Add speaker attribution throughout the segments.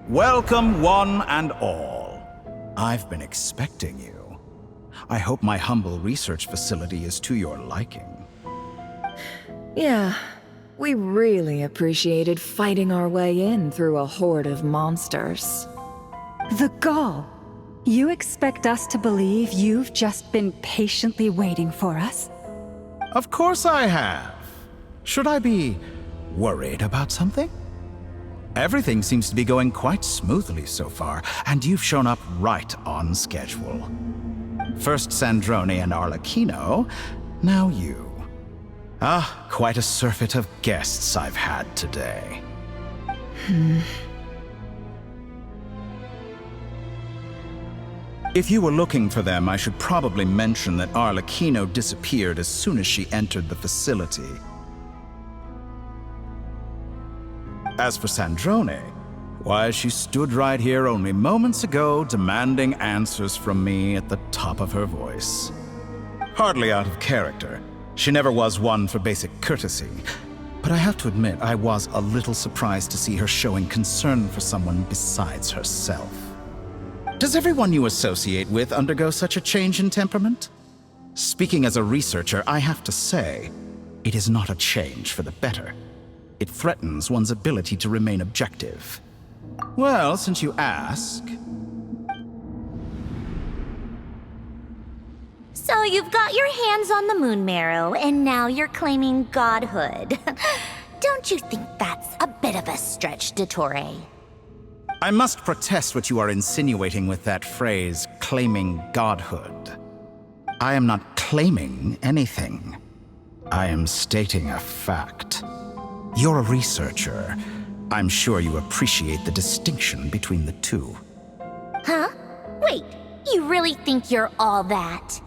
Speaker 1: Welcome, one and all. I've been expecting you. I hope my humble research facility is to your liking.
Speaker 2: Yeah, we really appreciated fighting our way in through a horde of monsters.
Speaker 3: The gall. You expect us to believe you've just been patiently waiting for us?
Speaker 1: Of course I have. Should I be worried about something? Everything seems to be going quite smoothly so far, and you've shown up right on schedule. First Sandrone and Arlecchino, now you. Quite a surfeit of guests I've had today. If you were looking for them, I should probably mention that Arlecchino disappeared as soon as she entered the facility. As for Sandrone, why, she stood right here only moments ago demanding answers from me at the top of her voice. Hardly out of character. She never was one for basic courtesy. But I have to admit, I was a little surprised to see her showing concern for someone besides herself. Does everyone you associate with undergo such a change in temperament? Speaking as a researcher, I have to say, it is not a change for the better. It threatens one's ability to remain objective. Well, since you ask...
Speaker 4: So you've got your hands on the moon marrow, and now you're claiming godhood. Don't you think that's a bit of a stretch, Dottore?
Speaker 1: I must protest what you are insinuating with that phrase, claiming godhood. I am not claiming anything. I am stating a fact. You're a researcher. I'm sure you appreciate the distinction between the two.
Speaker 4: Huh? Wait, you really think you're all that?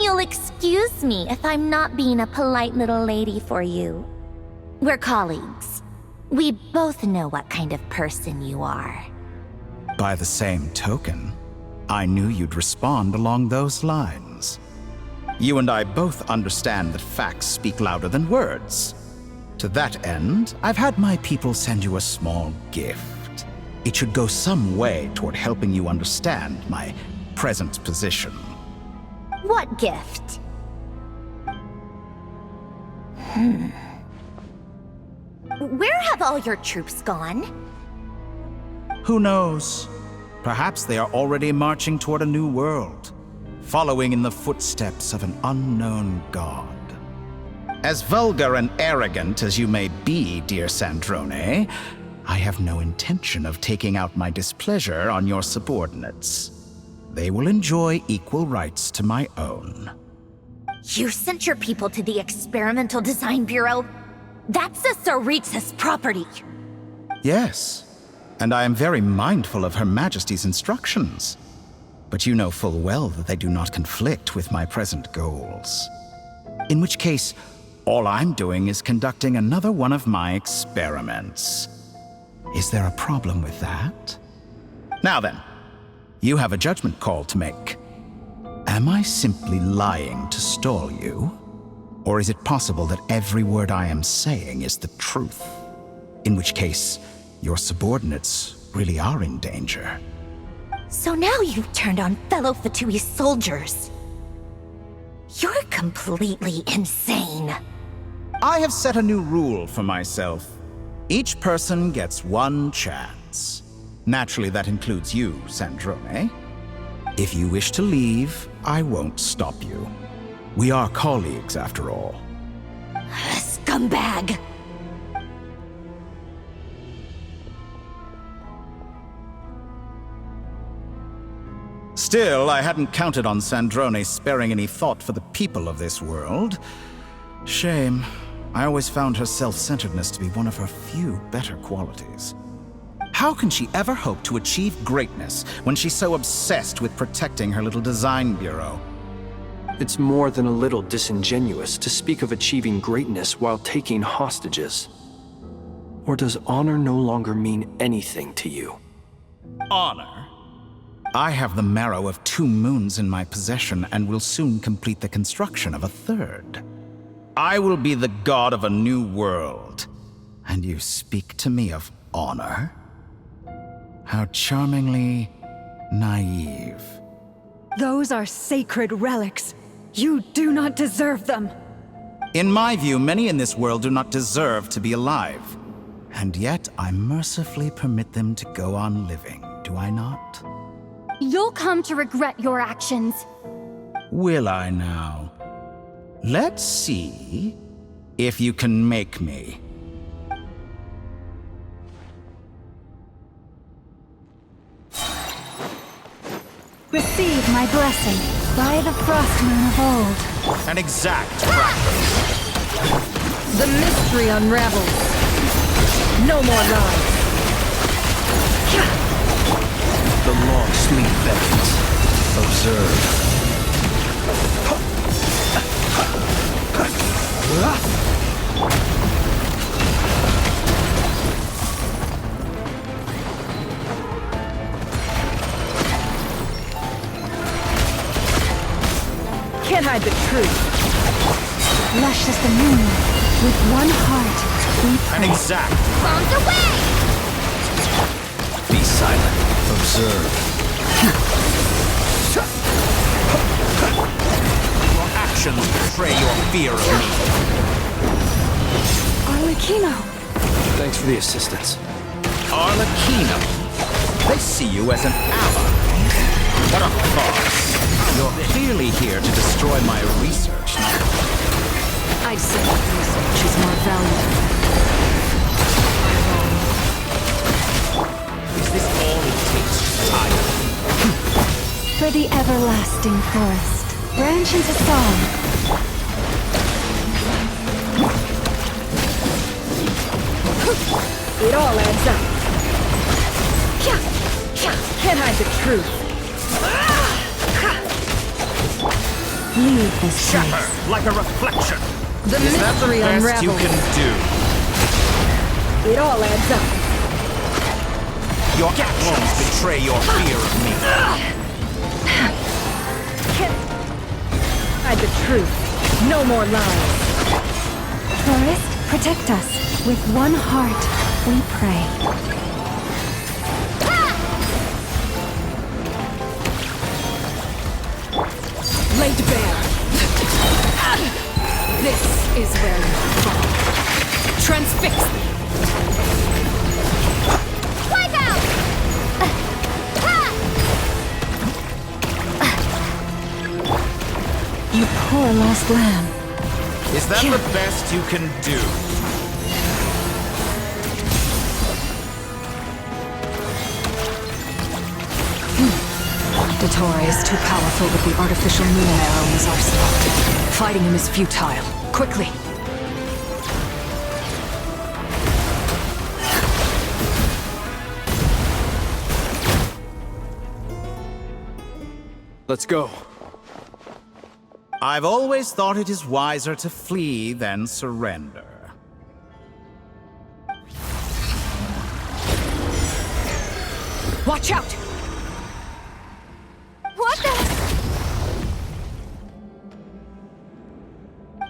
Speaker 4: You'll excuse me if I'm not being a polite little lady for you. We're colleagues. We both know what kind of person you are.
Speaker 1: By the same token, I knew you'd respond along those lines. You and I both understand that facts speak louder than words. To that end, I've had my people send you a small gift. It should go some way toward helping you understand my present position.
Speaker 4: What gift? Where have all your troops gone?
Speaker 1: Who knows? Perhaps they are already marching toward a new world, following in the footsteps of an unknown god. As vulgar and arrogant as you may be, dear Sandrone, I have no intention of taking out my displeasure on your subordinates. They will enjoy equal rights to my own.
Speaker 4: You sent your people to the Experimental Design Bureau? That's a Tsaritsa's property.
Speaker 1: Yes, and I am very mindful of Her Majesty's instructions. But you know full well that they do not conflict with my present goals. In which case, all I'm doing is conducting another one of my experiments. Is there a problem with that? Now then, you have a judgment call to make. Am I simply lying to stall you? Or is it possible that every word I am saying is the truth? In which case, your subordinates really are in danger.
Speaker 4: So now you've turned on fellow Fatui soldiers. You're completely insane.
Speaker 1: I have set a new rule for myself. Each person gets one chance. Naturally, that includes you, Sandrone. If you wish to leave, I won't stop you. We are colleagues, after all.
Speaker 4: Scumbag!
Speaker 1: Still, I hadn't counted on Sandrone sparing any thought for the people of this world. Shame. I always found her self-centeredness to be one of her few better qualities. How can she ever hope to achieve greatness when she's so obsessed with protecting her little design bureau?
Speaker 5: It's more than a little disingenuous to speak of achieving greatness while taking hostages. Or does honor no longer mean anything to you?
Speaker 1: Honor? I have the marrow of 2 moons in my possession and will soon complete the construction of a 3rd. I will be the god of a new world. And you speak to me of honor? How charmingly naive.
Speaker 3: Those are sacred relics. You do not deserve them.
Speaker 1: In my view, many in this world do not deserve to be alive. And yet, I mercifully permit them to go on living, do I not?
Speaker 4: You'll come to regret your actions.
Speaker 1: Will I now? Let's see if you can make me.
Speaker 3: Receive my blessing by the frost moon of old.
Speaker 1: An exact practice.
Speaker 2: The mystery unravels. No more lies.
Speaker 5: The long sleep beckons. Observe.
Speaker 2: Can't hide the truth.
Speaker 3: Lush as the moon, with one heart, we
Speaker 1: An
Speaker 3: pray.
Speaker 1: exact.
Speaker 4: Bombs away!
Speaker 5: Be silent. Observe.
Speaker 1: Your actions betray your fear of me.
Speaker 3: Arlecchino!
Speaker 5: Thanks for the assistance.
Speaker 1: Arlecchino. They see you as an ally. What a farce. You're clearly here to destroy my research.
Speaker 2: I'd say research is more valuable.
Speaker 1: Is this all it takes to tie you?
Speaker 3: For the everlasting forest, branch into song.
Speaker 2: It all adds up. Can't hide the truth.
Speaker 3: Leave this
Speaker 1: Shatter
Speaker 3: place.
Speaker 1: like a reflection.
Speaker 2: The
Speaker 1: Is that the
Speaker 2: mystery
Speaker 1: best you
Speaker 2: unravels.
Speaker 1: can do?
Speaker 2: It all adds up.
Speaker 1: Your actions betray your fear of me.
Speaker 2: Can't hide the truth. No more lies.
Speaker 3: Forest, protect us. With one heart, we pray.
Speaker 2: Laid bare. This is where you fall. Transfix me.
Speaker 4: Wipe out!
Speaker 3: You poor lost lamb.
Speaker 1: Is that the best you can do?
Speaker 2: Dottore is too powerful with the artificial moon arrow in his arsenal. Fighting him is futile. Quickly!
Speaker 5: Let's go.
Speaker 1: I've always thought it is wiser to flee than surrender.
Speaker 2: Watch out!
Speaker 4: What the?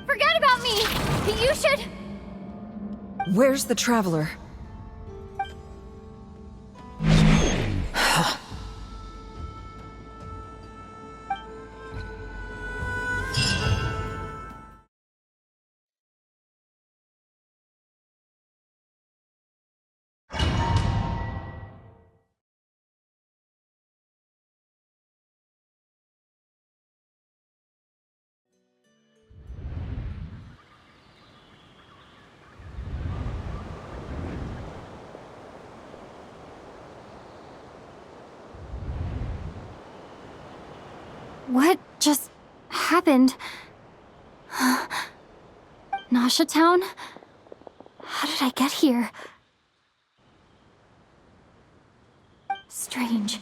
Speaker 4: Forget about me! You should...
Speaker 2: Where's the traveler?
Speaker 4: What just happened? Nasha Town? How did I get here? Strange.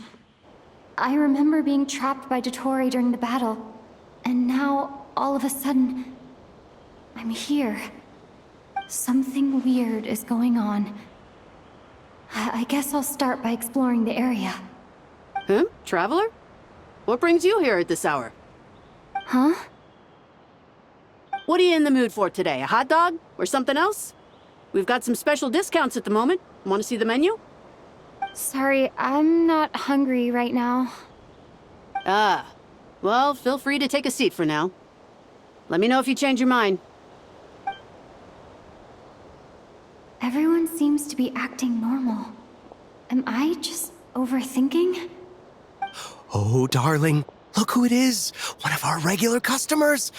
Speaker 4: I remember being trapped by Dottore during the battle, and now, all of a sudden, I'm here. Something weird is going on. I guess I'll start by exploring the area.
Speaker 6: Traveler? What brings you here at this hour?
Speaker 4: Huh?
Speaker 6: What are you in the mood for today? A hot dog? Or something else? We've got some special discounts at the moment. Want to see the menu?
Speaker 7: Sorry, I'm not hungry right now.
Speaker 6: Ah. Well, feel free to take a seat for now. Let me know if you change your mind.
Speaker 7: Everyone seems to be acting normal. Am I just overthinking?
Speaker 8: Oh, darling, look who it is. One of our regular customers.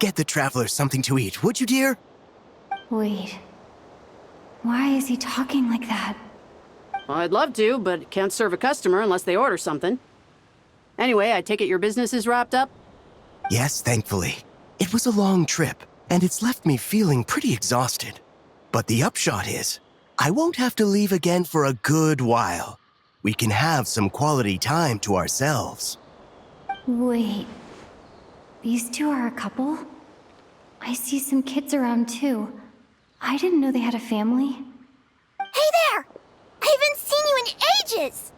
Speaker 8: Get the traveler something to eat, would you, dear?
Speaker 7: Wait. Why is he talking like that?
Speaker 6: Well, I'd love to, but can't serve a customer unless they order something. Anyway, I take it your business is wrapped up?
Speaker 8: Yes, thankfully. It was a long trip, and it's left me feeling pretty exhausted. But the upshot is, I won't have to leave again for a good while. We can have some quality time to ourselves.
Speaker 7: Wait. These two are a couple? I see some kids around too. I didn't know they had a family.
Speaker 4: Hey there! I haven't seen you in ages!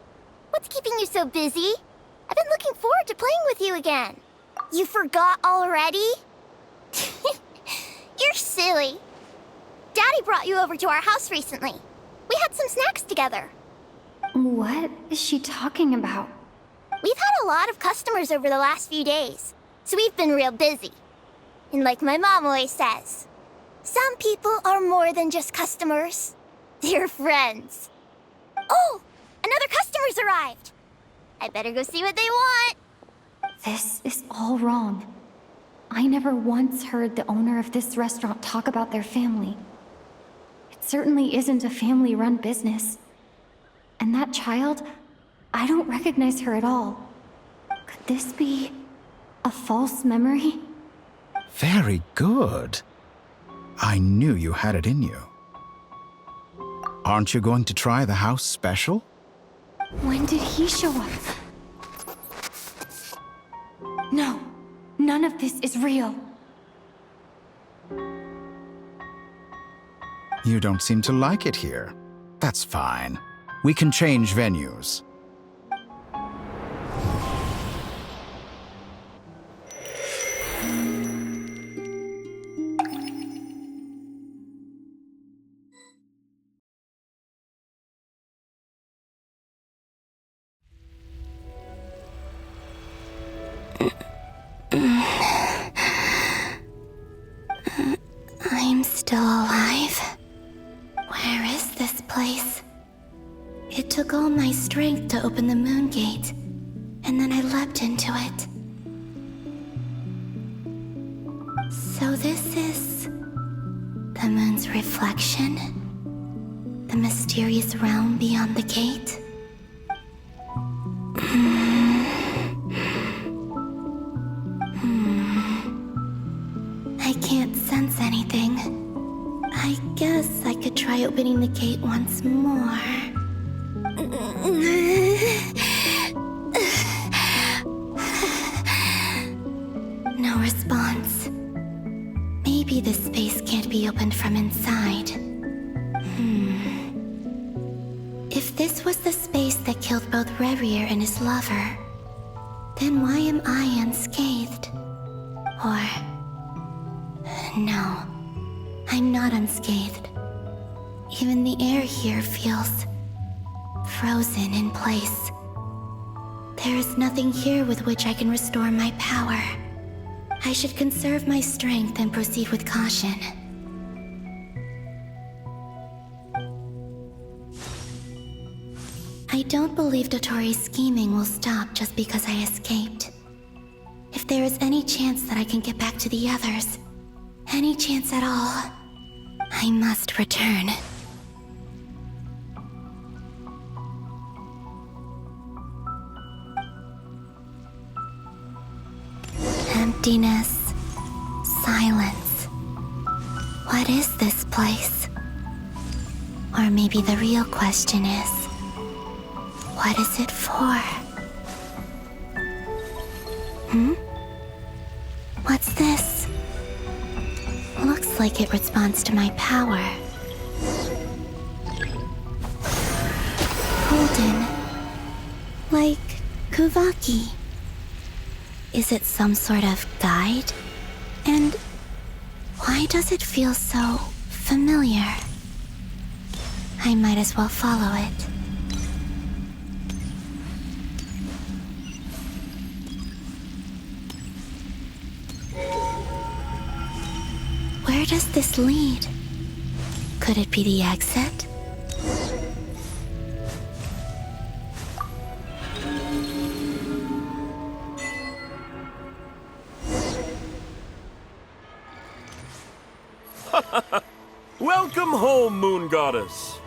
Speaker 4: What's keeping you so busy? I've been looking forward to playing with you again. You forgot already? You're silly. Daddy brought you over to our house recently. We had some snacks together.
Speaker 7: What is she talking about?
Speaker 4: We've had a lot of customers over the last few days, so we've been real busy. And like my mom always says, some people are more than just customers. They're friends. Oh, another customer's arrived. I better go see what they want.
Speaker 7: This is all wrong. I never once heard the owner of this restaurant talk about their family. It certainly isn't a family-run business. And that child, I don't recognize her at all. Could this be a false memory?
Speaker 1: Very good. I knew you had it in you. Aren't you going to try the house special?
Speaker 7: When did he show up? No, none of this is real.
Speaker 1: You don't seem to like it here. That's fine. We can change venues.
Speaker 4: I'm still alive. Where is this place? It took all my strength to open the moon gate, and then I leapt into it. So this is the moon's reflection? The mysterious realm beyond the gate? I can't sense anything. I guess I could try opening the gate once more. No response. Maybe this space can't be opened from inside. If this was the space that killed both Revier and his lover, then why am I unscathed? Or... no, I'm not unscathed. Even the air here feels frozen in place. There is nothing here with which I can restore my power. I should conserve my strength and proceed with caution. I don't believe Dotori's scheming will stop just because I escaped. If there is any chance that I can get back to the others, any chance at all, I must return. Emptiness, silence. What is this place? Or maybe the real question is, what is it for? What's this? Looks like it responds to my power. Golden. Like Kuvaki. Is it some sort of guide? And why does it feel so familiar? I might as well follow it. Where does this lead? Could it be the exit?
Speaker 9: Welcome home, Moon Goddess.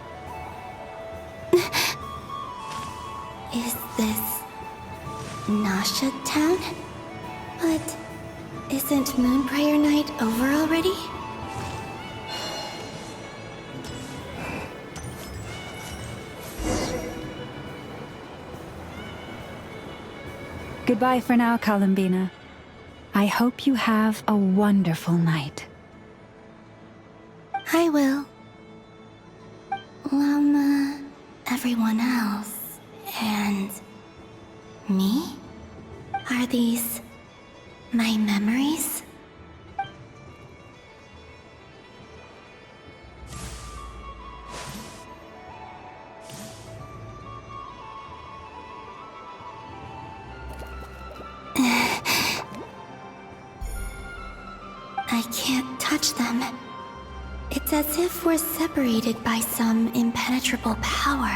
Speaker 4: Is this Nasha Town? But isn't Moon Prayer Night over already?
Speaker 3: Goodbye for now, Columbina. I hope you have a wonderful night.
Speaker 4: I will. Everyone else, and me? Are these my memories? I can't touch them. It's as if we're separated by some impenetrable power.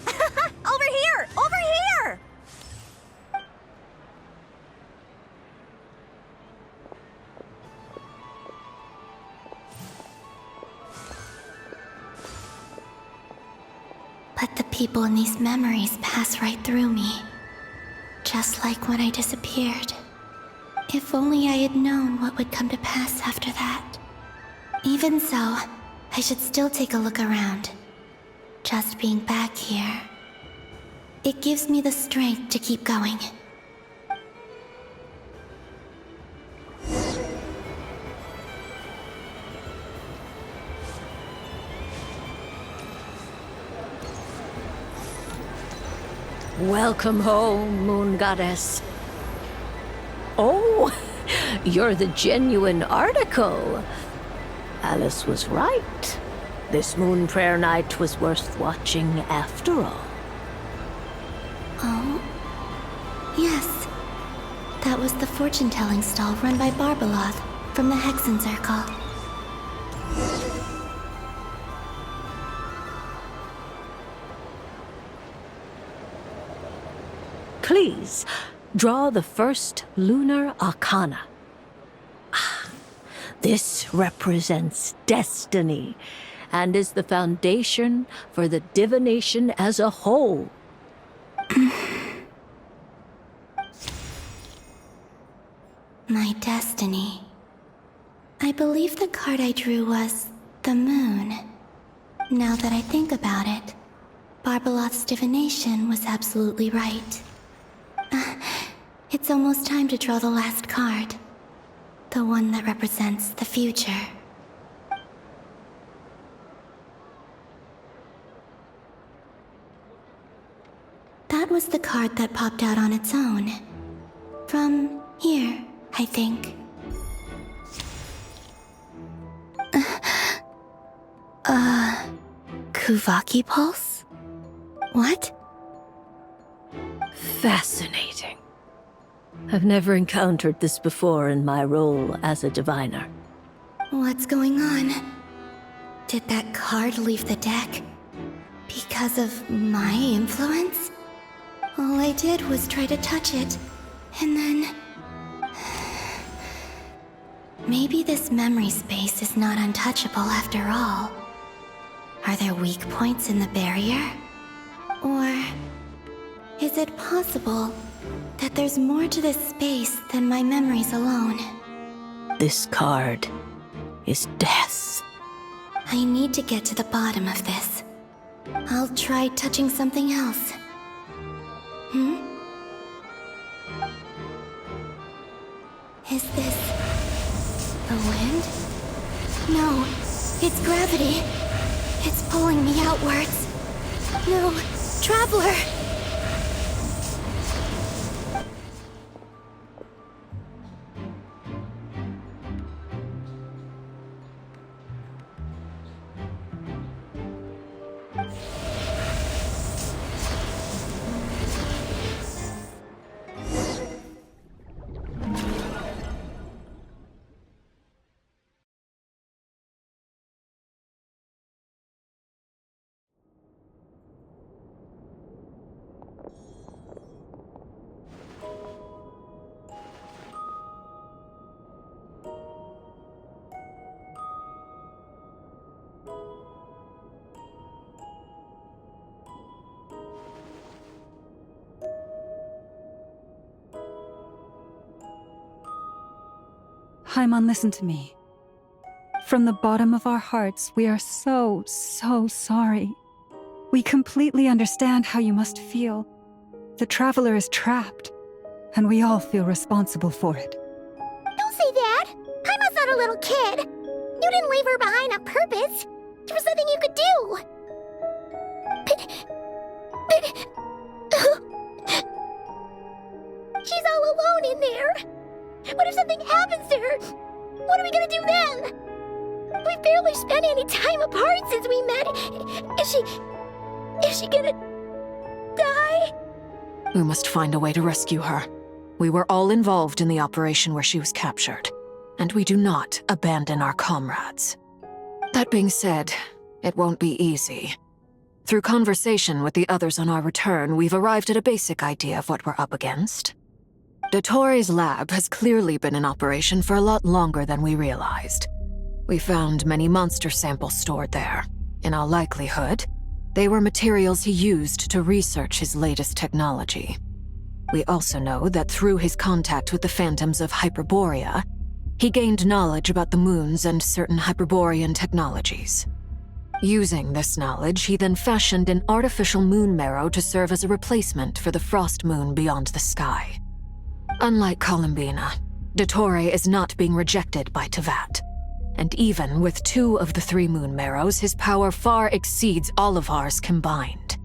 Speaker 10: Over here! Over here!
Speaker 4: But the people in these memories pass right through me. Just like when I disappeared. If only I had known what would come to pass after that. Even so, I should still take a look around. Just being back here, it gives me the strength to keep going.
Speaker 11: Welcome home, Moon Goddess. Oh, you're the genuine article. Alice was right. This Moon Prayer Night was worth watching after all.
Speaker 4: Oh? Yes. That was the fortune-telling stall run by Barbeloth from the Hexen Circle.
Speaker 11: Please, draw the first lunar arcana. This represents destiny and is the foundation for the divination as a whole.
Speaker 4: My destiny. I believe the card I drew was the moon. Now that I think about it, Barbeloth's divination was absolutely right. It's almost time to draw the last card. The one that represents the future. That was the card that popped out on its own. From here, I think. Kuvaki Pulse? What?
Speaker 11: Fascinating. I've never encountered this before in my role as a diviner.
Speaker 4: What's going on? Did that card leave the deck? Because of my influence? All I did was try to touch it, and then... Maybe this memory space is not untouchable after all. Are there weak points in the barrier? Or... is it possible that there's more to this space than my memories alone?
Speaker 11: This card is death.
Speaker 4: I need to get to the bottom of this. I'll try touching something else. Is this... the wind? No, it's gravity. It's pulling me outwards. No, Traveler!
Speaker 3: Paimon, listen to me. From the bottom of our hearts, we are so sorry. We completely understand how you must feel. The Traveler is trapped, and we all feel responsible for it.
Speaker 4: Don't say that! Paimon's not a little kid! You didn't leave her behind on purpose! There was nothing you could do! She's all alone in there! What if something happens to her? What are we gonna do then? We've barely spent any time apart since we met. Is she gonna die?
Speaker 2: We must find a way to rescue her. We were all involved in the operation where she was captured, and we do not abandon our comrades. That being said, it won't be easy. Through conversation with the others on our return, we've arrived at a basic idea of what we're up against. Dottore's lab has clearly been in operation for a lot longer than we realized. We found many monster samples stored there. In all likelihood, they were materials he used to research his latest technology. We also know that through his contact with the phantoms of Hyperborea, he gained knowledge about the moons and certain Hyperborean technologies. Using this knowledge, he then fashioned an artificial moon marrow to serve as a replacement for the frost moon beyond the sky. Unlike Columbina, Dottore is not being rejected by Tevat. And even with 2 of the 3 moon marrows, his power far exceeds all of ours combined.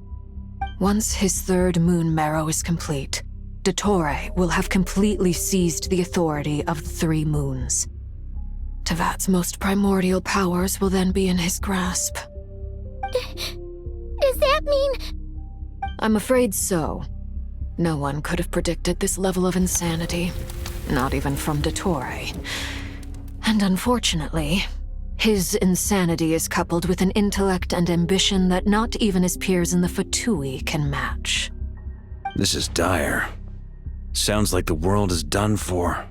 Speaker 2: Once his 3rd moon marrow is complete, Dottore will have completely seized the authority of the 3 moons. Tevat's most primordial powers will then be in his grasp.
Speaker 4: Does that mean...
Speaker 2: I'm afraid so. No one could have predicted this level of insanity. Not even from Dottore. And unfortunately, his insanity is coupled with an intellect and ambition that not even his peers in the Fatui can match.
Speaker 12: This is dire. Sounds like the world is done for.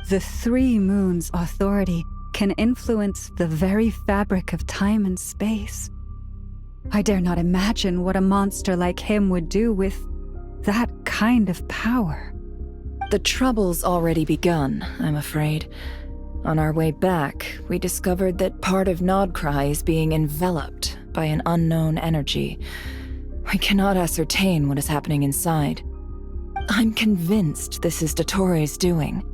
Speaker 3: The 3 moons' authority can influence the very fabric of time and space. I dare not imagine what a monster like him would do with that kind of power.
Speaker 2: The trouble's already begun, I'm afraid. On our way back, we discovered that part of Nodcry is being enveloped by an unknown energy. We cannot ascertain what is happening inside. I'm convinced this is Dottore's doing.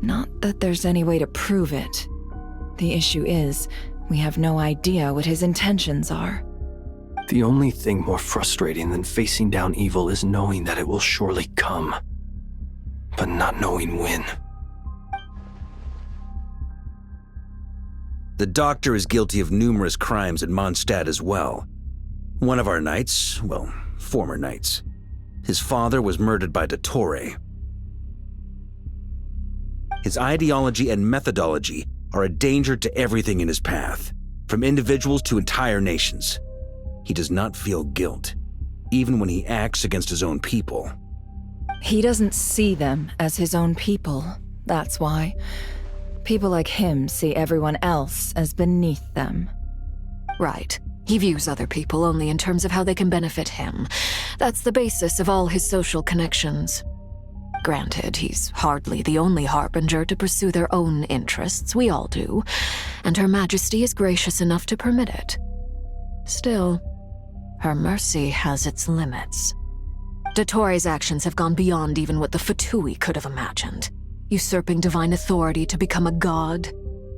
Speaker 2: Not that there's any way to prove it. The issue is, we have no idea what his intentions are.
Speaker 5: The only thing more frustrating than facing down evil is knowing that it will surely come, but not knowing when.
Speaker 12: The doctor is guilty of numerous crimes at Mondstadt as well. One of our knights, well, former knights, his father was murdered by Dottore. His ideology and methodology are a danger to everything in his path, from individuals to entire nations. He does not feel guilt, even when he acts against his own people.
Speaker 2: He doesn't see them as his own people, that's why. People like him see everyone else as beneath them. Right. He views other people only in terms of how they can benefit him. That's the basis of all his social connections. Granted, he's hardly the only harbinger to pursue their own interests. We all do. And Her Majesty is gracious enough to permit it. Still, her mercy has its limits. Dottore's actions have gone beyond even what the Fatui could have imagined. Usurping divine authority to become a god.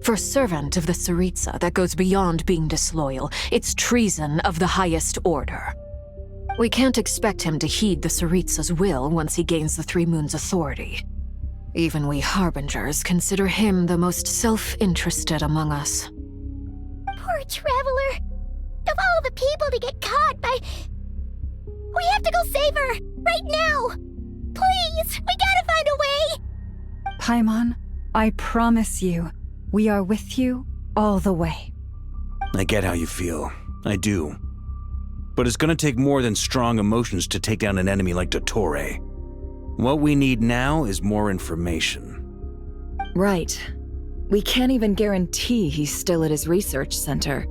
Speaker 2: For a servant of the Tsaritsa, that goes beyond being disloyal. It's treason of the highest order. We can't expect him to heed the Tsaritsa's will once he gains the 3 moons' authority. Even we harbingers consider him the most self-interested among us.
Speaker 4: Poor Traveler! Of all the people to get caught by... We have to go save her! Right now! Please! We gotta find a way!
Speaker 3: Paimon, I promise you, we are with you all the way.
Speaker 12: I get how you feel. I do. But it's gonna take more than strong emotions to take down an enemy like Dottore. What we need now is more information.
Speaker 2: Right. We can't even guarantee he's still at his research center.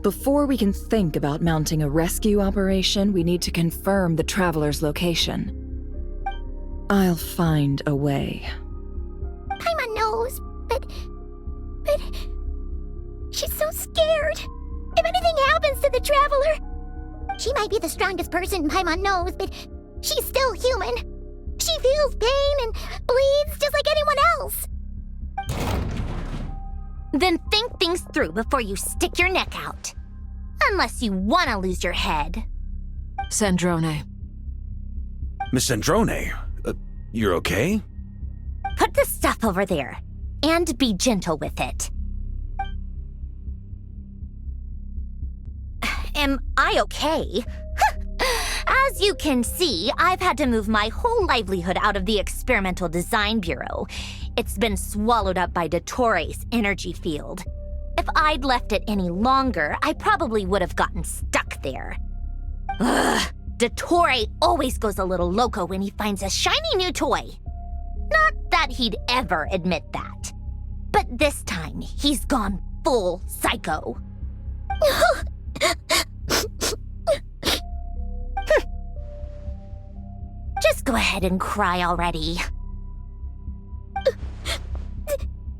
Speaker 2: Before we can think about mounting a rescue operation, we need to confirm the Traveler's location. I'll find a way.
Speaker 4: Paimon knows, scared. If anything happens to the Traveler... She might be the strongest person Paimon knows, but she's still human. She feels pain and bleeds just like anyone else. Then think things through before you stick your neck out. Unless you want to lose your head.
Speaker 2: Sandrone.
Speaker 12: Miss Sandrone, you're okay?
Speaker 4: Put the stuff over there, and be gentle with it. Am I okay? As you can see, I've had to move my whole livelihood out of the Experimental Design Bureau. It's been swallowed up by Dottoro's energy field. If I'd left it any longer, I probably would have gotten stuck there. Ugh, Dottore always goes a little loco when he finds a shiny new toy. Not that he'd ever admit that. But this time, he's gone full psycho. Just go ahead and cry already.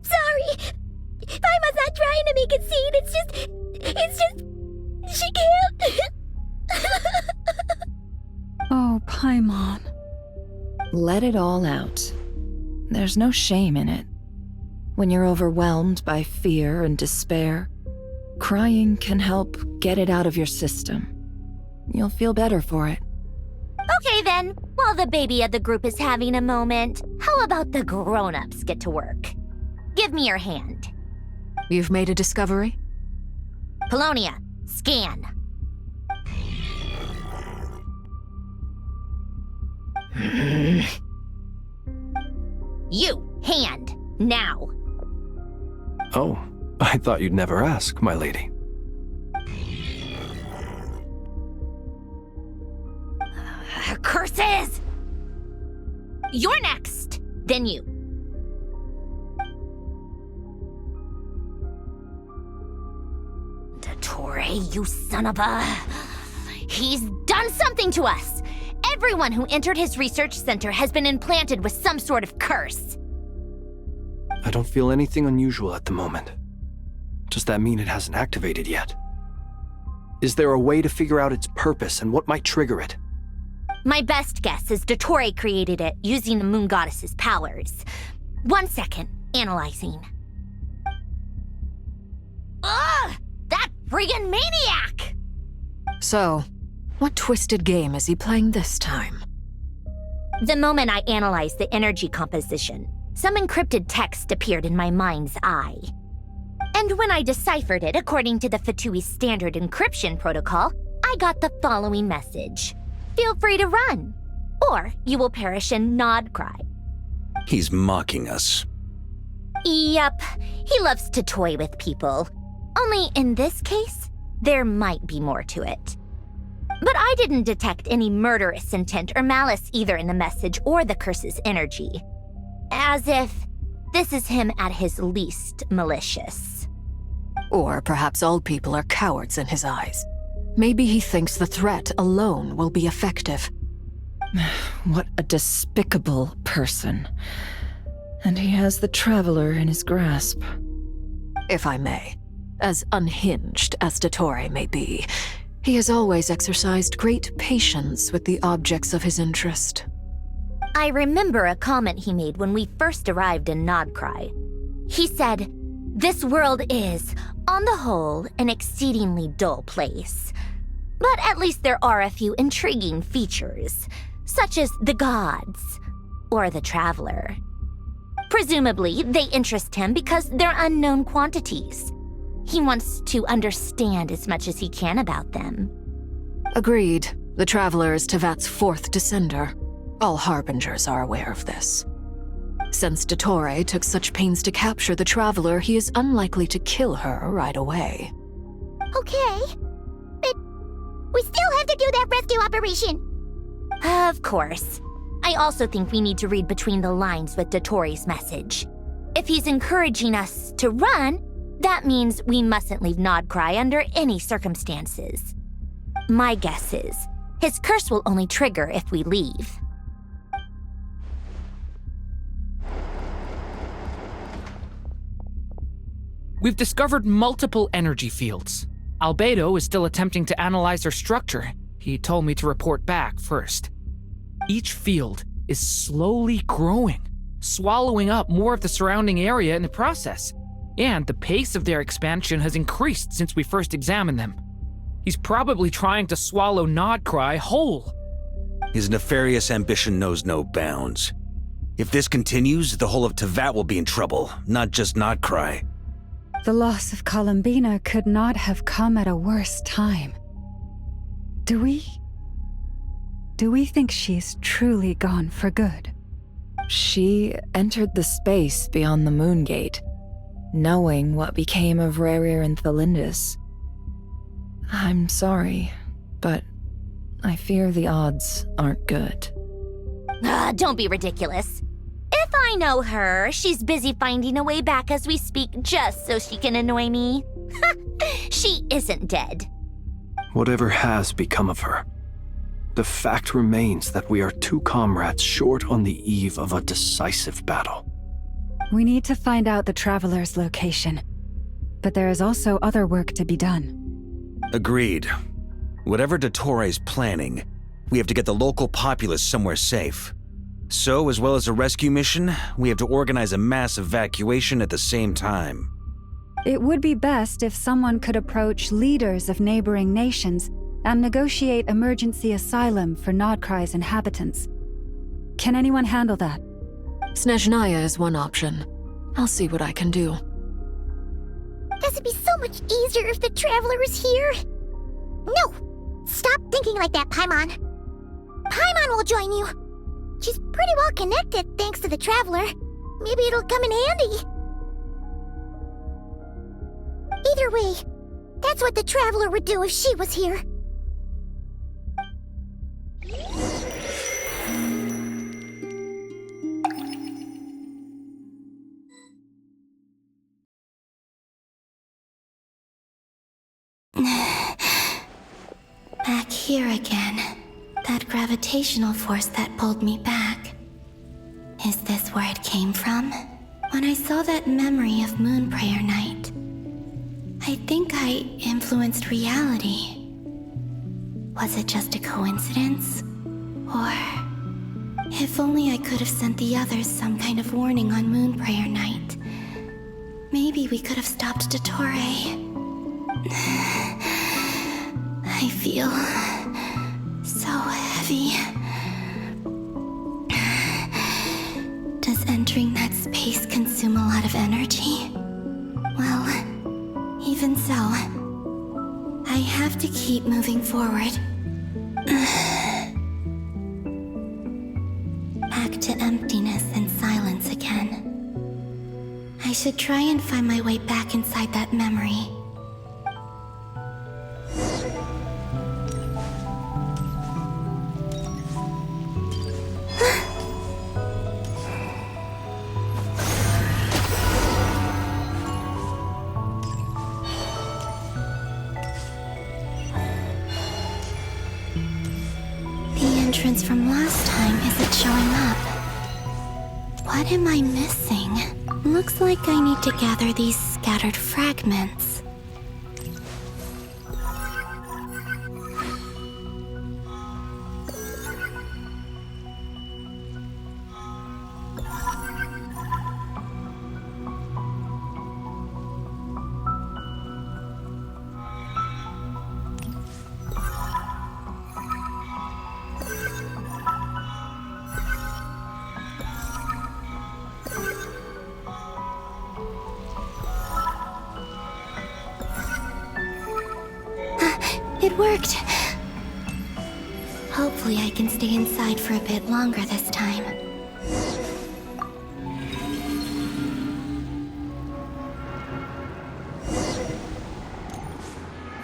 Speaker 4: Sorry. Paimon's not trying to make a scene. It's just... She can't.
Speaker 3: Oh, Paimon.
Speaker 13: Let it all out. There's no shame in it. When you're overwhelmed by fear and despair, crying can help get it out of your system. You'll feel better for it.
Speaker 4: Okay then, while the baby of the group is having a moment, how about the grown-ups get to work? Give me your hand.
Speaker 2: You've made a discovery?
Speaker 4: Polonia, scan. You, hand, now.
Speaker 5: Oh, I thought you'd never ask, my lady.
Speaker 4: Curses! You're next, then you. Dottore, you son of a... He's done something to us! Everyone who entered his research center has been implanted with some sort of curse.
Speaker 5: I don't feel anything unusual at the moment. Does that mean it hasn't activated yet? Is there a way to figure out its purpose and what might trigger it?
Speaker 4: My best guess is Dottore created it using the Moon Goddess's powers. 1 second, analyzing. Ugh! That friggin' maniac!
Speaker 2: So, what twisted game is he playing this time?
Speaker 4: The moment I analyzed the energy composition, some encrypted text appeared in my mind's eye. And when I deciphered it according to the Fatui standard encryption protocol, I got the following message. Feel free to run, or you will perish in nod cry.
Speaker 12: He's mocking us.
Speaker 4: Yup, he loves to toy with people. Only in this case, there might be more to it. But I didn't detect any murderous intent or malice either in the message or the curse's energy. As if this is him at his least malicious.
Speaker 2: Or perhaps all people are cowards in his eyes. Maybe he thinks the threat alone will be effective.
Speaker 13: What a despicable person. And he has the Traveler in his grasp.
Speaker 2: If I may, as unhinged as Dottore may be, he has always exercised great patience with the objects of his interest.
Speaker 4: I remember a comment he made when we first arrived in Nodcry. He said, "This world is, on the whole, an exceedingly dull place. But at least there are a few intriguing features, such as the gods, or the Traveler. Presumably, they interest him because they're unknown quantities. He wants to understand as much as he can about them."
Speaker 2: Agreed. The Traveler is Tevat's 4th descender. All Harbingers are aware of this. Since Dottore took such pains to capture the Traveler, he is unlikely to kill her right away.
Speaker 4: Okay, but we still have to do that rescue operation. Of course. I also think we need to read between the lines with Dottori's message. If he's encouraging us to run, that means we mustn't leave Nodcry under any circumstances. My guess is, his curse will only trigger if we leave.
Speaker 14: We've discovered multiple energy fields. Albedo is still attempting to analyze their structure. He told me to report back first. Each field is slowly growing, swallowing up more of the surrounding area in the process. And the pace of their expansion has increased since we first examined them. He's probably trying to swallow Nodcry whole.
Speaker 12: His nefarious ambition knows no bounds. If this continues, the whole of Tevat will be in trouble, not just Nodcry.
Speaker 3: The loss of Columbina could not have come at a worse time. Do we think she's truly gone for good?
Speaker 13: She entered the space beyond the Moon Gate, knowing what became of Rerir and Thalindus. I'm sorry, but I fear the odds aren't good.
Speaker 4: Don't be ridiculous. If I know her, she's busy finding a way back as we speak just so she can annoy me. She isn't dead.
Speaker 5: Whatever has become of her, the fact remains that we are two comrades short on the eve of a decisive battle.
Speaker 3: We need to find out the Traveler's location, but there is also other work to be done.
Speaker 12: Agreed. Whatever Dottore is planning, we have to get the local populace somewhere safe. So, as well as a rescue mission, we have to organize a mass evacuation at the same time.
Speaker 3: It would be best if someone could approach leaders of neighboring nations and negotiate emergency asylum for Nodcry's inhabitants. Can anyone handle that?
Speaker 2: Snezhnaya is one option. I'll see what I can do.
Speaker 4: This would be so much easier if the Traveler was here. No! Stop thinking like that, Paimon. Paimon will join you. She's pretty well connected thanks to the Traveler. Maybe it'll come in handy. Either way, that's what the Traveler would do if she was here.
Speaker 7: Back here again. That gravitational force that pulled me back. Is this where it came from? When I saw that memory of Moon Prayer Night, I think I influenced reality. Was it just a coincidence? Or if only I could have sent the others some kind of warning on Moon Prayer Night. Maybe we could have stopped Dottore. I feel so heavy. Does entering that space consume a lot of energy? Well, even so, I have to keep moving forward. Back to emptiness and silence again. I should try and find my way back inside that memory. From last time isn't showing up. What am I missing? Looks like I need to gather these scattered fragments. It worked! Hopefully I can stay inside for a bit longer this time.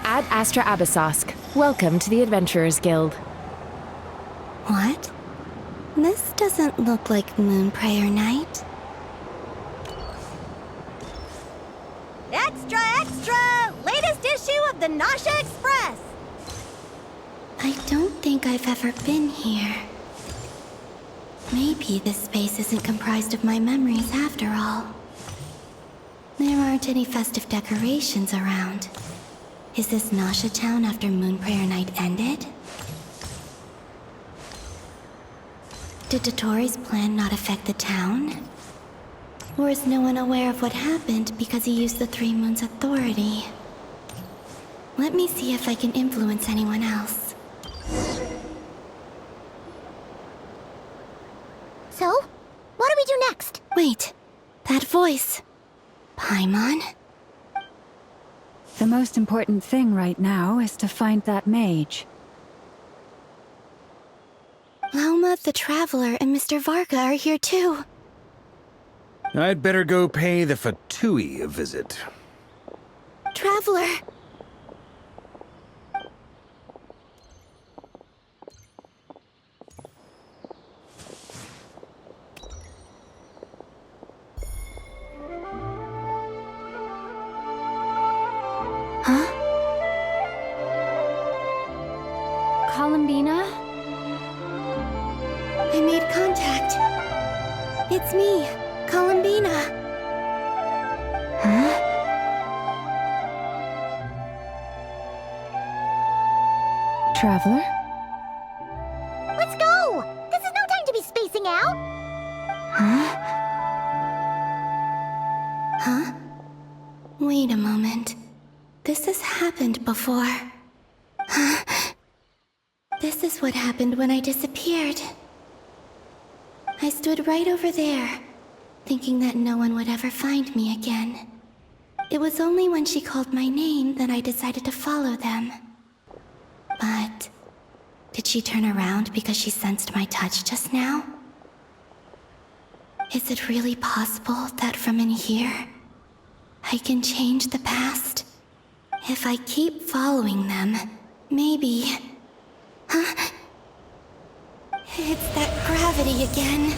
Speaker 15: Ad Astra Abyssosque. Welcome to the Adventurers Guild.
Speaker 7: What? This doesn't look like Moon Prayer Night.
Speaker 10: Extra, extra! Latest issue of the Nasha Express!
Speaker 7: I don't think I've ever been here. Maybe this space isn't comprised of my memories after all.
Speaker 10: There aren't any festive decorations around. Is this Nasha Town after Moon Prayer Night ended? Did Dottoro's plan not affect the town? Or is no one aware of what happened because he used the Three Moons' authority? Let me see if I can influence anyone else.
Speaker 4: So, what do we do next?
Speaker 10: Wait, that voice. Paimon?
Speaker 3: The most important thing right now is to find that mage.
Speaker 10: Lauma, the Traveler, and Mr. Varga are here too.
Speaker 12: I'd better go pay the Fatui a visit.
Speaker 10: Traveler!
Speaker 7: Huh? Columbina?
Speaker 10: I made contact. It's me, Columbina.
Speaker 7: Huh?
Speaker 3: Traveler?
Speaker 4: Let's go! This is no time to be spacing out!
Speaker 7: Huh?
Speaker 10: Huh? Wait a moment. This has happened before. Huh? This is what happened when I disappeared. I stood right over there, thinking that no one would ever find me again. It was only when she called my name that I decided to follow them. But did she turn around because she sensed my touch just now? Is it really possible that from in here, I can change the past? If I keep following them, maybe... Huh? It's that gravity again.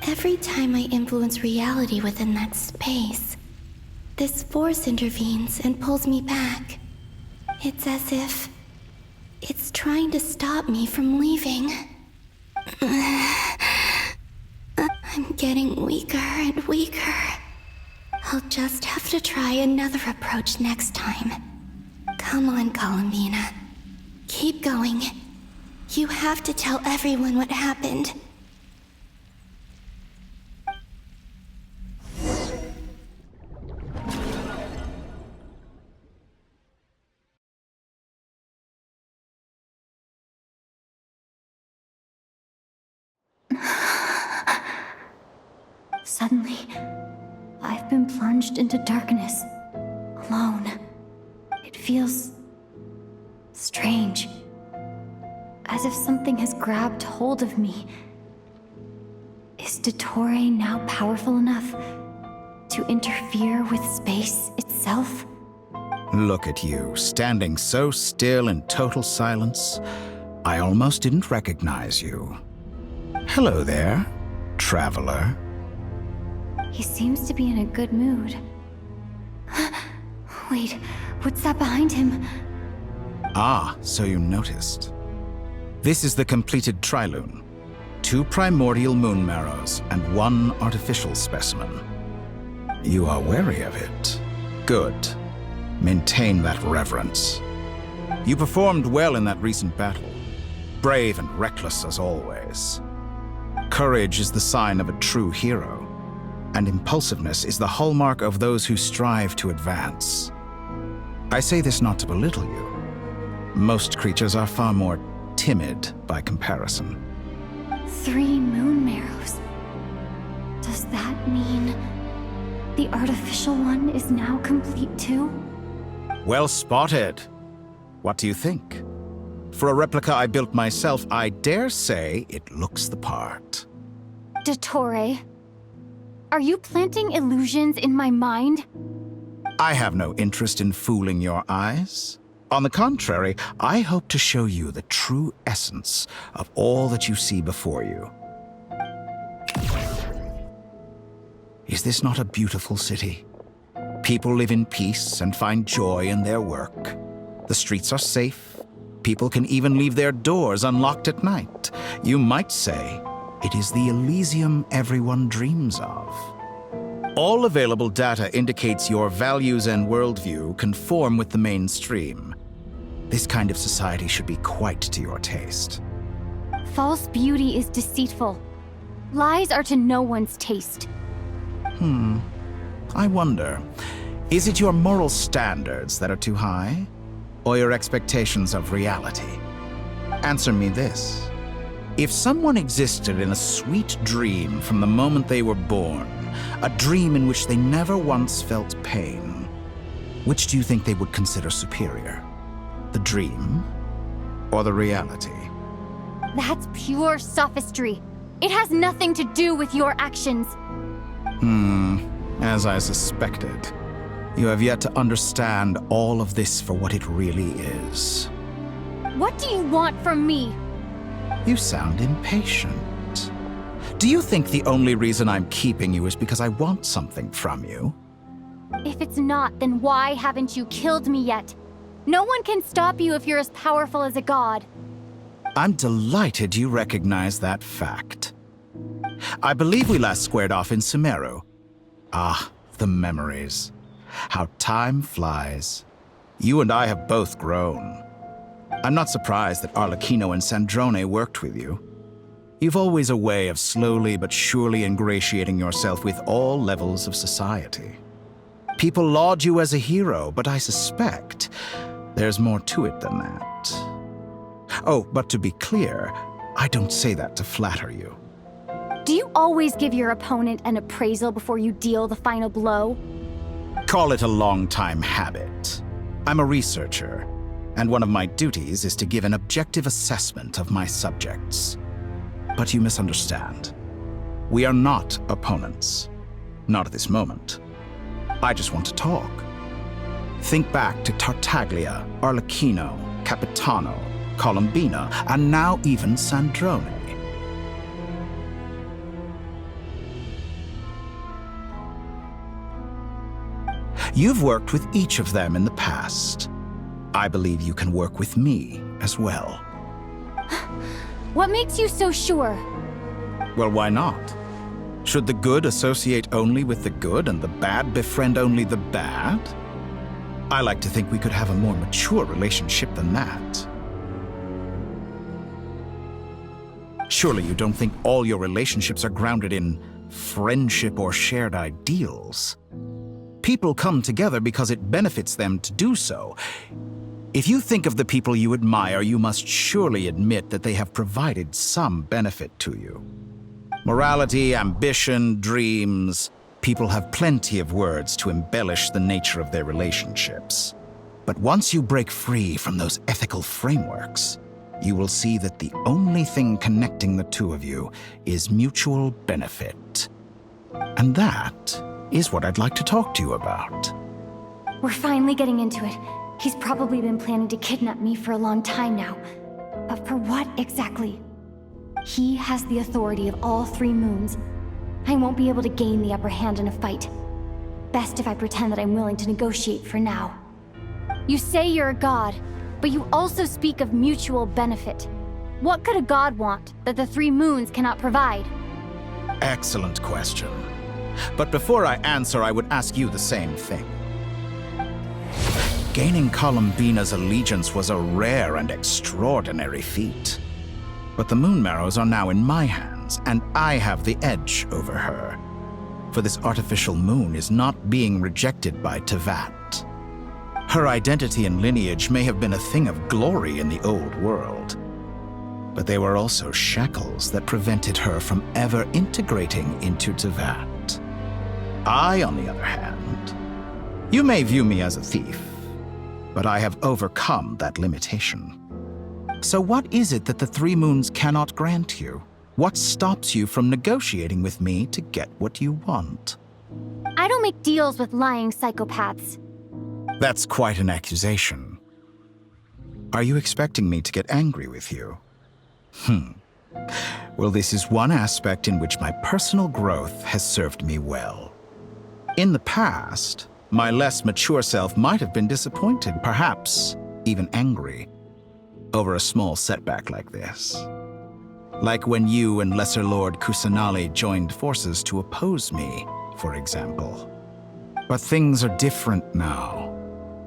Speaker 10: Every time I influence reality within that space, this force intervenes and pulls me back. It's as if it's trying to stop me from leaving. I'm getting weaker and weaker. I'll just have to try another approach next time. Come on, Columbina. Keep going. You have to tell everyone what happened.
Speaker 7: Suddenly, I've been plunged into darkness, alone. It feels strange, as if something has grabbed hold of me. Is Dottore now powerful enough to interfere with space itself?
Speaker 1: Look at you, standing so still in total silence. I almost didn't recognize you. Hello there, traveler.
Speaker 7: He seems to be in a good mood. Wait, what's that behind him?
Speaker 1: Ah, so you noticed. This is the completed Trilune. 2 primordial moon marrows and 1 artificial specimen. You are wary of it. Good. Maintain that reverence. You performed well in that recent battle. Brave and reckless as always. Courage is the sign of a true hero, and impulsiveness is the hallmark of those who strive to advance. I say this not to belittle you. Most creatures are far more timid by comparison.
Speaker 7: 3 moon marrows. Does that mean the artificial one is now complete too?
Speaker 1: Well spotted. What do you think? For a replica I built myself, I dare say it looks the part.
Speaker 7: Dottore, are you planting illusions in my mind?
Speaker 1: I have no interest in fooling your eyes. On the contrary, I hope to show you the true essence of all that you see before you. Is this not a beautiful city? People live in peace and find joy in their work. The streets are safe. people can even leave their doors unlocked at night. You might say it is the Elysium everyone dreams of. All available data indicates your values and worldview conform with the mainstream. This kind of society should be quite to your taste.
Speaker 7: False beauty is deceitful. Lies are to no one's taste.
Speaker 1: I wonder, is it your moral standards that are too high? Or your expectations of reality? Answer me this. If someone existed in a sweet dream from the moment they were born, a dream in which they never once felt pain, which do you think they would consider superior? The dream or the reality?
Speaker 7: That's pure sophistry. It has nothing to do with your actions.
Speaker 1: As I suspected. You have yet to understand all of this for what it really is.
Speaker 7: What do you want from me?
Speaker 1: You sound impatient. Do you think the only reason I'm keeping you is because I want something from you?
Speaker 7: If it's not, then why haven't you killed me yet? No one can stop you if you're as powerful as a god.
Speaker 1: I'm delighted you recognize that fact. I believe we last squared off in Sumeru. Ah, the memories. How time flies. You and I have both grown. I'm not surprised that Arlecchino and Sandrone worked with you. You've always a way of slowly but surely ingratiating yourself with all levels of society. People laud you as a hero, but I suspect there's more to it than that. Oh, but to be clear, I don't say that to flatter you.
Speaker 7: Do you always give your opponent an appraisal before you deal the final blow?
Speaker 1: Call it a long-time habit. I'm a researcher, and one of my duties is to give an objective assessment of my subjects. But you misunderstand. We are not opponents. Not at this moment. I just want to talk. Think back to Tartaglia, Arlecchino, Capitano, Colombina, and now even Sandrone. You've worked with each of them in the past. I believe you can work with me as well.
Speaker 7: What makes you so sure?
Speaker 1: Well, why not? Should the good associate only with the good and the bad befriend only the bad? I like to think we could have a more mature relationship than that. Surely you don't think all your relationships are grounded in friendship or shared ideals? People come together because it benefits them to do so. If you think of the people you admire, you must surely admit that they have provided some benefit to you. Morality, ambition, dreams. People have plenty of words to embellish the nature of their relationships. But once you break free from those ethical frameworks, you will see that the only thing connecting the two of you is mutual benefit. And that is what I'd like to talk to you about.
Speaker 7: We're finally getting into it. He's probably been planning to kidnap me for a long time now. But for what exactly? He has the authority of all three moons. I won't be able to gain the upper hand in a fight. Best if I pretend that I'm willing to negotiate for now. You say you're a god, but you also speak of mutual benefit. What could a god want that the three moons cannot provide?
Speaker 1: Excellent question. But before I answer, I would ask you the same thing. Gaining Colombina's allegiance was a rare and extraordinary feat. But the Moon Marrows are now in my hands, and I have the edge over her. For this artificial moon is not being rejected by Tevat. Her identity and lineage may have been a thing of glory in the old world, but they were also shackles that prevented her from ever integrating into Tevat. I, on the other hand, you may view me as a thief, but I have overcome that limitation. So what is it that the three moons cannot grant you? What stops you from negotiating with me to get what you want?
Speaker 7: I don't make deals with lying psychopaths.
Speaker 1: That's quite an accusation. Are you expecting me to get angry with you? Well, this is one aspect in which my personal growth has served me well. In the past, my less mature self might have been disappointed, perhaps even angry. over a small setback like this. Like when you and Lesser Lord Kusanali joined forces to oppose me, for example. But things are different now.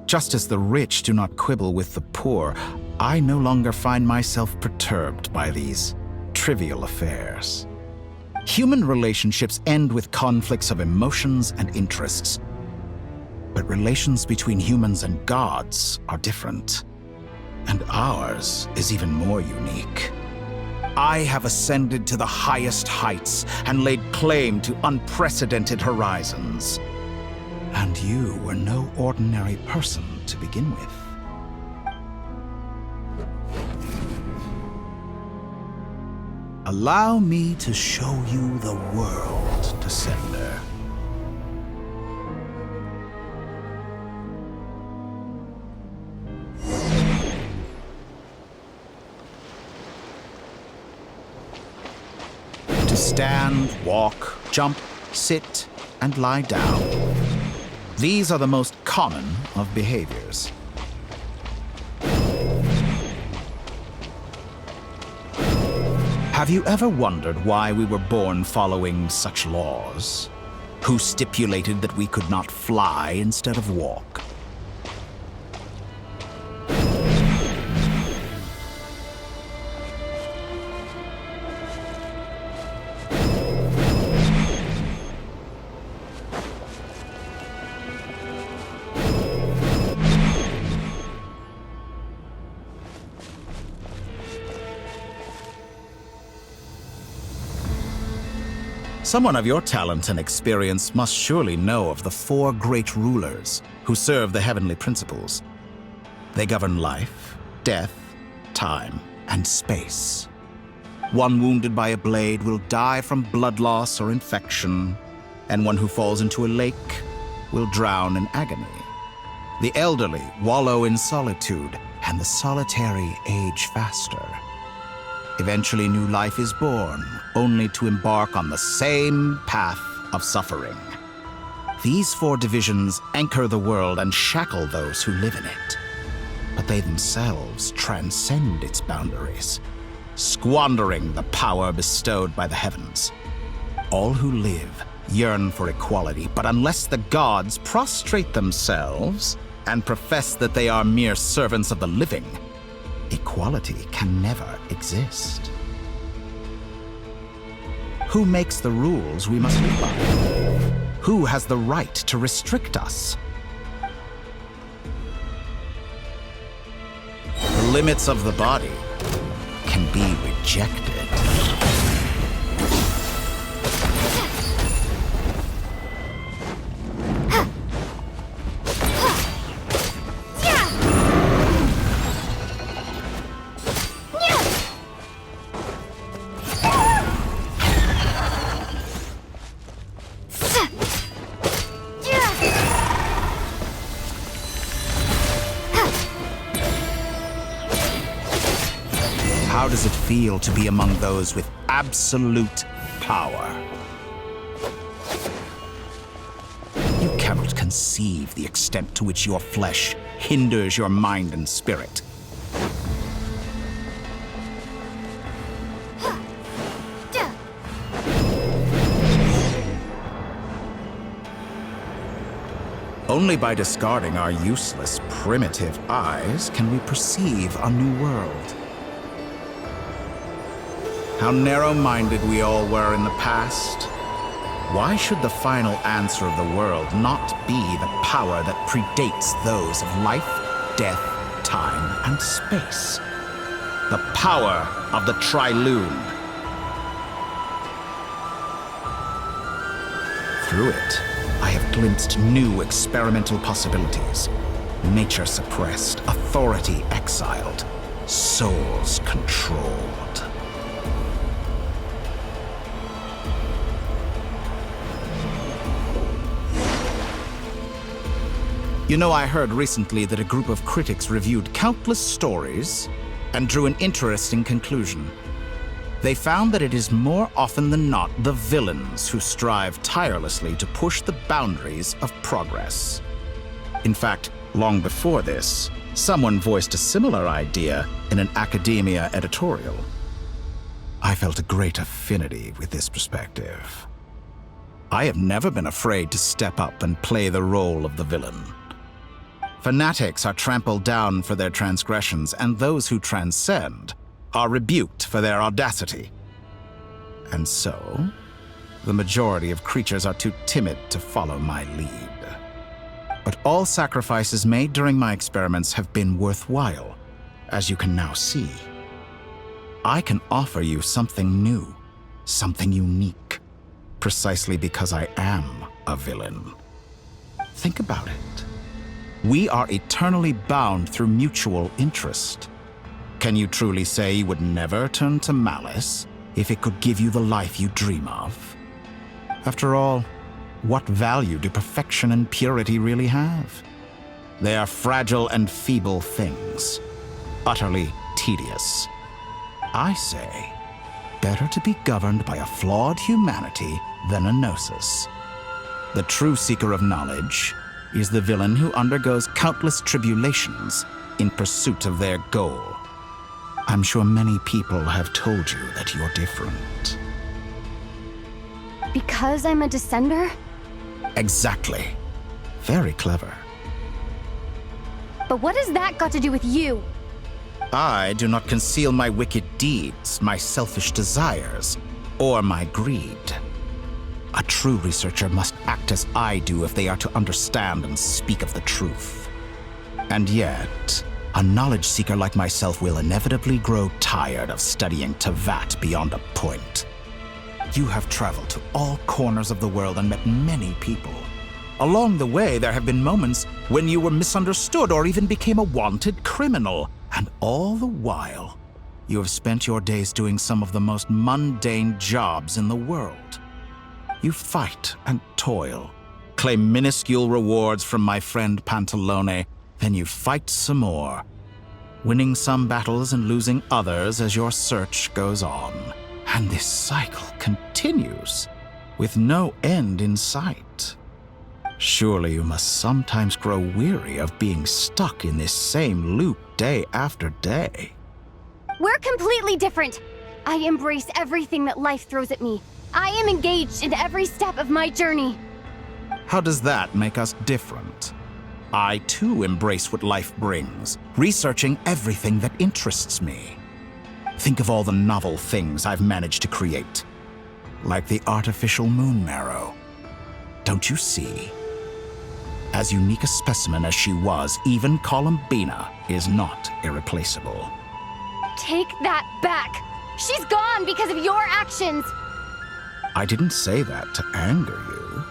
Speaker 1: Just as the rich do not quibble with the poor, I no longer find myself perturbed by these trivial affairs. Human relationships end with conflicts of emotions and interests. But relations between humans and gods are different. And ours is even more unique. I have ascended to the highest heights and laid claim to unprecedented horizons. And you were no ordinary person to begin with. Allow me to show you the world, Descender. To stand, walk, jump, sit, and lie down. These are the most common of behaviors. Have you ever wondered why we were born following such laws? Who stipulated that we could not fly instead of walk? Someone of your talent and experience must surely know of the 4 great rulers who serve the heavenly principles. They govern life, death, time, and space. One wounded by a blade will die from blood loss or infection, and one who falls into a lake will drown in agony. The elderly wallow in solitude, and the solitary age faster. Eventually, new life is born, only to embark on the same path of suffering. These 4 divisions anchor the world and shackle those who live in it. But they themselves transcend its boundaries, squandering the power bestowed by the heavens. All who live yearn for equality, but unless the gods prostrate themselves and profess that they are mere servants of the living, equality can never exist. Who makes the rules we must live by? Who has the right to restrict us? The limits of the body can be rejected. How does it feel to be among those with absolute power? You cannot conceive the extent to which your flesh hinders your mind and spirit. Only by discarding our useless, primitive eyes can we perceive a new world. How narrow-minded we all were in the past. Why should the final answer of the world not be the power that predates those of life, death, time, and space? The power of the Trilune. Through it, I have glimpsed new experimental possibilities. Nature suppressed, authority exiled, souls controlled. You know, I heard recently that a group of critics reviewed countless stories and drew an interesting conclusion. They found that it is more often than not the villains who strive tirelessly to push the boundaries of progress. In fact, long before this, Someone voiced a similar idea in an academia editorial. I felt a great affinity with this perspective. I have never been afraid to step up and play the role of the villain. Fanatics are trampled down for their transgressions, and those who transcend are rebuked for their audacity. And so, the majority of creatures are too timid to follow my lead. But all sacrifices made during my experiments have been worthwhile, as you can now see. I can offer you something new, something unique, precisely because I am a villain. Think about it. We are eternally bound through mutual interest. Can you truly say you would never turn to malice if it could give you the life you dream of? After all, what value do perfection and purity really have? They are fragile and feeble things, utterly tedious. I say, better to be governed by a flawed humanity than a gnosis. The true seeker of knowledge is the villain who undergoes countless tribulations in pursuit of their goal. I'm sure many people have told you that you're different.
Speaker 7: Because I'm a descender?
Speaker 1: Exactly. Very clever.
Speaker 7: But what has that got to do with you?
Speaker 1: I do not conceal my wicked deeds, my selfish desires, or my greed. A true researcher must act as I do if they are to understand and speak of the truth. And yet, a knowledge seeker like myself will inevitably grow tired of studying Tavat beyond a point. You have traveled to all corners of the world and met many people. Along the way, there have been moments when you were misunderstood or even became a wanted criminal. And all the while, you have spent your days doing some of the most mundane jobs in the world. You fight and toil, claim minuscule rewards from my friend Pantalone, then you fight some more, winning some battles and losing others as your search goes on. And this cycle continues, with no end in sight. Surely you must sometimes grow weary of being stuck in this same loop day after day.
Speaker 7: We're completely different. I embrace everything that life throws at me. I am engaged in every step of my journey.
Speaker 1: How does that make us different? I too embrace what life brings, researching everything that interests me. Think of all the novel things I've managed to create, like the artificial moon marrow. Don't you see? As unique a specimen as she was, even Columbina is not irreplaceable.
Speaker 7: Take that back! She's gone because of your actions!
Speaker 1: I didn't say that to anger you.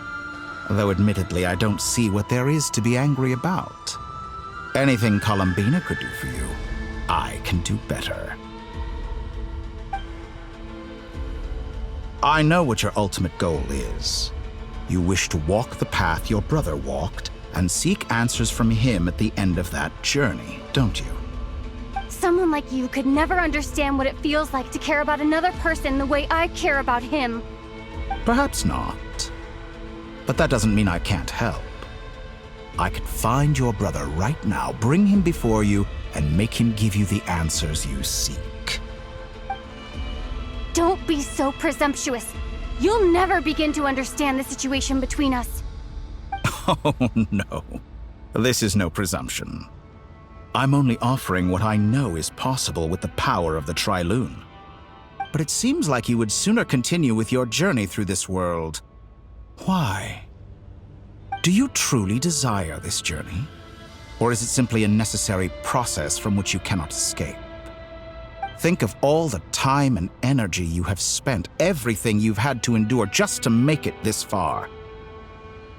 Speaker 1: Though admittedly, I don't see what there is to be angry about. Anything Columbina could do for you, I can do better. I know what your ultimate goal is. You wish to walk the path your brother walked and seek answers from him at the end of that journey, don't you?
Speaker 7: Someone like you could never understand what it feels like to care about another person the way I care about him.
Speaker 1: Perhaps not. But that doesn't mean I can't help. I could find your brother right now, bring him before you, and make him give you the answers you seek.
Speaker 7: Don't be so presumptuous. You'll never begin to understand the situation between us.
Speaker 1: Oh, no. This is no presumption. I'm only offering what I know is possible with the power of the Trilune. But it seems like you would sooner continue with your journey through this world. Why? Do you truly desire this journey? Or is it simply a necessary process from which you cannot escape? Think of all the time and energy you have spent, everything you've had to endure just to make it this far.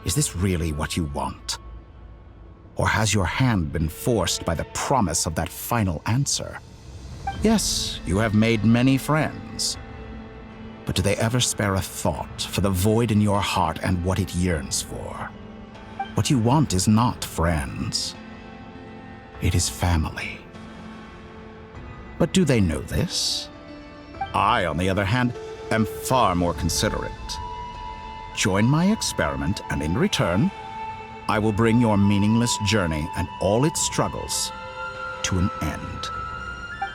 Speaker 1: Is this really what you want? Or has your hand been forced by the promise of that final answer? Yes, you have made many friends. But do they ever spare a thought for the void in your heart and what it yearns for? What you want is not friends. It is family. But do they know this? I, on the other hand, am far more considerate. Join my experiment, and in return, I will bring your meaningless journey and all its struggles to an end.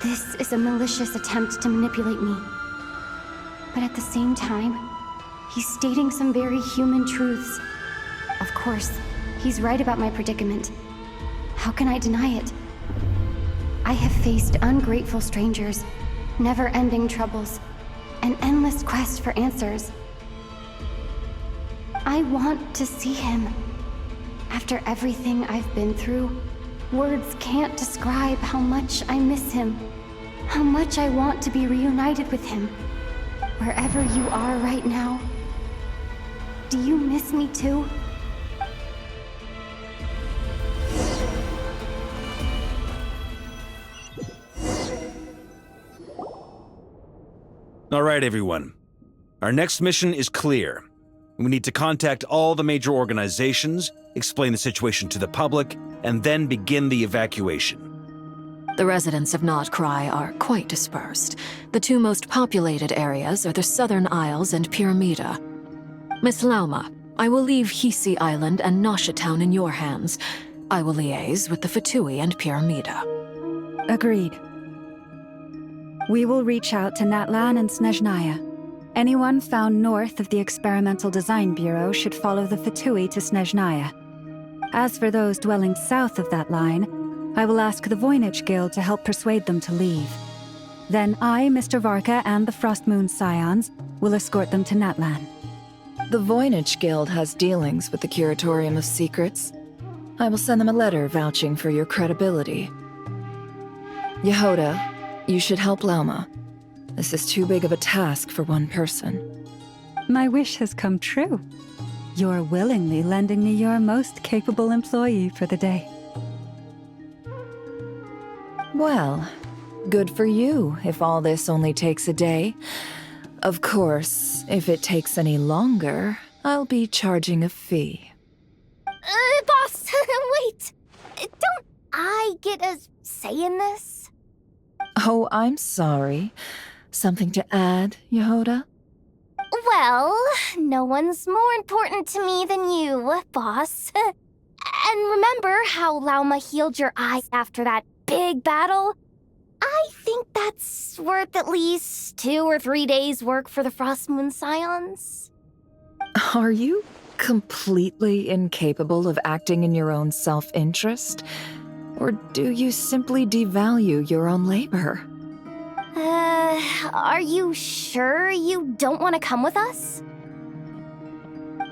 Speaker 7: This is a malicious attempt to manipulate me. But at the same time, he's stating some very human truths. Of course, he's right about my predicament. How can I deny it? I have faced ungrateful strangers, never-ending troubles, an endless quest for answers. I want to see him. After everything I've been through, words can't describe how much I miss him, how much I want to be reunited with him. Wherever you are right now, do you miss me too?
Speaker 12: All right, everyone. Our next mission is clear. We need to contact all the major organizations, explain the situation to the public, and then begin the evacuation.
Speaker 2: The residents of Notcry are quite dispersed. The two most populated areas are the Southern Isles and Pyramida. Miss Lauma, I will leave Hisi Island and Nosha Town in your hands. I will liaise with the Fatui and Pyramida.
Speaker 3: Agreed. We will reach out to Natlan and Snezhnaya. Anyone found north of the Experimental Design Bureau should follow the Fatui to Snezhnaya. As for those dwelling south of that line, I will ask the Voynich Guild to help persuade them to leave. Then I, Mr. Varka, and the Frostmoon Scions will escort them to Natlan.
Speaker 13: The Voynich Guild has dealings with the Curatorium of Secrets. I will send them a letter vouching for your credibility. Yehoda, you should help Lauma. This is too big of a task for one person.
Speaker 3: My wish has come true. You're willingly lending me your most capable employee for the day.
Speaker 13: Well, good for you if all this only takes a day. Of course, if it takes any longer, I'll be charging a fee.
Speaker 4: Boss, wait! Don't I get a say in this?
Speaker 13: Oh, I'm sorry. Something to add, Yehoda?
Speaker 4: Well, no one's more important to me than you, boss. And remember how Lauma healed your eyes after that big battle? I think that's worth at least 2 or 3 days' work for the Frostmoon Scions.
Speaker 13: Are you completely incapable of acting in your own self-interest? Or do you simply devalue your own labor?
Speaker 4: Are you sure you don't want to come with us?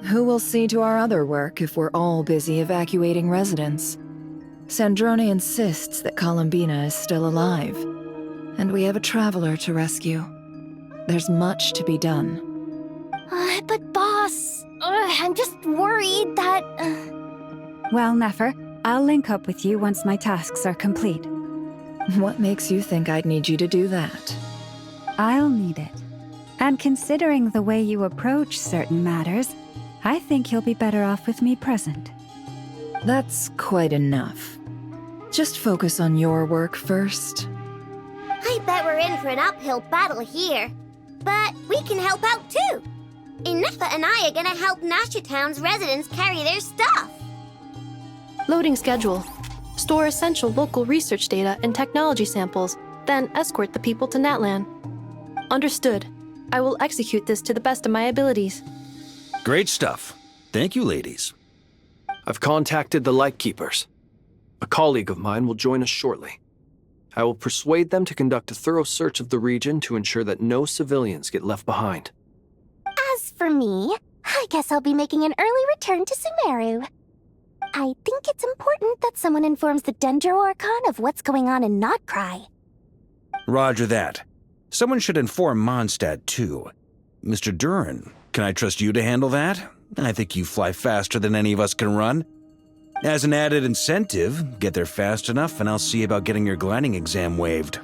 Speaker 13: Who will see to our other work if we're all busy evacuating residents? Sandrone insists that Columbina is still alive, and we have a traveler to rescue. There's much to be done.
Speaker 4: But boss, I'm just worried that...
Speaker 3: Well, Nefer, I'll link up with you once my tasks are complete.
Speaker 13: What makes you think I'd need you to do that?
Speaker 3: I'll need it. And considering the way you approach certain matters, I think you'll be better off with me present.
Speaker 13: That's quite enough. Just focus on your work first.
Speaker 10: I bet we're in for an uphill battle here. But we can help out too. Inefa and I are gonna help Nasha Town's residents carry their stuff.
Speaker 16: Loading schedule. Store essential local research data and technology samples, then escort the people to Natlan. Understood. I will execute this to the best of my abilities.
Speaker 12: Great stuff. Thank you, ladies.
Speaker 5: I've contacted the Lightkeepers. A colleague of mine will join us shortly. I will persuade them to conduct a thorough search of the region to ensure that no civilians get left behind.
Speaker 4: As for me, I guess I'll be making an early return to Sumeru. I think it's important that someone informs the Dendro Archon of what's going on in Notcry.
Speaker 12: Roger that. Someone should inform Mondstadt, too. Mr. Durin, can I trust you to handle that? I think you fly faster than any of us can run. As an added incentive, get there fast enough and I'll see about getting your gliding exam waived.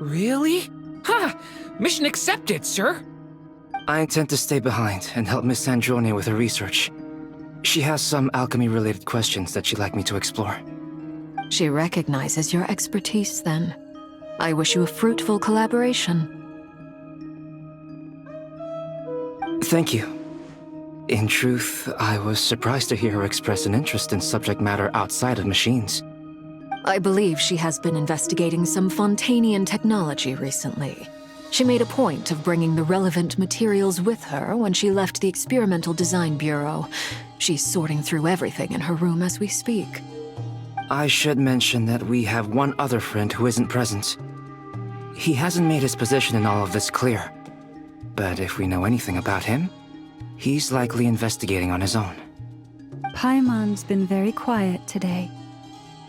Speaker 14: Really? Ha! Mission accepted, sir.
Speaker 17: I intend to stay behind and help Miss Sandrone with her research. She has some alchemy-related questions that she'd like me to explore.
Speaker 2: She recognizes your expertise, then. I wish you a fruitful collaboration.
Speaker 17: Thank you. In truth, I was surprised to hear her express an interest in subject matter outside of machines.
Speaker 2: I believe she has been investigating some Fontanian technology recently. She made a point of bringing the relevant materials with her when she left the Experimental Design Bureau. She's sorting through everything in her room as we speak.
Speaker 17: I should mention that we have one other friend who isn't present. He hasn't made his position in all of this clear. But if we know anything about him, he's likely investigating on his own.
Speaker 3: Paimon's been very quiet today.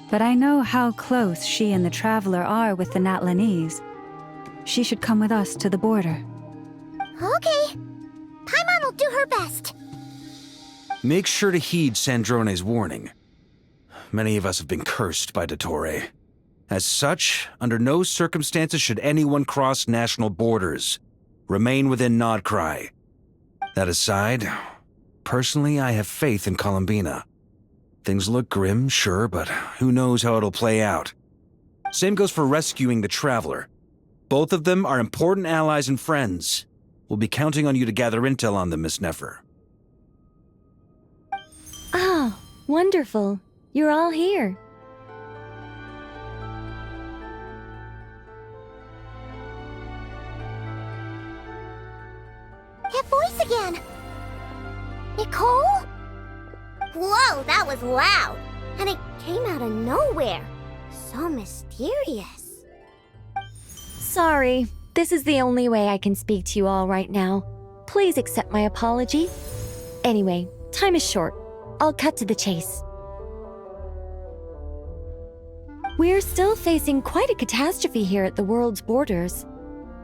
Speaker 3: But I know how close she and the Traveler are with the Natlanese. She should come with us to the border.
Speaker 10: Okay. Paimon will do her best.
Speaker 12: Make sure to heed Sandrone's warning. Many of us have been cursed by Dottore. As such, under no circumstances should anyone cross national borders. Remain within Nodcry. That aside, personally I have faith in Columbina. Things look grim, sure, but who knows how it'll play out. Same goes for rescuing the Traveler. Both of them are important allies and friends. We'll be counting on you to gather intel on them, Miss Nefer.
Speaker 18: Oh, wonderful. You're all here.
Speaker 10: That voice again! Nicole? Whoa, that was loud! And it came out of nowhere. So mysterious.
Speaker 18: Sorry, this is the only way I can speak to you all right now. Please accept my apology. Anyway, time is short. I'll cut to the chase. We're still facing quite a catastrophe here at the world's borders.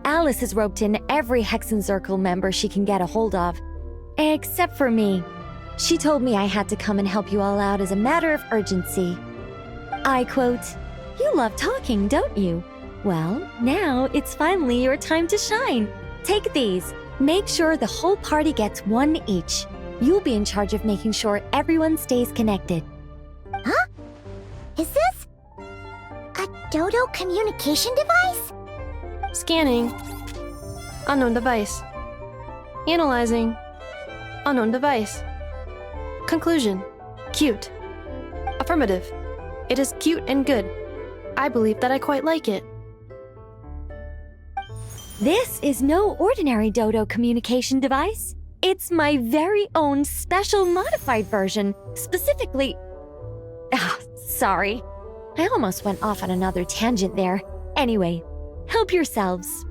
Speaker 18: Alice has roped in every Hexencircle member she can get a hold of. Except for me. She told me I had to come and help you all out as a matter of urgency. I quote, "You love talking, don't you? Well, now it's finally your time to shine. Take these. Make sure the whole party gets one each. You'll be in charge of making sure everyone stays connected."
Speaker 10: Huh? Is this a Dodo communication device?
Speaker 16: Scanning. Unknown device. Analyzing. Unknown device. Conclusion. Cute. Affirmative. It is cute and good. I believe that I quite like it.
Speaker 18: This is no ordinary Dodo communication device. It's my very own special modified version, specifically... sorry. I almost went off on another tangent there. Anyway, help yourselves.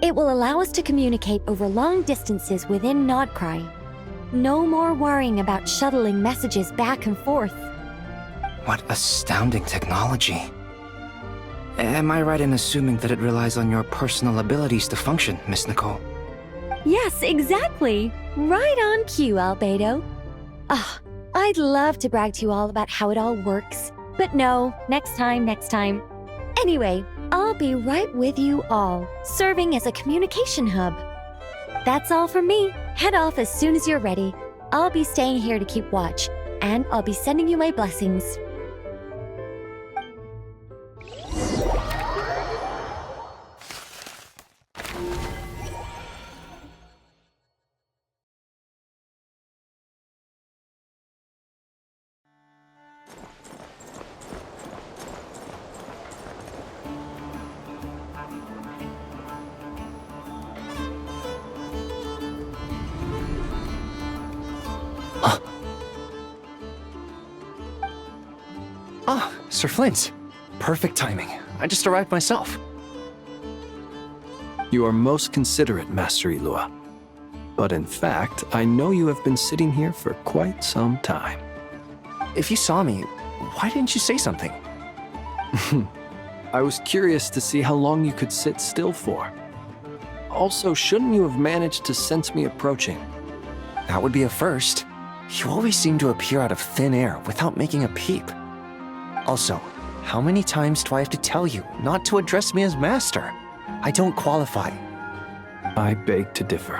Speaker 18: It will allow us to communicate over long distances within Nodcry. No more worrying about shuttling messages back and forth.
Speaker 17: What astounding technology. Am I right in assuming that it relies on your personal abilities to function, Miss Nicole?
Speaker 18: Yes, exactly. Right on cue, Albedo. I'd love to brag to you all about how it all works. But no, next time. Anyway, I'll be right with you all, serving as a communication hub. That's all from me. Head off as soon as you're ready. I'll be staying here to keep watch, and I'll be sending you my blessings.
Speaker 17: Sir Flint. Perfect timing. I just arrived myself.
Speaker 5: You are most considerate, Master Ilua. But in fact, I know you have been sitting here for quite some time.
Speaker 17: If you saw me, why didn't you say something?
Speaker 5: I was curious to see how long you could sit still for. Also, shouldn't you have managed to sense me approaching?
Speaker 17: That would be a first. You always seem to appear out of thin air without making a peep. Also, how many times do I have to tell you not to address me as master? I don't qualify.
Speaker 5: I beg to differ.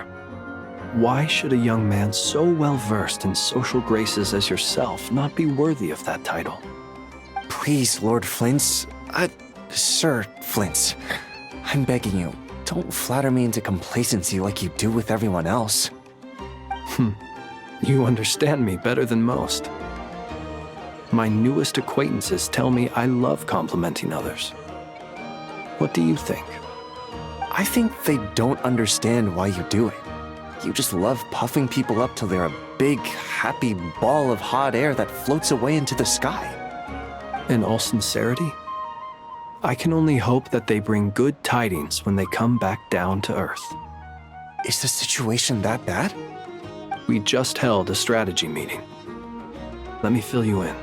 Speaker 5: Why should a young man so well-versed in social graces as yourself not be worthy of that title?
Speaker 17: Please, Lord Flint's... Sir Flint's. I'm begging you, don't flatter me into complacency like you do with everyone else.
Speaker 5: You understand me better than most. My newest acquaintances tell me I love complimenting others. What do you think?
Speaker 19: I think they don't understand why you do it. You just love puffing people up till they're a big, happy ball of hot air that floats away into the sky.
Speaker 5: In all sincerity, I can only hope that they bring good tidings when they come back down to Earth.
Speaker 19: Is the situation that bad?
Speaker 5: We just held a strategy meeting. Let me fill you in.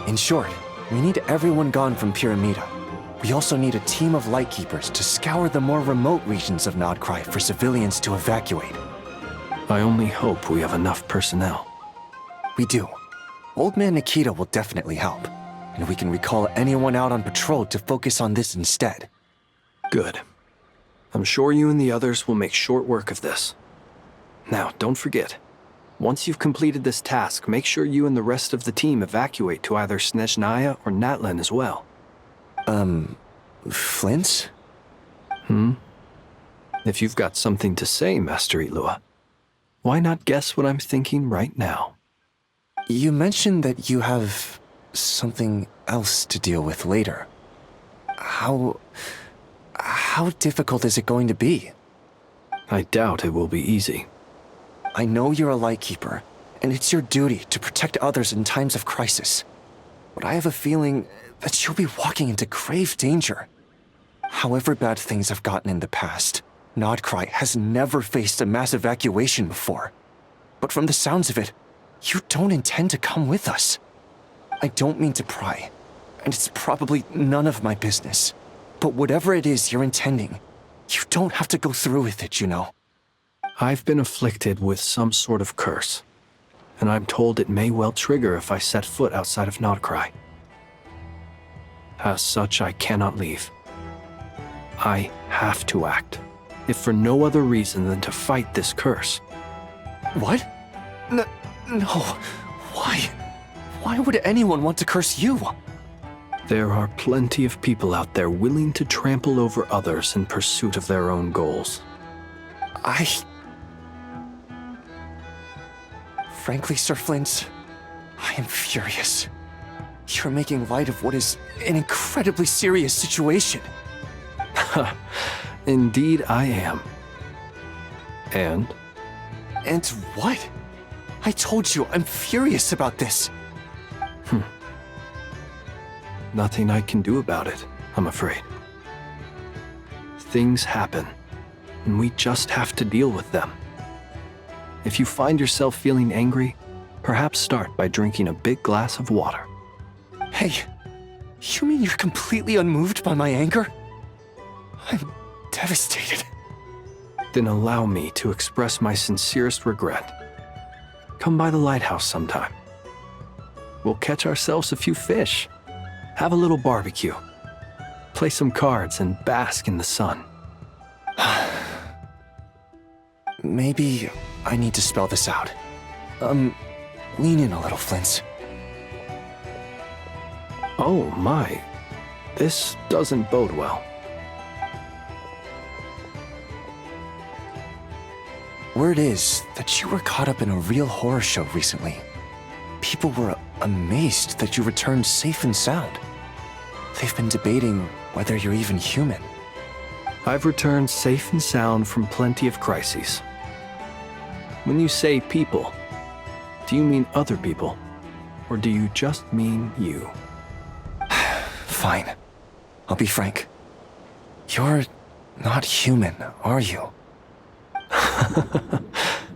Speaker 19: In short, we need everyone gone from Pyramida. We also need a team of Lightkeepers to scour the more remote regions of Nodcry for civilians to evacuate.
Speaker 5: I only hope we have enough personnel.
Speaker 19: We do. Old Man Nikita will definitely help, and we can recall anyone out on patrol to focus on this instead.
Speaker 5: Good. I'm sure you and the others will make short work of this. Now, don't forget, once you've completed this task, make sure you and the rest of the team evacuate to either Snezhnaya or Natlan as well.
Speaker 19: Flint?
Speaker 5: If you've got something to say, Master Ilua, why not guess what I'm thinking right now?
Speaker 19: You mentioned that you have something else to deal with later. How difficult is it going to be?
Speaker 5: I doubt it will be easy.
Speaker 19: I know you're a Lightkeeper, and it's your duty to protect others in times of crisis. But I have a feeling that you'll be walking into grave danger. However bad things have gotten in the past, Nodcry has never faced a mass evacuation before. But from the sounds of it, you don't intend to come with us. I don't mean to pry, and it's probably none of my business. But whatever it is you're intending, you don't have to go through with it, you know.
Speaker 5: I've been afflicted with some sort of curse, and I'm told it may well trigger if I set foot outside of Nodcry. As such, I cannot leave. I have to act, if for no other reason than to fight this curse.
Speaker 19: What? No. Why? Why would anyone want to curse you?
Speaker 5: There are plenty of people out there willing to trample over others in pursuit of their own goals.
Speaker 19: Frankly, Sir Flint, I am furious. You're making light of what is an incredibly serious situation.
Speaker 5: Indeed I am. And?
Speaker 19: And what? I told you, I'm furious about this.
Speaker 5: Nothing I can do about it, I'm afraid. Things happen, and we just have to deal with them. If you find yourself feeling angry, perhaps start by drinking a big glass of water.
Speaker 19: Hey, you mean you're completely unmoved by my anger? I'm devastated.
Speaker 5: Then allow me to express my sincerest regret. Come by the lighthouse sometime. We'll catch ourselves a few fish, have a little barbecue, play some cards, and bask in the sun.
Speaker 19: Maybe I need to spell this out. Lean in a little, Flint.
Speaker 5: Oh my, this doesn't bode well.
Speaker 19: Word is that you were caught up in a real horror show recently. People were amazed that you returned safe and sound. They've been debating whether you're even human.
Speaker 5: I've returned safe and sound from plenty of crises. When you say people, do you mean other people? Or do you just mean you?
Speaker 19: Fine. I'll be frank. You're not human, are you?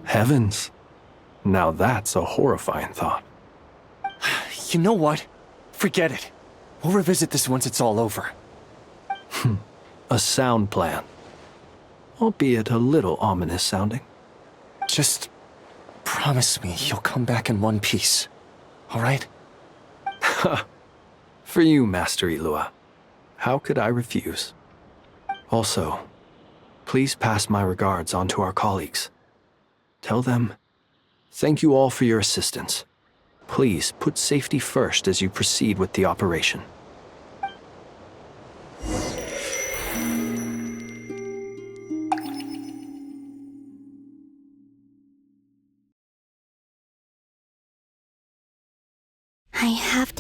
Speaker 5: Heavens. Now that's a horrifying thought.
Speaker 19: You know what? Forget it. We'll revisit this once it's all over.
Speaker 5: A sound plan. Albeit a little ominous sounding.
Speaker 19: Just promise me you'll come back in one piece, all right?
Speaker 5: For you, Master Ilua. How could I refuse? Also, please pass my regards on to our colleagues. Tell them, thank you all for your assistance. Please put safety first as you proceed with the operation.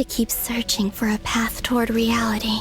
Speaker 10: to keep searching for a path toward reality.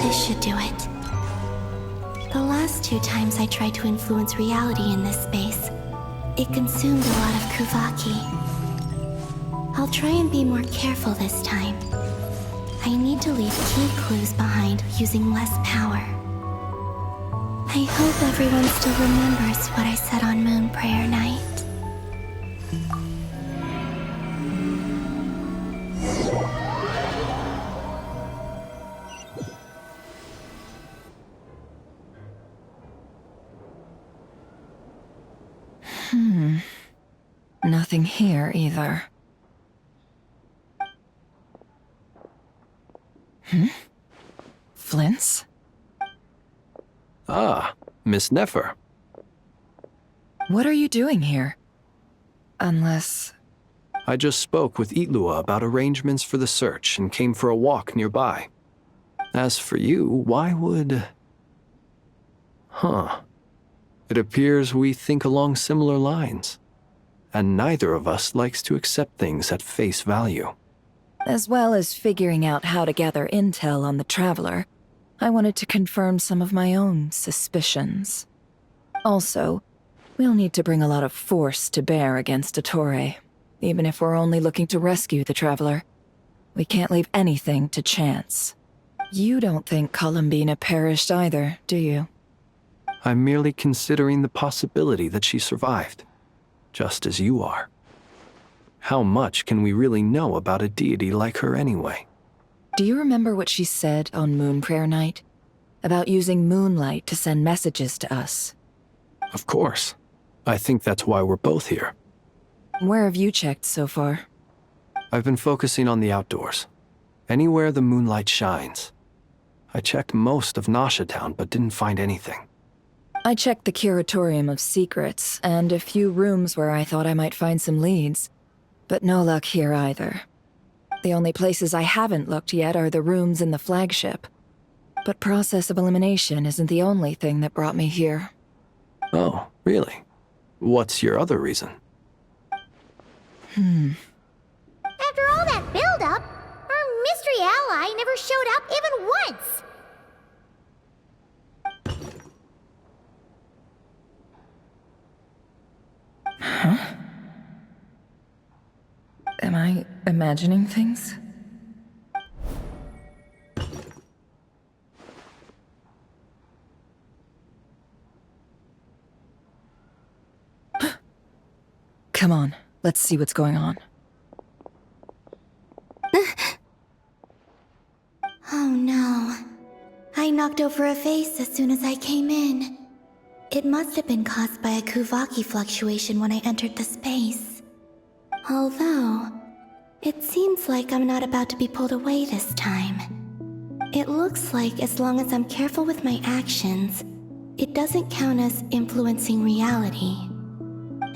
Speaker 10: This should do it. The last 2 times I tried to influence reality in this space, it consumed a lot of Kuvaki. I'll try and be more careful this time. I need to leave key clues behind using less power. I hope everyone still remembers what I said on Moon Prayer Night.
Speaker 13: Nothing here either. Flints?
Speaker 5: Ah, Miss Nefer.
Speaker 13: What are you doing here? Unless...
Speaker 5: I just spoke with Itlua about arrangements for the search and came for a walk nearby. As for you, why would... It appears we think along similar lines. And neither of us likes to accept things at face value.
Speaker 13: As well as figuring out how to gather intel on the Traveler, I wanted to confirm some of my own suspicions. Also, we'll need to bring a lot of force to bear against Ettore, even if we're only looking to rescue the Traveler. We can't leave anything to chance. You don't think Columbina perished either, do you?
Speaker 5: I'm merely considering the possibility that she survived, just as you are. How much can we really know about a deity like her anyway?
Speaker 13: Do you remember what she said on Moon Prayer Night? About using moonlight to send messages to us?
Speaker 5: Of course. I think that's why we're both here.
Speaker 13: Where have you checked so far?
Speaker 5: I've been focusing on the outdoors. Anywhere the moonlight shines. I checked most of Nasha Town, but didn't find anything.
Speaker 13: I checked the Curatorium of Secrets, and a few rooms where I thought I might find some leads. But no luck here either. The only places I haven't looked yet are the rooms in the flagship. But process of elimination isn't the only thing that brought me here.
Speaker 5: Oh, really? What's your other reason?
Speaker 4: After all that build-up, our mystery ally never showed up even once!
Speaker 13: Huh? Am I imagining things? Come on, let's see what's going on.
Speaker 10: Oh no. I knocked over a vase as soon as I came in. It must have been caused by a Kuvaki fluctuation when I entered the space. Although, it seems like I'm not about to be pulled away this time. It looks like as long as I'm careful with my actions, it doesn't count as influencing reality.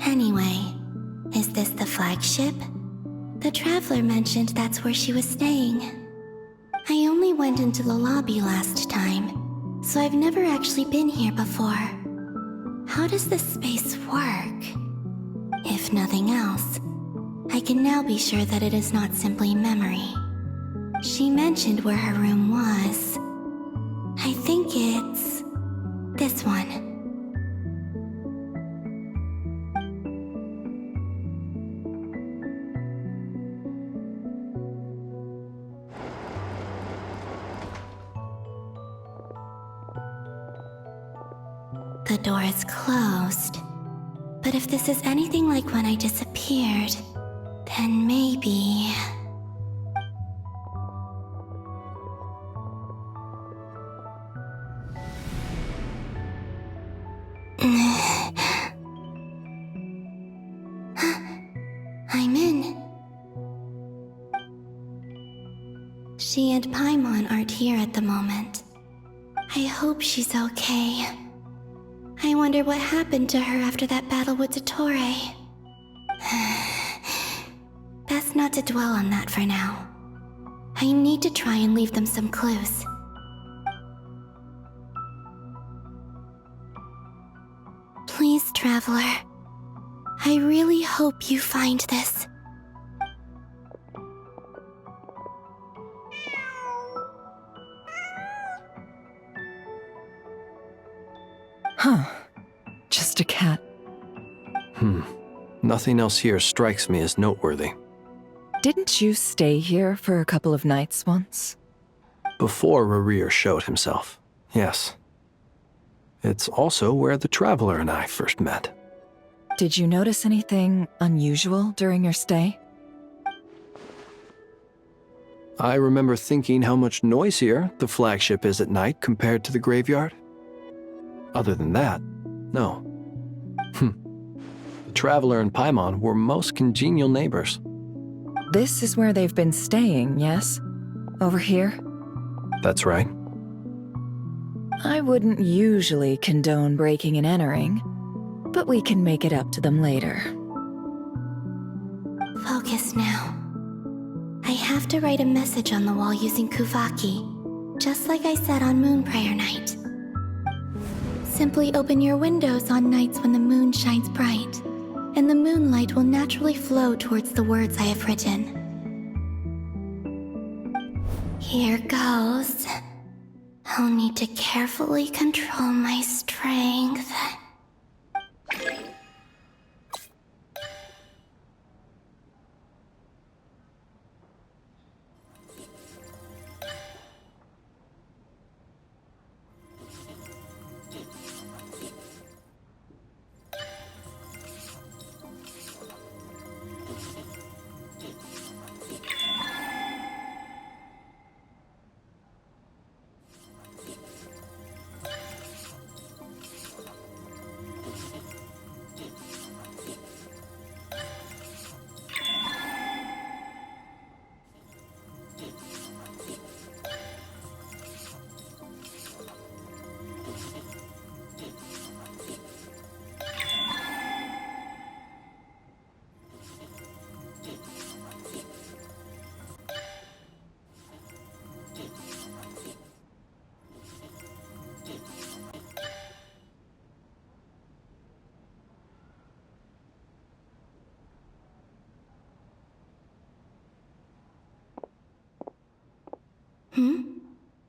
Speaker 10: Anyway, is this the flagship? The Traveler mentioned that's where she was staying. I only went into the lobby last time, so I've never actually been here before. How does this space work? If nothing else, I can now be sure that it is not simply memory. She mentioned where her room was. I think it's this one. the door is closed. But if this is anything like when I disappeared, then maybe... I'm in. She and Paimon aren't here at the moment. I hope she's okay. I wonder what happened to her after that battle with Dottore. Best not to dwell on that for now. I need to try and leave them some clues. Please, Traveler. I really hope you find this.
Speaker 13: Huh. Just a cat.
Speaker 5: Nothing else here strikes me as noteworthy.
Speaker 13: Didn't you stay here for a couple of nights once?
Speaker 5: Before Rerir showed himself, yes. It's also where the Traveler and I first met.
Speaker 13: Did you notice anything unusual during your stay?
Speaker 5: I remember thinking how much noisier the flagship is at night compared to the graveyard. Other than that, no. The Traveler and Paimon were most congenial neighbors.
Speaker 13: This is where they've been staying, yes? Over here?
Speaker 5: That's right.
Speaker 13: I wouldn't usually condone breaking and entering, but we can make it up to them later.
Speaker 10: Focus now. I have to write a message on the wall using Kuvaki, just like I said on Moon Prayer Night. Simply open your windows on nights when the moon shines bright, and the moonlight will naturally flow towards the words I have written. Here goes. I'll need to carefully control my strength.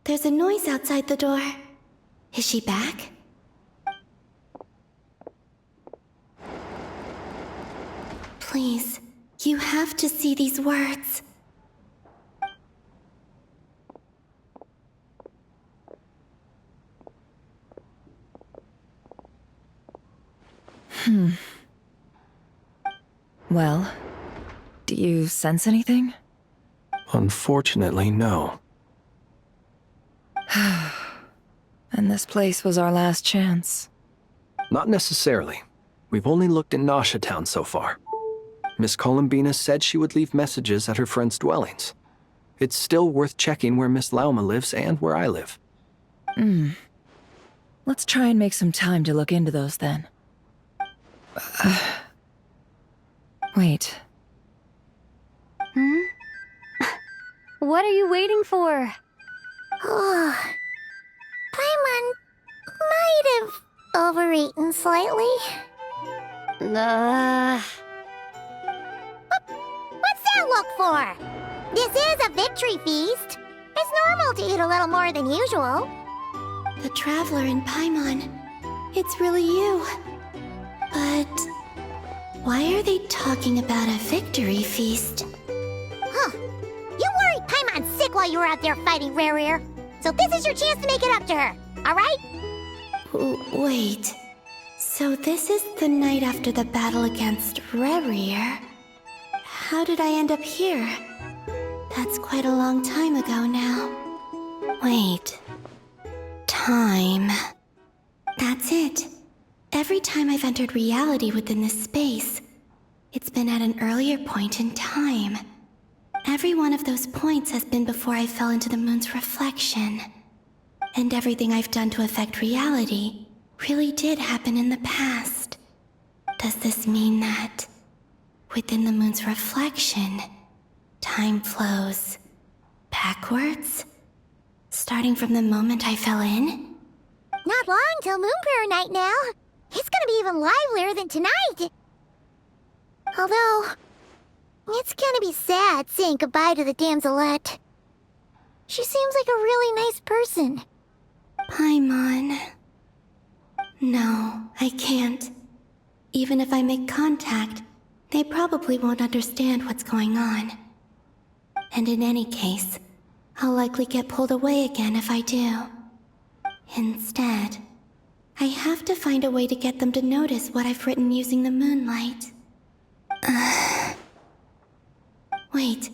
Speaker 10: There's a noise outside the door. Is she back? Please, you have to see these words.
Speaker 13: Well, do you sense anything?
Speaker 5: Unfortunately, no.
Speaker 13: And this place was our last chance.
Speaker 5: Not necessarily. We've only looked in Nasha Town so far. Miss Columbina said she would leave messages at her friends' dwellings. It's still worth checking where Miss Lauma lives and where I live.
Speaker 13: Let's try and make some time to look into those then. Wait.
Speaker 18: What are you waiting for?
Speaker 4: Paimon might have overeaten slightly. What's that look for? This is a victory feast. It's normal to eat a little more than usual.
Speaker 10: The Traveler and Paimon. It's really you. But why are they talking about a victory feast?
Speaker 4: Huh. You worried Paimon sick while you were out there fighting Rerir. So this is your chance to make it up to her, alright?
Speaker 10: Wait. So this is the night after the battle against Rerir. How did I end up here? That's quite a long time ago now. Wait. Time. That's it. Every time I've entered reality within this space, it's been at an earlier point in time. Every one of those points has been before I fell into the moon's reflection. And everything I've done to affect reality really did happen in the past. Does this mean that, within the moon's reflection, time flows backwards? Starting from the moment I fell in?
Speaker 20: Not long till Moon Prayer Night now. It's gonna be even livelier than tonight. Although, it's gonna be sad saying goodbye to the damselette. She seems like a really nice person.
Speaker 10: Paimon. No, I can't. Even if I make contact, they probably won't understand what's going on. And in any case, I'll likely get pulled away again if I do. Instead, I have to find a way to get them to notice what I've written using the moonlight. Wait,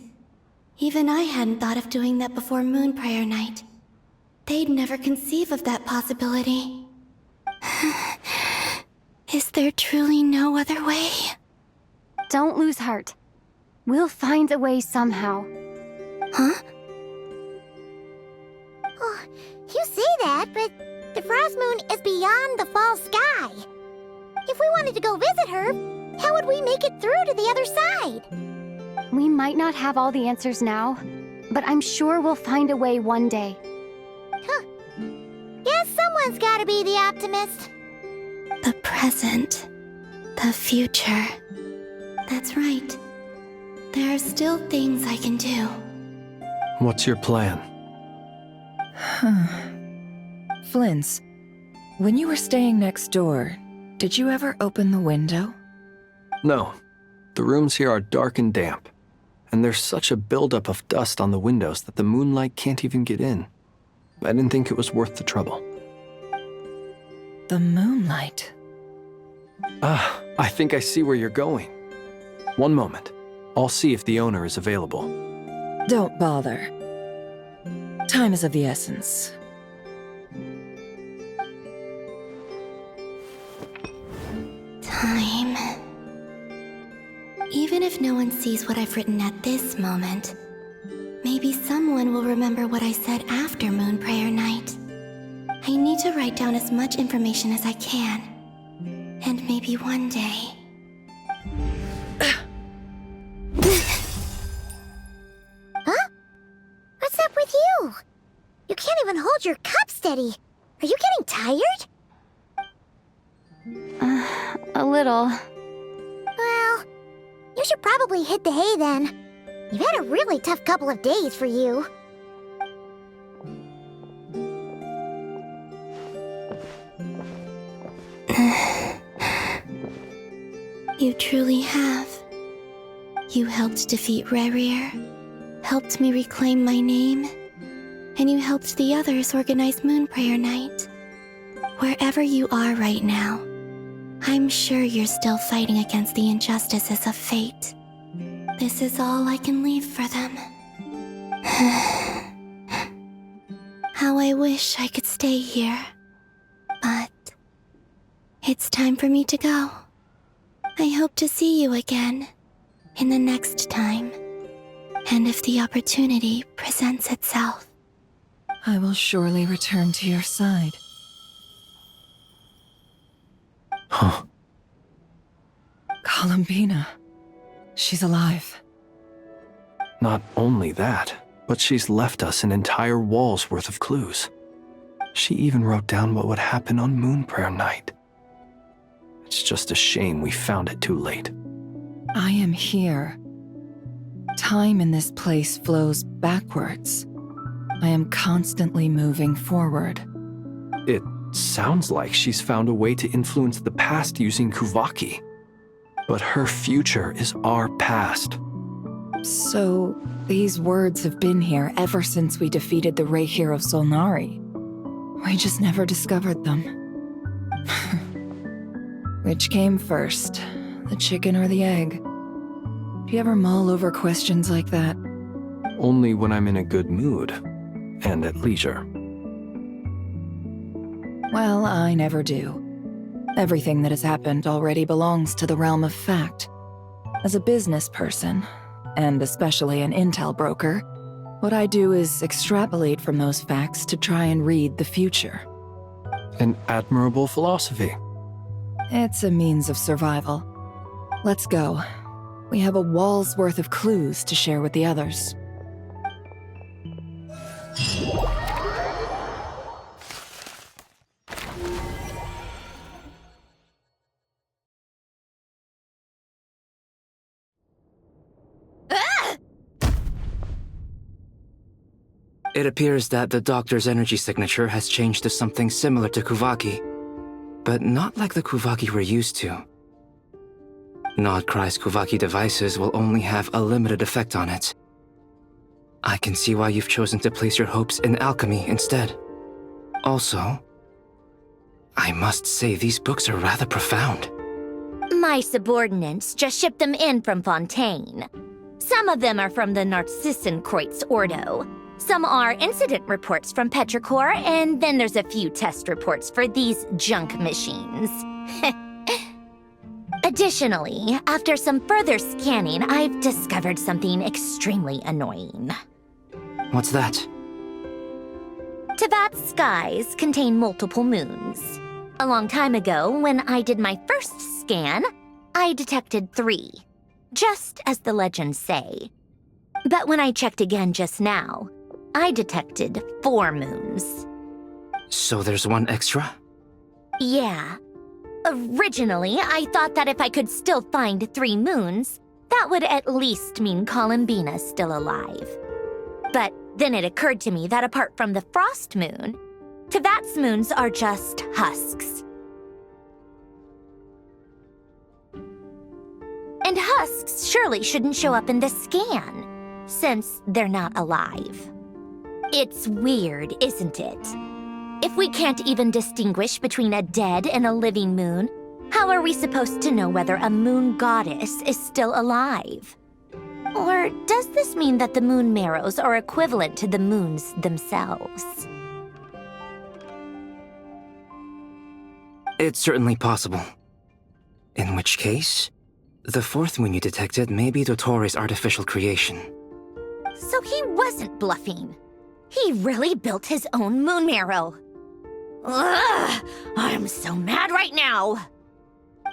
Speaker 10: even I hadn't thought of doing that before Moon Prayer Night. They'd never conceive of that possibility. Is there truly no other way?
Speaker 7: Don't lose heart. We'll find a way somehow.
Speaker 10: Huh?
Speaker 20: Oh, you say that, but the Frost Moon is beyond the fall sky. If we wanted to go visit her, how would we make it through to the other side?
Speaker 7: We might not have all the answers now, but I'm sure we'll find a way one day.
Speaker 20: Huh. Guess someone's gotta be the optimist.
Speaker 10: The present. The future. That's right. There are still things I can do.
Speaker 5: What's your plan?
Speaker 13: Flint's, when you were staying next door, did you ever open the window?
Speaker 5: No. The rooms here are dark and damp, and there's such a buildup of dust on the windows that the moonlight can't even get in. I didn't think it was worth the trouble.
Speaker 13: The moonlight.
Speaker 5: Ah, I think I see where you're going. One moment. I'll see if the owner is available.
Speaker 13: Don't bother. Time is of the essence.
Speaker 10: Time. Even if no one sees what I've written at this moment, maybe someone will remember what I said after Moon Prayer Night. I need to write down as much information as I can. And maybe one day...
Speaker 20: Huh? What's up with you? You can't even hold your cup steady. Are you getting tired?
Speaker 7: A little.
Speaker 20: Well, you should probably hit the hay then. You've had a really tough couple of days for you.
Speaker 10: You truly have. You helped defeat Rerir, helped me reclaim my name, and you helped the others organize Moon Prayer Night. Wherever you are right now, I'm sure you're still fighting against the injustices of fate. This is all I can leave for them. How I wish I could stay here. But it's time for me to go. I hope to see you again in the next time, and if the opportunity presents itself.
Speaker 13: I will surely return to your side.
Speaker 5: Huh.
Speaker 13: Columbina. She's alive.
Speaker 5: Not only that, but she's left us an entire wall's worth of clues. She even wrote down what would happen on Moon Prayer Night. It's just a shame we found it too late.
Speaker 13: I am here. Time in this place flows backwards. I am constantly moving forward.
Speaker 5: It sounds like she's found a way to influence the past using Kuvaki. But her future is our past.
Speaker 13: So, these words have been here ever since we defeated the Reir of Solnari. We just never discovered them. Which came first, the chicken or the egg? Do you ever mull over questions like that?
Speaker 5: Only when I'm in a good mood and at leisure.
Speaker 13: Well, I never do. Everything that has happened already belongs to the realm of fact. As a business person, and especially an intel broker, what I do is extrapolate from those facts to try and read the future.
Speaker 5: An admirable philosophy.
Speaker 13: It's a means of survival. Let's go. We have a wall's worth of clues to share with the others.
Speaker 17: It appears that the doctor's energy signature has changed to something similar to Kuvaki, but not like the Kuvaki we're used to. Nodcry's Kuvaki devices will only have a limited effect on it. I can see why you've chosen to place your hopes in alchemy instead. Also, I must say these books are rather profound.
Speaker 4: My subordinates just shipped them in from Fontaine. Some of them are from the Narcissenkreuz Ordo. Some are incident reports from Petrichor, and then there's a few test reports for these junk machines. Additionally, after some further scanning, I've discovered something extremely annoying.
Speaker 17: What's that?
Speaker 4: Teyvat's skies contain multiple moons. A long time ago, when I did my first scan, I detected 3, just as the legends say. But when I checked again just now, I detected 4 moons.
Speaker 17: So there's one extra?
Speaker 4: Yeah. Originally, I thought that if I could still find 3 moons, that would at least mean Columbina's still alive. But then it occurred to me that apart from the frost moon, Teyvat's moons are just husks. And husks surely shouldn't show up in the scan, since they're not alive. It's weird, isn't it? If we can't even distinguish between a dead and a living moon, how are we supposed to know whether a moon goddess is still alive? Or does this mean that the moon marrows are equivalent to the moons themselves?
Speaker 17: It's certainly possible. In which case, the 4th moon you detected may be Dottores' artificial creation.
Speaker 4: So he wasn't bluffing. He really built his own moon marrow. Ugh! I'm so mad right now!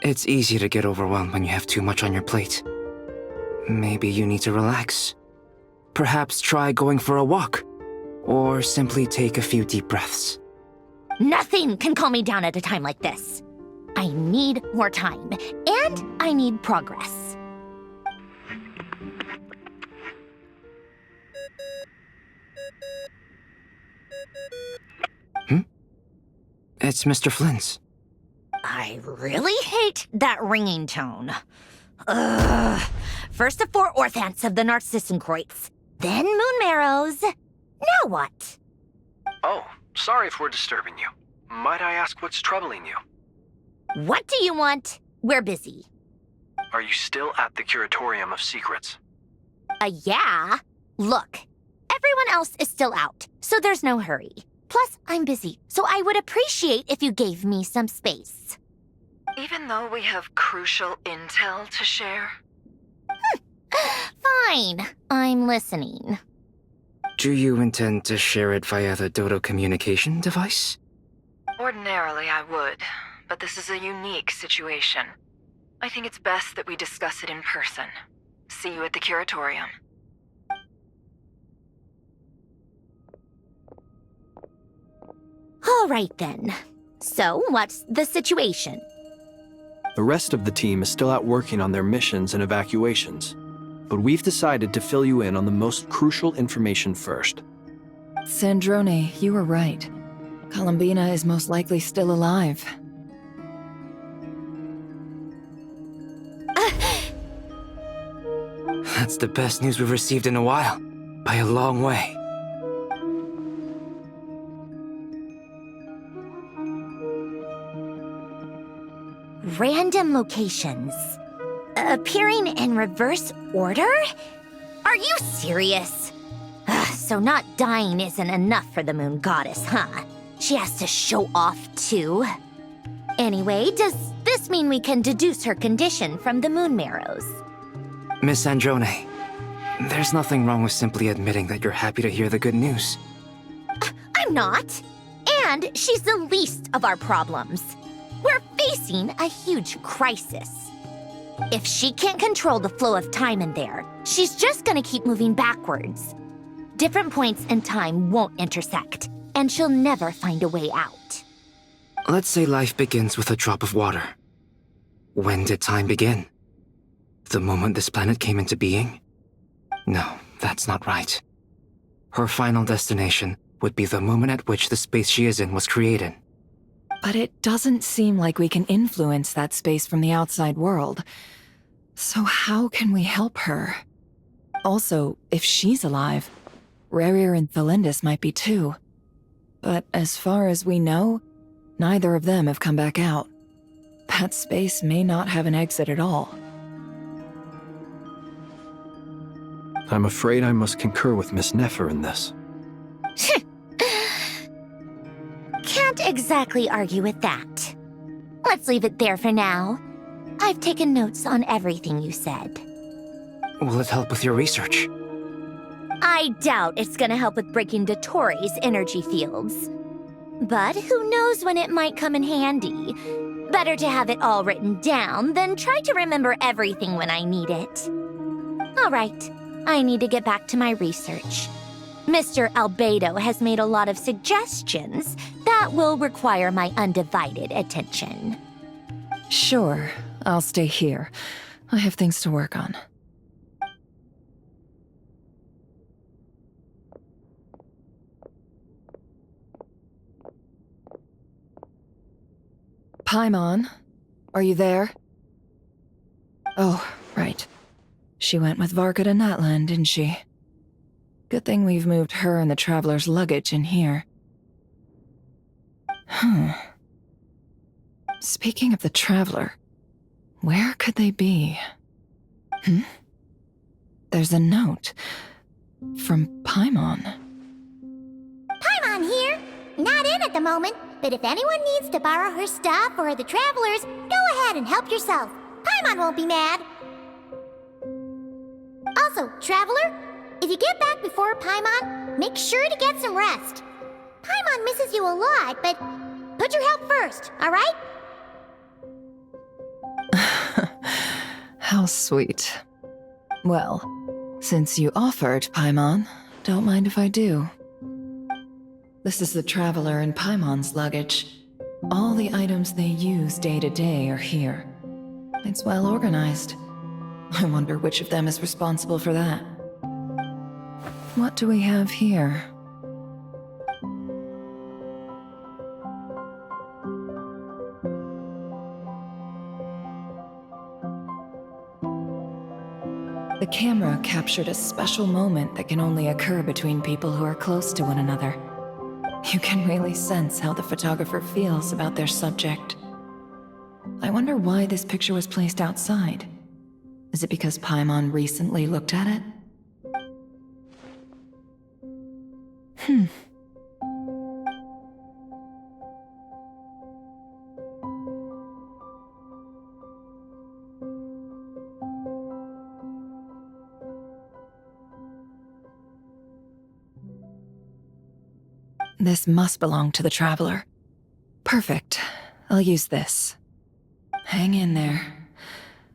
Speaker 17: It's easy to get overwhelmed when you have too much on your plate. Maybe you need to relax. Perhaps try going for a walk, or simply take a few deep breaths.
Speaker 4: Nothing can calm me down at a time like this. I need more time, and I need progress.
Speaker 17: It's Mr. Flynn's.
Speaker 4: I really hate that ringing tone. Ugh. First the 4 orthants of the Narcissenkreuz, then moon marrows. Now what?
Speaker 5: Oh, sorry if we're disturbing you. Might I ask what's troubling you?
Speaker 4: What do you want? We're busy.
Speaker 5: Are you still at the Curatorium of Secrets?
Speaker 4: Yeah. Look, everyone else is still out, so there's no hurry. Plus, I'm busy, so I would appreciate if you gave me some space.
Speaker 13: Even though we have crucial intel to share?
Speaker 4: Fine. I'm listening.
Speaker 17: Do you intend to share it via the Dodo communication device?
Speaker 13: Ordinarily, I would, but this is a unique situation. I think it's best that we discuss it in person. See you at the Curatorium.
Speaker 4: All right, then. So, what's the situation?
Speaker 5: The rest of the team is still out working on their missions and evacuations, but we've decided to fill you in on the most crucial information first.
Speaker 13: Sandrone, you were right. Columbina is most likely still alive.
Speaker 17: That's the best news we've received in a while, by a long way.
Speaker 4: random locations. Appearing in reverse order? Are you serious? So not dying isn't enough for the moon goddess, huh? She has to show off too. Anyway, does this mean we can deduce her condition from the moon marrows?
Speaker 17: Miss Androne, there's nothing wrong with simply admitting that you're happy to hear the good news.
Speaker 4: I'm not. And she's the least of our problems. We're facing a huge crisis. If she can't control the flow of time in there, she's just gonna keep moving backwards. Different points in time won't intersect, and she'll never find a way out.
Speaker 17: Let's say life begins with a drop of water. When did time begin? The moment this planet came into being? No, that's not right. Her final destination would be the moment at which the space she is in was created.
Speaker 13: But it doesn't seem like we can influence that space from the outside world. So how can we help her? Also, if she's alive, Rerir and Thelindis might be too. But as far as we know, neither of them have come back out. That space may not have an exit at all.
Speaker 5: I'm afraid I must concur with Miss Nefer in this.
Speaker 4: Can't exactly argue with that. Let's leave it there for now. I've taken notes on everything you said.
Speaker 17: Will it help with your research?
Speaker 4: I doubt it's gonna help with breaking Dotori's energy fields. But who knows when it might come in handy. Better to have it all written down than try to remember everything when I need it. All right, I need to get back to my research. Mr. Albedo has made a lot of suggestions that will require my undivided attention.
Speaker 13: Sure, I'll stay here. I have things to work on. Paimon, are you there? Oh, right. She went with Varka to Natlan, didn't she? Good thing we've moved her and the Traveler's luggage in here. Speaking of the Traveler, where could they be? There's a note from Paimon.
Speaker 20: Paimon here. Not in at the moment, but if anyone needs to borrow her stuff or the Travelers, go ahead and help yourself. Paimon won't be mad. Also, Traveler, if you get back before Paimon, make sure to get some rest. Paimon misses you a lot, but put your health first, alright?
Speaker 13: How sweet. Well, since you offered, Paimon, don't mind if I do. This is the Traveler and Paimon's luggage. All the items they use day to day are here. It's well organized. I wonder which of them is responsible for that. What do we have here? The camera captured a special moment that can only occur between people who are close to one another. You can really sense how the photographer feels about their subject. I wonder why this picture was placed outside. Is it because Paimon recently looked at it? This must belong to the Traveler. Perfect. I'll use this. Hang in there.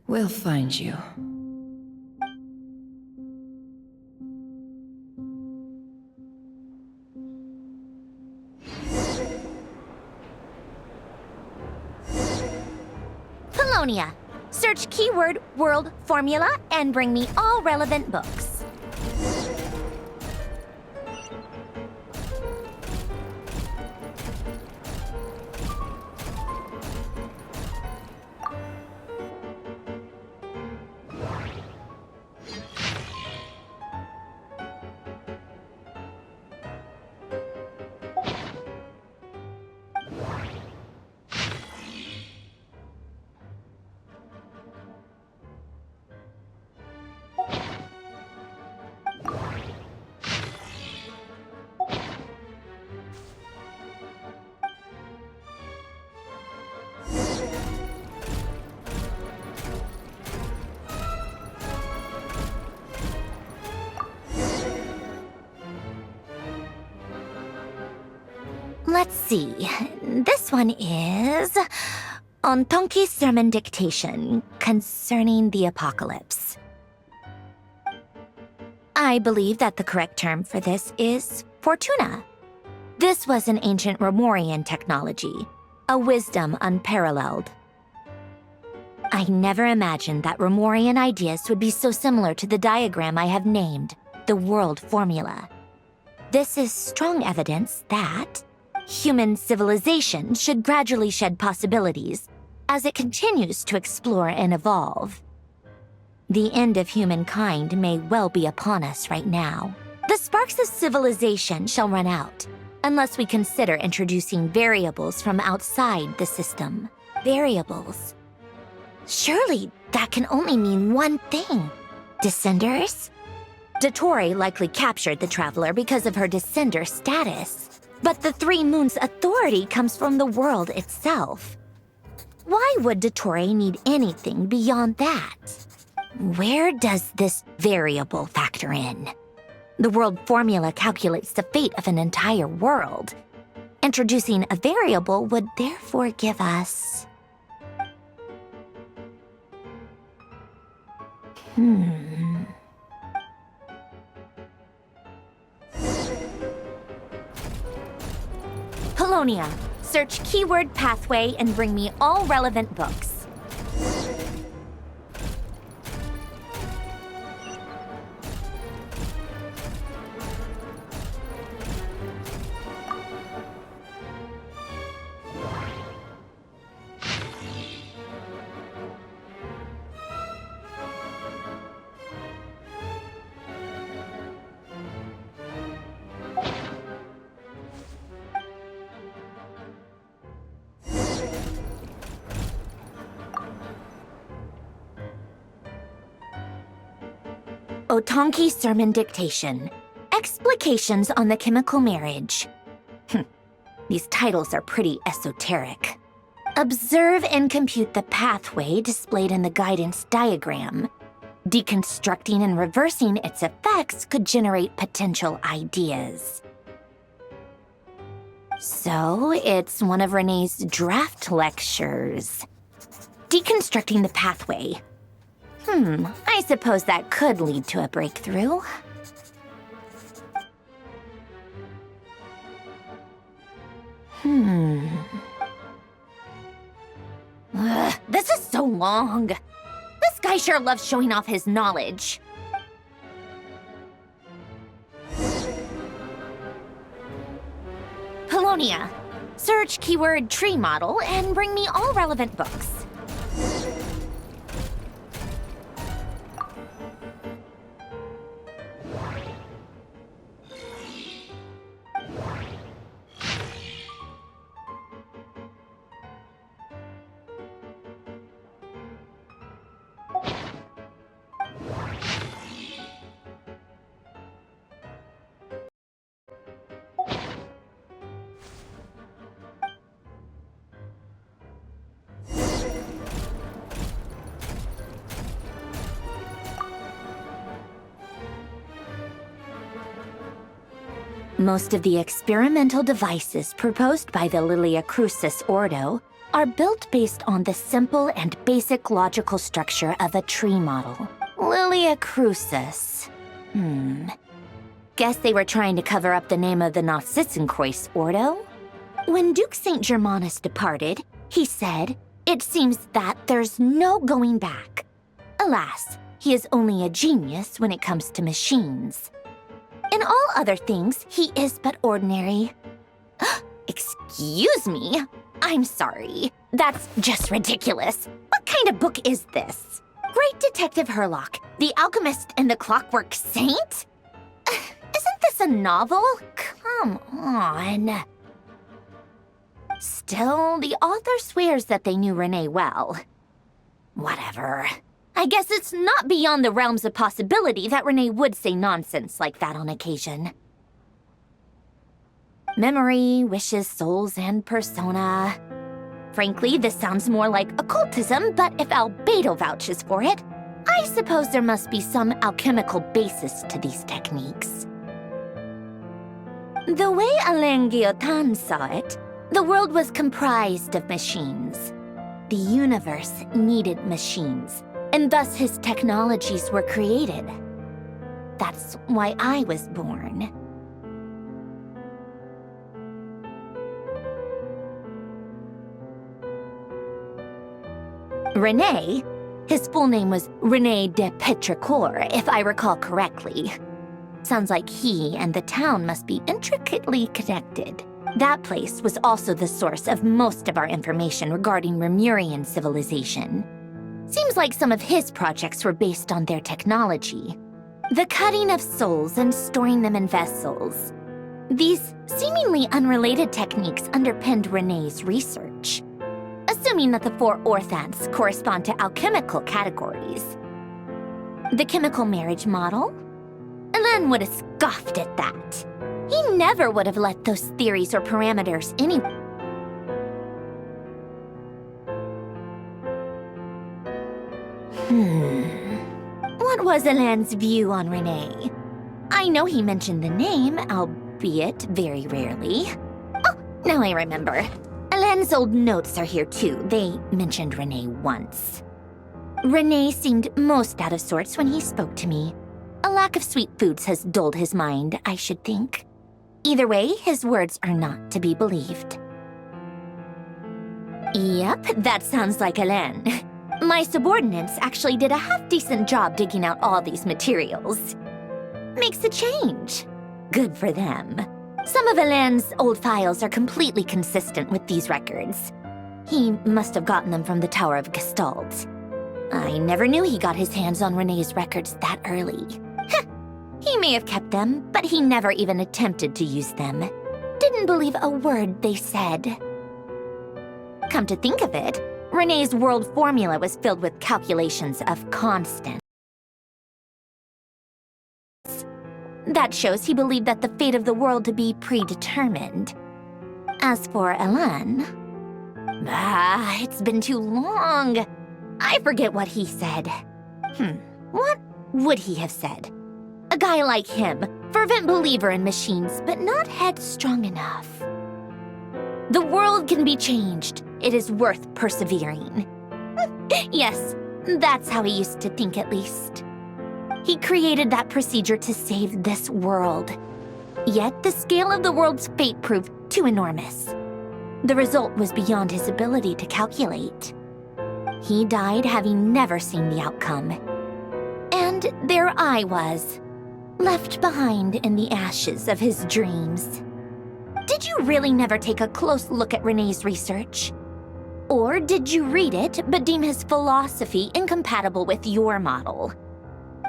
Speaker 13: We'll find you.
Speaker 4: Polonia. Search keyword world formula and bring me all relevant books. Let's see. This one is on Tonki's sermon dictation concerning the apocalypse. I believe that the correct term for this is Fortuna. This was an ancient Romorian technology, a wisdom unparalleled. I never imagined that Romorian ideas would be so similar to the diagram I have named, the World Formula. This is strong evidence that human civilization should gradually shed possibilities as it continues to explore and evolve. The end of humankind may well be upon us right now. The sparks of civilization shall run out, unless we consider introducing variables from outside the system. Variables. Surely that can only mean one thing. Descenders? Dottore likely captured the Traveler because of her descender status. But the Three Moons' authority comes from the world itself. Why would Dottore need anything beyond that? Where does this variable factor in? The world formula calculates the fate of an entire world. Introducing a variable would therefore give us... Polonia, search keyword pathway and bring me all relevant books. Otonki Sermon Dictation. Explications on the Chemical Marriage. These titles are pretty esoteric. Observe and compute the pathway displayed in the guidance diagram. Deconstructing and reversing its effects could generate potential ideas. So, it's one of Renee's draft lectures. Deconstructing the pathway. I suppose that could lead to a breakthrough. This is so long. This guy sure loves showing off his knowledge. Polonia, search keyword tree model and bring me all relevant books. Most of the experimental devices proposed by the Lilia Crucis Ordo are built based on the simple and basic logical structure of a tree model. Lilia Crucis. Guess they were trying to cover up the name of the Nausitzenkreuz Ordo? When Duke St. Germanus departed, he said, "It seems that there's no going back." Alas, he is only a genius when it comes to machines. In all other things, he is but ordinary. Excuse me? I'm sorry. That's just ridiculous. What kind of book is this? Great Detective Herlock, the Alchemist and the Clockwork Saint? Isn't this a novel? Come on. Still, the author swears that they knew Renee well. Whatever. I guess it's not beyond the realms of possibility that Renee would say nonsense like that on occasion. Memory, wishes, souls, and persona. Frankly, this sounds more like occultism, but if Albedo vouches for it, I suppose there must be some alchemical basis to these techniques. The way Alain Guillotin saw it, the world was comprised of machines. The universe needed machines, and thus his technologies were created. That's why I was born. René, his full name was René de Petrichor, if I recall correctly. Sounds like he and the town must be intricately connected. That place was also the source of most of our information regarding Remurian civilization. Seems like some of his projects were based on their technology. The cutting of souls and storing them in vessels. These seemingly unrelated techniques underpinned René's research. Assuming that the 4 orthants correspond to alchemical categories. The chemical marriage model? Alain would have scoffed at that. He never would have let those theories or parameters anywhere. What was Alain's view on René? I know he mentioned the name, albeit very rarely. Oh, now I remember. Alain's old notes are here too. They mentioned René once. René seemed most out of sorts when he spoke to me. A lack of sweet foods has dulled his mind, I should think. Either way, his words are not to be believed. Yep, that sounds like Alain. My subordinates actually did a half-decent job digging out all these materials. Makes a change. Good for them. Some of Alain's old files are completely consistent with these records. He must have gotten them from the Tower of Gestalt. I never knew he got his hands on René's records that early. He may have kept them, but he never even attempted to use them. Didn't believe a word they said. Come to think of it, René's world formula was filled with calculations of constants. That shows he believed that the fate of the world to be predetermined. As for Alain... it's been too long. I forget what he said. What would he have said? A guy like him, fervent believer in machines, but not headstrong enough. The world can be changed. It is worth persevering. Yes, that's how he used to think at least. He created that procedure to save this world. Yet the scale of the world's fate proved too enormous. The result was beyond his ability to calculate. He died having never seen the outcome. And there I was, left behind in the ashes of his dreams. Did you really never take a close look at René's research? Or did you read it but deem his philosophy incompatible with your model?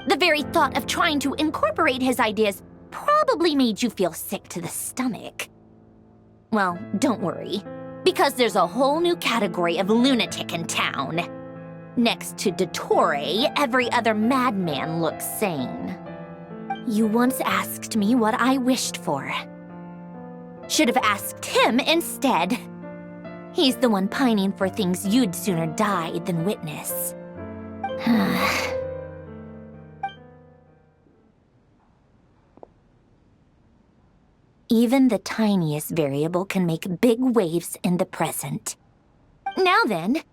Speaker 4: The very thought of trying to incorporate his ideas probably made you feel sick to the stomach. Well, don't worry, because there's a whole new category of lunatic in town. Next to Dottore, every other madman looks sane. You once asked me what I wished for. Should have asked him instead. He's the one pining for things you'd sooner die than witness. Even the tiniest variable can make big waves in the present. Now then,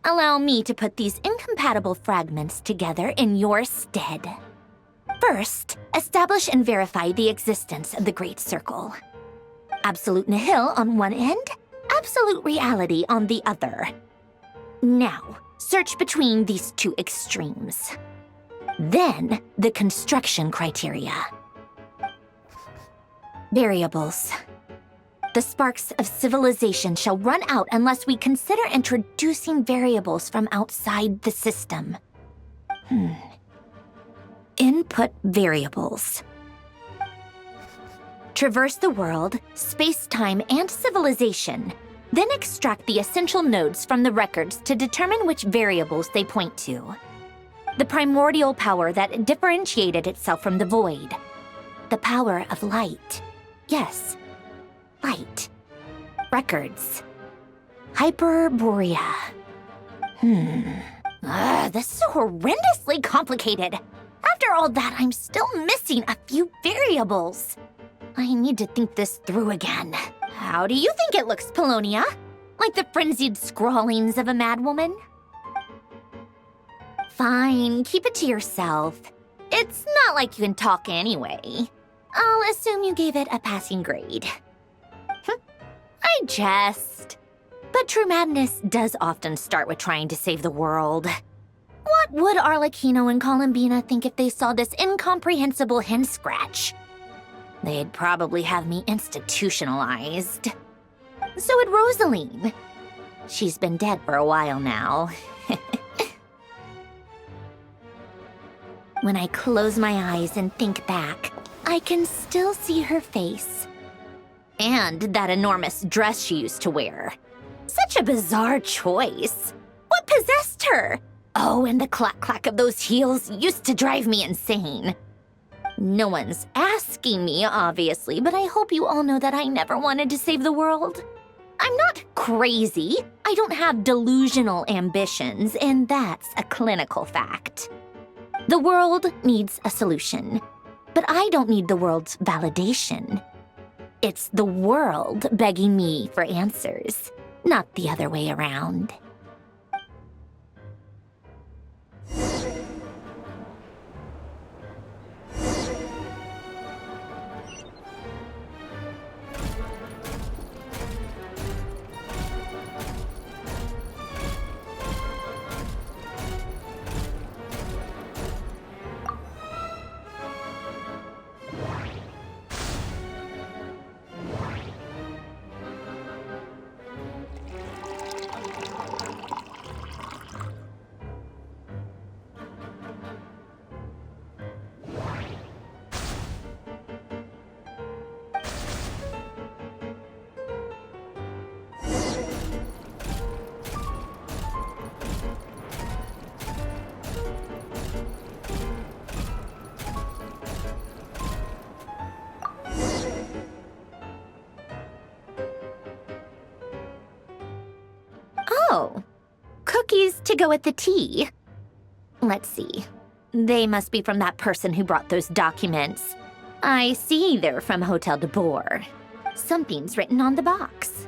Speaker 4: allow me to put these incompatible fragments together in your stead. First, establish and verify the existence of the Great Circle. Absolute nihil on one end, absolute reality on the other. Now, search between these two extremes. Then, the construction criteria. Variables. The sparks of civilization shall run out unless we consider introducing variables from outside the system. Input variables. Traverse the world, space-time, and civilization. Then extract the essential nodes from the records to determine which variables they point to. The primordial power that differentiated itself from the void. The power of light. Yes, light. Records. Hyperborea. This is so horrendously complicated. After all that, I'm still missing a few variables. I need to think this through again. How do you think it looks, Polonia? Like the frenzied scrawlings of a madwoman? Fine, keep it to yourself. It's not like you can talk anyway. I'll assume you gave it a passing grade. I jest. But true madness does often start with trying to save the world. What would Arlecchino and Columbina think if they saw this incomprehensible hen scratch? They'd probably have me institutionalized. So would Rosaline. She's been dead for a while now. When I close my eyes and think back, I can still see her face. And that enormous dress she used to wear. Such a bizarre choice. What possessed her? Oh, and the clack-clack of those heels used to drive me insane. No one's asking me, obviously, but I hope you all know that I never wanted to save the world. I'm not crazy. I don't have delusional ambitions, and that's a clinical fact. The world needs a solution, but I don't need the world's validation. It's the world begging me for answers, not the other way around. Oh, cookies to go with the tea. Let's see. They must be from that person who brought those documents. I see they're from Hotel de Boer. Something's written on the box.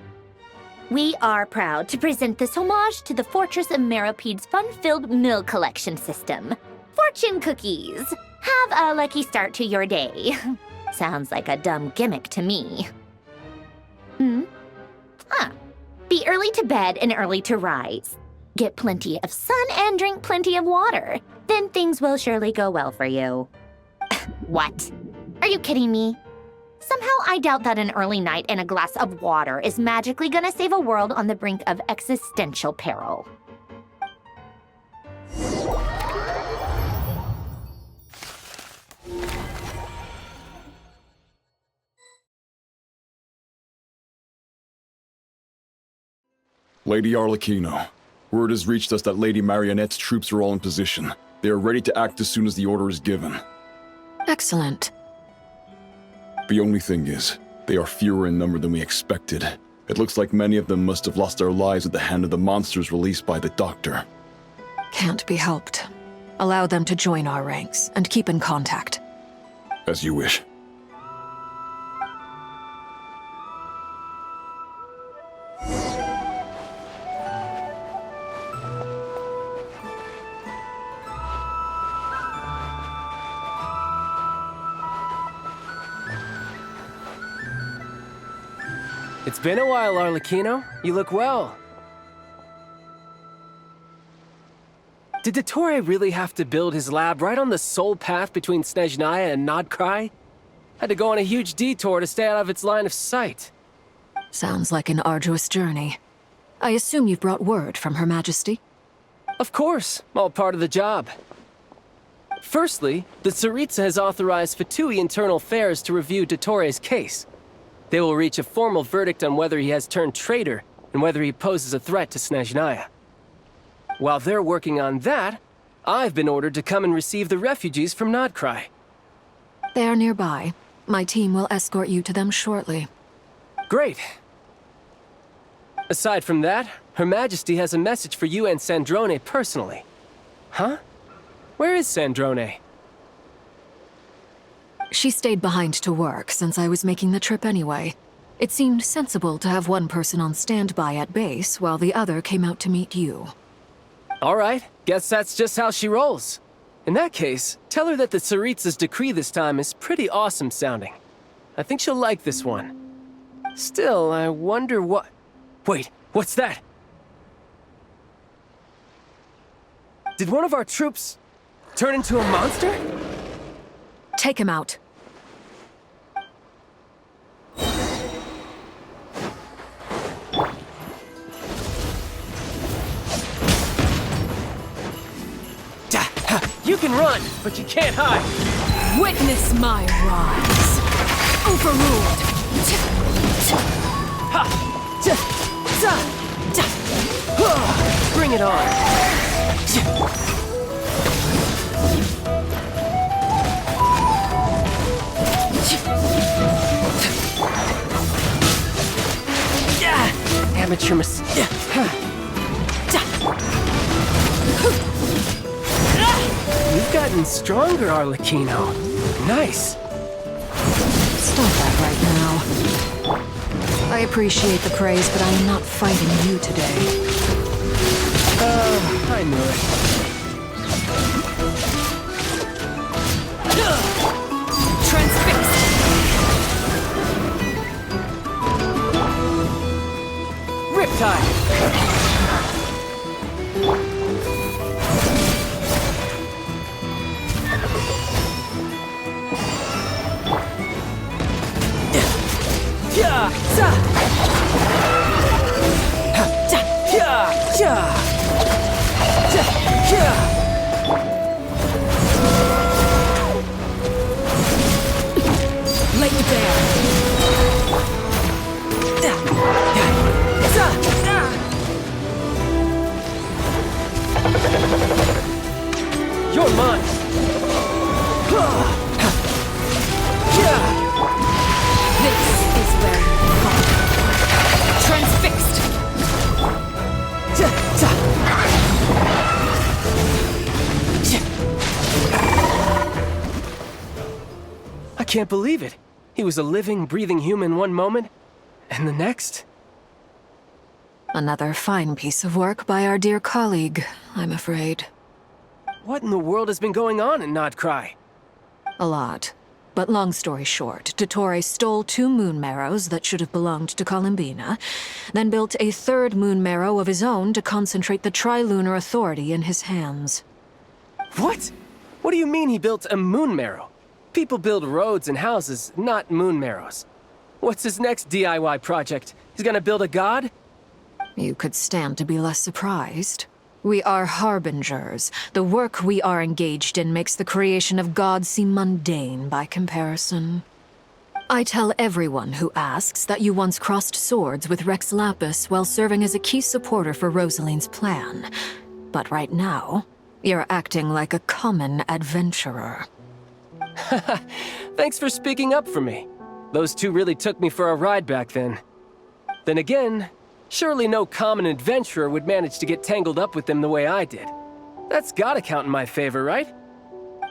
Speaker 4: We are proud to present this homage to the Fortress of Meropede's fun-filled mill collection system. Fortune cookies. Have a lucky start to your day. Sounds like a dumb gimmick to me. Be early to bed and early to rise. Get plenty of sun and drink plenty of water. Then things will surely go well for you. What? Are you kidding me? Somehow I doubt that an early night and a glass of water is magically gonna save a world on the brink of existential peril.
Speaker 9: Lady Arlecchino, word has reached us that Lady Marionette's troops are all in position. They are ready to act as soon as the order is given.
Speaker 2: Excellent.
Speaker 9: The only thing is, they are fewer in number than we expected. It looks like many of them must have lost their lives at the hand of the monsters released by the Doctor.
Speaker 2: Can't be helped. Allow them to join our ranks and keep in contact.
Speaker 9: As you wish.
Speaker 21: It's been a while, Arlecchino. You look well. Did Dottore really have to build his lab right on the sole path between Snezhnaya and Nodkrai? Had to go on a huge detour to stay out of its line of sight.
Speaker 2: Sounds like an arduous journey. I assume you've brought word from Her Majesty?
Speaker 21: Of course, all part of the job. Firstly, the Tsaritsa has authorized Fatui Internal Affairs to review Dottore's case. They will reach a formal verdict on whether he has turned traitor and whether he poses a threat to Snezhnaya. While they're working on that, I've been ordered to come and receive the refugees from Nodkrai.
Speaker 2: They are nearby. My team will escort you to them shortly.
Speaker 21: Great. Aside from that, Her Majesty has a message for you and Sandrone personally. Huh? Where is Sandrone?
Speaker 2: She stayed behind to work since I was making the trip anyway. It seemed sensible to have one person on standby at base while the other came out to meet you.
Speaker 21: All right, guess that's just how she rolls. In that case, tell her that the Tsaritsa's decree this time is pretty awesome sounding. I think she'll like this one. Still, I wonder what... Wait, what's that? Did one of our troops turn into a monster?
Speaker 2: Take him out.
Speaker 21: You can run, but you can't hide.
Speaker 2: Witness my rise. Overruled.
Speaker 21: Bring it on. Amateur mistake. You've gotten stronger, Arlecchino. Nice.
Speaker 2: Stop that right now. I appreciate the praise, but I am not fighting you today.
Speaker 21: I knew it.
Speaker 2: Transfixed!
Speaker 21: Riptide!
Speaker 2: Laid bare.
Speaker 21: You're mine.
Speaker 2: This is where you fall. Transfixed.
Speaker 21: I can't believe it. He was a living, breathing human one moment, and the next?
Speaker 2: Another fine piece of work by our dear colleague, I'm afraid.
Speaker 21: What in the world has been going on in Nodcry?
Speaker 2: A lot. But long story short, Dottore stole 2 moon marrows that should have belonged to Columbina, then built a 3rd moon marrow of his own to concentrate the Trilunar Authority in his hands.
Speaker 21: What? What do you mean he built a moon marrow? People build roads and houses, not moon marrows. What's his next DIY project? He's gonna build a god?
Speaker 2: You could stand to be less surprised. We are harbingers. The work we are engaged in makes the creation of gods seem mundane by comparison. I tell everyone who asks that you once crossed swords with Rex Lapis while serving as a key supporter for Rosaline's plan. But right now, you're acting like a common adventurer.
Speaker 21: Thanks for speaking up for me. Those 2 really took me for a ride back then. Then again, surely no common adventurer would manage to get tangled up with them the way I did. That's gotta count in my favor, right?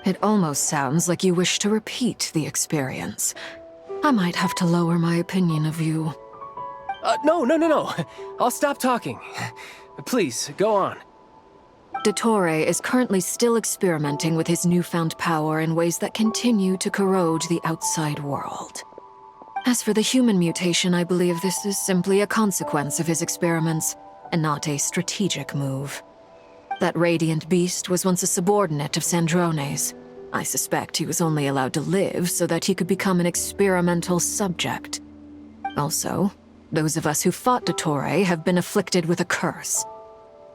Speaker 2: It almost sounds like you wish to repeat the experience. I might have to lower my opinion of you.
Speaker 21: No. I'll stop talking. Please, go on.
Speaker 2: Dottore is currently still experimenting with his newfound power in ways that continue to corrode the outside world. As for the human mutation, I believe this is simply a consequence of his experiments, and not a strategic move. That radiant beast was once a subordinate of Sandrone's. I suspect he was only allowed to live so that he could become an experimental subject. Also, those of us who fought Dottore have been afflicted with a curse.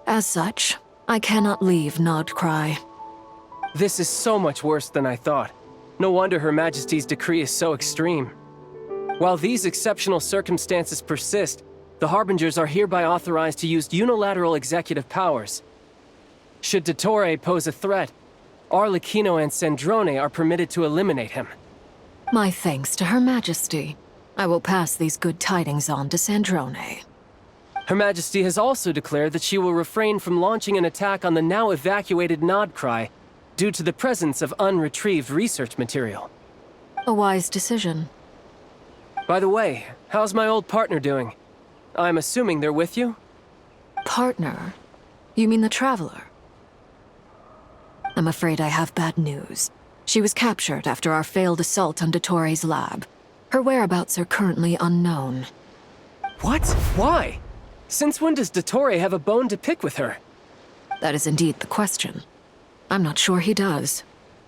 Speaker 2: As such, I cannot leave Nodcry.
Speaker 21: This is so much worse than I thought. No wonder Her Majesty's decree is so extreme. While these exceptional circumstances persist, the Harbingers are hereby authorized to use unilateral executive powers. Should Dottore pose a threat, Arlecchino and Sandrone are permitted to eliminate him.
Speaker 2: My thanks to Her Majesty. I will pass these good tidings on to Sandrone.
Speaker 21: Her Majesty has also declared that she will refrain from launching an attack on the now evacuated Nodcry due to the presence of unretrieved research material.
Speaker 2: A wise decision.
Speaker 21: By the way, how's my old partner doing? I'm assuming they're with you?
Speaker 2: Partner? You mean the Traveler? I'm afraid I have bad news. She was captured after our failed assault on Dottore lab. Her whereabouts are currently unknown.
Speaker 21: What? Why? Since when does Dottore have a bone to pick with her?
Speaker 2: That is indeed the question. I'm not sure he does.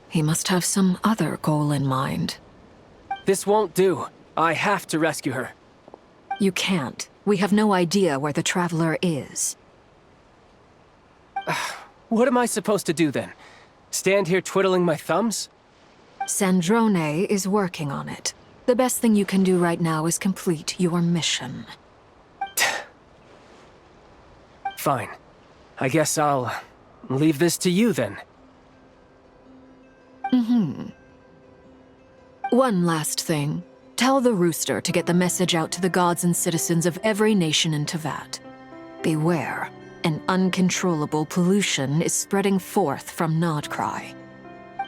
Speaker 2: He must have some other goal in mind.
Speaker 21: This won't do. I have to rescue her.
Speaker 2: You can't. We have no idea where the Traveler is.
Speaker 21: What am I supposed to do then? Stand here twiddling my thumbs?
Speaker 2: Sandrone is working on it. The best thing you can do right now is complete your mission.
Speaker 21: Fine. I guess I'll leave this to you then.
Speaker 2: One last thing. Tell the Rooster to get the message out to the gods and citizens of every nation in Tevat. Beware. An uncontrollable pollution is spreading forth from Nodcry.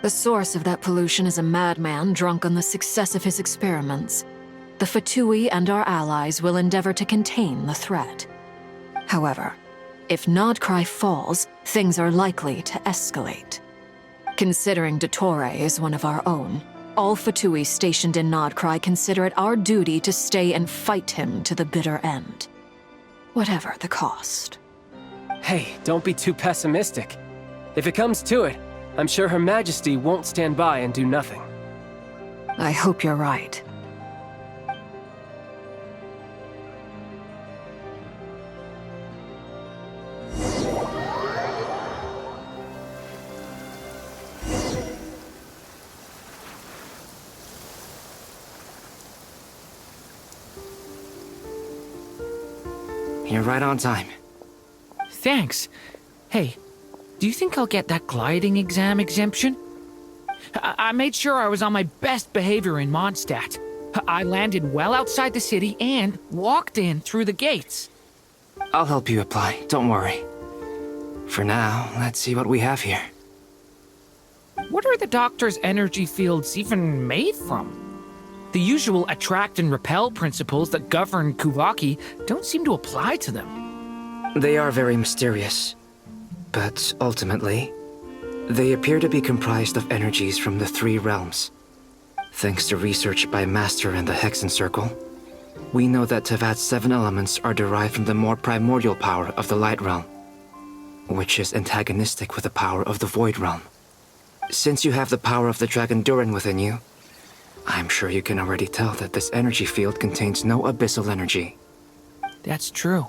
Speaker 2: The source of that pollution is a madman drunk on the success of his experiments. The Fatui and our allies will endeavor to contain the threat. However, if Nodcry falls, things are likely to escalate. Considering Dottore is one of our own, all Fatui stationed in Nodcry consider it our duty to stay and fight him to the bitter end. Whatever the cost.
Speaker 21: Hey, don't be too pessimistic. If it comes to it, I'm sure Her Majesty won't stand by and do nothing.
Speaker 2: I hope you're right.
Speaker 17: You're right on time.
Speaker 14: Thanks. Hey, do you think I'll get that gliding exam exemption? I made sure I was on my best behavior in Mondstadt. I landed well outside the city and walked in through the gates.
Speaker 17: I'll help you apply, don't worry. For now, let's see what we have here.
Speaker 14: What are the doctor's energy fields even made from? The usual attract and repel principles that govern Kuvaki don't seem to apply to them.
Speaker 17: They are very mysterious, but ultimately, they appear to be comprised of energies from the three realms. Thanks to research by Master in the Hexen Circle, we know that Tevat's 7 elements are derived from the more primordial power of the Light Realm, which is antagonistic with the power of the Void Realm. Since you have the power of the Dragon Durin within you, I'm sure you can already tell that this energy field contains no abyssal energy.
Speaker 14: That's true.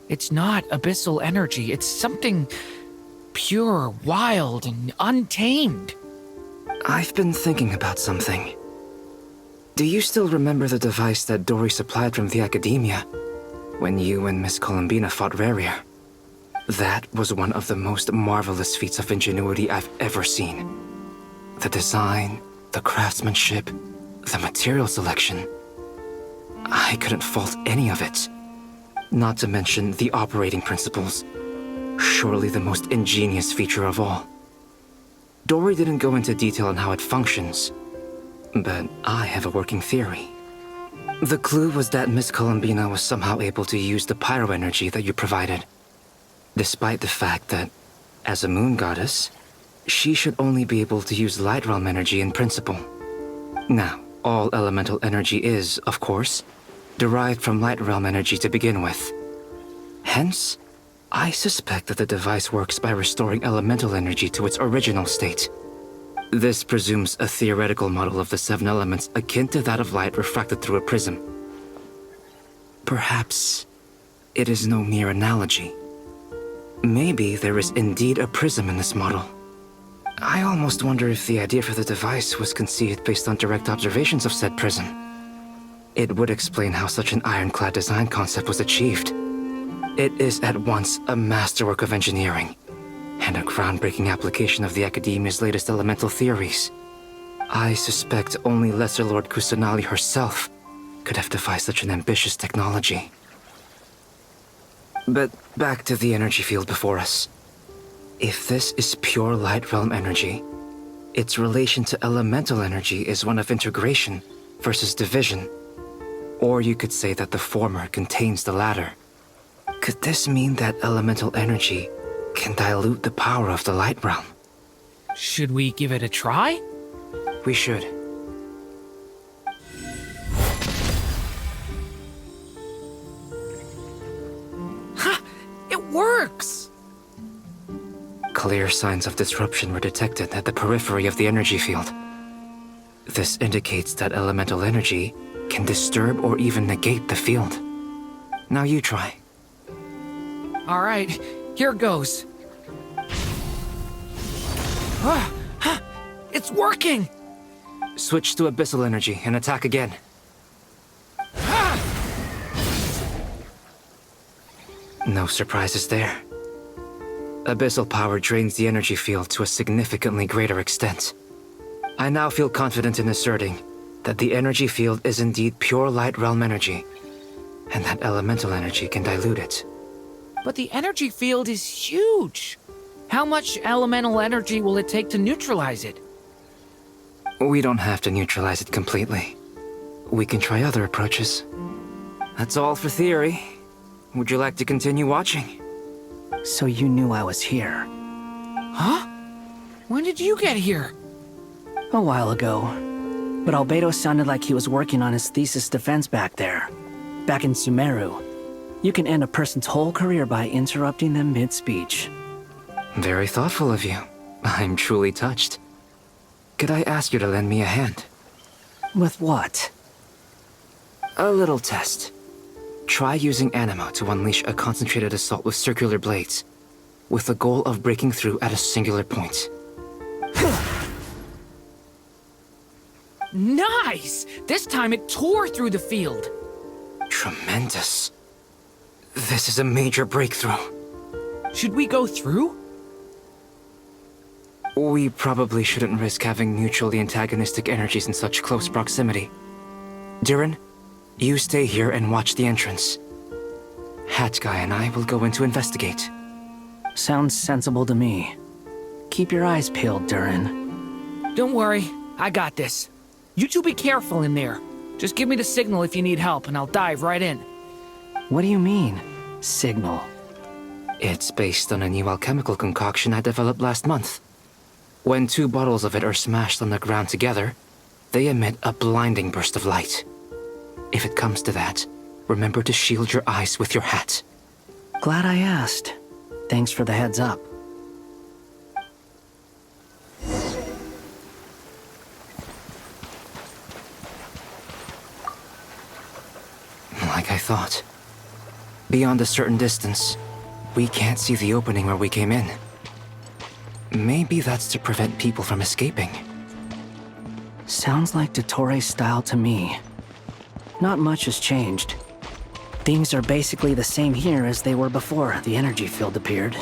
Speaker 14: It's not abyssal energy. It's something pure, wild, and untamed.
Speaker 17: I've been thinking about something. Do you still remember the device that Dory supplied from the Academia when you and Miss Columbina fought Rarier? That was one of the most marvelous feats of ingenuity I've ever seen. The design, the craftsmanship, the material selection. I couldn't fault any of it. Not to mention the operating principles. Surely the most ingenious feature of all. Dory didn't go into detail on how it functions, but I have a working theory. The clue was that Miss Columbina was somehow able to use the pyro energy that you provided, despite the fact that, as a moon goddess, she should only be able to use Light Realm energy in principle. Now, all elemental energy is, of course, derived from Light Realm energy to begin with. Hence, I suspect that the device works by restoring elemental energy to its original state. This presumes a theoretical model of the 7 elements akin to that of light refracted through a prism. Perhaps it is no mere analogy. Maybe there is indeed a prism in this model. I almost wonder if the idea for the device was conceived based on direct observations of said prism. It would explain how such an ironclad design concept was achieved. It is at once a masterwork of engineering and a groundbreaking application of the Academia's latest elemental theories. I suspect only Lesser Lord Kusanali herself could have devised such an ambitious technology. But back to the energy field before us. If this is pure Light Realm energy, its relation to elemental energy is one of integration versus division. Or you could say that the former contains the latter. Could this mean that elemental energy can dilute the power of the light realm?
Speaker 14: Should we give it a try?
Speaker 17: We should.
Speaker 14: Ha! It works!
Speaker 17: Clear signs of disruption were detected at the periphery of the energy field. This indicates that elemental energy can disturb or even negate the field. Now you try.
Speaker 14: Alright, here goes. It's working!
Speaker 17: Switch to abyssal energy and attack again. No surprises there. Abyssal power drains the energy field to a significantly greater extent. I now feel confident in asserting that the energy field is indeed pure light realm energy, and that elemental energy can dilute it.
Speaker 14: But the energy field is huge! How much elemental energy will it take to neutralize it?
Speaker 17: We don't have to neutralize it completely. We can try other approaches. That's all for theory. Would you like to continue watching?
Speaker 6: So you knew I was here?
Speaker 14: Huh? When did you get here?
Speaker 6: A while ago. But Albedo sounded like he was working on his thesis defense back there. Back in Sumeru. You can end a person's whole career by interrupting them mid-speech.
Speaker 17: Very thoughtful of you. I'm truly touched. Could I ask you to lend me a hand?
Speaker 6: With what?
Speaker 17: A little test. Try using Anima to unleash a concentrated assault with circular blades, with the goal of breaking through at a singular point.
Speaker 14: Nice! This time it tore through the field.
Speaker 17: Tremendous. This is a major breakthrough.
Speaker 14: Should we go through?
Speaker 17: We probably shouldn't risk having mutually antagonistic energies in such close proximity. Durin, you stay here and watch the entrance. Hat Guy and I will go in to investigate.
Speaker 6: Sounds sensible to me. Keep your eyes peeled, Durin.
Speaker 14: Don't worry, I got this. You two be careful in there. Just give me the signal if you need help, and I'll dive right in.
Speaker 6: What do you mean, signal?
Speaker 17: It's based on a new alchemical concoction I developed last month. When 2 bottles of it are smashed on the ground together, they emit a blinding burst of light. If it comes to that, remember to shield your eyes with your hat.
Speaker 6: Glad I asked. Thanks for the heads up.
Speaker 17: Like I thought. Beyond a certain distance, we can't see the opening where we came in. Maybe that's to prevent people from escaping.
Speaker 6: Sounds like Dottore style to me. Not much has changed. Things are basically the same here as they were before the energy field appeared.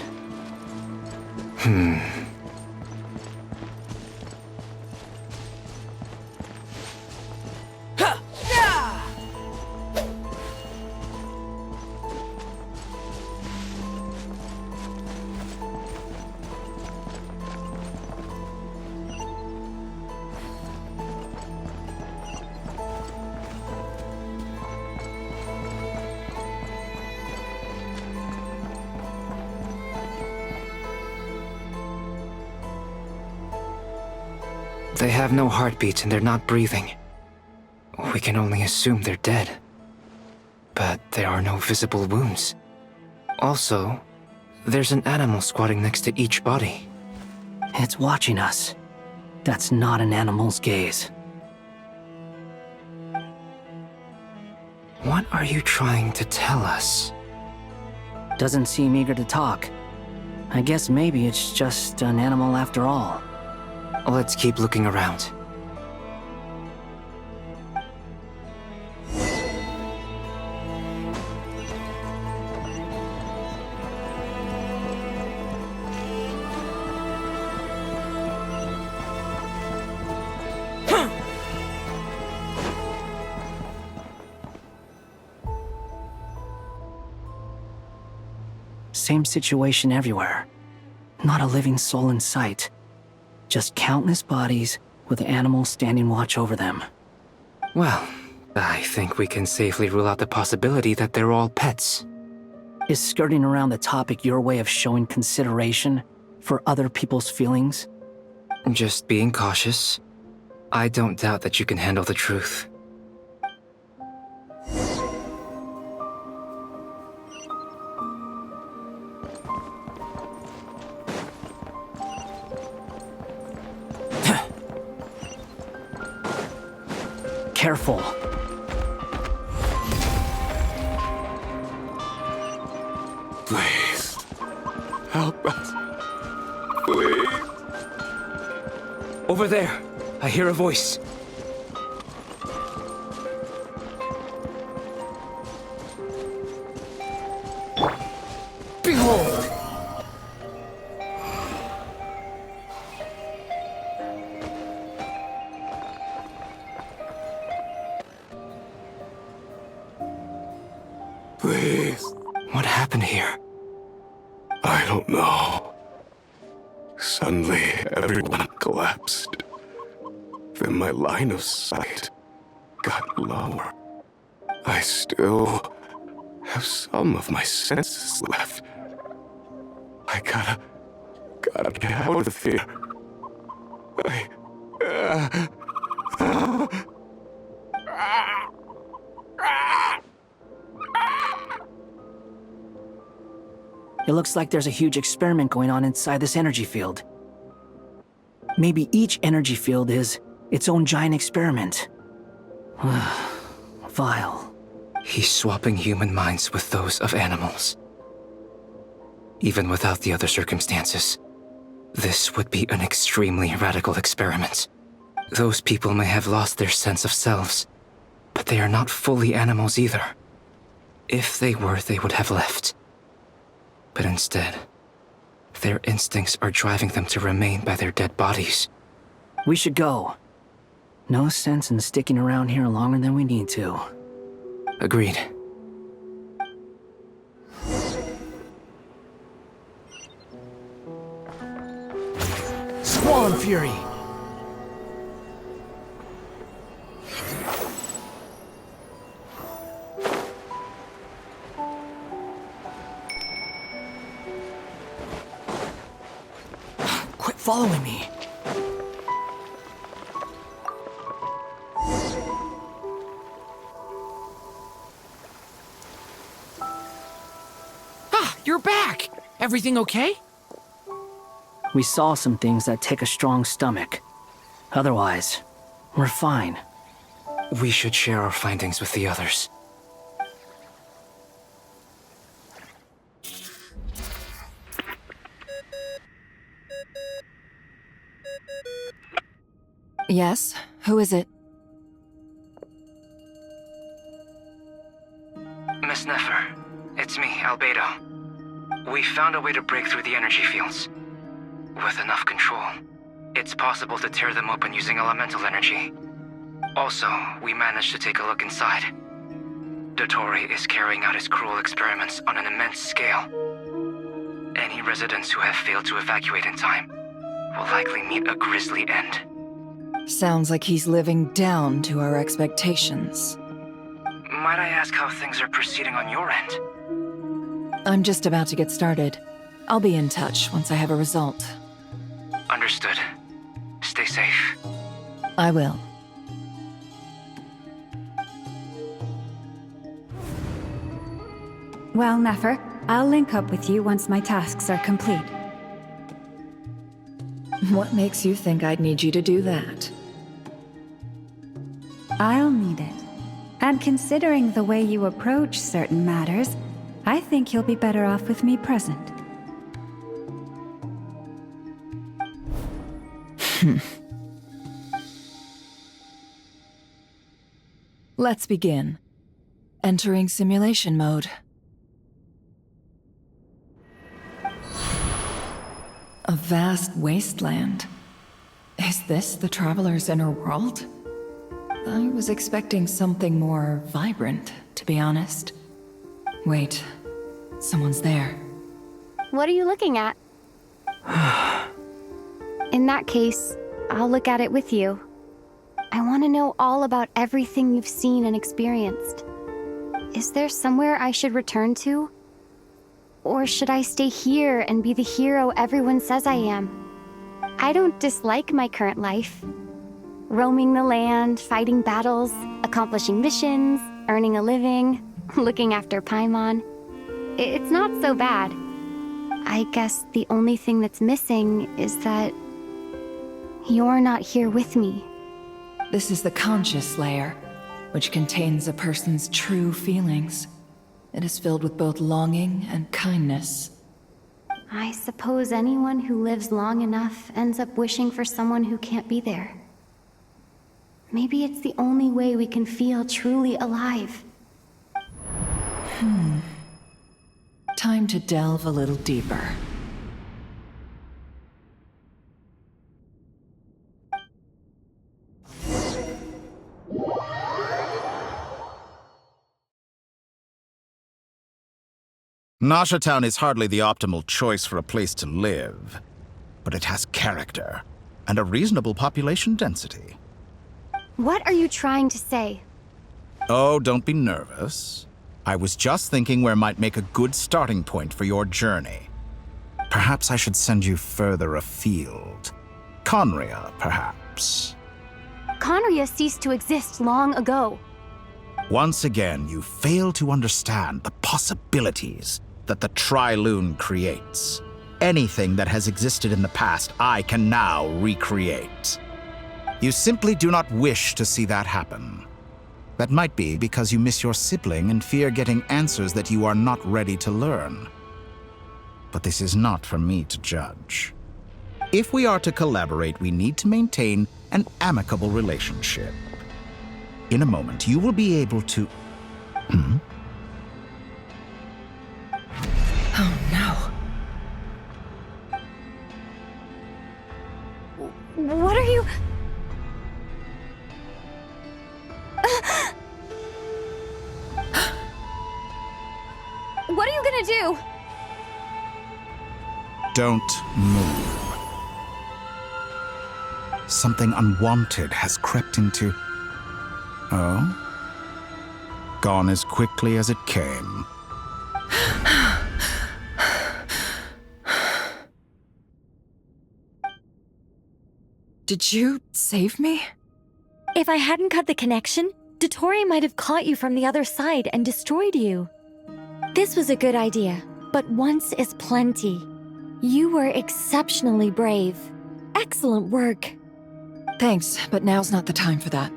Speaker 17: They have no heartbeat and they're not breathing. We can only assume they're dead. But there are no visible wounds. Also, there's an animal squatting next to each body.
Speaker 6: It's watching us. That's not an animal's gaze.
Speaker 17: What are you trying to tell us?
Speaker 6: Doesn't seem eager to talk. I guess maybe it's just an animal after all.
Speaker 17: Let's keep looking around.
Speaker 6: Same situation everywhere. Not a living soul in sight. Just countless bodies with animals standing watch over them.
Speaker 17: Well, I think we can safely rule out the possibility that they're all pets.
Speaker 6: Is skirting around the topic your way of showing consideration for other people's feelings?
Speaker 17: Just being cautious. I don't doubt that you can handle the truth.
Speaker 6: Careful.
Speaker 8: Please. Help us. Please.
Speaker 17: Over there. I hear a voice.
Speaker 6: Behold!
Speaker 8: Please.
Speaker 17: What happened here?
Speaker 8: I don't know. Suddenly, everyone collapsed. Then my line of sight got lower. I still have some of my senses left. I gotta get out of here.
Speaker 6: It looks like there's a huge experiment going on inside this energy field. Maybe each energy field is its own giant experiment. Vile.
Speaker 17: He's swapping human minds with those of animals. Even without the other circumstances, this would be an extremely radical experiment. Those people may have lost their sense of selves, but they are not fully animals either. If they were, they would have left. But instead, their instincts are driving them to remain by their dead bodies.
Speaker 6: We should go. No sense in sticking around here longer than we need to.
Speaker 17: Agreed.
Speaker 14: Squall and Fury! Quit following me. Ah, you're back! Everything okay?
Speaker 6: We saw some things that take a strong stomach. Otherwise, we're fine.
Speaker 17: We should share our findings with the others.
Speaker 13: Yes? Who is it?
Speaker 17: Miss Nefer, it's me, Albedo. We found a way to break through the energy fields. With enough control, it's possible to tear them open using elemental energy. Also, we managed to take a look inside. Dottore is carrying out his cruel experiments on an immense scale. Any residents who have failed to evacuate in time will likely meet a grisly end.
Speaker 13: Sounds like he's living down to our expectations.
Speaker 17: Might I ask how things are proceeding on your end?
Speaker 13: I'm just about to get started. I'll be in touch once I have a result.
Speaker 17: Understood. Stay safe.
Speaker 13: I will.
Speaker 3: Well, Nefer, I'll link up with you once my tasks are complete.
Speaker 13: What makes you think I'd need you to do that?
Speaker 3: I'll need it. And considering the way you approach certain matters, I think you'll be better off with me present.
Speaker 13: Let's begin. Entering simulation mode. A vast wasteland. Is this the Traveler's inner world? I was expecting something more vibrant, to be honest. Wait, someone's there.
Speaker 7: What are you looking at? In that case, I'll look at it with you. I want to know all about everything you've seen and experienced. Is there somewhere I should return to? Or should I stay here and be the hero everyone says I am? I don't dislike my current life. Roaming the land, fighting battles, accomplishing missions, earning a living, looking after Paimon. It's not so bad. I guess the only thing that's missing is that you're not here with me.
Speaker 13: This is the conscious layer, which contains a person's true feelings. It is filled with both longing and kindness.
Speaker 7: I suppose anyone who lives long enough ends up wishing for someone who can't be there. Maybe it's the only way we can feel truly alive.
Speaker 13: Time to delve a little deeper.
Speaker 1: Nasha Town is hardly the optimal choice for a place to live, but it has character and a reasonable population density.
Speaker 7: What are you trying to say?
Speaker 1: Oh, don't be nervous. I was just thinking where might make a good starting point for your journey. Perhaps I should send you further afield. Conria, perhaps.
Speaker 7: Conria ceased to exist long ago.
Speaker 1: Once again, you fail to understand the possibilities that the Tri-Lune creates. Anything that has existed in the past, I can now recreate. You simply do not wish to see that happen. That might be because you miss your sibling and fear getting answers that you are not ready to learn. But this is not for me to judge. If we are to collaborate, we need to maintain an amicable relationship. In a moment, you will be able to...
Speaker 13: Oh no.
Speaker 7: What are you... What are you gonna do?
Speaker 1: Don't move. Something unwanted has crept into... Oh? Gone as quickly as it came.
Speaker 13: Did you save me?
Speaker 18: If I hadn't cut the connection, Dottore might have caught you from the other side and destroyed you. This was a good idea, but once is plenty. You were exceptionally brave. Excellent work.
Speaker 13: Thanks, but now's not the time for that.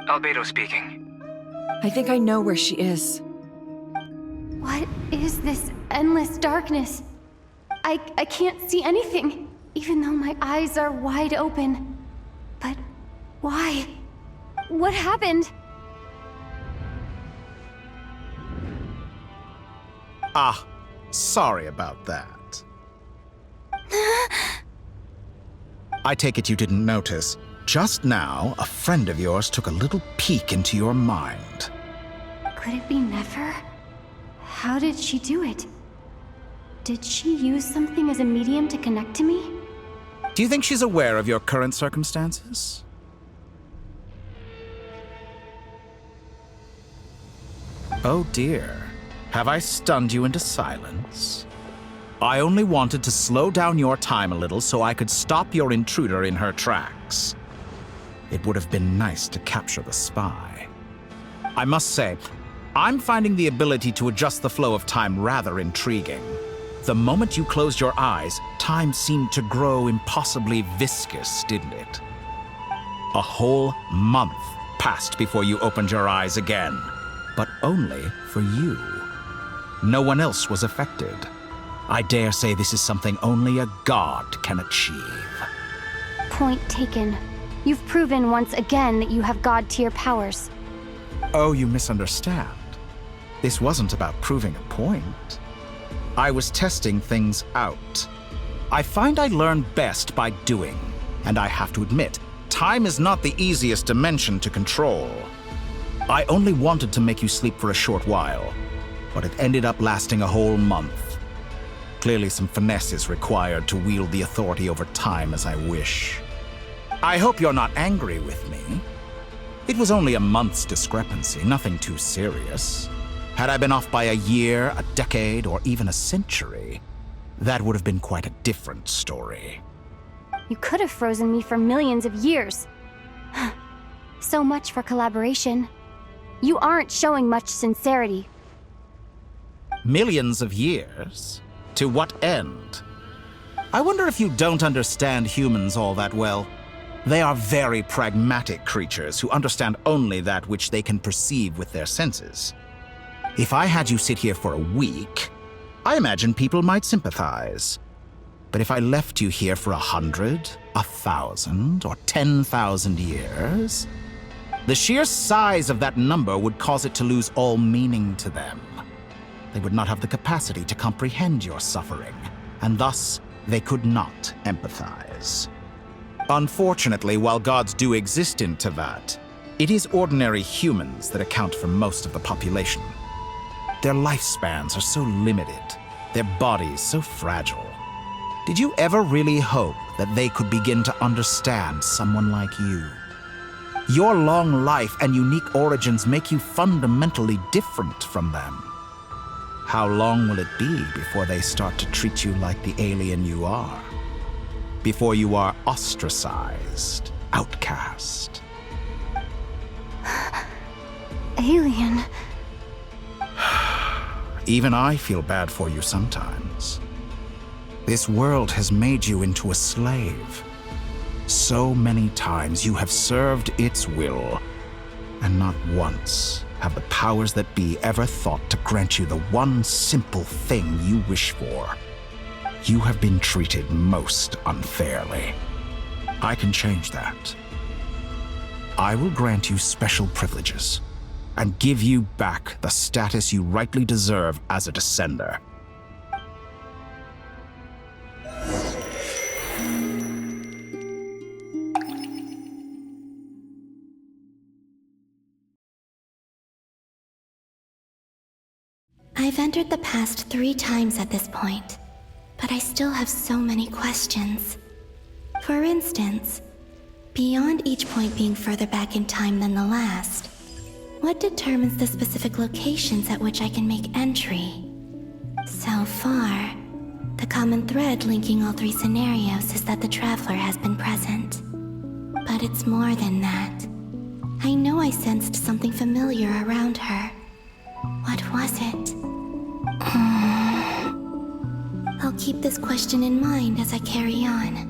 Speaker 17: Albedo speaking.
Speaker 13: I think I know where she is.
Speaker 7: What is this endless darkness? I can't see anything, even though my eyes are wide open. But why? What happened?
Speaker 1: Ah, sorry about that. I take it you didn't notice. Just now, a friend of yours took a little peek into your mind.
Speaker 7: Could it be Nefer? How did she do it? Did she use something as a medium to connect to me?
Speaker 1: Do you think she's aware of your current circumstances? Oh dear. Have I stunned you into silence? I only wanted to slow down your time a little so I could stop your intruder in her tracks. It would have been nice to capture the spy. I must say, I'm finding the ability to adjust the flow of time rather intriguing. The moment you closed your eyes, time seemed to grow impossibly viscous, didn't it? A whole month passed before you opened your eyes again, but only for you. No one else was affected. I dare say this is something only a god can achieve.
Speaker 7: Point taken. You've proven once again that you have god-tier powers.
Speaker 1: Oh, you misunderstand. This wasn't about proving a point. I was testing things out. I find I learn best by doing, and I have to admit, time is not the easiest dimension to control. I only wanted to make you sleep for a short while, but it ended up lasting a whole month. Clearly some finesse is required to wield the authority over time as I wish. I hope you're not angry with me. It was only a month's discrepancy, nothing too serious. Had I been off by a year, a decade, or even a century, that would have been quite a different story.
Speaker 7: You could have frozen me for millions of years. So much for collaboration. You aren't showing much sincerity.
Speaker 1: Millions of years? To what end? I wonder if you don't understand humans all that well. They are very pragmatic creatures who understand only that which they can perceive with their senses. If I had you sit here for a week, I imagine people might sympathize. But if I left you here for 100, 1,000, or 10,000 years, the sheer size of that number would cause it to lose all meaning to them. They would not have the capacity to comprehend your suffering, and thus they could not empathize. Unfortunately, while gods do exist in Teyvat, it is ordinary humans that account for most of the population. Their lifespans are so limited, their bodies so fragile. Did you ever really hope that they could begin to understand someone like you? Your long life and unique origins make you fundamentally different from them. How long will it be before they start to treat you like the alien you are? Before you are ostracized, outcast?
Speaker 7: Alien.
Speaker 1: Even I feel bad for you sometimes. This world has made you into a slave. So many times you have served its will, and not once have the powers that be ever thought to grant you the one simple thing you wish for. You have been treated most unfairly. I can change that. I will grant you special privileges and give you back the status you rightly deserve as a descender.
Speaker 10: I've entered the past 3 times at this point, but I still have so many questions. For instance, beyond each point being further back in time than the last, what determines the specific locations at which I can make entry? So far, the common thread linking all 3 scenarios is that the Traveler has been present. But it's more than that. I know I sensed something familiar around her. What was it? I'll keep this question in mind as I carry on.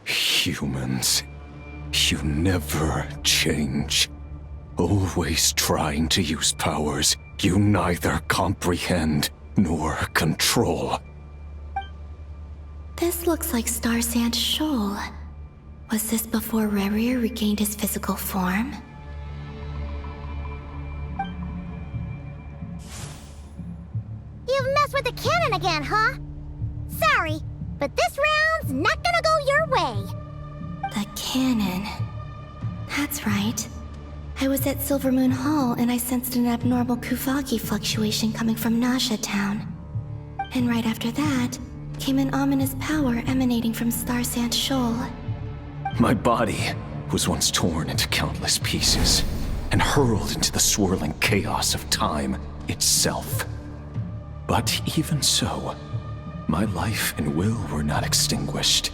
Speaker 8: Humans, you never change. Always trying to use powers you neither comprehend nor control.
Speaker 10: This looks like Star Sand Shoal. Was this before Rerir regained his physical form?
Speaker 20: You've messed with the cannon again, huh? Sorry, but this round's not gonna go your way.
Speaker 10: The cannon. That's right. I was at Silvermoon Hall and I sensed an abnormal Kuvagi fluctuation coming from Nasha Town. And right after that, came an ominous power emanating from Star Sand Shoal.
Speaker 8: My body was once torn into countless pieces and hurled into the swirling chaos of time itself. But even so, my life and will were not extinguished.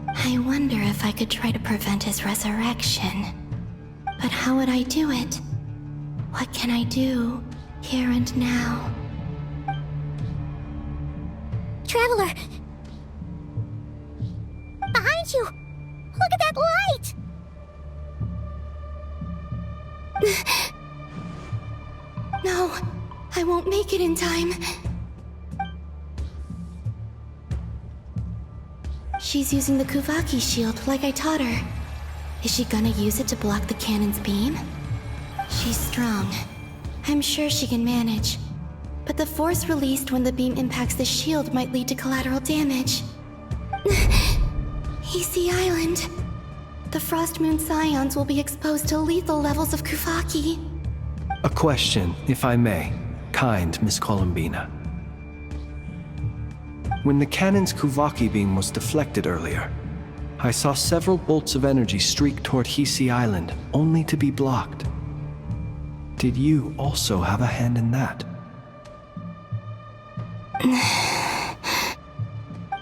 Speaker 10: I wonder if I could try to prevent his resurrection. But how would I do it? What can I do, here and now?
Speaker 20: Traveler! Behind you! Look at that light!
Speaker 10: No, I won't make it in time. She's using the Kuvaki shield like I taught her. Is she gonna use it to block the cannon's beam? She's strong, I'm sure she can manage. But the force released when the beam impacts the shield might lead to collateral damage. EC Island. The Frost Moon Scions will be exposed to lethal levels of Kuvaki.
Speaker 5: A question, if I may. Kind Miss Columbina. When the cannon's Kuvaki beam was deflected earlier, I saw several bolts of energy streak toward Hisi Island, only to be blocked. Did you also have a hand in that?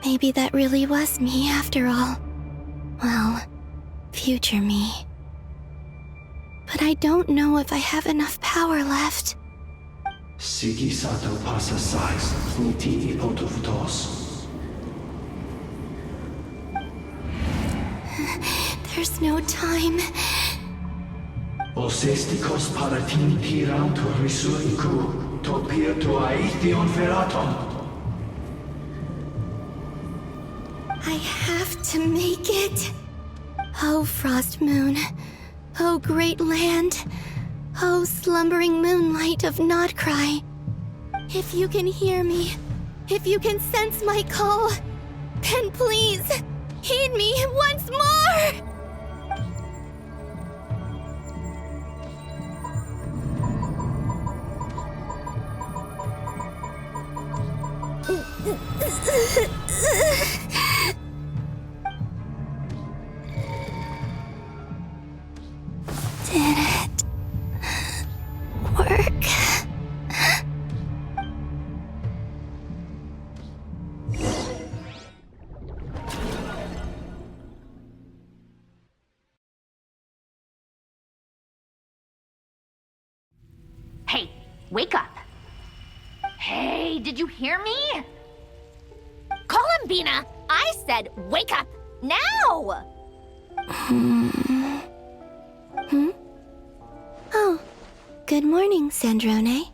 Speaker 10: Maybe that really was me after all. Well, future me. But I don't know if I have enough power left.
Speaker 5: Sigi sato pasa sais, niti ipotuftos.
Speaker 10: There's no time.
Speaker 5: Osestikos paratin tiran to risuiku, to pir to aithion feraton.
Speaker 10: I have to make it. Oh, Frost Moon. Oh, great land. Oh, slumbering moonlight of Nodcry. If you can hear me, if you can sense my call, then please, heed me once more! Did it work?
Speaker 4: Hey, wake up. Hey, did you hear me? Columbina, I said wake up now!
Speaker 10: Oh, good morning, Sandrone.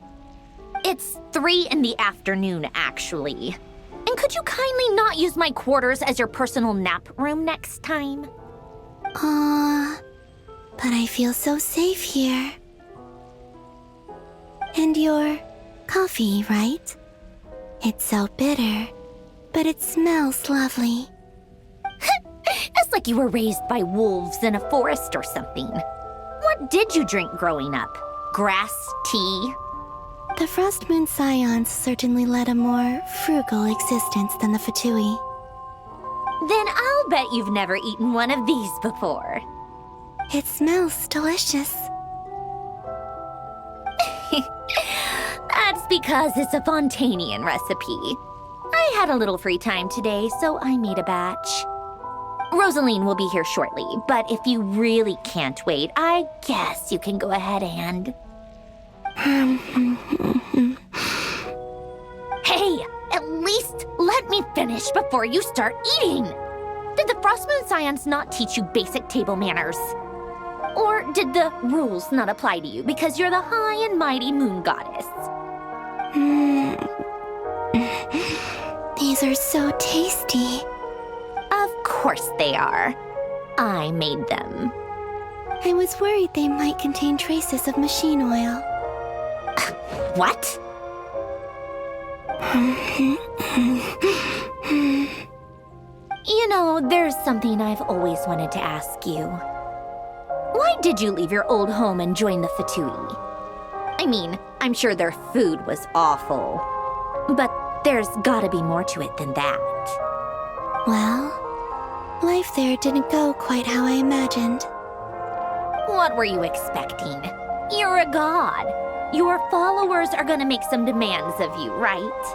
Speaker 4: It's 3 in the afternoon, actually. And could you kindly not use my quarters as your personal nap room next time?
Speaker 10: But I feel so safe here. And your coffee, right? It's so bitter, but it smells lovely.
Speaker 4: It's like you were raised by wolves in a forest or something. What did you drink growing up? Grass tea?
Speaker 10: The Frost Moon Scions certainly led a more frugal existence than the Fatui.
Speaker 4: Then I'll bet you've never eaten one of these before.
Speaker 10: It smells delicious.
Speaker 4: That's because it's a Fontanian recipe. I had a little free time today, so I made a batch. Rosaline will be here shortly, but if you really can't wait, I guess you can go ahead and... Hey, at least let me finish before you start eating! Did the Frost Moon Scions not teach you basic table manners? Or did the rules not apply to you because you're the high and mighty moon goddess?
Speaker 10: These are so tasty.
Speaker 4: Of course they are. I made them.
Speaker 10: I was worried they might contain traces of machine oil.
Speaker 4: What? You know, there's something I've always wanted to ask you. Why did you leave your old home and join the Fatui? I mean, I'm sure their food was awful. But there's gotta be more to it than that.
Speaker 10: Well, life there didn't go quite how I imagined.
Speaker 4: What were you expecting? You're a god. Your followers are gonna make some demands of you, right?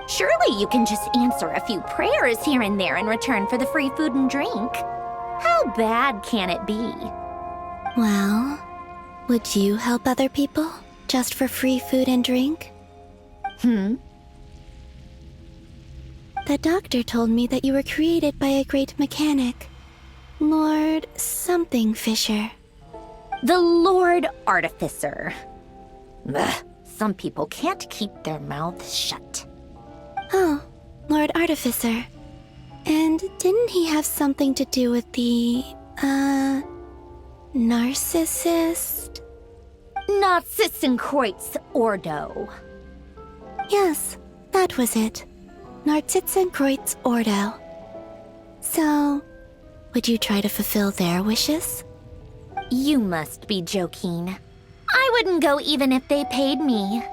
Speaker 4: Surely you can just answer a few prayers here and there in return for the free food and drink. How bad can it be?
Speaker 10: Well, would you help other people just for free food and drink? The doctor told me that you were created by a great mechanic, Lord something Fisher.
Speaker 4: The Lord Artificer. Ugh, some people can't keep their mouths shut.
Speaker 10: Oh, Lord Artificer. And didn't he have something to do with the, narcissist?
Speaker 4: Narcissenkreuz Ordo.
Speaker 10: Yes, that was it. Narcissenkreuz Ordo. So, would you try to fulfill their wishes?
Speaker 4: You must be joking. I wouldn't go even if they paid me.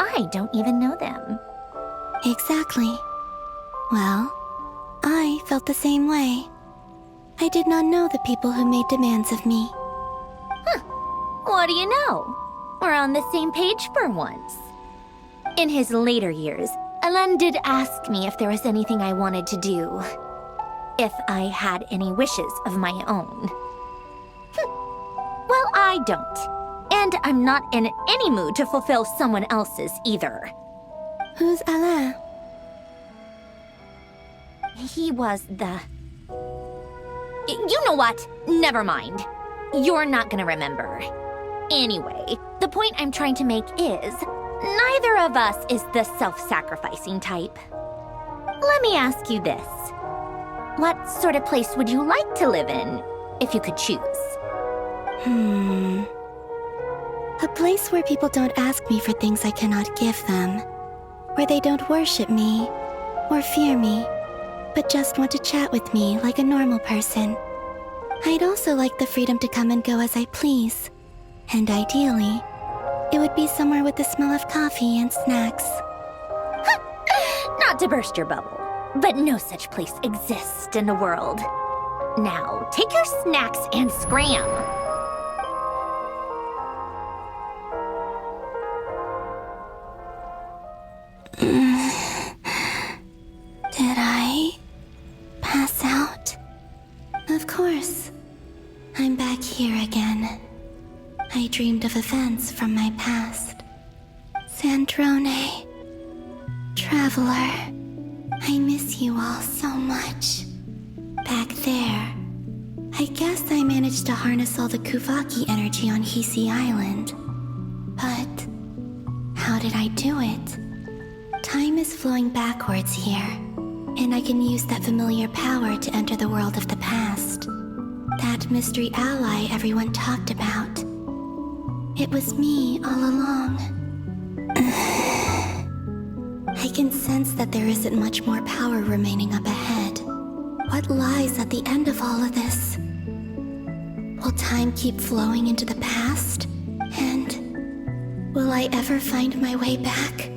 Speaker 4: I don't even know them.
Speaker 10: Exactly. Well, I felt the same way. I did not know the people who made demands of me.
Speaker 4: What do you know? We're on the same page for once. In his later years, Alen did ask me if there was anything I wanted to do. If I had any wishes of my own. Well, I don't. And I'm not in any mood to fulfill someone else's either.
Speaker 10: Who's Alain?
Speaker 4: He was the... You know what? Never mind. You're not gonna remember. Anyway, the point I'm trying to make is, neither of us is the self-sacrificing type. Let me ask you this. What sort of place would you like to live in, if you could choose?
Speaker 10: A place where people don't ask me for things I cannot give them. Where they don't worship me, or fear me, but just want to chat with me like a normal person. I'd also like the freedom to come and go as I please. And ideally, it would be somewhere with the smell of coffee and snacks.
Speaker 4: Not to burst your bubble, but no such place exists in the world. Now, take your snacks and scram.
Speaker 10: Did I pass out? Of course. I'm back here again. I dreamed of events from my past. Sandrone. Traveler. I miss you all so much. Back there. I guess I managed to harness all the Kuvaki energy on Hisi Island. But how did I do it? Time is flowing backwards here, and I can use that familiar power to enter the world of the past. That mystery ally everyone talked about. It was me all along. I can sense that there isn't much more power remaining up ahead. What lies at the end of all of this? Will time keep flowing into the past? And will I ever find my way back?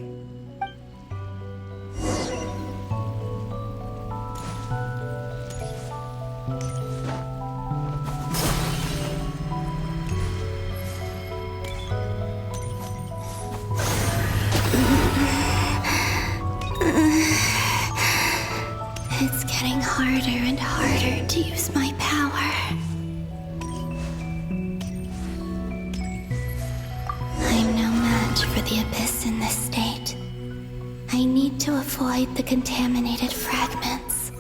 Speaker 10: It's getting harder and harder to use my power. I'm no match for the Abyss in this state. I need to avoid the contaminated fragments.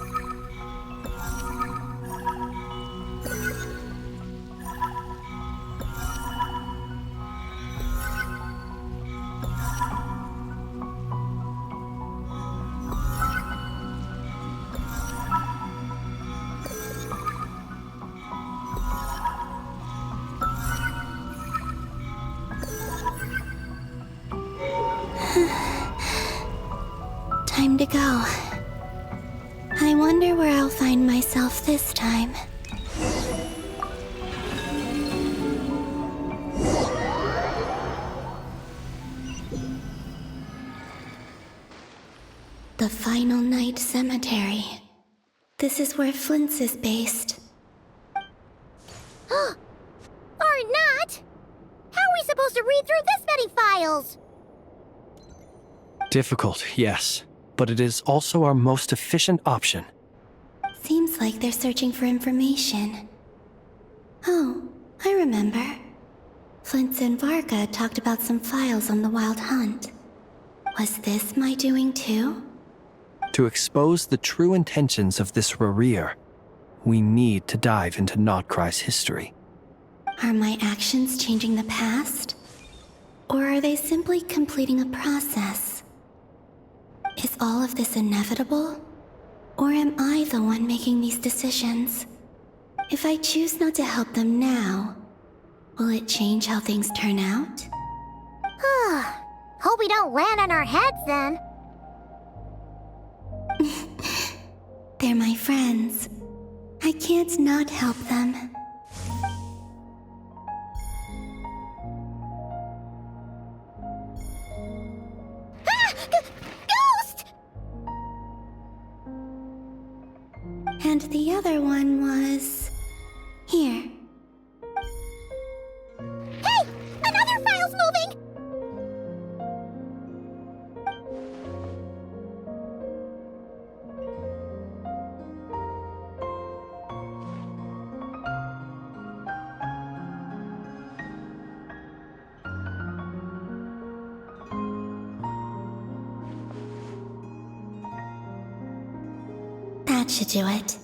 Speaker 10: Time to go. I wonder where I'll find myself this time. The Final Night Cemetery. This is where Flint's is based.
Speaker 20: Or not! How are we supposed to read through this many files?
Speaker 5: Difficult, yes, but it is also our most efficient option.
Speaker 10: Seems like they're searching for information. Oh, I remember. Flint's and Varga talked about some files on the Wild Hunt. Was this my doing too?
Speaker 5: To expose the true intentions of this Rarir, we need to dive into Notcry's history.
Speaker 10: Are my actions changing the past? Or are they simply completing a process? Is all of this inevitable? Or am I the one making these decisions? If I choose not to help them now, Will it change how things turn out?
Speaker 20: Hope we don't land on our heads then.
Speaker 10: They're my friends. I can't not help them.
Speaker 20: Ghost!
Speaker 10: And the other one was... here.
Speaker 20: Hey! Another file's moving!
Speaker 10: That should do it.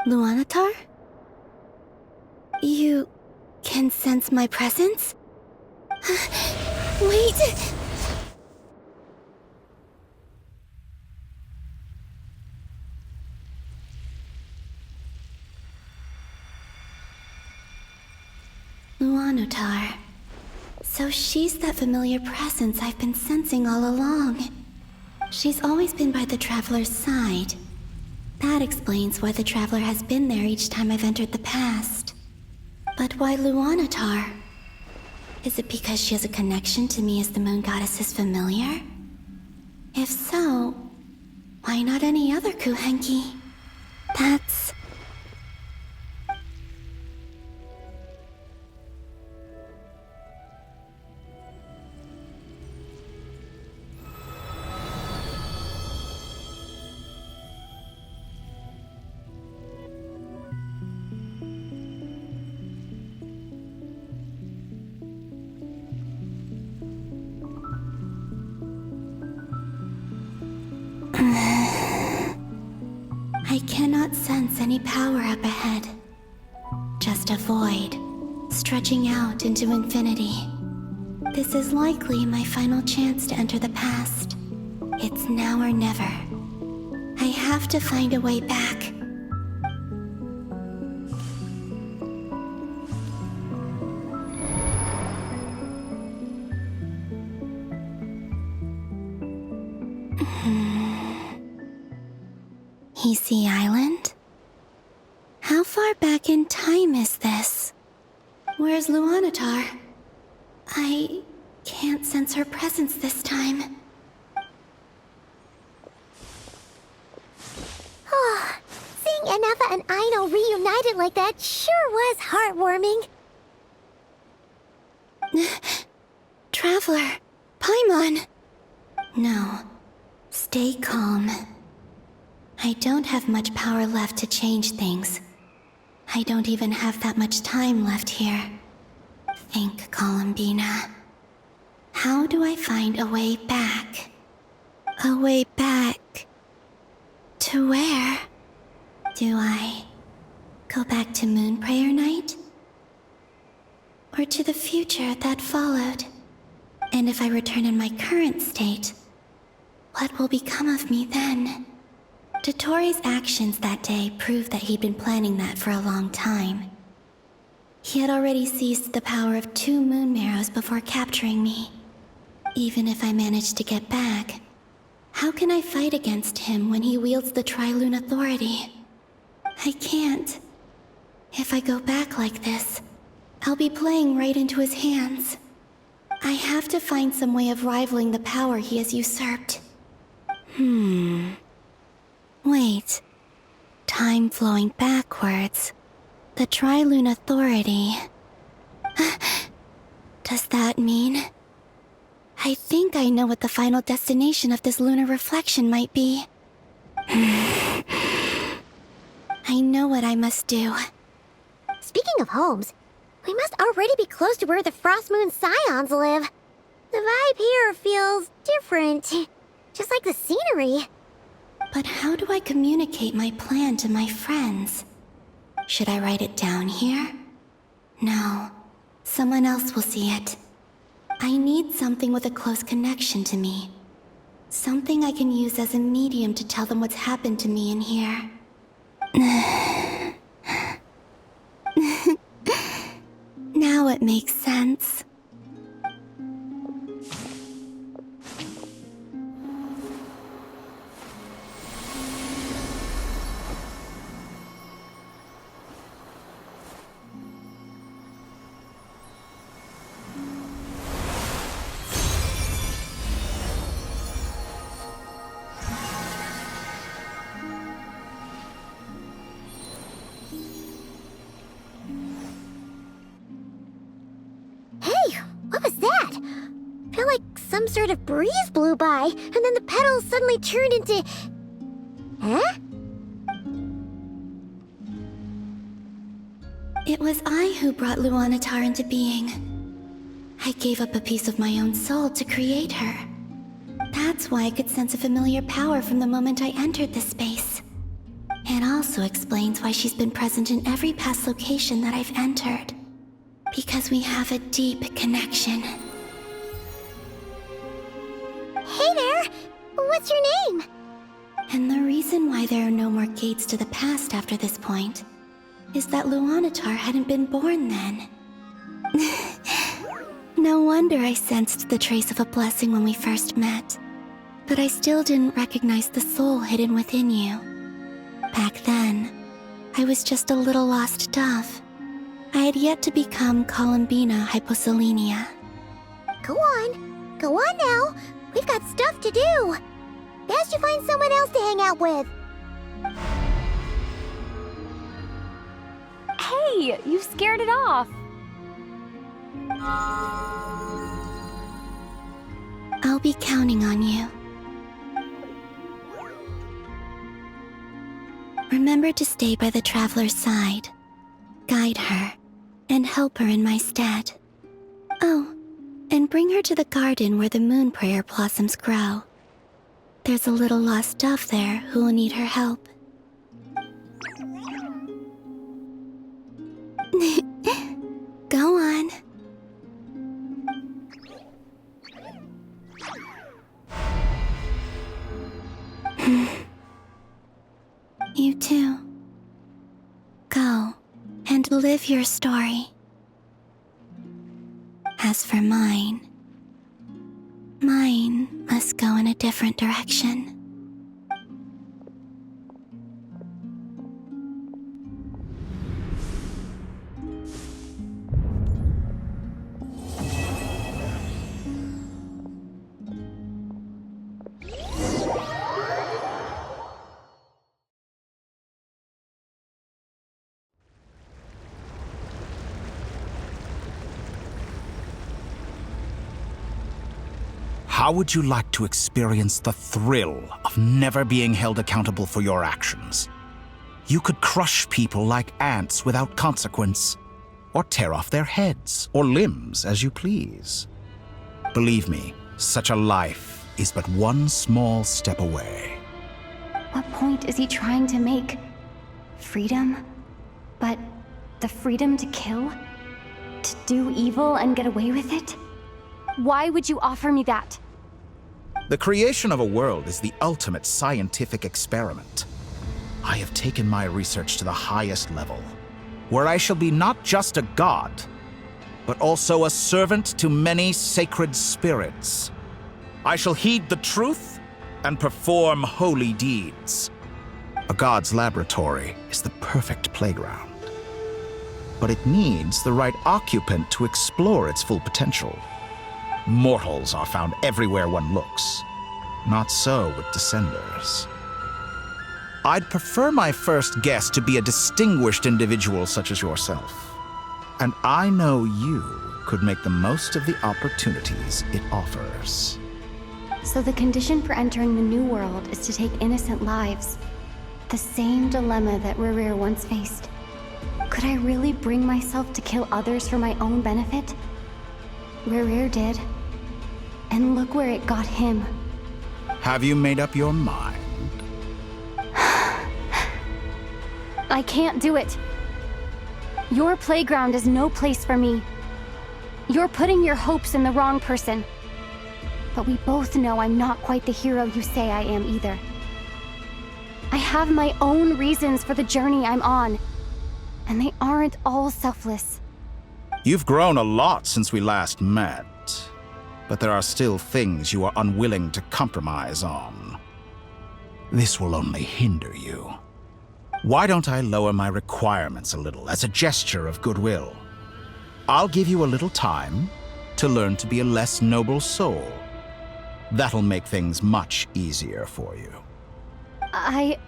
Speaker 10: Luanatar? You can sense my presence? Wait! Luanatar. So she's that familiar presence I've been sensing all along. She's always been by the Traveler's side. That explains why the Traveler has been there each time I've entered the past. But why Luanatar? Is it because she has a connection to me as the Moon Goddess's familiar? If so, why not any other Kuhenki? That's... I cannot sense any power up ahead. Just a void, stretching out into infinity. This is likely my final chance to enter the past. It's now or never. I have to find a way back. Hisi Island? How far back in time is this? Where's Luanatar? I can't sense her presence this time.
Speaker 20: Seeing Enefa and Aino reunited like that sure was heartwarming.
Speaker 10: Traveler, Paimon! No, stay calm. I don't have much power left to change things. I don't even have that much time left here. Think, Columbina. How do I find a way back? A way back... to where? Do I go back to Moon Prayer Night? Or to the future that followed? And if I return in my current state, what will become of me then? Dotori's actions that day proved that he'd been planning that for a long time. He had already seized the power of 2 moon marrows before capturing me. Even if I managed to get back, how can I fight against him when he wields the Tri-Lune Authority? I can't. If I go back like this, I'll be playing right into his hands. I have to find some way of rivaling the power he has usurped. Wait. Time flowing backwards. The Tri-Lune Authority. Does that mean... I think I know what the final destination of this lunar reflection might be. I know what I must do.
Speaker 20: Speaking of homes, we must already be close to where the Frost Moon Scions live. The vibe here feels different, just like the scenery.
Speaker 10: But how do I communicate my plan to my friends? Should I write it down here? No, someone else will see it. I need something with a close connection to me. Something I can use as a medium to tell them what's happened to me in here. Now it makes sense.
Speaker 20: Hey, what was that? I feel like some sort of breeze blew by, and then the petals suddenly turned into... Huh?
Speaker 10: It was I who brought Luanatar into being. I gave up a piece of my own soul to create her. That's why I could sense a familiar power from the moment I entered this space. It also explains why she's been present in every past location that I've entered. Because we have a deep connection.
Speaker 20: Hey there! What's your name?
Speaker 10: And the reason why there are no more gates to the past after this point is that Luanatar hadn't been born then. No wonder I sensed the trace of a blessing when we first met. But I still didn't recognize the soul hidden within you. Back then, I was just a little lost dove. I had yet to become Columbina Hyposelenia.
Speaker 20: Go on. Go on now. We've got stuff to do. Best you find someone else to hang out with.
Speaker 7: Hey, you scared it off.
Speaker 10: I'll be counting on you. Remember to stay by the traveler's side. Guide her, and help her in my stead. Oh, and bring her to the garden where the moon prayer blossoms grow. There's a little lost dove there who will need her help. Go on. You too. Go and live your story. As for mine must go in a different direction.
Speaker 1: How would you like to experience the thrill of never being held accountable for your actions? You could crush people like ants without consequence, or tear off their heads or limbs as you please. Believe me, such a life is but one small step away.
Speaker 7: What point is he trying to make? Freedom? But the freedom to kill? To do evil and get away with it? Why would you offer me that?
Speaker 1: The creation of a world is the ultimate scientific experiment. I have taken my research to the highest level, where I shall be not just a god, but also a servant to many sacred spirits. I shall heed the truth and perform holy deeds. A god's laboratory is the perfect playground, but it needs the right occupant to explore its full potential. Mortals are found everywhere one looks. Not so with Descenders. I'd prefer my first guest to be a distinguished individual such as yourself. And I know you could make the most of the opportunities it offers.
Speaker 7: So the condition for entering the new world is to take innocent lives. The same dilemma that Rerir once faced. Could I really bring myself to kill others for my own benefit? Rerir did. And look where it got him.
Speaker 1: Have you made up your mind?
Speaker 7: I can't do it. Your playground is no place for me. You're putting your hopes in the wrong person. But we both know I'm not quite the hero you say I am either. I have my own reasons for the journey I'm on. And they aren't all selfless.
Speaker 1: You've grown a lot since we last met, but there are still things you are unwilling to compromise on. This will only hinder you. Why don't I lower my requirements a little as a gesture of goodwill? I'll give you a little time to learn to be a less noble soul. That'll make things much easier for you.
Speaker 7: I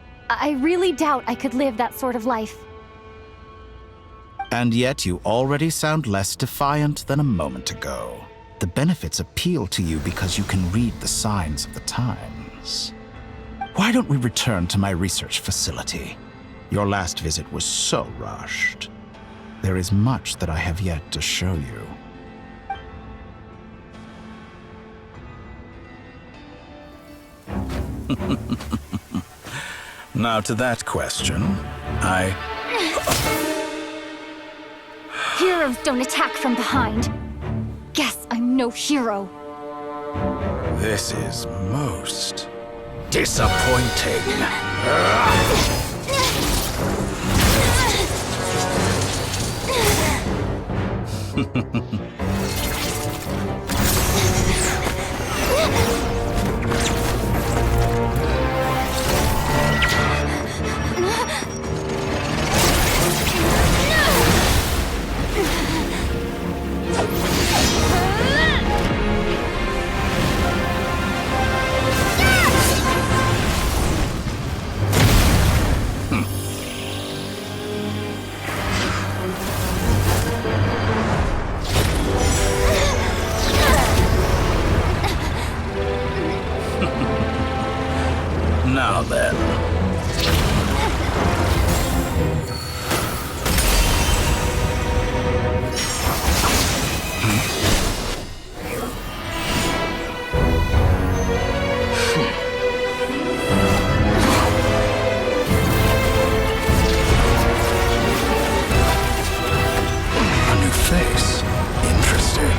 Speaker 7: really doubt I could live that sort of life.
Speaker 1: And yet you already sound less defiant than a moment ago. The benefits appeal to you because you can read the signs of the times. Why don't we return to my research facility? Your last visit was so rushed. There is much that I have yet to show you. Now to that question,
Speaker 7: Heroes don't attack from behind. Guess I'm no hero.
Speaker 1: This is most disappointing. Now then. A new face. Interesting.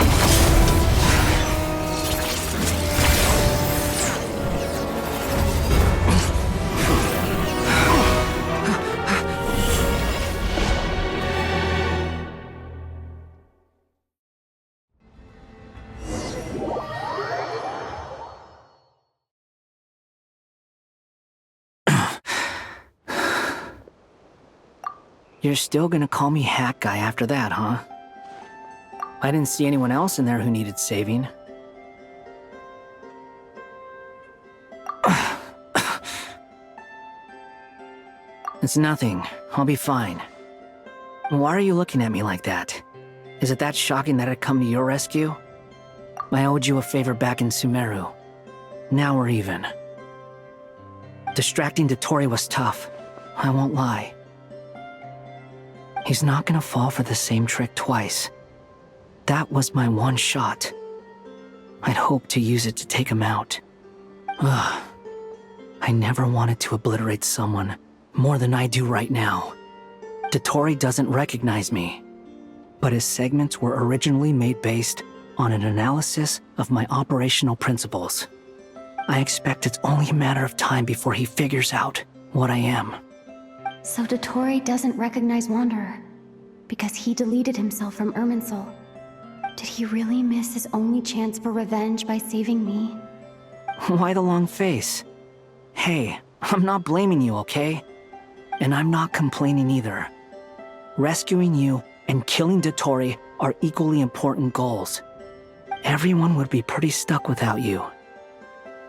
Speaker 6: You're still gonna call me Hat Guy after that, huh? I didn't see anyone else in there who needed saving. It's nothing. I'll be fine. Why are you looking at me like that? Is it that shocking that I'd come to your rescue? I owed you a favor back in Sumeru. Now we're even. Distracting Dotori was tough. I won't lie. He's not gonna fall for the same trick twice. That was my one shot. I'd hoped to use it to take him out. Ugh. I never wanted to obliterate someone more than I do right now. Dotori doesn't recognize me, but his segments were originally made based on an analysis of my operational principles. I expect it's only a matter of time before he figures out what I am.
Speaker 7: So Dotori doesn't recognize Wanderer because he deleted himself from Irminsul. Did he really miss his only chance for revenge by saving me?
Speaker 6: Why the long face? Hey, I'm not blaming you, okay? And I'm not complaining either. Rescuing you and killing Dotori are equally important goals. Everyone would be pretty stuck without you.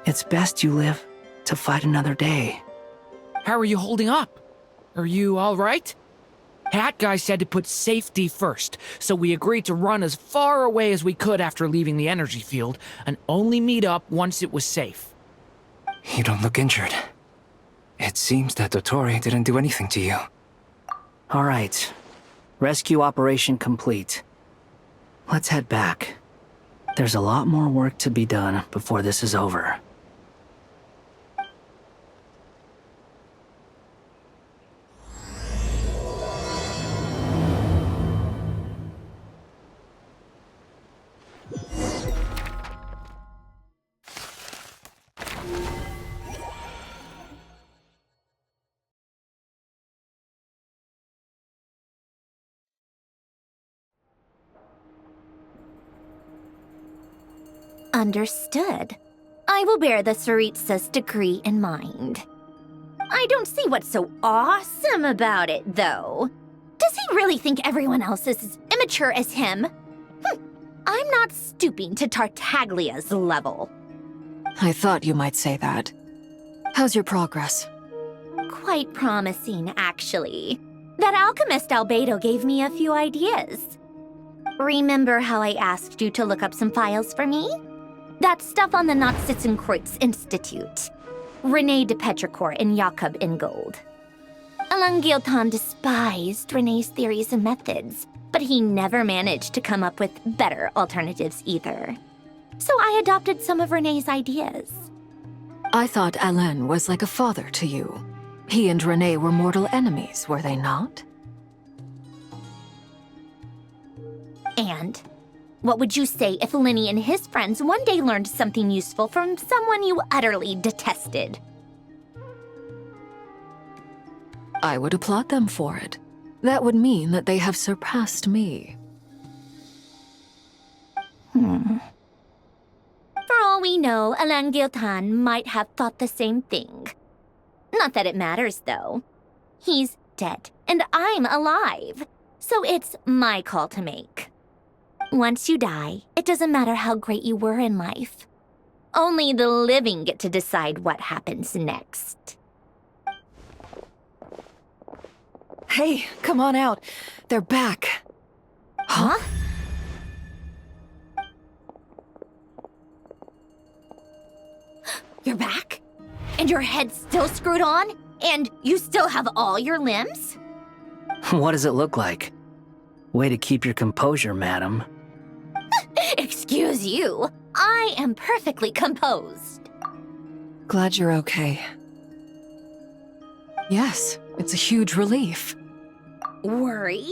Speaker 6: It's best you live to fight another day.
Speaker 14: How are you holding up? Are you all right? Hat Guy said to put safety first, so we agreed to run as far away as we could after leaving the energy field and only meet up once it was safe.
Speaker 17: You don't look injured. It seems that Dotori didn't do anything to you.
Speaker 6: All right. Rescue operation complete. Let's head back. There's a lot more work to be done before this is over.
Speaker 4: Understood. I will bear the Tsaritsa's decree in mind. I don't see what's so awesome about it, though. Does he really think everyone else is as immature as him? I'm not stooping to Tartaglia's level.
Speaker 2: I thought you might say that. How's your progress?
Speaker 4: Quite promising, actually. That alchemist Albedo gave me a few ideas. Remember how I asked you to look up some files for me? That stuff on the Nachtschitzenkreuz Institute. René de Petrichor and Jakob Ingold. Alain Guillotin despised René's theories and methods, but he never managed to come up with better alternatives either. So I adopted some of René's ideas.
Speaker 2: I thought Alain was like a father to you. He and René were mortal enemies, were they not?
Speaker 4: And what would you say if Lenny and his friends one day learned something useful from someone you utterly detested?
Speaker 2: I would applaud them for it. That would mean that they have surpassed me.
Speaker 4: For all we know, Alain Guillotin might have thought the same thing. Not that it matters, though. He's dead, and I'm alive. So it's my call to make. Once you die, it doesn't matter how great you were in life. Only the living get to decide what happens next.
Speaker 2: Hey, come on out. They're back.
Speaker 4: Huh? You're back? And your head's still screwed on? And you still have all your limbs?
Speaker 6: What does it look like? Way to keep your composure, madam.
Speaker 4: Excuse you. I am perfectly composed.
Speaker 2: Glad you're okay. Yes, it's a huge relief.
Speaker 4: Worry?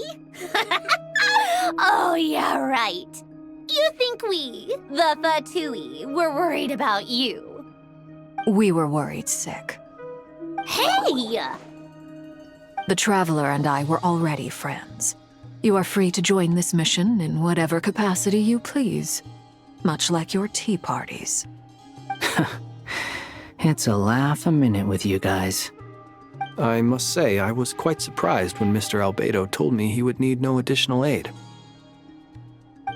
Speaker 4: Oh, yeah, right. You think we, the Fatui, were worried about you?
Speaker 2: We were worried sick.
Speaker 4: Hey!
Speaker 2: The Traveler and I were already friends. You are free to join this mission in whatever capacity you please. Much like your tea parties.
Speaker 6: It's a laugh a minute with you guys.
Speaker 5: I must say, I was quite surprised when Mr. Albedo told me he would need no additional aid.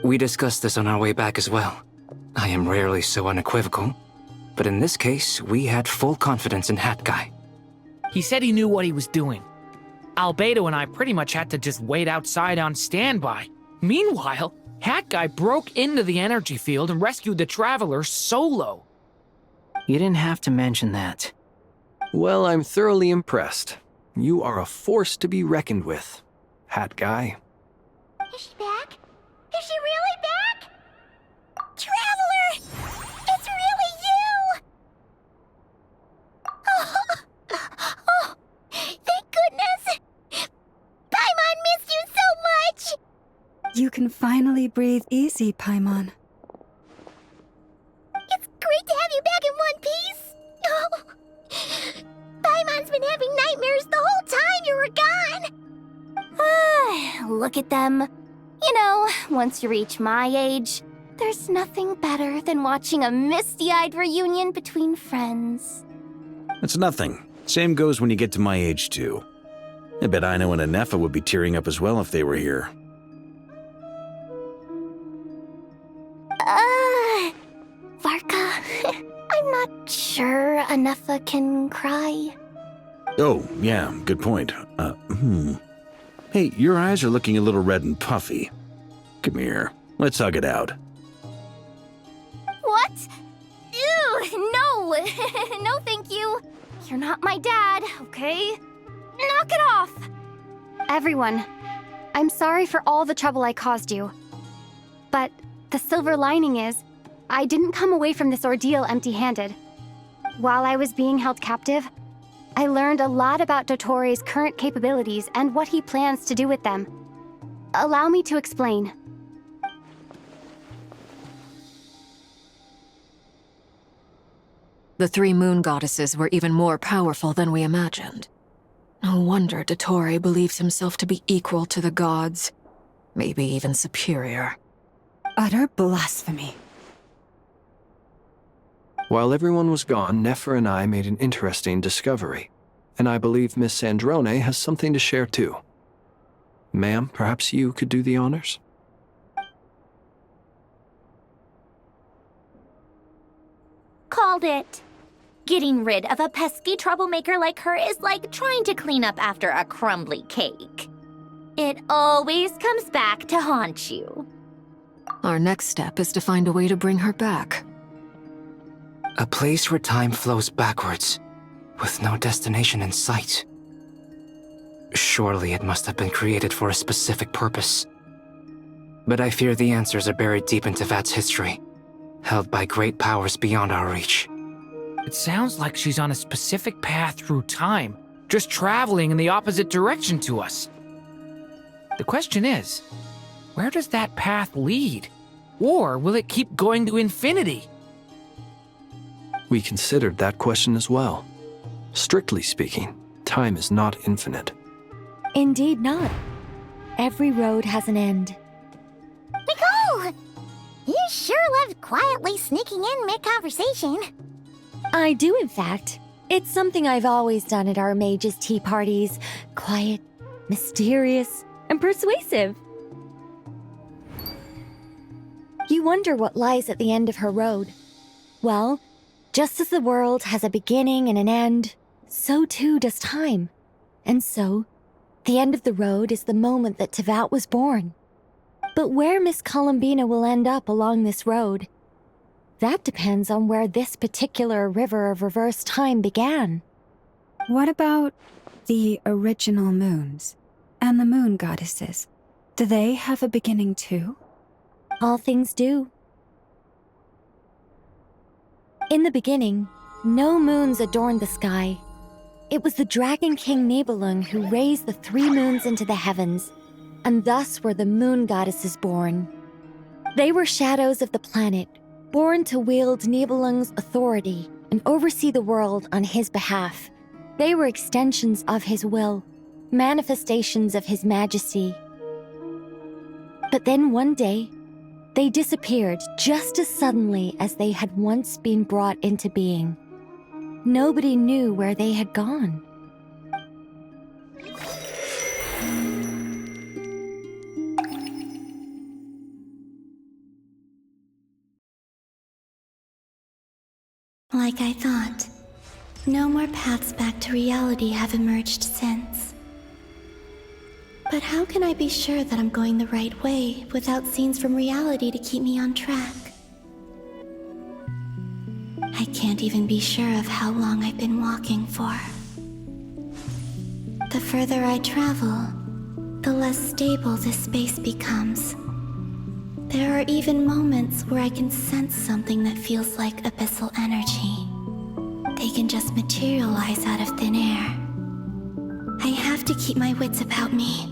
Speaker 17: We discussed this on our way back as well. I am rarely so unequivocal, but in this case, we had full confidence in Hat Guy.
Speaker 14: He said he knew what he was doing. Albedo and I pretty much had to just wait outside on standby. Meanwhile, Hat Guy broke into the energy field and rescued the Traveler solo.
Speaker 6: You didn't have to mention that.
Speaker 5: Well, I'm thoroughly impressed. You are a force to be reckoned with, Hat Guy.
Speaker 20: Is she back? Is she really back? Traveler! It's really you! Oh, thank goodness! Paimon missed you so much!
Speaker 3: You can finally breathe easy, Paimon.
Speaker 20: It's great to have you back in one piece! Oh. Paimon's been having nightmares the whole time you were gone!
Speaker 10: Look at them. You know, once you reach my age, there's nothing better than watching a misty-eyed reunion between friends.
Speaker 12: It's nothing. Same goes when you get to my age, too. I bet Ino and Anefa would be tearing up as well if they were here.
Speaker 10: Varka, I'm not sure Anefa can cry.
Speaker 12: Oh, yeah, good point. Hey, your eyes are looking a little red and puffy. Come here, let's hug it out.
Speaker 10: What? Ew, no! No, thank you. You're not my dad, okay? Knock it off! Everyone, I'm sorry for all the trouble I caused you. But the silver lining is, I didn't come away from this ordeal empty-handed. While I was being held captive, I learned a lot about Dottoro's current capabilities and what he plans to do with them. Allow me to explain.
Speaker 2: The three moon goddesses were even more powerful than we imagined. No wonder Dottore believes himself to be equal to the gods, maybe even superior.
Speaker 3: Utter blasphemy.
Speaker 5: While everyone was gone, Nefer and I made an interesting discovery, and I believe Miss Sandrone has something to share too. Ma'am, perhaps you could do the honors?
Speaker 4: Called it. Getting rid of a pesky troublemaker like her is like trying to clean up after a crumbly cake. It always comes back to haunt you.
Speaker 2: Our next step is to find a way to bring her back.
Speaker 17: A place where time flows backwards, with no destination in sight. Surely it must have been created for a specific purpose. But I fear the answers are buried deep in Tevat's history, held by great powers beyond our reach.
Speaker 14: It sounds like she's on a specific path through time, just traveling in the opposite direction to us. The question is, where does that path lead? Or will it keep going to infinity?
Speaker 5: We considered that question as well. Strictly speaking, time is not infinite.
Speaker 18: Indeed not. Every road has an end.
Speaker 20: Nicole! You sure loved quietly sneaking in mid-conversation.
Speaker 18: I do, in fact. It's something I've always done at our mages' tea parties. Quiet, mysterious, and persuasive. You wonder what lies at the end of her road. Well, just as the world has a beginning and an end, so too does time. And so, the end of the road is the moment that Tevat was born. But where Miss Columbina will end up along this road, that depends on where this particular river of reverse time began.
Speaker 3: What about the original moons and the moon goddesses? Do they have a beginning too?
Speaker 18: All things do. In the beginning, no moons adorned the sky. It was the Dragon King Nibelung who raised the 3 moons into the heavens, and thus were the moon goddesses born. They were shadows of the planet, born to wield Nibelung's authority and oversee the world on his behalf. They were extensions of his will, manifestations of his majesty. But then one day, they disappeared just as suddenly as they had once been brought into being. Nobody knew where they had gone.
Speaker 10: Like I thought, no more paths back to reality have emerged since. But how can I be sure that I'm going the right way without scenes from reality to keep me on track? I can't even be sure of how long I've been walking for. The further I travel, the less stable this space becomes. There are even moments where I can sense something that feels like abyssal energy. They can just materialize out of thin air. I have to keep my wits about me.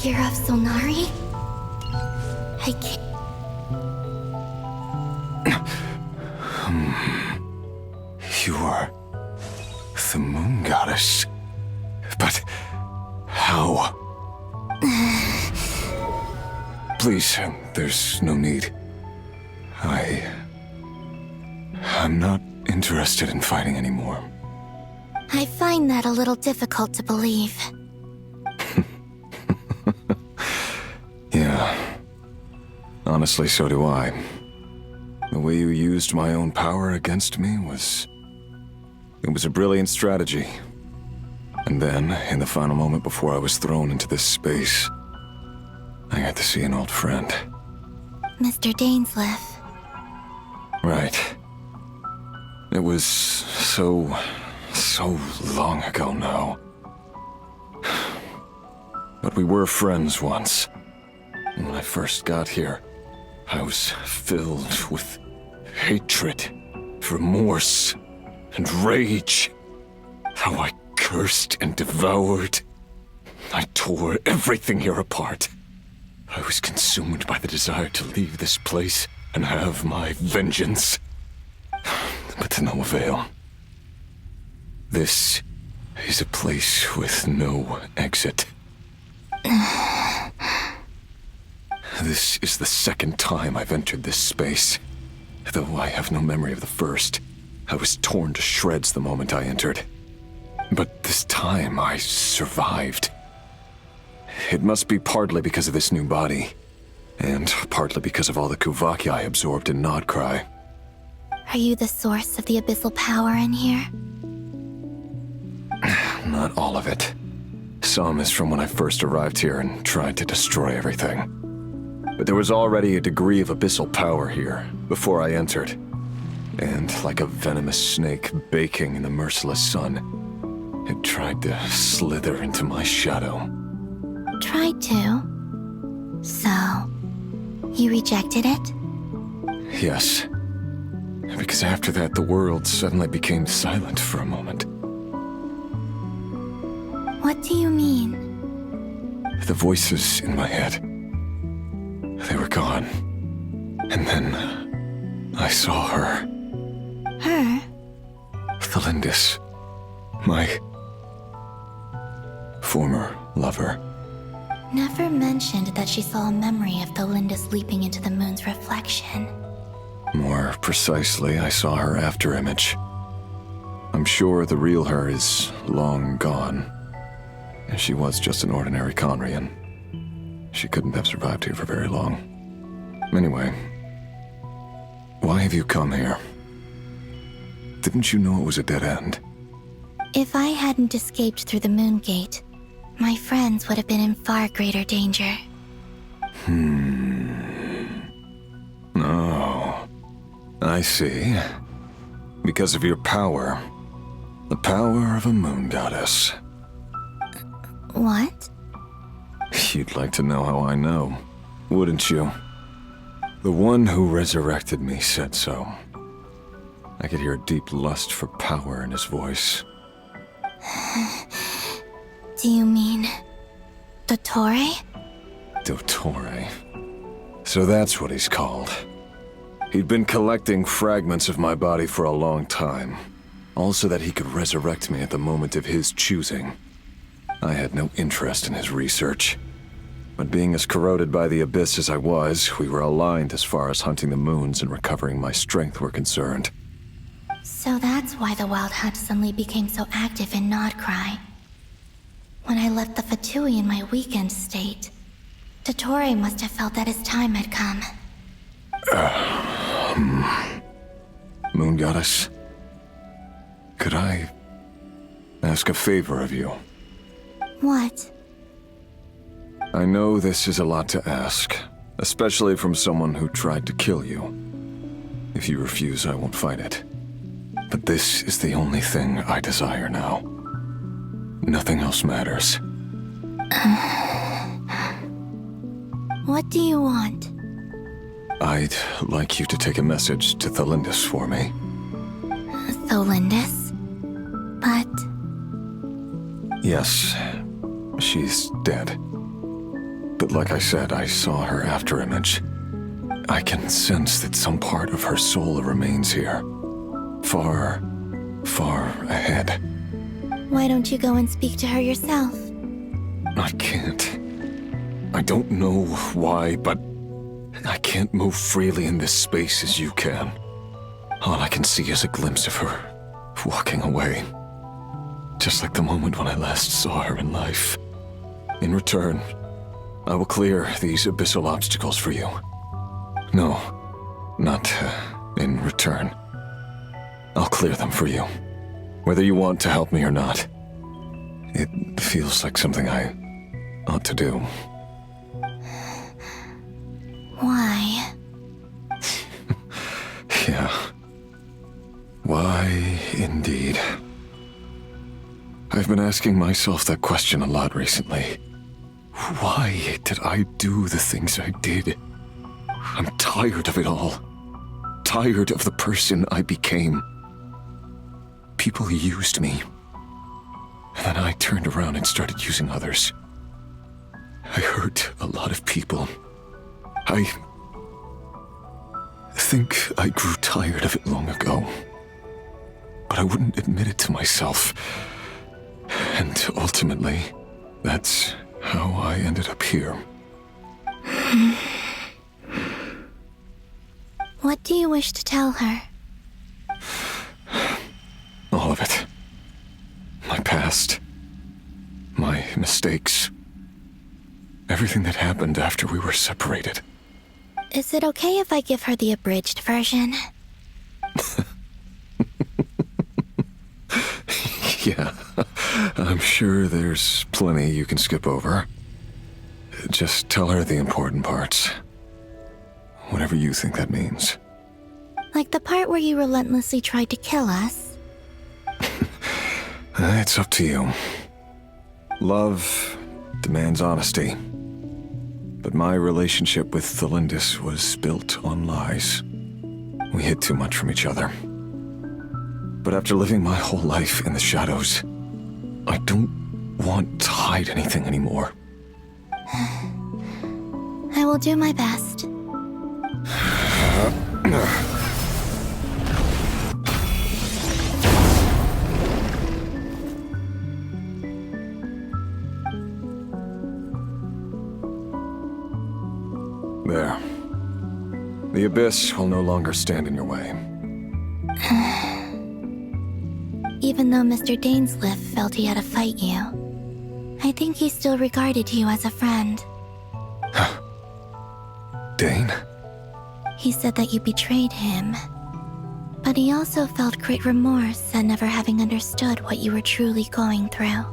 Speaker 10: Here of Solnari? I can't...
Speaker 8: You are the moon goddess. But how? Please, there's no need. I'm not interested in fighting anymore.
Speaker 10: I find that a little difficult to believe.
Speaker 8: Yeah. Honestly, so do I. The way you used my own power against me was... It was a brilliant strategy. And then, in the final moment before I was thrown into this space, I got to see an old friend.
Speaker 10: Mr. Dainsleif.
Speaker 8: Right. It was so long ago now. But we were friends once. And when I first got here, I was filled with hatred, remorse, and rage. How I cursed and devoured. I tore everything here apart. I was consumed by the desire to leave this place and have my vengeance. But to no avail. This is a place with no exit. This is the second time I've entered this space. Though I have no memory of the first. I was torn to shreds the moment I entered. But this time I survived. It must be partly because of this new body, and partly because of all the Kuvaki I absorbed in Nodcry.
Speaker 10: Are you the source of the abyssal power in here?
Speaker 8: Not all of it. Some is from when I first arrived here and tried to destroy everything. But there was already a degree of abyssal power here before I entered. And like a venomous snake baking in the merciless sun, it tried to slither into my shadow.
Speaker 10: Tried to? So, you rejected it?
Speaker 8: Yes. Because after that, the world suddenly became silent for a moment.
Speaker 10: What do you mean?
Speaker 8: The voices in my head, they were gone. And then I saw her.
Speaker 10: Her?
Speaker 8: Thalindis. My former lover.
Speaker 10: Never mentioned that she saw a memory of Thalindis leaping into the moon's reflection.
Speaker 8: More precisely, I saw her afterimage. I'm sure the real her is long gone. And she was just an ordinary Conrian. She couldn't have survived here for very long. Anyway, why have you come here? Didn't you know it was a dead end?
Speaker 10: If I hadn't escaped through the moon gate, my friends would have been in far greater danger.
Speaker 8: Oh, I see. Because of your power. The power of a moon goddess.
Speaker 10: What?
Speaker 8: You'd like to know how I know, wouldn't you? The one who resurrected me said so. I could hear a deep lust for power in his voice.
Speaker 10: Do you mean... Dottore?
Speaker 8: Dottore. So that's what he's called. He'd been collecting fragments of my body for a long time. All so that he could resurrect me at the moment of his choosing. I had no interest in his research. But being as corroded by the abyss as I was, we were aligned as far as hunting the moons and recovering my strength were concerned.
Speaker 10: So that's why the Wild Hunt suddenly became so active in Nodcry. When I left the Fatui in my weakened state, Dottore must have felt that his time had come.
Speaker 8: Moon Goddess, could I ask a favor of you?
Speaker 10: What?
Speaker 8: I know this is a lot to ask, especially from someone who tried to kill you. If you refuse, I won't fight it. But this is the only thing I desire now. Nothing else matters.
Speaker 10: What do you want?
Speaker 8: I'd like you to take a message to Thalindis for me.
Speaker 10: Thalindis? But...
Speaker 8: Yes, she's dead. But like I said, I saw her afterimage. I can sense that some part of her soul remains here. Far, far ahead.
Speaker 10: Why don't you go and speak to her yourself?
Speaker 8: I can't. I don't know why, but I can't move freely in this space as you can. All I can see is a glimpse of her walking away. Just like the moment when I last saw her in life. In return, I will clear these abyssal obstacles for you. No, not in return. I'll clear them for you, whether you want to help me or not. It feels like something I ought to do.
Speaker 10: Why?
Speaker 8: Yeah. Why, indeed. I've been asking myself that question a lot recently. Why did I do the things I did? I'm tired of it all. Tired of the person I became. People used me. And then I turned around and started using others. I hurt a lot of people. I think I grew tired of it long ago. But I wouldn't admit it to myself. And ultimately, that's how I ended up here.
Speaker 10: What do you wish to tell her?
Speaker 8: All of it. My past. My mistakes. Everything that happened after we were separated.
Speaker 10: Is it okay if I give her the abridged version?
Speaker 8: Yeah, I'm sure there's plenty you can skip over. Just tell her the important parts. Whatever you think that means.
Speaker 10: Like the part where you relentlessly tried to kill us?
Speaker 8: It's up to you. Love demands honesty. But my relationship with Thelindis was built on lies. We hid too much from each other. But after living my whole life in the shadows, I don't want to hide anything anymore.
Speaker 10: I will do my best.
Speaker 8: There. The Abyss will no longer stand in your way.
Speaker 10: Even though Mr. Dainsliff felt he had to fight you, I think he still regarded you as a friend.
Speaker 8: Dane?
Speaker 10: He said that you betrayed him, but he also felt great remorse at never having understood what you were truly going through.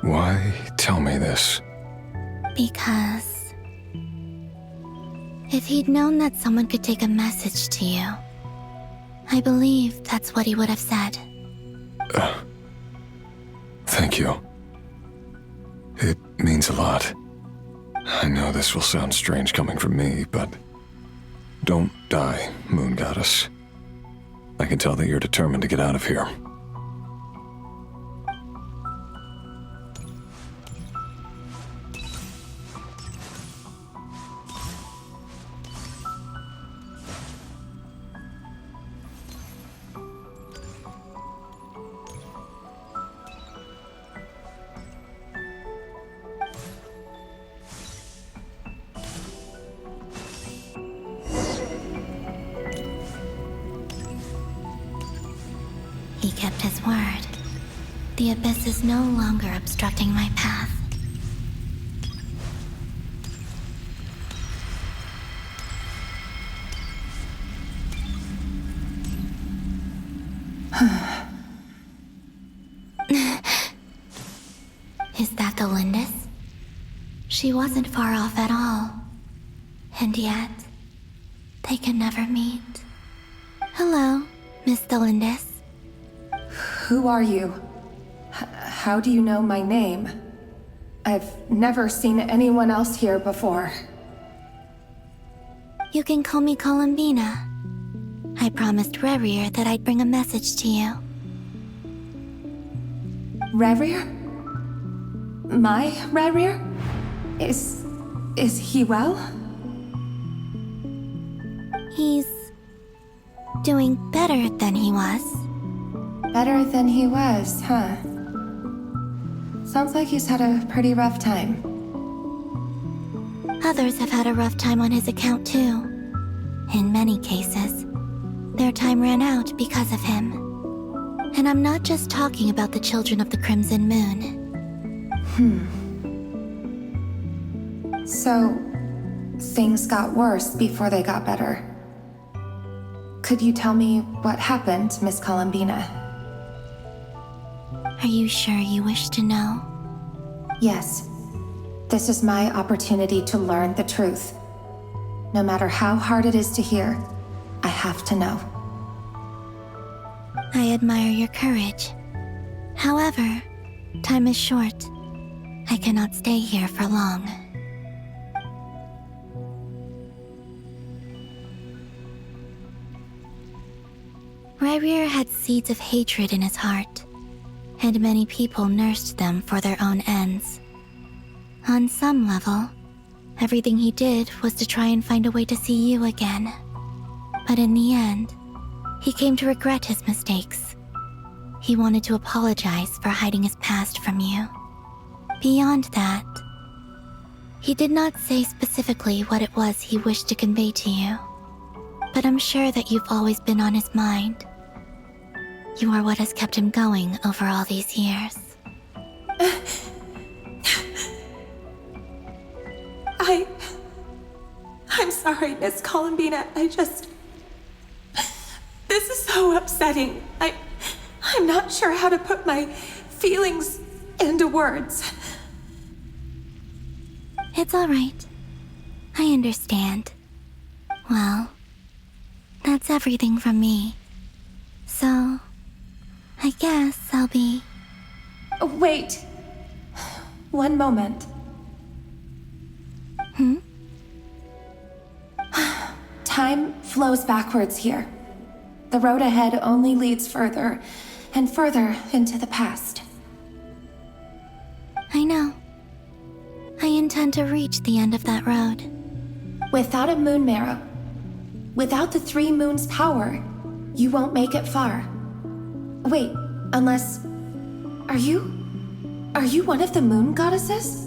Speaker 8: Why tell me this?
Speaker 10: Because if he'd known that someone could take a message to you, I believe that's what he would have said.
Speaker 8: Thank you. It means a lot. I know this will sound strange coming from me, but don't die, Moon Goddess. I can tell that you're determined to get out of here.
Speaker 10: He kept his word. The Abyss is no longer obstructing my path. Is that the Lindis? She wasn't far off at all. And yet, they can never meet. Hello, Miss Thelindis.
Speaker 11: Who are you? How do you know my name? I've never seen anyone else here before.
Speaker 10: You can call me Columbina. I promised Rerir that I'd bring a message to you.
Speaker 11: Rerir? My Rerir? Is he well?
Speaker 10: He's doing better than he was.
Speaker 11: Better than he was, huh? Sounds like he's had a pretty rough time.
Speaker 10: Others have had a rough time on his account too. In many cases, their time ran out because of him. And I'm not just talking about the children of the Crimson Moon.
Speaker 11: So, things got worse before they got better. Could you tell me what happened, Miss Columbina?
Speaker 10: Are you sure you wish to know?
Speaker 11: Yes. This is my opportunity to learn the truth. No matter how hard it is to hear, I have to know.
Speaker 10: I admire your courage. However, time is short. I cannot stay here for long. Rerir had seeds of hatred in his heart. and many people nursed them for their own ends. On some level, everything he did was to try and find a way to see you again. But in the end, he came to regret his mistakes. He wanted to apologize for hiding his past from you. Beyond that, he did not say specifically what it was he wished to convey to you, but I'm sure that you've always been on his mind. You are what has kept him going over all these years.
Speaker 11: I'm sorry, Miss Columbina. This is so upsetting. I'm not sure how to put my feelings into words.
Speaker 10: It's all right. I understand. Well, that's everything from me. So, I guess I'll be...
Speaker 11: Wait. One moment. Time flows backwards here. The road ahead only leads further and further into the past.
Speaker 10: I know. I intend to reach the end of that road.
Speaker 11: Without a moon marrow, without the 3 moons' power, you won't make it far. Wait, unless... Are you one of the moon goddesses?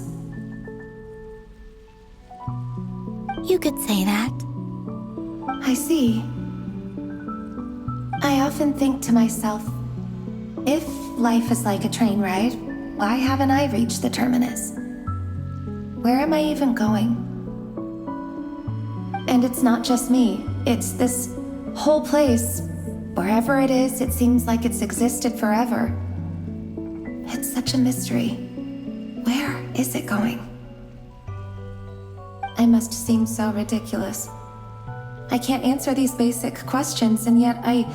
Speaker 10: You could say that.
Speaker 11: I see. I often think to myself, if life is like a train ride, why haven't I reached the terminus? Where am I even going? And it's not just me, it's this whole place. Wherever it is, it seems like it's existed forever. It's such a mystery. Where is it going? I must seem so ridiculous. I can't answer these basic questions, and yet I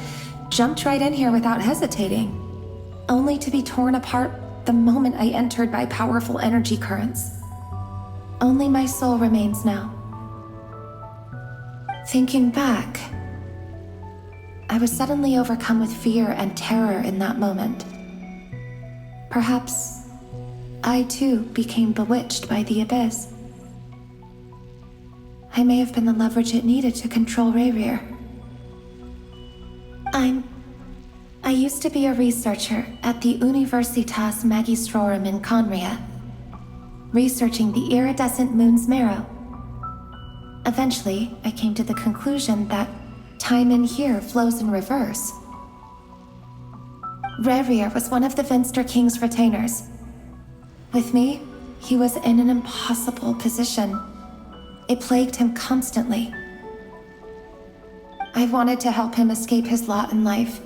Speaker 11: jumped right in here without hesitating, only to be torn apart the moment I entered by powerful energy currents. Only my soul remains now. Thinking back, I was suddenly overcome with fear and terror in that moment. Perhaps I too became bewitched by the abyss. I may have been the leverage it needed to control Rayrir. I used to be a researcher at the Universitas Magistrorum in Conria, researching the iridescent moon's marrow. Eventually, I came to the conclusion that time in here flows in reverse. Rayrir was one of the Venster King's retainers. With me, he was in an impossible position. It plagued him constantly. I wanted to help him escape his lot in life.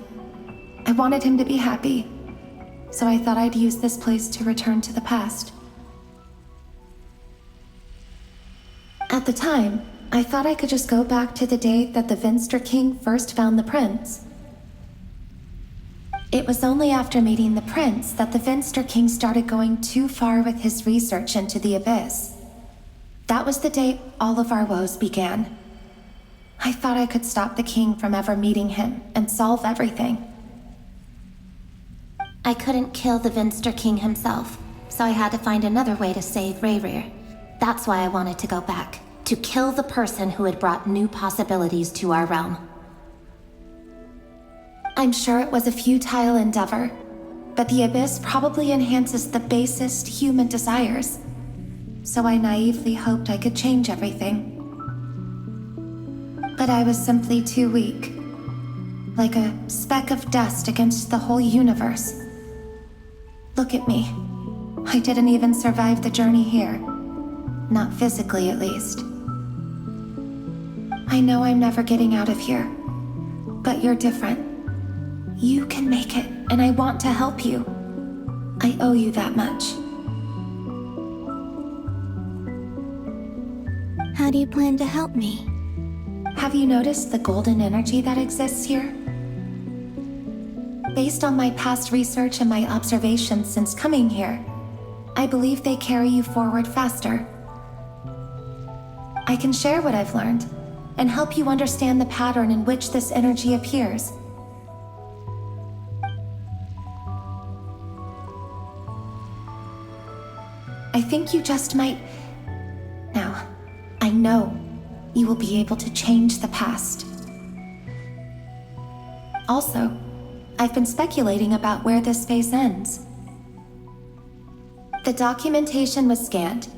Speaker 11: I wanted him to be happy, so I thought I'd use this place to return to the past. At the time, I thought I could just go back to the day that the Venster King first found the prince. It was only after meeting the prince that the Venster King started going too far with his research into the abyss. That was the day all of our woes began. I thought I could stop the king from ever meeting him and solve everything.
Speaker 10: I couldn't kill the Venster King himself, so I had to find another way to save Rayrir. That's why I wanted to go back, to kill the person who had brought new possibilities to our realm.
Speaker 11: I'm sure it was a futile endeavor, but the abyss probably enhances the basest human desires. So I naively hoped I could change everything. But I was simply too weak, like a speck of dust against the whole universe. Look at me. I didn't even survive the journey here. Not physically, at least. I know I'm never getting out of here, but you're different. You can make it, and I want to help you. I owe you that much.
Speaker 10: How do you plan to help me?
Speaker 11: Have you noticed the golden energy that exists here? Based on my past research and my observations since coming here, I believe they carry you forward faster. I can share what I've learned and help you understand the pattern in which this energy appears. I think you just might... Now, I know you will be able to change the past. Also, I've been speculating about where this space ends. The documentation was scanned,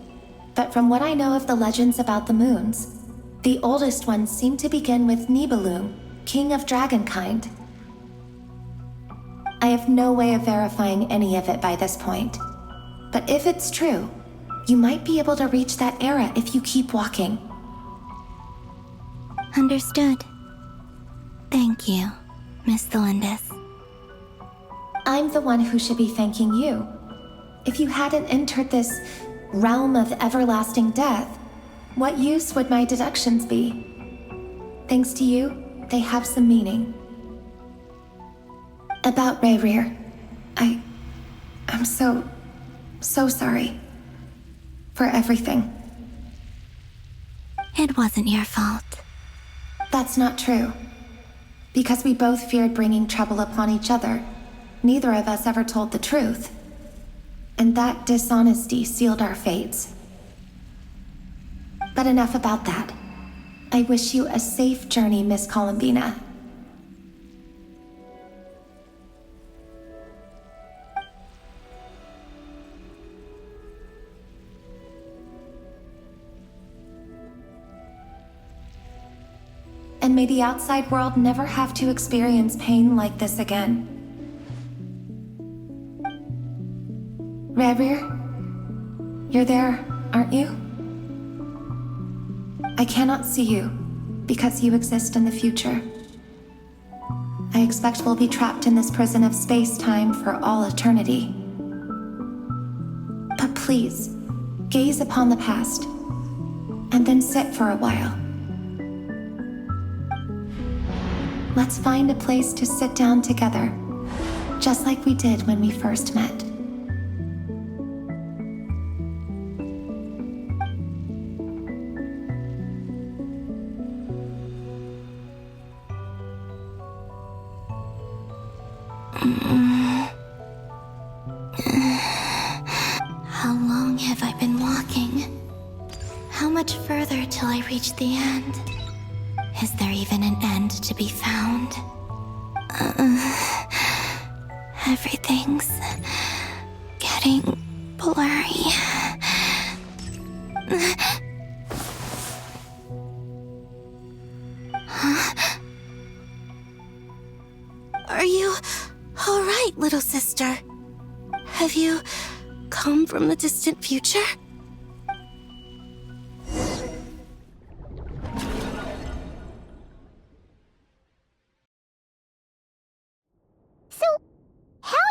Speaker 11: but from what I know of the legends about the moons, the oldest ones seem to begin with Nibelung, king of dragonkind. I have no way of verifying any of it by this point, but if it's true, you might be able to reach that era if you keep walking.
Speaker 10: Understood. Thank you, Miss Thelindis.
Speaker 11: I'm the one who should be thanking you. If you hadn't entered this realm of everlasting death, what use would my deductions be? Thanks to you, they have some meaning. About Rayrir, I'm so sorry. For everything.
Speaker 10: It wasn't your fault.
Speaker 11: That's not true. Because we both feared bringing trouble upon each other, neither of us ever told the truth. And that dishonesty sealed our fates. But enough about that. I wish you a safe journey, Miss Columbina. And may the outside world never have to experience pain like this again. Rayrir, you're there, aren't you? I cannot see you, because you exist in the future. I expect we'll be trapped in this prison of space-time for all eternity. But please, gaze upon the past, and then sit for a while. Let's find a place to sit down together, just like we did when we first met.
Speaker 10: How long have I been walking? How much further till I reach the end? Is there even an end to be found? Everything's getting blurry. Huh? Are you all right, little sister? Have you come from the distant future?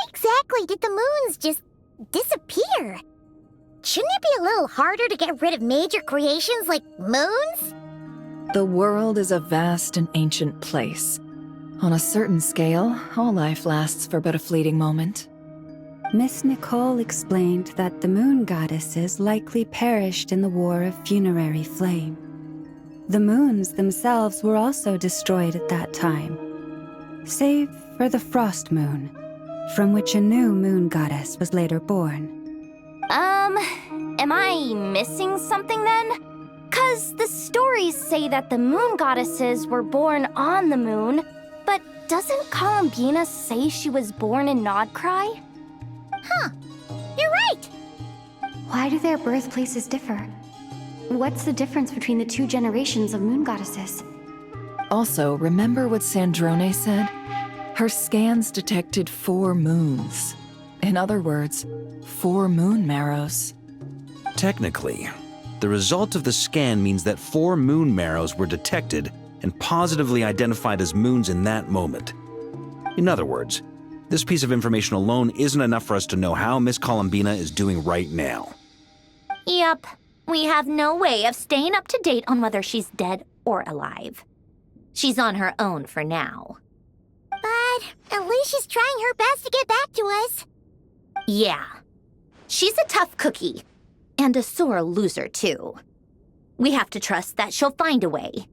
Speaker 20: Exactly did the moons just disappear? Shouldn't it be a little harder to get rid of major creations like moons?
Speaker 2: The world is a vast and ancient place. On a certain scale, all life lasts for but a fleeting moment.
Speaker 3: Miss Nicole explained that the moon goddesses likely perished in the War of Funerary Flame. The moons themselves were also destroyed at that time, save for the Frost Moon, from which a new moon goddess was later born.
Speaker 4: Am I missing something then? 'Cause the stories say that the moon goddesses were born on the moon, but doesn't Columbina say she was born in Nodcry?
Speaker 20: Huh, you're right!
Speaker 7: Why do their birthplaces differ? What's the difference between the two generations of moon goddesses?
Speaker 2: Also, remember what Sandrone said? Her scans detected 4 moons. In other words, 4 moon marrows.
Speaker 12: Technically, the result of the scan means that 4 moon marrows were detected and positively identified as moons in that moment. In other words, this piece of information alone isn't enough for us to know how Miss Columbina is doing right now.
Speaker 4: Yep, we have no way of staying up to date on whether she's dead or alive. She's on her own for now.
Speaker 20: But at least she's trying her best to get back to us.
Speaker 4: Yeah. She's a tough cookie. And a sore loser, too. We have to trust that she'll find a way.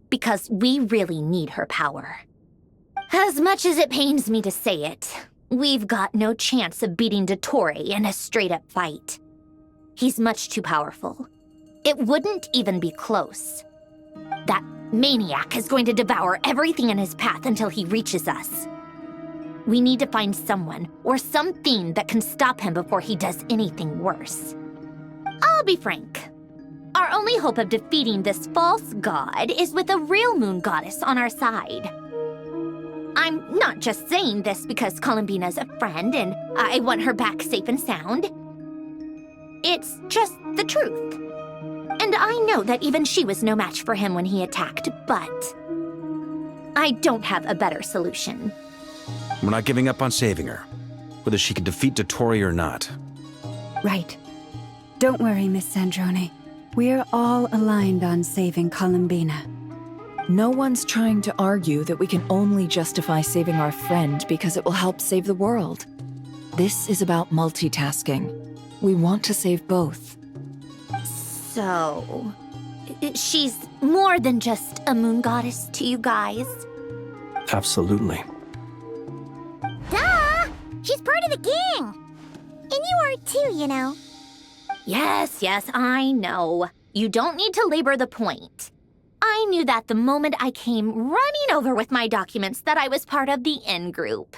Speaker 4: Because we really need her power. As much as it pains me to say it, we've got no chance of beating Dottore in a straight-up fight. He's much too powerful. It wouldn't even be close. That maniac is going to devour everything in his path until he reaches us. We need to find someone or something that can stop him before he does anything worse. I'll be frank. Our only hope of defeating this false god is with a real moon goddess on our side. I'm not just saying this because Columbina's a friend and I want her back safe and sound. It's just the truth. And I know that even she was no match for him when he attacked, but I don't have a better solution.
Speaker 12: We're not giving up on saving her, whether she can defeat Dottore or not.
Speaker 3: Right. Don't worry, Miss Sandrone. We're all aligned on saving Columbina.
Speaker 13: No one's trying to argue that we can only justify saving our friend because it will help save the world. This is about multitasking. We want to save both.
Speaker 4: So, she's more than just a moon goddess to you guys?
Speaker 5: Absolutely.
Speaker 20: Duh! She's part of the gang! And you are too, you know.
Speaker 4: Yes, I know. You don't need to labor the point. I knew that the moment I came running over with my documents that I was part of the in-group.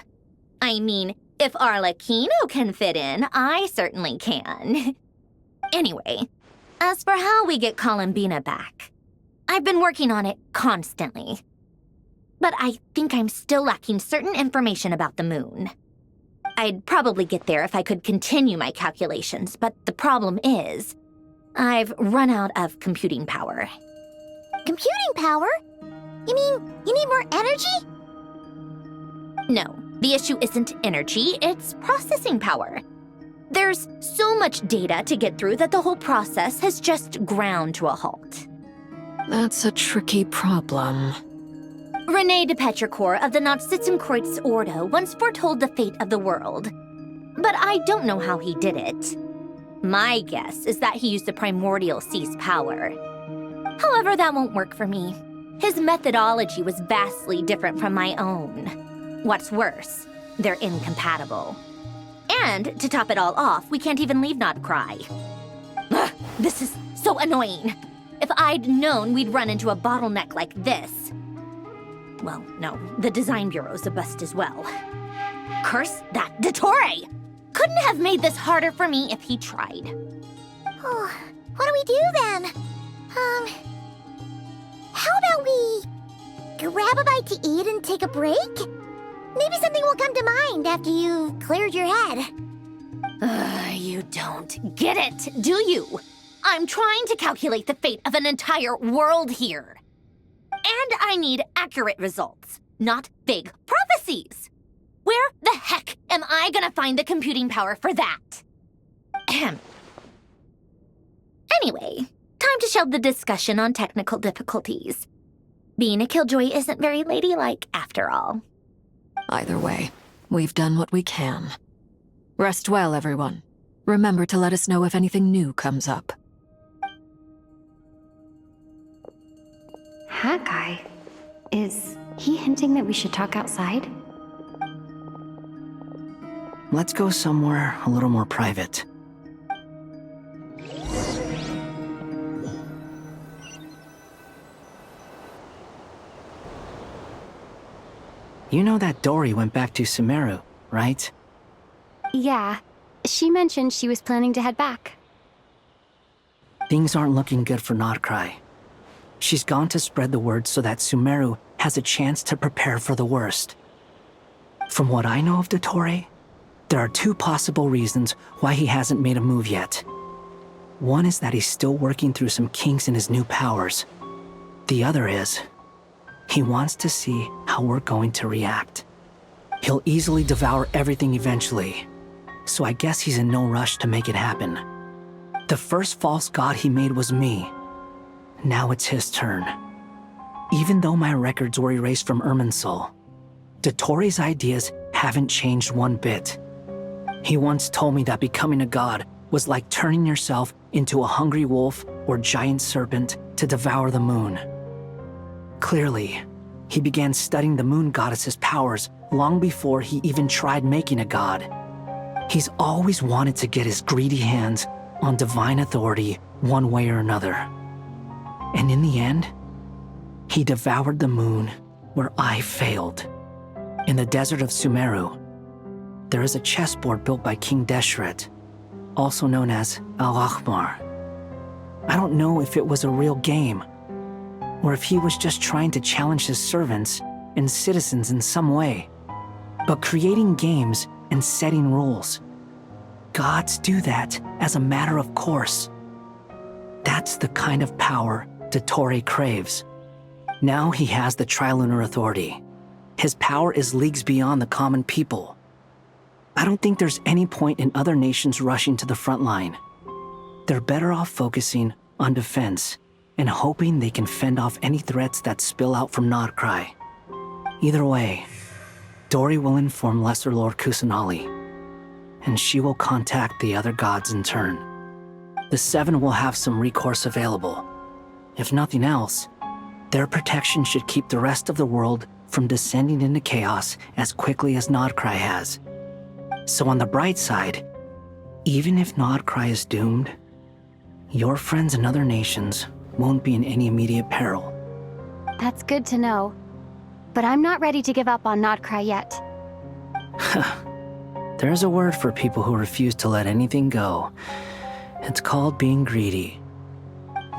Speaker 4: I mean, if Arlecchino can fit in, I certainly can. Anyway, as for how we get Columbina back, I've been working on it constantly. But I think I'm still lacking certain information about the moon. I'd probably get there if I could continue my calculations, but the problem is, I've run out of computing power.
Speaker 20: Computing power? You mean you need more energy?
Speaker 4: No, the issue isn't energy, it's processing power. There's so much data to get through that the whole process has just ground to a halt.
Speaker 2: That's a tricky problem.
Speaker 4: René de Petrichor of the Nazissenkreuz Ordo once foretold the fate of the world. But I don't know how he did it. My guess is that he used the primordial sea's power. However, that won't work for me. His methodology was vastly different from my own. What's worse, they're incompatible. And, to top it all off, we can't even leave Nodcry. Ugh, this is so annoying. If I'd known we'd run into a bottleneck like this. Well, no, the design bureau's a bust as well. Curse that Dottore! Couldn't have made this harder for me if he tried.
Speaker 20: Oh, what do we do then? How about we grab a bite to eat and take a break? Maybe something will come to mind after you've cleared your head.
Speaker 4: You don't get it, do you? I'm trying to calculate the fate of an entire world here. And I need accurate results, not big prophecies. Where the heck am I gonna find the computing power for that? Ahem. Anyway, time to shelve the discussion on technical difficulties. Being a killjoy isn't very ladylike, after all.
Speaker 2: Either way, we've done what we can. Rest well, everyone. Remember to let us know if anything new comes up.
Speaker 7: Haggai, is he hinting that we should talk outside?
Speaker 6: Let's go somewhere a little more private. You know that Dory went back to Sumeru, right?
Speaker 7: Yeah, she mentioned she was planning to head back.
Speaker 6: Things aren't looking good for Nodcry. She's gone to spread the word so that Sumeru has a chance to prepare for the worst. From what I know of Dottore, there are two possible reasons why he hasn't made a move yet. One is that he's still working through some kinks in his new powers. The other is, he wants to see how we're going to react. He'll easily devour everything eventually, so I guess he's in no rush to make it happen. The first false god he made was me. Now it's his turn. Even though my records were erased from Irminsul, Dottore's ideas haven't changed one bit. He once told me that becoming a god was like turning yourself into a hungry wolf or giant serpent to devour the moon. Clearly, he began studying the moon goddess's powers long before he even tried making a god. He's always wanted to get his greedy hands on divine authority one way or another. And in the end, he devoured the moon where I failed. In the desert of Sumeru, there is a chessboard built by King Deshret, also known as Al-Ahmar. I don't know if it was a real game, or if he was just trying to challenge his servants and citizens in some way. But creating games and setting rules, gods do that as a matter of course. That's the kind of power Dottore craves. Now he has the Trilunar Authority. His power is leagues beyond the common people. I don't think there's any point in other nations rushing to the front line. They're better off focusing on defense and hoping they can fend off any threats that spill out from Nodcry. Either way, Dori will inform Lesser Lord Kusanali, and she will contact the other gods in turn. The Seven will have some recourse available. If nothing else, their protection should keep the rest of the world from descending into chaos as quickly as Nodcry has. So on the bright side, even if Nodcry is doomed, your friends in other nations won't be in any immediate peril.
Speaker 7: That's good to know. But I'm not ready to give up on Nodcry yet.
Speaker 6: There's a word for people who refuse to let anything go. It's called being greedy.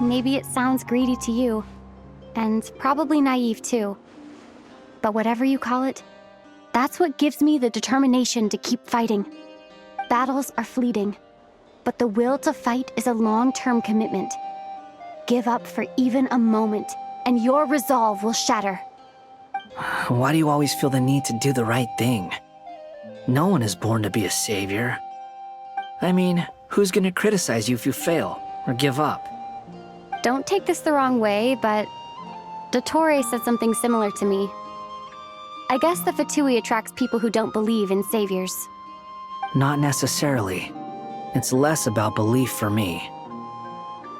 Speaker 7: Maybe it sounds greedy to you, and probably naive too. But whatever you call it, that's what gives me the determination to keep fighting. Battles are fleeting, but the will to fight is a long-term commitment. Give up for even a moment, and your resolve will shatter.
Speaker 6: Why do you always feel the need to do the right thing? No one is born to be a savior. I mean, who's gonna criticize you if you fail or give up?
Speaker 7: Don't take this the wrong way, but Dottore said something similar to me. I guess the Fatui attracts people who don't believe in saviors.
Speaker 6: Not necessarily. It's less about belief for me.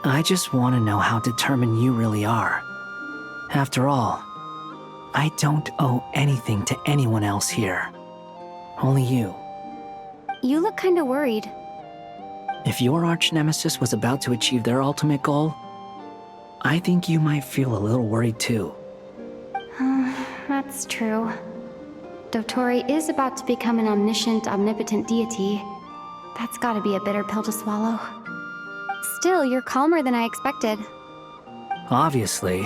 Speaker 6: I just want to know how determined you really are. After all, I don't owe anything to anyone else here. Only you.
Speaker 7: You look kinda worried.
Speaker 6: If your arch-nemesis was about to achieve their ultimate goal, I think you might feel a little worried too.
Speaker 7: That's true. Dottore is about to become an omniscient, omnipotent deity. That's gotta be a bitter pill to swallow. Still, you're calmer than I expected.
Speaker 6: Obviously.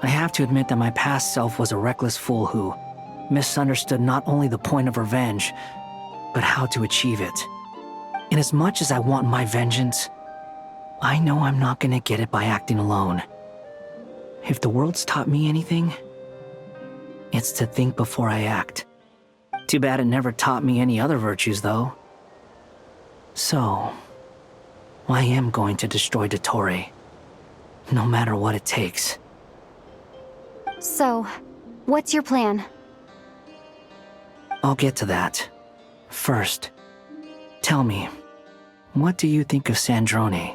Speaker 6: I have to admit that my past self was a reckless fool who misunderstood not only the point of revenge, but how to achieve it. And as much as I want my vengeance, I know I'm not gonna get it by acting alone. If the world's taught me anything, it's to think before I act. Too bad it never taught me any other virtues, though. So, I am going to destroy Dottore, no matter what it takes.
Speaker 7: So, what's your plan?
Speaker 6: I'll get to that. First, tell me, what do you think of Sandrone?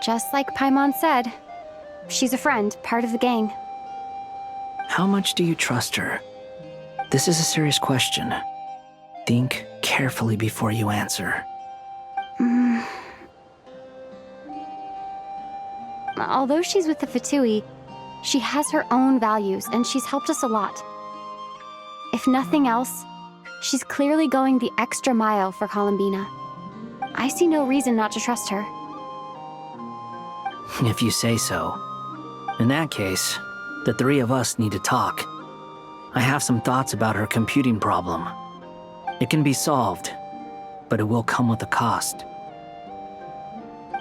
Speaker 7: Just like Paimon said, she's a friend, part of the gang.
Speaker 6: How much do you trust her? This is a serious question. Think carefully before you answer.
Speaker 7: Although she's with the Fatui, she has her own values, and she's helped us a lot. If nothing else, she's clearly going the extra mile for Columbina. I see no reason not to trust her.
Speaker 6: If you say so. In that case, the three of us need to talk. I have some thoughts about her computing problem. It can be solved, but it will come with a cost.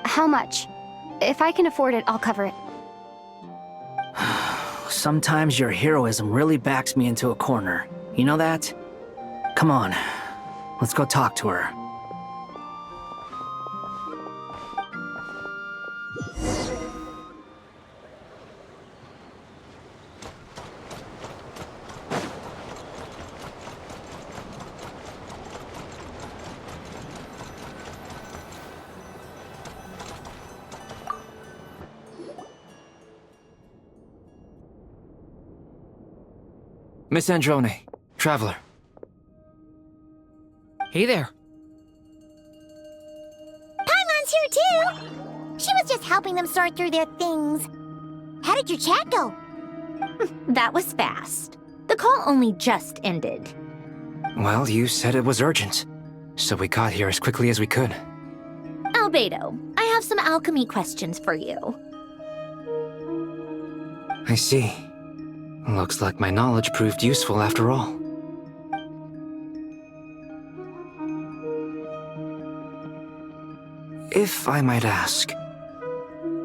Speaker 7: How much? If I can afford it, I'll cover it.
Speaker 6: Sometimes your heroism really backs me into a corner. You know that? Come on, let's go talk to her.
Speaker 17: Miss Androne, Traveler.
Speaker 14: Hey there.
Speaker 20: here too. She was just helping them sort through their things. How did your chat go?
Speaker 4: That was fast. The call only just ended.
Speaker 17: Well, you said it was urgent, so we got here as quickly as we could.
Speaker 4: Albedo, I have some alchemy questions for you.
Speaker 17: I see. Looks like my knowledge proved useful after all. If I might ask,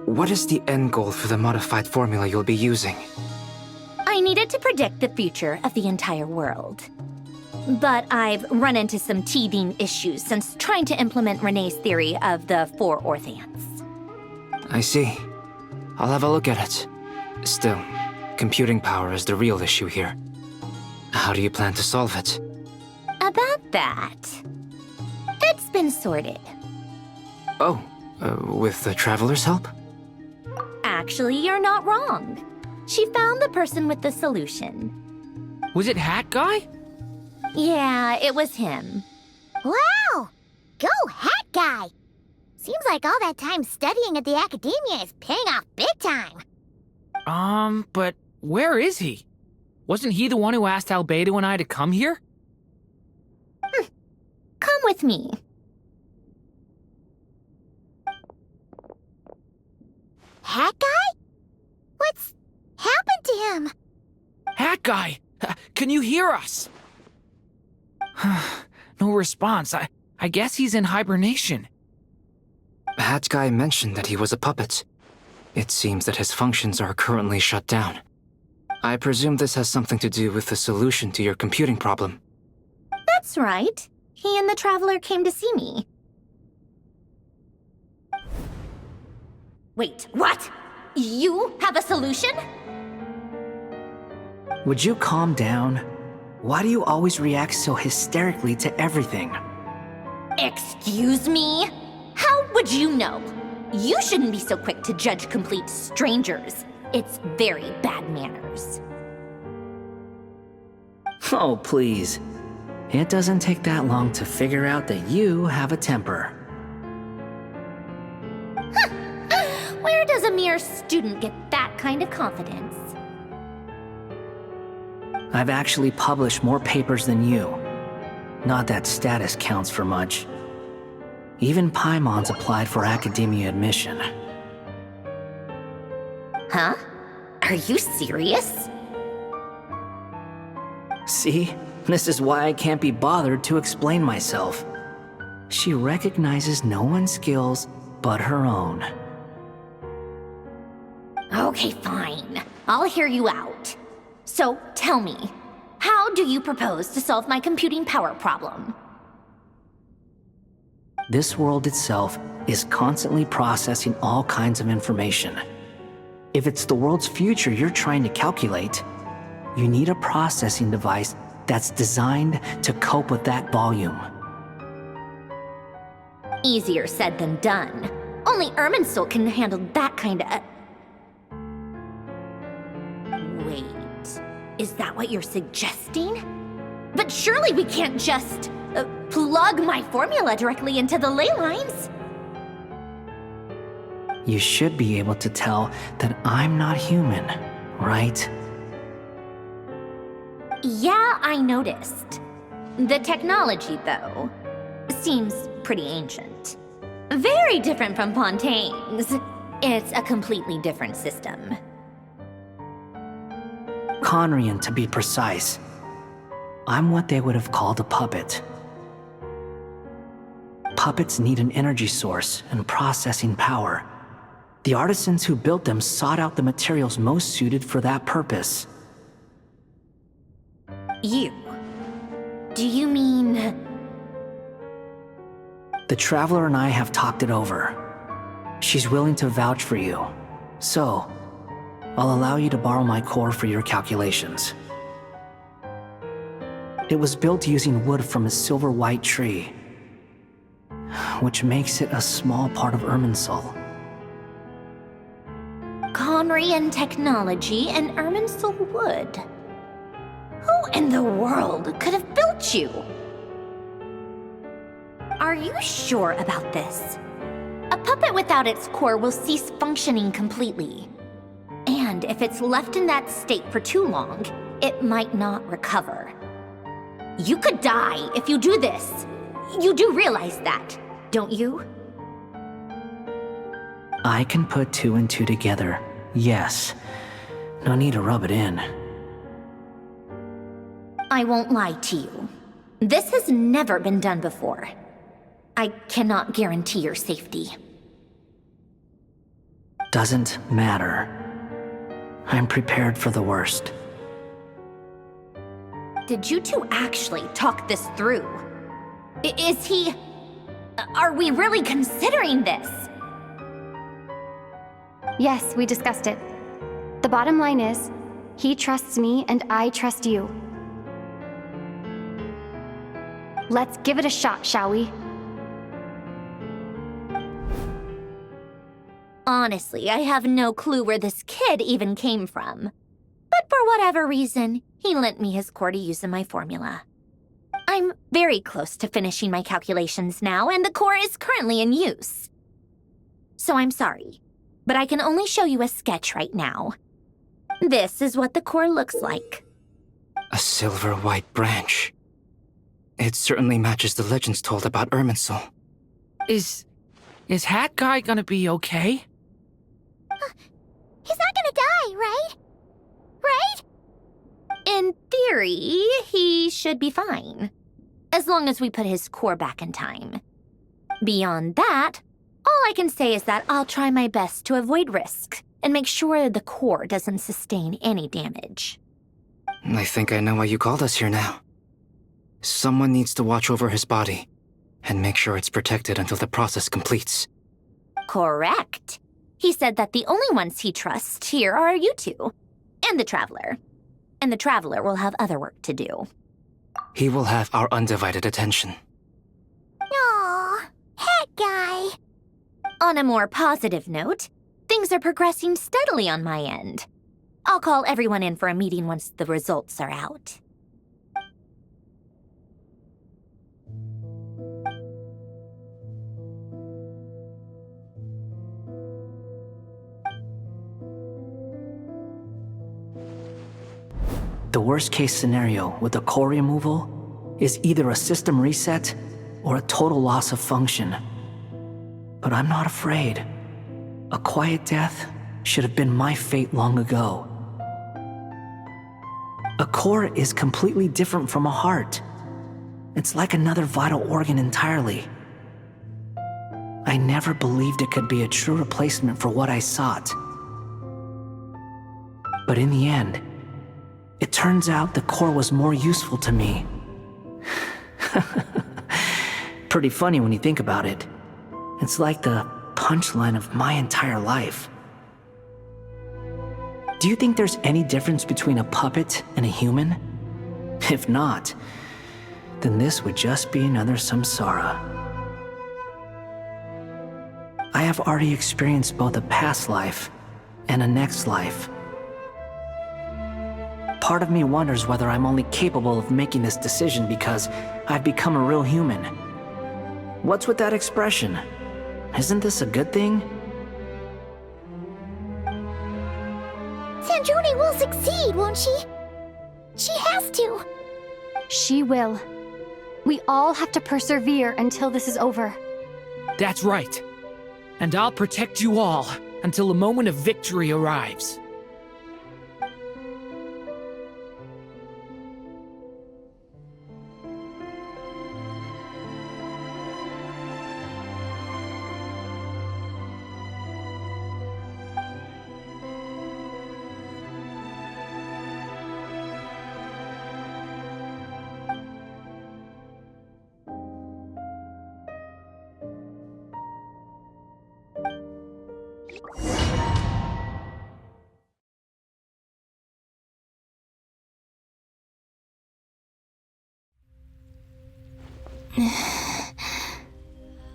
Speaker 17: what is the end goal for the modified formula you'll be using?
Speaker 4: I needed to predict the future of the entire world. But I've run into some teething issues since trying to implement Renee's theory of the 4 Orthants.
Speaker 17: I see. I'll have a look at it. Still, computing power is the real issue here. How do you plan to solve it?
Speaker 4: About that, it's been sorted.
Speaker 17: Oh, with the Traveler's help?
Speaker 4: Actually, you're not wrong. She found the person with the solution.
Speaker 14: Was it Hat Guy?
Speaker 4: Yeah, it was him.
Speaker 20: Wow! Go Hat Guy! Seems like all that time studying at the academia is paying off big time.
Speaker 14: But where is he? Wasn't he the one who asked Albedo and I to come here?
Speaker 4: Come with me.
Speaker 20: Hat Guy? What's happened to him?
Speaker 14: Hat Guy! Can you hear us? No response. I guess he's in hibernation.
Speaker 17: Hat Guy mentioned that he was a puppet. It seems that his functions are currently shut down. I presume this has something to do with the solution to your computing problem.
Speaker 4: That's right. He and the Traveler came to see me. Wait, what? You have a solution?
Speaker 6: Would you calm down? Why do you always react so hysterically to everything?
Speaker 4: Excuse me? How would you know? You shouldn't be so quick to judge complete strangers. It's very bad manners.
Speaker 6: Oh, please. It doesn't take that long to figure out that you have a temper.
Speaker 4: Where does a mere student get that kind of confidence?
Speaker 6: I've actually published more papers than you. Not that status counts for much. Even Paimon's applied for academia admission.
Speaker 4: Huh? Are you serious?
Speaker 6: See? This is why I can't be bothered to explain myself. She recognizes no one's skills but her own.
Speaker 4: Okay, fine. I'll hear you out. So, tell me, how do you propose to solve my computing power problem?
Speaker 6: This world itself is constantly processing all kinds of information. If it's the world's future you're trying to calculate, you need a processing device that's designed to cope with that volume.
Speaker 4: Easier said than done. Only Irminsul can handle that kind of... Wait, is that what you're suggesting? But surely we can't just plug my formula directly into the ley lines.
Speaker 6: You should be able to tell that I'm not human, right?
Speaker 4: Yeah, I noticed. The technology, though, seems pretty ancient. Very different from Fontaine's. It's a completely different system.
Speaker 6: Conrian, to be precise. I'm what they would have called a puppet. Puppets need an energy source and processing power. The artisans who built them sought out the materials most suited for that purpose.
Speaker 4: You? Do you mean...
Speaker 6: The Traveler and I have talked it over. She's willing to vouch for you. So, I'll allow you to borrow my core for your calculations. It was built using wood from a silver white tree, which makes it a small part of Irminsul.
Speaker 4: Conrian technology and Irminsul wood. Who in the world could have built you? Are you sure about this? A puppet without its core will cease functioning completely. And if it's left in that state for too long, it might not recover. You could die if you do this. You do realize that, don't you?
Speaker 6: I can put 2 and 2 together, yes. No need to rub it in.
Speaker 4: I won't lie to you. This has never been done before. I cannot guarantee your safety.
Speaker 6: Doesn't matter. I'm prepared for the worst.
Speaker 4: Did you two actually talk this through? Is he... Are we really considering this?
Speaker 7: Yes, we discussed it. The bottom line is, he trusts me and I trust you. Let's give it a shot, shall we?
Speaker 4: Honestly, I have no clue where this kid even came from. But for whatever reason, he lent me his core to use in my formula. I'm very close to finishing my calculations now, and the core is currently in use. So I'm sorry, but I can only show you a sketch right now. This is what the core looks like.
Speaker 17: A silver white branch. It certainly matches the legends told about Irminsul.
Speaker 14: Is Hat Guy gonna be okay?
Speaker 20: He's not gonna die, right? Right?
Speaker 4: In theory, he should be fine. As long as we put his core back in time. Beyond that, all I can say is that I'll try my best to avoid risks and make sure the core doesn't sustain any damage.
Speaker 17: I think I know why you called us here now. Someone needs to watch over his body and make sure it's protected until the process completes.
Speaker 4: Correct. He said that the only ones he trusts here are you two, and the Traveler. And the Traveler will have other work to do.
Speaker 17: He will have our undivided attention.
Speaker 20: Aww, Hat Guy.
Speaker 4: On a more positive note, things are progressing steadily on my end. I'll call everyone in for a meeting once the results are out.
Speaker 6: The worst case scenario with the core removal is either a system reset or a total loss of function. But I'm not afraid. A quiet death should have been my fate long ago. A core is completely different from a heart. It's like another vital organ entirely. I never believed it could be a true replacement for what I sought. But in the end, it turns out the core was more useful to me. Pretty funny when you think about it. It's like the punchline of my entire life. Do you think there's any difference between a puppet and a human? If not, then this would just be another samsara. I have already experienced both a past life and a next life. Part of me wonders whether I'm only capable of making this decision because I've become a real human. What's with that expression? Isn't this a good thing?
Speaker 20: Sandrone will succeed, won't she? She has to.
Speaker 7: She will. We all have to persevere until this is over.
Speaker 14: That's right. And I'll protect you all until a moment of victory arrives.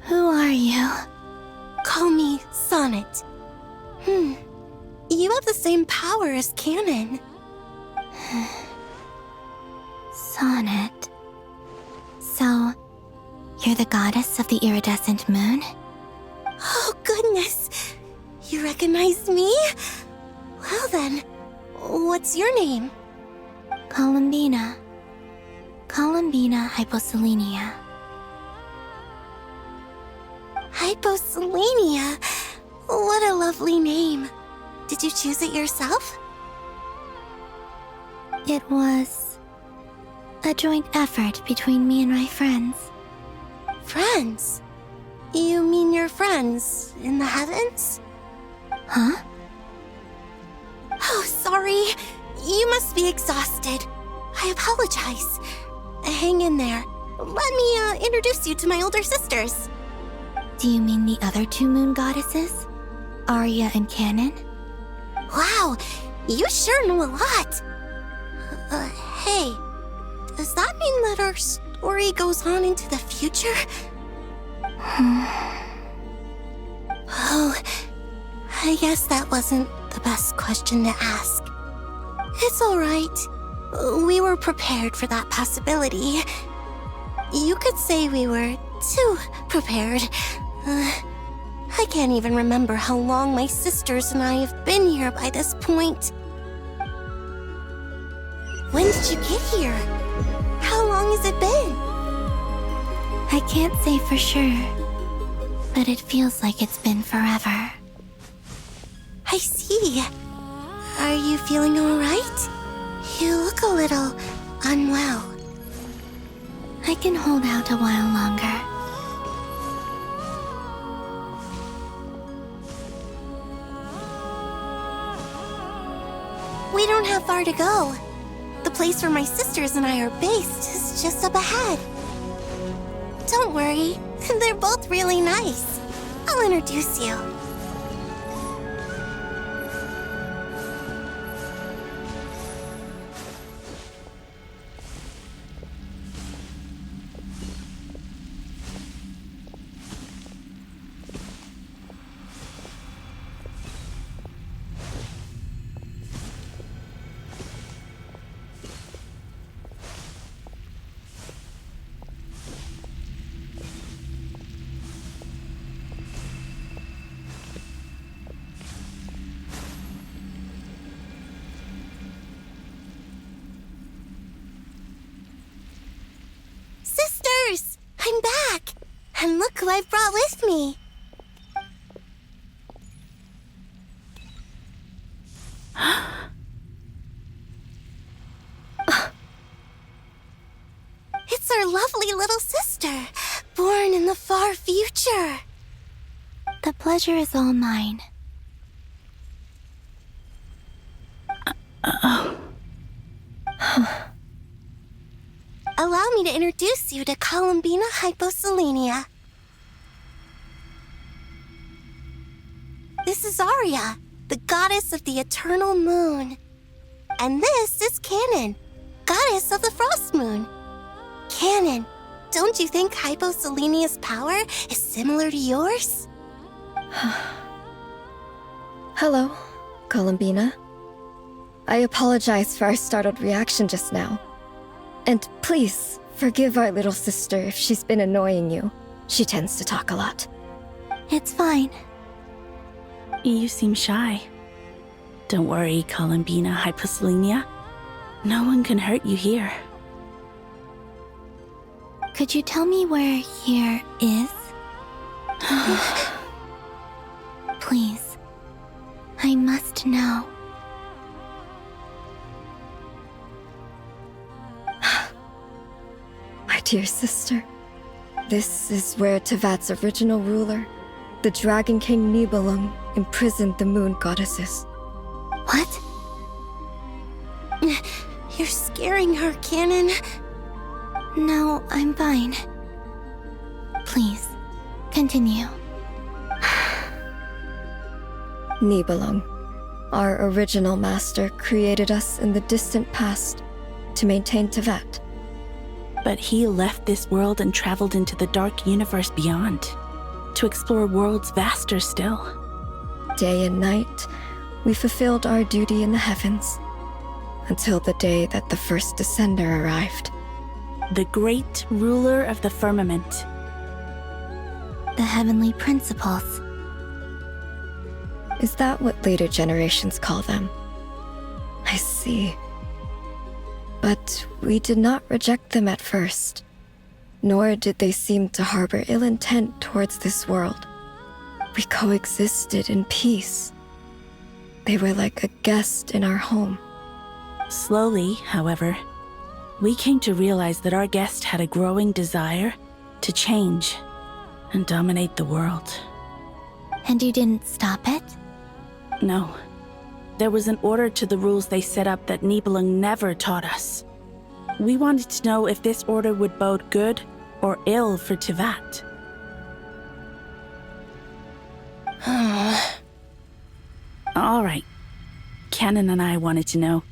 Speaker 10: Who are you? Call me Sonnet. You have the same power as Canon. Sonnet. So, you're the goddess of the iridescent moon? Oh, You recognize me? Well then, what's your name? Columbina. Columbina Hyposelenia. Hyposelenia? What a lovely name. Did you choose it yourself? It was a joint effort between me and my friends. Friends? You mean your friends in the heavens? Huh? Oh, sorry. You must be exhausted. I apologize. Hang in there. Let me introduce you to my older sisters. Do you mean the other two moon goddesses? Arya and Canon? Wow, you sure know a lot. Hey, does that mean that our story goes on into the future? Oh, I guess that wasn't the best question to ask. It's alright. We were prepared for that possibility. You could say we were too prepared. I can't even remember how long my sisters and I have been here by this point. When did you get here? How long has it been? I can't say for sure, but it feels like it's been forever. I see. Are you feeling alright? You look a little unwell. I can hold out a while longer. We don't have far to go. The place where my sisters and I are based is just up ahead. Don't worry, they're both really nice. I'll introduce you. Sisters! I'm back! And look who I've brought with me! It's our lovely little sister, born in the far future. The pleasure is all mine. Allow me to introduce you to Columbina Hyposelenia. This is Arya, the goddess of the eternal moon. And this is Canon, goddess of the frost moon. Canon, don't you think Hyposelenia's power is similar to yours?
Speaker 15: Hello, Columbina. I apologize for our startled reaction just now. And please, forgive our little sister if she's been annoying you. She tends to talk a lot.
Speaker 10: It's fine.
Speaker 22: You seem shy. Don't worry, Columbina Hyposelenia. No one can hurt you here.
Speaker 10: Could you tell me where here is? Please. I must know.
Speaker 15: My dear sister, this is where Tevat's original ruler, the Dragon King Nibelung, imprisoned the moon goddesses.
Speaker 10: What? You're scaring her, Canon. No, I'm fine. Please, continue.
Speaker 15: Nibelung, our original master, created us in the distant past to maintain Tevat.
Speaker 22: But he left this world and traveled into the dark universe beyond, to explore worlds vaster still.
Speaker 15: Day and night, we fulfilled our duty in the heavens, until the day that the first Descender arrived.
Speaker 22: The great ruler of the firmament.
Speaker 10: The heavenly principles.
Speaker 15: Is that what later generations call them? I see. But we did not reject them at first, nor did they seem to harbor ill intent towards this world. We coexisted in peace. They were like a guest in our home.
Speaker 22: Slowly, however, we came to realize that our guest had a growing desire to change and dominate the world.
Speaker 10: And you didn't stop it?
Speaker 22: No. There was an order to the rules they set up that Nibelung never taught us. We wanted to know if this order would bode good or ill for Tivat. All right. Canon and I wanted to know.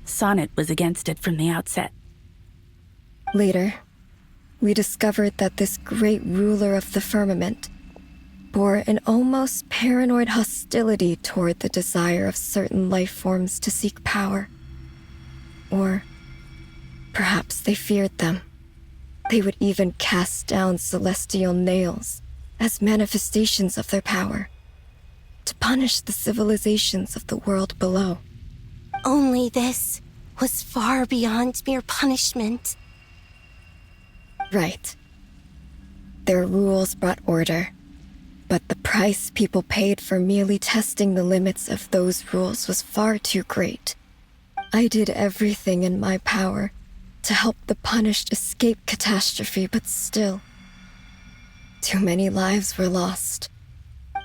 Speaker 22: Sonnet was against it from the outset.
Speaker 15: Later, we discovered that this great ruler of the firmament bore an almost paranoid hostility toward the desire of certain life forms to seek power. Or perhaps they feared them. They would even cast down celestial nails as manifestations of their power, to punish the civilizations of the world below.
Speaker 10: Only this was far beyond mere punishment.
Speaker 15: Right. Their rules brought order, but the price people paid for merely testing the limits of those rules was far too great. I did everything in my power to help the punished escape catastrophe, but still, too many lives were lost.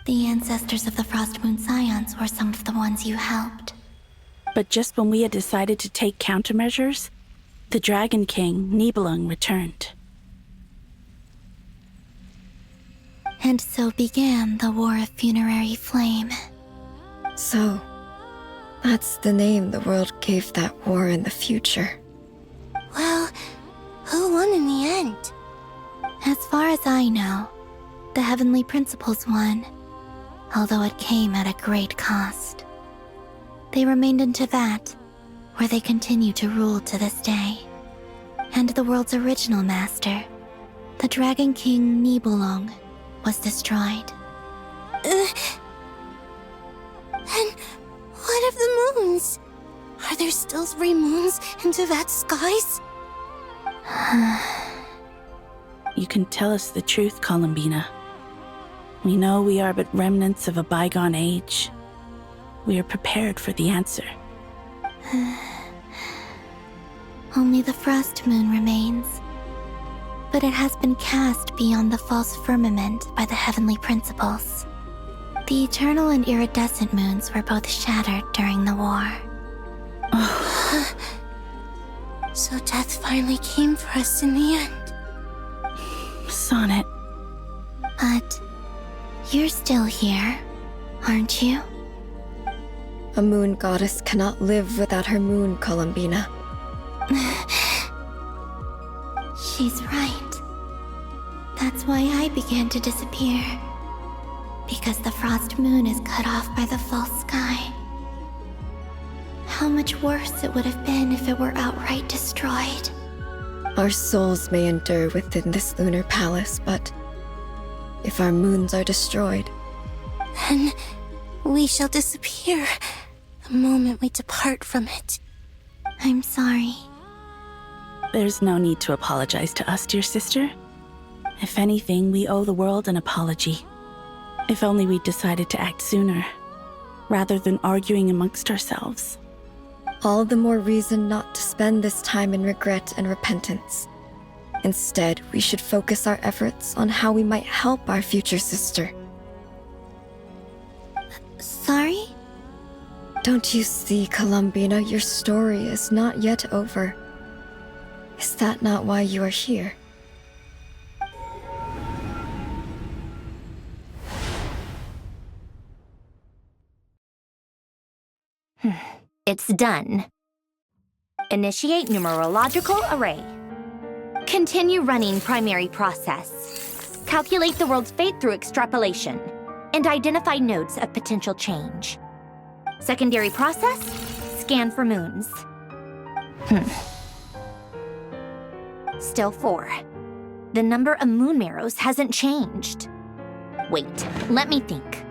Speaker 10: The ancestors of the Frostmoon Scions were some of the ones you helped.
Speaker 22: But just when we had decided to take countermeasures, the Dragon King, Nibelung, returned.
Speaker 10: And so began the War of Funerary Flame.
Speaker 15: So, that's the name the world gave that war in the future.
Speaker 10: Well, who won in the end? As far as I know, the Heavenly Principles won, although it came at a great cost. They remained in Tivat, where they continue to rule to this day. And the world's original master, the Dragon King Nibelung, was destroyed. And what of the moons? Are there still 3 moons in Tivat's skies?
Speaker 22: You can tell us the truth, Columbina. We know we are but remnants of a bygone age. We are prepared for the answer.
Speaker 10: Only the Frost Moon remains. But it has been cast beyond the false firmament by the Heavenly Principles. The eternal and iridescent moons were both shattered during the war. So death finally came for us in the end.
Speaker 22: Sonnet.
Speaker 10: But you're still here, aren't you?
Speaker 15: A moon goddess cannot live without her moon, Columbina.
Speaker 10: She's right. That's why I began to disappear. Because the Frost Moon is cut off by the false sky. How much worse it would have been if it were outright destroyed.
Speaker 15: Our souls may endure within this lunar palace, but if our moons are destroyed,
Speaker 10: then we shall disappear the moment we depart from it. I'm sorry.
Speaker 22: There's no need to apologize to us, dear sister. If anything, we owe the world an apology. If only we'd decided to act sooner, rather than arguing amongst ourselves.
Speaker 15: all the more reason not to spend this time in regret and repentance. Instead, we should focus our efforts on how we might help our future sister.
Speaker 10: Sorry?
Speaker 15: Don't you see, Columbina, your story is not yet over. Is that not why you are here?
Speaker 4: It's done. Initiate numerological array. Continue running primary process. Calculate the world's fate through extrapolation. And identify nodes of potential change. Secondary process, scan for moons. Still 4. The number of moon marrows hasn't changed. Wait, let me think.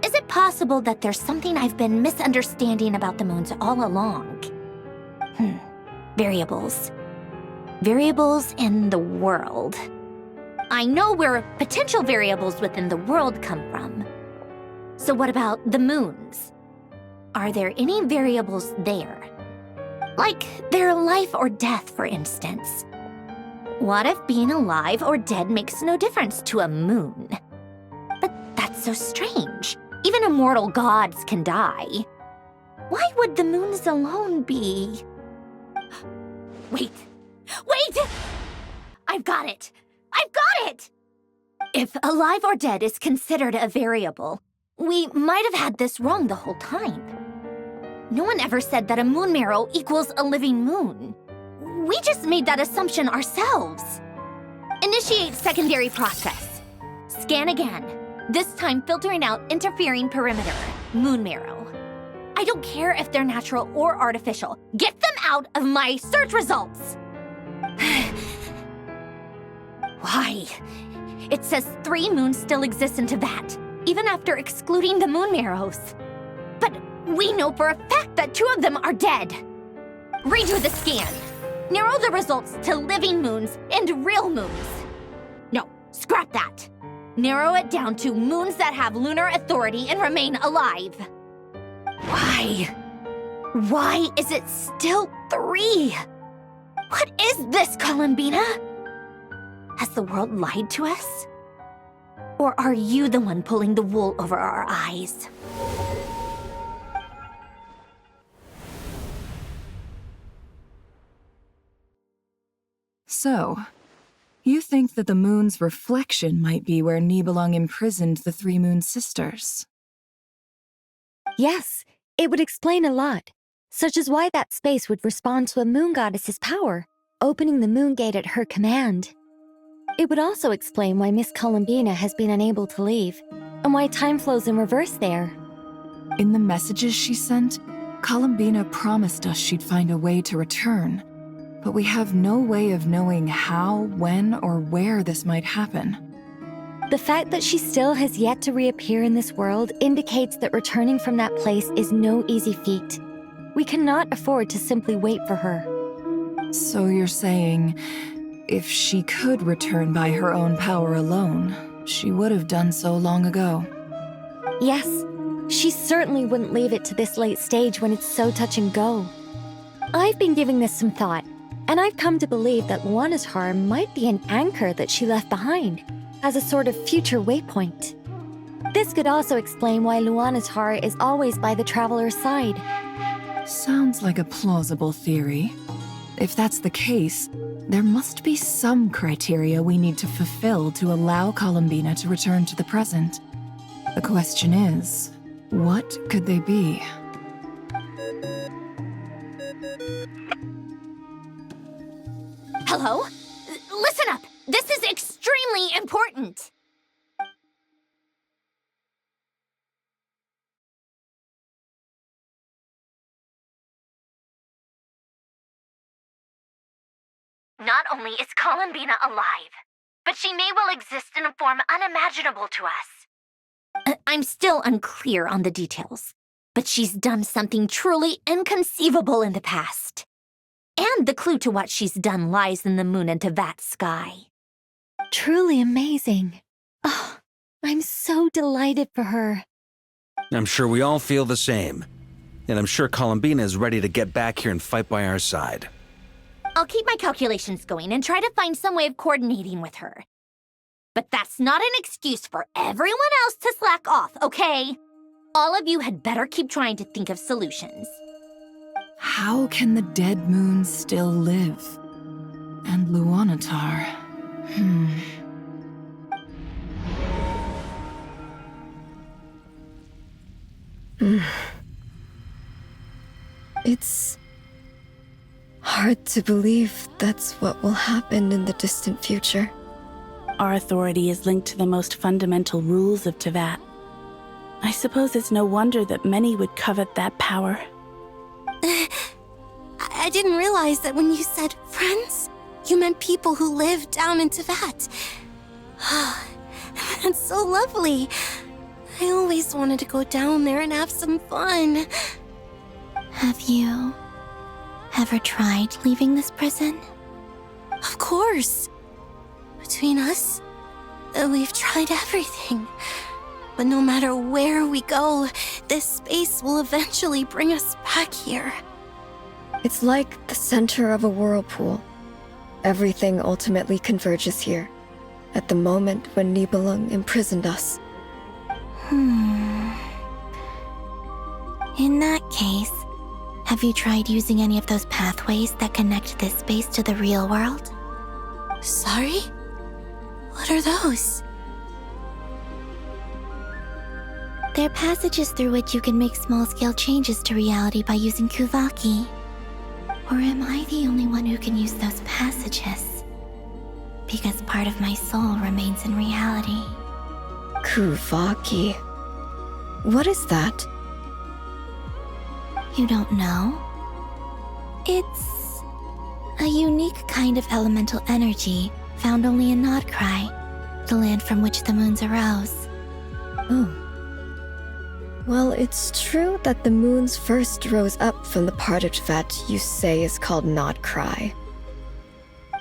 Speaker 4: Is it possible that there's something I've been misunderstanding about the moons all along? Variables. Variables in the world. I know where potential variables within the world come from. So what about the moons? Are there any variables there? Like their life or death, for instance. What if being alive or dead makes no difference to a moon? But that's so strange. Even immortal gods can die. Why would the moons alone be? Wait! I've got it! If alive or dead is considered a variable, we might have had this wrong the whole time. No one ever said that a moon marrow equals a living moon. We just made that assumption ourselves. Initiate secondary process. Scan again, this time filtering out interfering perimeter, moon marrow. I don't care if they're natural or artificial. Get them out of my search results! Why? It says 3 moons still exist in Teyvat, even after excluding the moon marrows. But we know for a fact that 2 of them are dead. Redo the scan. Narrow the results to living moons and real moons. No, scrap that. Narrow it down to moons that have lunar authority and remain alive. Why? Why is it still 3? What is this, Columbina? Has the world lied to us? Or are you the one pulling the wool over our eyes?
Speaker 2: So, you think that the moon's reflection might be where Nibelung imprisoned the 3 moon sisters?
Speaker 18: Yes, it would explain a lot, such as why that space would respond to a moon goddess's power, opening the moon gate at her command. It would also explain why Miss Columbina has been unable to leave, and why time flows in reverse there.
Speaker 2: In the messages she sent, Columbina promised us she'd find a way to return, but we have no way of knowing how, when, or where this might happen.
Speaker 18: The fact that she still has yet to reappear in this world indicates that returning from that place is no easy feat. We cannot afford to simply wait for her.
Speaker 2: So you're saying, if she could return by her own power alone, she would have done so long ago.
Speaker 18: Yes, she certainly wouldn't leave it to this late stage when it's so touch and go. I've been giving this some thought, and I've come to believe that Luana's harm might be an anchor that she left behind, as a sort of future waypoint. This could also explain why Luana's heart is always by the traveler's side.
Speaker 2: Sounds like a plausible theory. If that's the case, there must be some criteria we need to fulfill to allow Columbina to return to the present. The question is, what could they be?
Speaker 4: Hello? Listen up! This is extremely important! Not only is Columbina alive, but she may well exist in a form unimaginable to us. I'm still unclear on the details, but she's done something truly inconceivable in the past. And the clue to what she's done lies in the moon and Teyvat sky.
Speaker 18: Truly amazing. Oh, I'm so delighted for her.
Speaker 12: I'm sure we all feel the same. And I'm sure Columbina is ready to get back here and fight by our side.
Speaker 4: I'll keep my calculations going and try to find some way of coordinating with her. But that's not an excuse for everyone else to slack off, okay? All of you had better keep trying to think of solutions.
Speaker 2: How can the dead moon still live? And Luanatar...
Speaker 15: It's hard to believe that's what will happen in the distant future.
Speaker 22: Our authority is linked to the most fundamental rules of Teyvat. I suppose it's no wonder that many would covet that power.
Speaker 10: I didn't realize that when you said friends, you meant people who live down in Teyvat. That's so lovely. I always wanted to go down there and have some fun. Have you ever tried leaving this prison? Of course. Between us, we've tried everything. But no matter where we go, this space will eventually bring us back here.
Speaker 15: It's like the center of a whirlpool. Everything ultimately converges here, at the moment when Nibelung imprisoned us.
Speaker 10: In that case, have you tried using any of those pathways that connect this space to the real world? Sorry? What are those? They're passages through which you can make small-scale changes to reality by using Kuvaki. Or am I the only one who can use those passages? Because part of my soul remains in reality.
Speaker 15: Kuvaki. What is that?
Speaker 10: You don't know? It's a unique kind of elemental energy found only in Nodcry, the land from which the moons arose.
Speaker 15: Oh. Well, it's true that the moons first rose up from the part of Tvet you say is called Nodcry.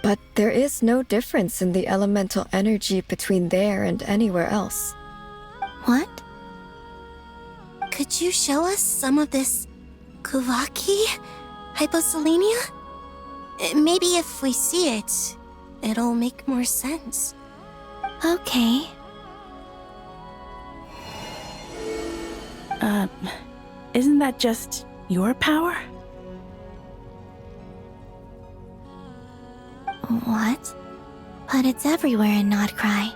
Speaker 15: But there is no difference in the elemental energy between there and anywhere else.
Speaker 10: What? Could you show us some of this Kuvaki hyposelenia? Maybe if we see it, it'll make more sense. Okay.
Speaker 22: Isn't that just your power?
Speaker 10: What? But it's everywhere in Nodcry.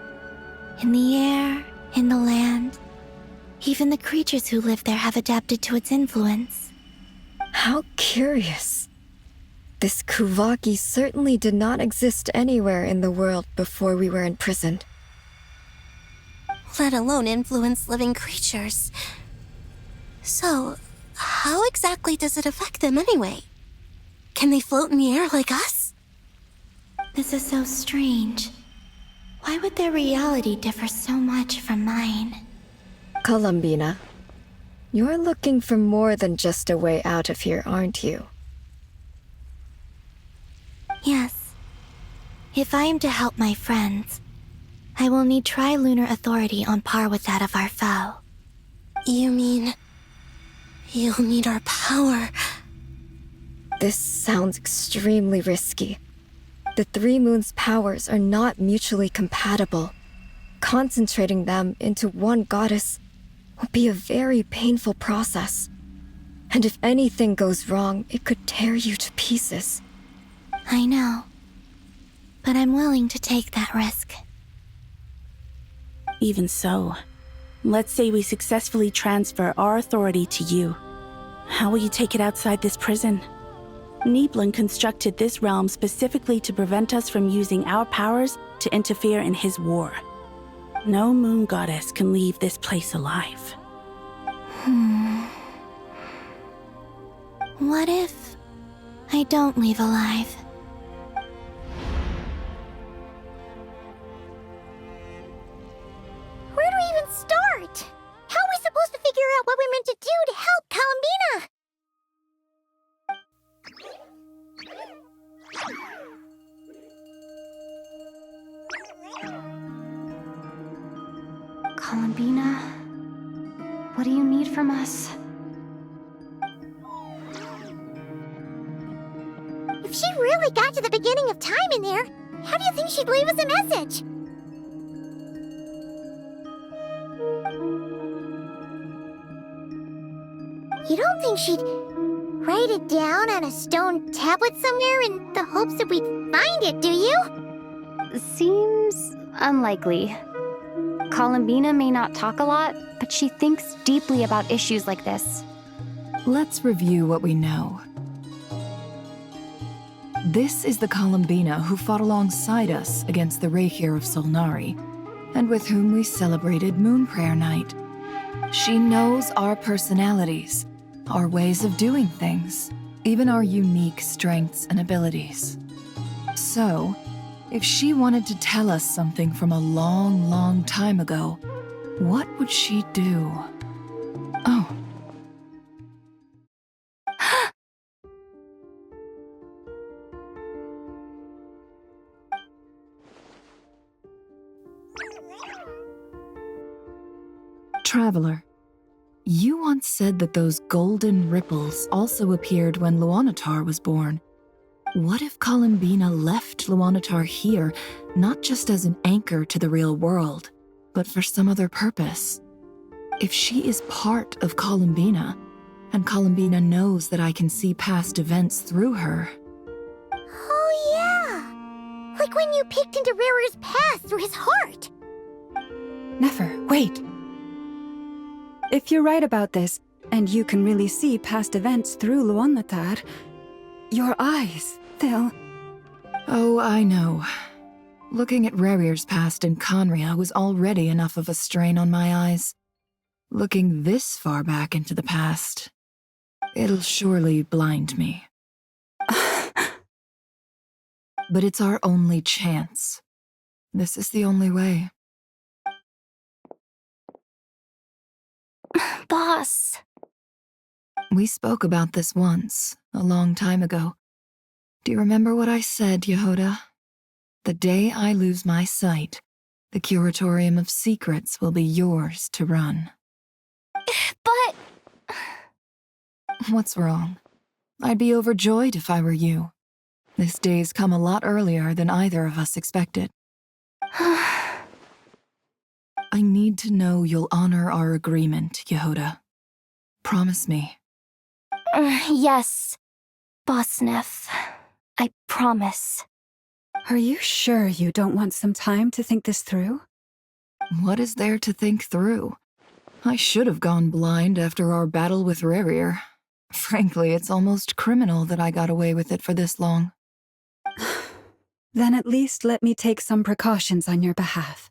Speaker 10: In the air, in the land. Even the creatures who live there have adapted to its influence.
Speaker 15: How curious. This Kuvaki certainly did not exist anywhere in the world before we were imprisoned.
Speaker 10: Let alone influence living creatures. So, how exactly does it affect them anyway? Can they float in the air like us? This is so strange. Why would their reality differ so much from mine?
Speaker 15: Columbina, you're looking for more than just a way out of here, aren't you?
Speaker 10: Yes. If I am to help my friends, I will need trilunar authority on par with that of our foe. You mean... you'll need our power?
Speaker 15: This sounds extremely risky. The Three Moons' powers are not mutually compatible. Concentrating them into one goddess will be a very painful process. And if anything goes wrong, it could tear you to pieces.
Speaker 10: I know. But I'm willing to take that risk.
Speaker 22: Even so, let's say we successfully transfer our authority to you. How will you take it outside this prison? Nibelung constructed this realm specifically to prevent us from using our powers to interfere in his war. No moon goddess can leave this place alive.
Speaker 10: What if I don't leave alive?
Speaker 20: Where do we even start? How are we supposed to figure out what we're meant to do to help Columbina?
Speaker 7: Columbina, what do you need from us?
Speaker 20: If she really got to the beginning of time in there, how do you think she'd leave us a message? You don't think she'd write it down on a stone tablet somewhere in the hopes that we'd find it, do you?
Speaker 7: Seems unlikely. Columbina may not talk a lot, but she thinks deeply about issues like this.
Speaker 2: Let's review what we know. This is the Columbina who fought alongside us against the Reykir of Solnari, and with whom we celebrated Moon Prayer Night. She knows our personalities, our ways of doing things, even our unique strengths and abilities. So, if she wanted to tell us something from a long, long time ago, What would she do? Oh. Traveler, you once said that those golden ripples also appeared when Luanatar was born. What if Columbina left Luanatar here, not just as an anchor to the real world, but for some other purpose? If she is part of Columbina, and Columbina knows that I can see past events through her...
Speaker 20: Oh yeah! Like when you peeked into Rarer's past through his heart!
Speaker 3: Never, wait! If you're right about this, and you can really see past events through Luanatar, your eyes, they'll...
Speaker 2: Oh, I know. Looking at Rerir's past in Conria was already enough of a strain on my eyes. Looking this far back into the past, it'll surely blind me. But it's our only chance. This is the only way.
Speaker 4: Boss.
Speaker 2: We spoke about this once, a long time ago. Do you remember what I said, Yehoda? The day I lose my sight, the Curatorium of Secrets will be yours to run.
Speaker 4: But...
Speaker 2: What's wrong? I'd be overjoyed if I were you. This day's come a lot earlier than either of us expected. I need to know you'll honor our agreement, Yehoda. Promise me.
Speaker 4: Yes, Boss Neff. I promise.
Speaker 3: Are you sure you don't want some time to think this through?
Speaker 2: What is there to think through? I should have gone blind after our battle with Rerir. Frankly, it's almost criminal that I got away with it for this long.
Speaker 3: Then at least let me take some precautions on your behalf.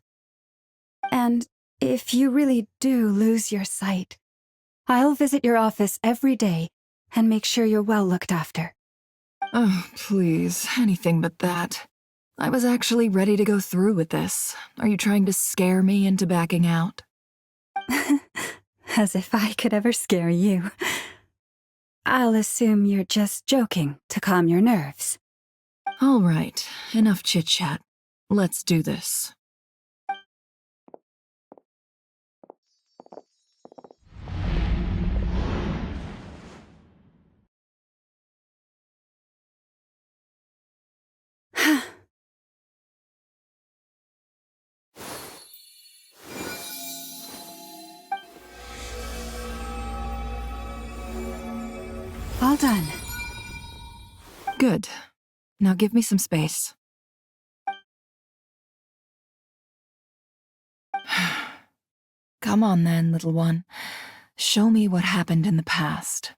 Speaker 3: And if you really do lose your sight, I'll visit your office every day and make sure you're well looked after.
Speaker 2: Oh, please, anything but that. I was actually ready to go through with this. Are you trying to scare me into backing out?
Speaker 3: As if I could ever scare you. I'll assume you're just joking to calm your nerves.
Speaker 2: All right, enough chit-chat. Let's do this.
Speaker 3: All done.
Speaker 2: Good. Now give me some space. Come on then, little one. Show me what happened in the past.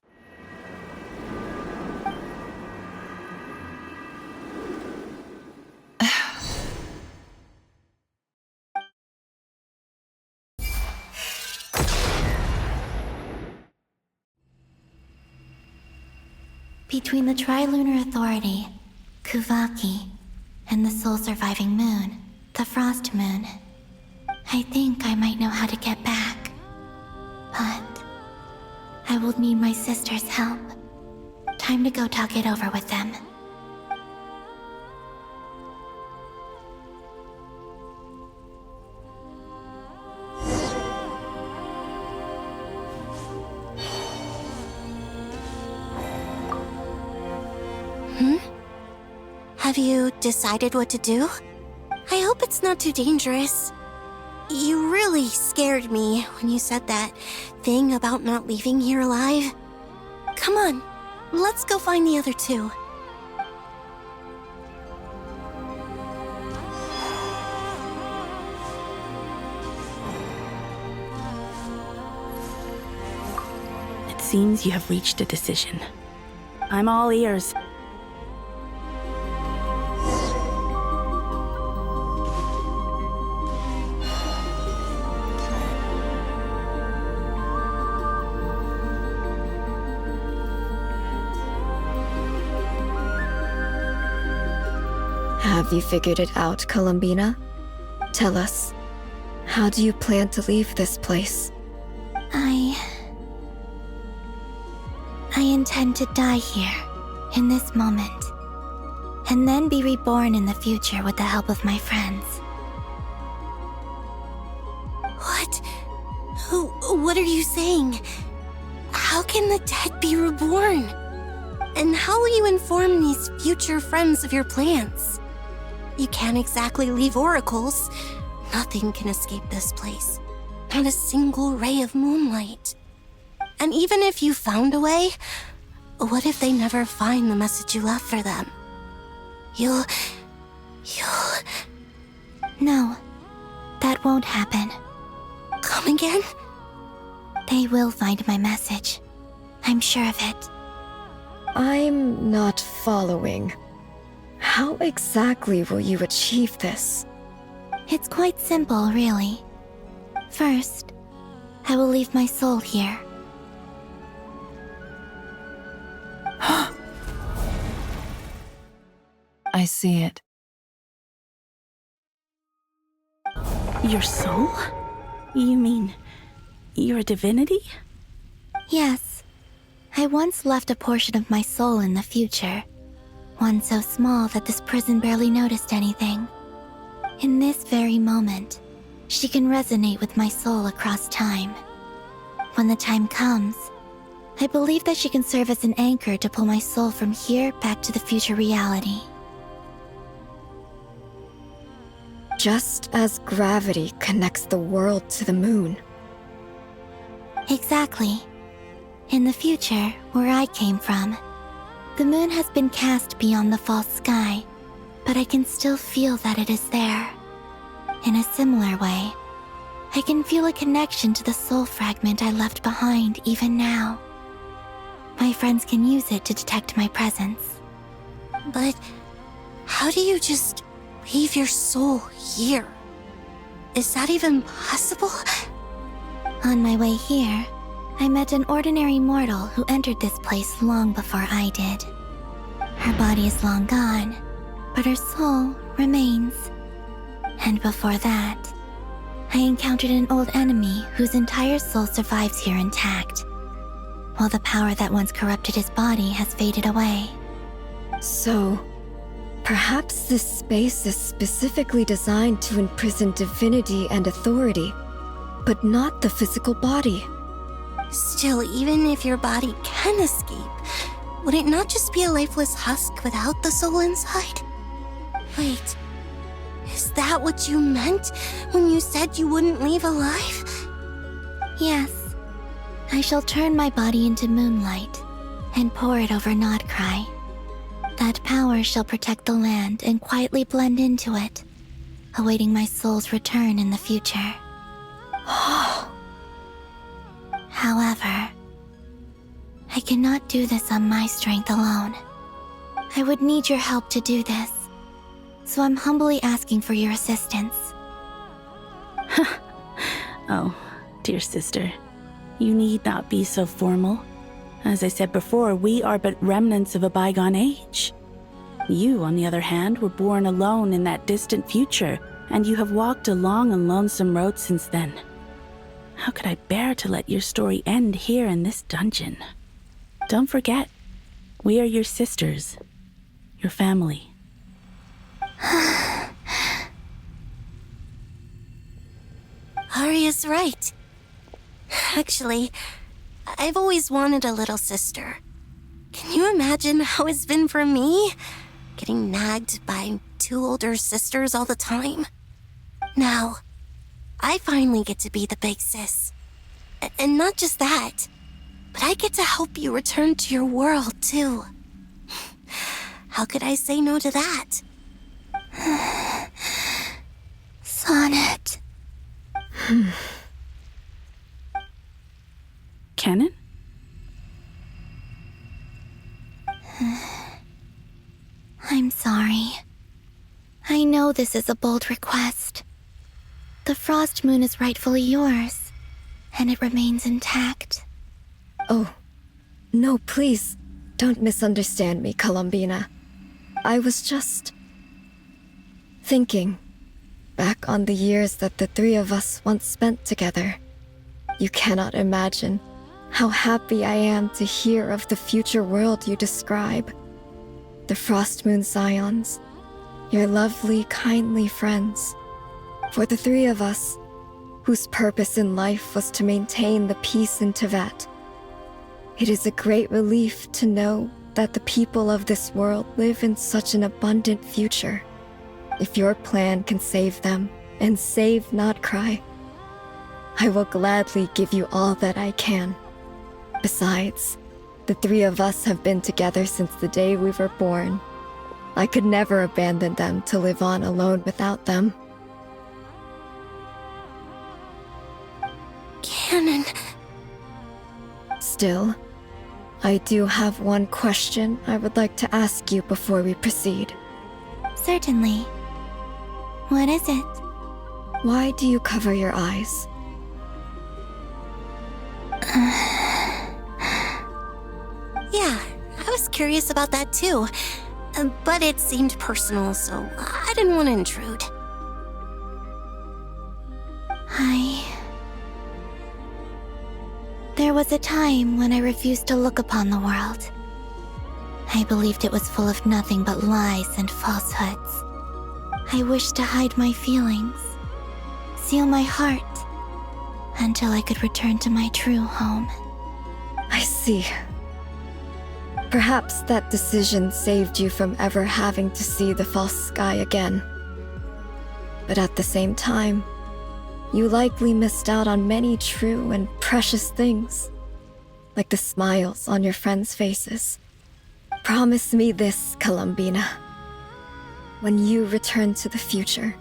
Speaker 10: Between the Trilunar Authority, Kuvaki, and the sole-surviving moon, the Frost Moon, I think I might know how to get back. But I will need my sister's help. Time to go talk it over with them.
Speaker 20: Have you decided what to do? I hope it's not too dangerous. You really scared me when you said that thing about not leaving here alive. Come on, let's go find the other two.
Speaker 22: It seems you have reached a decision. I'm all ears.
Speaker 15: Have you figured it out, Columbina? Tell us. How do you plan to leave this place?
Speaker 10: I intend to die here, in this moment, and then be reborn in the future with the help of my friends.
Speaker 16: What? What are you saying? How can the dead be reborn? And how will you inform these future friends of your plans? You can't exactly leave oracles. Nothing can escape this place. Not a single ray of moonlight. And even if you found a way, what if they never find the message you left for them? You'll...
Speaker 10: No, that won't happen.
Speaker 16: Come again?
Speaker 10: They will find my message. I'm sure of it.
Speaker 15: I'm not following. How exactly will you achieve this?
Speaker 10: It's quite simple, really. First, I will leave my soul here.
Speaker 13: I see it.
Speaker 22: Your soul? You mean you're a divinity?
Speaker 10: Yes. I once left a portion of my soul in the future. One so small that this prison barely noticed anything. In this very moment, she can resonate with my soul across time. When the time comes, I believe that she can serve as an anchor to pull my soul from here back to the future reality.
Speaker 15: Just as gravity connects the world to the moon.
Speaker 10: Exactly. In the future, where I came from, the moon has been cast beyond the false sky, but I can still feel that it is there. In a similar way, I can feel a connection to the soul fragment I left behind even now. My friends can use it to detect my presence.
Speaker 16: But how do you just leave your soul here? Is that even possible?
Speaker 10: On my way here, I met an ordinary mortal who entered this place long before I did. Her body is long gone, but her soul remains. And before that, I encountered an old enemy whose entire soul survives here intact, while the power that once corrupted his body has faded away.
Speaker 15: So, perhaps this space is specifically designed to imprison divinity and authority, but not the physical body.
Speaker 16: Still, even if your body can escape, would it not just be a lifeless husk without the soul inside? Wait, is that what you meant when you said you wouldn't leave alive?
Speaker 10: Yes. I shall turn my body into moonlight and pour it over Nodcry. That power shall protect the land and quietly blend into it, awaiting my soul's return in the future. However, I cannot do this on my strength alone. I would need your help to do this, so I'm humbly asking for your assistance.
Speaker 22: Oh, dear sister, you need not be so formal. As I said before, we are but remnants of a bygone age. You, on the other hand, were born alone in that distant future, and you have walked a long and lonesome road since then. How could I bear to let your story end here in this dungeon? Don't forget, we are your sisters, your family.
Speaker 16: Arya's right. Actually, I've always wanted a little sister. Can you imagine how it's been for me? Getting nagged by two older sisters all the time. Now, I finally get to be the big sis. And not just that, but I get to help you return to your world, too. How could I say no to that?
Speaker 10: Sonnet.
Speaker 22: Canon?
Speaker 10: I'm sorry. I know this is a bold request. The Frost Moon is rightfully yours, and it remains intact.
Speaker 15: Oh, no, please, don't misunderstand me, Columbina. I was just thinking. back on the years that the three of us once spent together, you cannot imagine how happy I am to hear of the future world you describe. The Frostmoon Scions, your lovely, kindly friends. For the three of us, whose purpose in life was to maintain the peace in Teyvat, it is a great relief to know that the people of this world live in such an abundant future. If your plan can save them, and save not cry, I will gladly give you all that I can. Besides, the three of us have been together since the day we were born. I could never abandon them to live on alone without them.
Speaker 16: Canon.
Speaker 15: Still, I do have one question I would like to ask you before we proceed.
Speaker 10: Certainly. What is it?
Speaker 15: Why do you cover your eyes?
Speaker 16: Yeah, I was curious about that too. But it seemed personal, so I didn't want to intrude.
Speaker 10: There was a time when I refused to look upon the world. I believed it was full of nothing but lies and falsehoods. I wished to hide my feelings, seal my heart, until I could return to my true home.
Speaker 15: I see. Perhaps that decision saved you from ever having to see the false sky again. But at the same time, you likely missed out on many true and precious things, like the smiles on your friends' faces. Promise me this, Columbina. When you return to the future,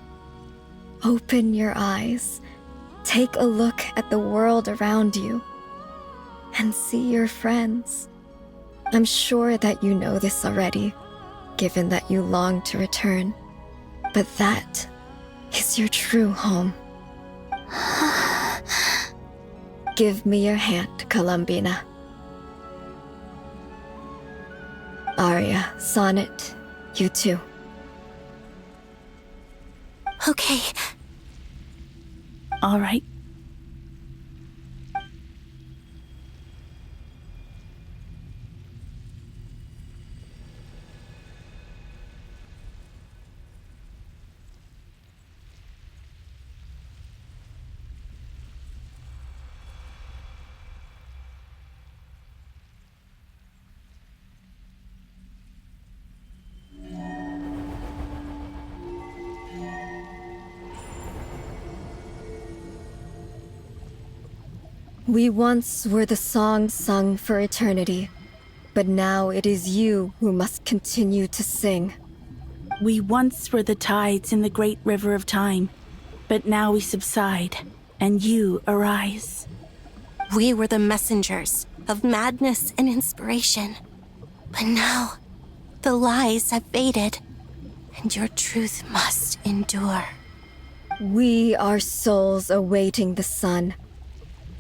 Speaker 15: open your eyes, take a look at the world around you, and see your friends. I'm sure that you know this already, given that you long to return. But that is your true home. Give me your hand, Columbina. Arya, Sonnet, you too.
Speaker 16: Okay.
Speaker 22: All right.
Speaker 15: We once were the song sung for eternity, but now it is you who must continue to sing.
Speaker 22: We once were the tides in the great river of time, but now we subside, and you arise.
Speaker 16: We were the messengers of madness and inspiration. But now, the lies have faded, and your truth must endure.
Speaker 15: We are souls awaiting the sun.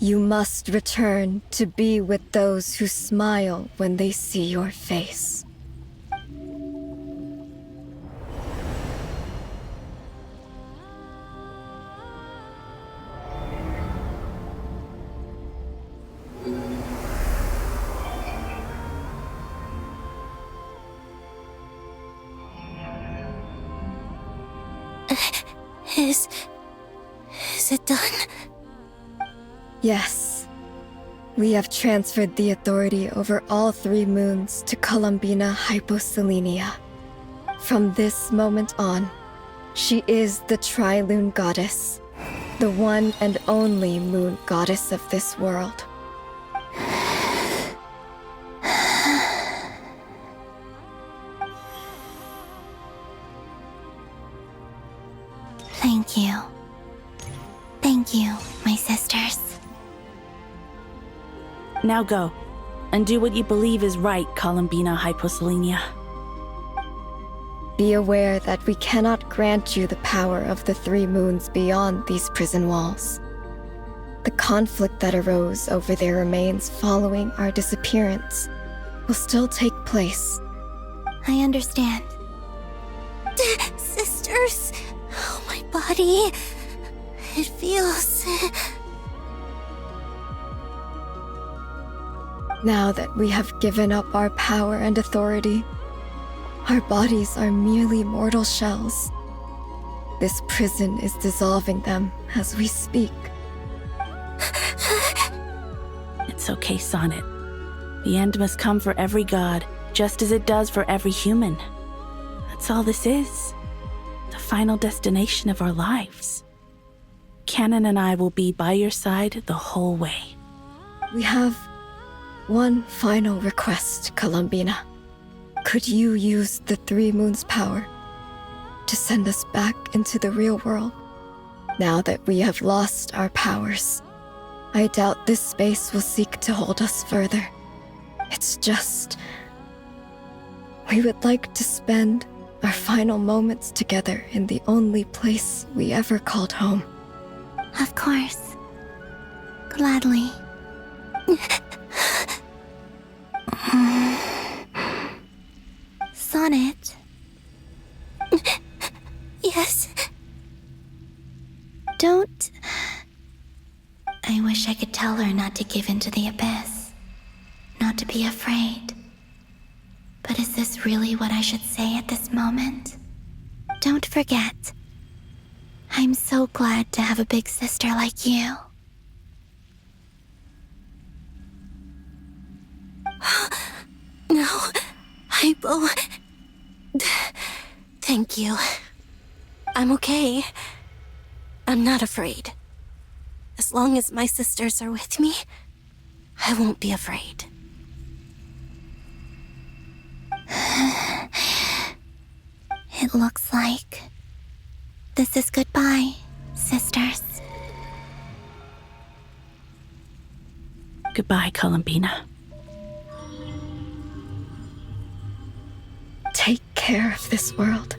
Speaker 15: You must return to be with those who smile when they see your face.
Speaker 16: Is it done?
Speaker 15: Yes. We have transferred the authority over all 3 moons to Columbina Hyposelenia. From this moment on, she is the Tri-Lune Goddess, the one and only moon goddess of this world.
Speaker 10: Thank you. Thank you, my sisters.
Speaker 22: Now go, and do what you believe is right, Columbina Hyposelenia.
Speaker 15: Be aware that we cannot grant you the power of the 3 moons beyond these prison walls. The conflict that arose over their remains following our disappearance will still take place.
Speaker 10: I understand.
Speaker 16: Sisters! Oh, my body. body. It feels...
Speaker 15: Now that we have given up our power and authority, our bodies are merely mortal shells. This prison is dissolving them as we speak.
Speaker 22: It's okay, Sonnet. The end must come for every god, just as it does for every human. That's all this is. The final destination of our lives. Canon and I will be by your side the whole way.
Speaker 15: We have one final request, Columbina. Could you use the Three Moons' power to send us back into the real world? Now that we have lost our powers, I doubt this space will seek to hold us further. It's just... we would like to spend our final moments together in the only place we ever called home.
Speaker 16: Of course. Gladly. Sonnet. Yes. Don't... I wish I could tell her not to give in to the abyss. Not to be afraid. But is this really what I should say at this moment? Don't forget. I'm so glad to have a big sister like you. No, Hypo. Thank you. I'm okay. I'm not afraid. As long as my sisters are with me, I won't be afraid. It looks like this is goodbye, sisters.
Speaker 22: Goodbye, Columbina.
Speaker 15: Take care of this world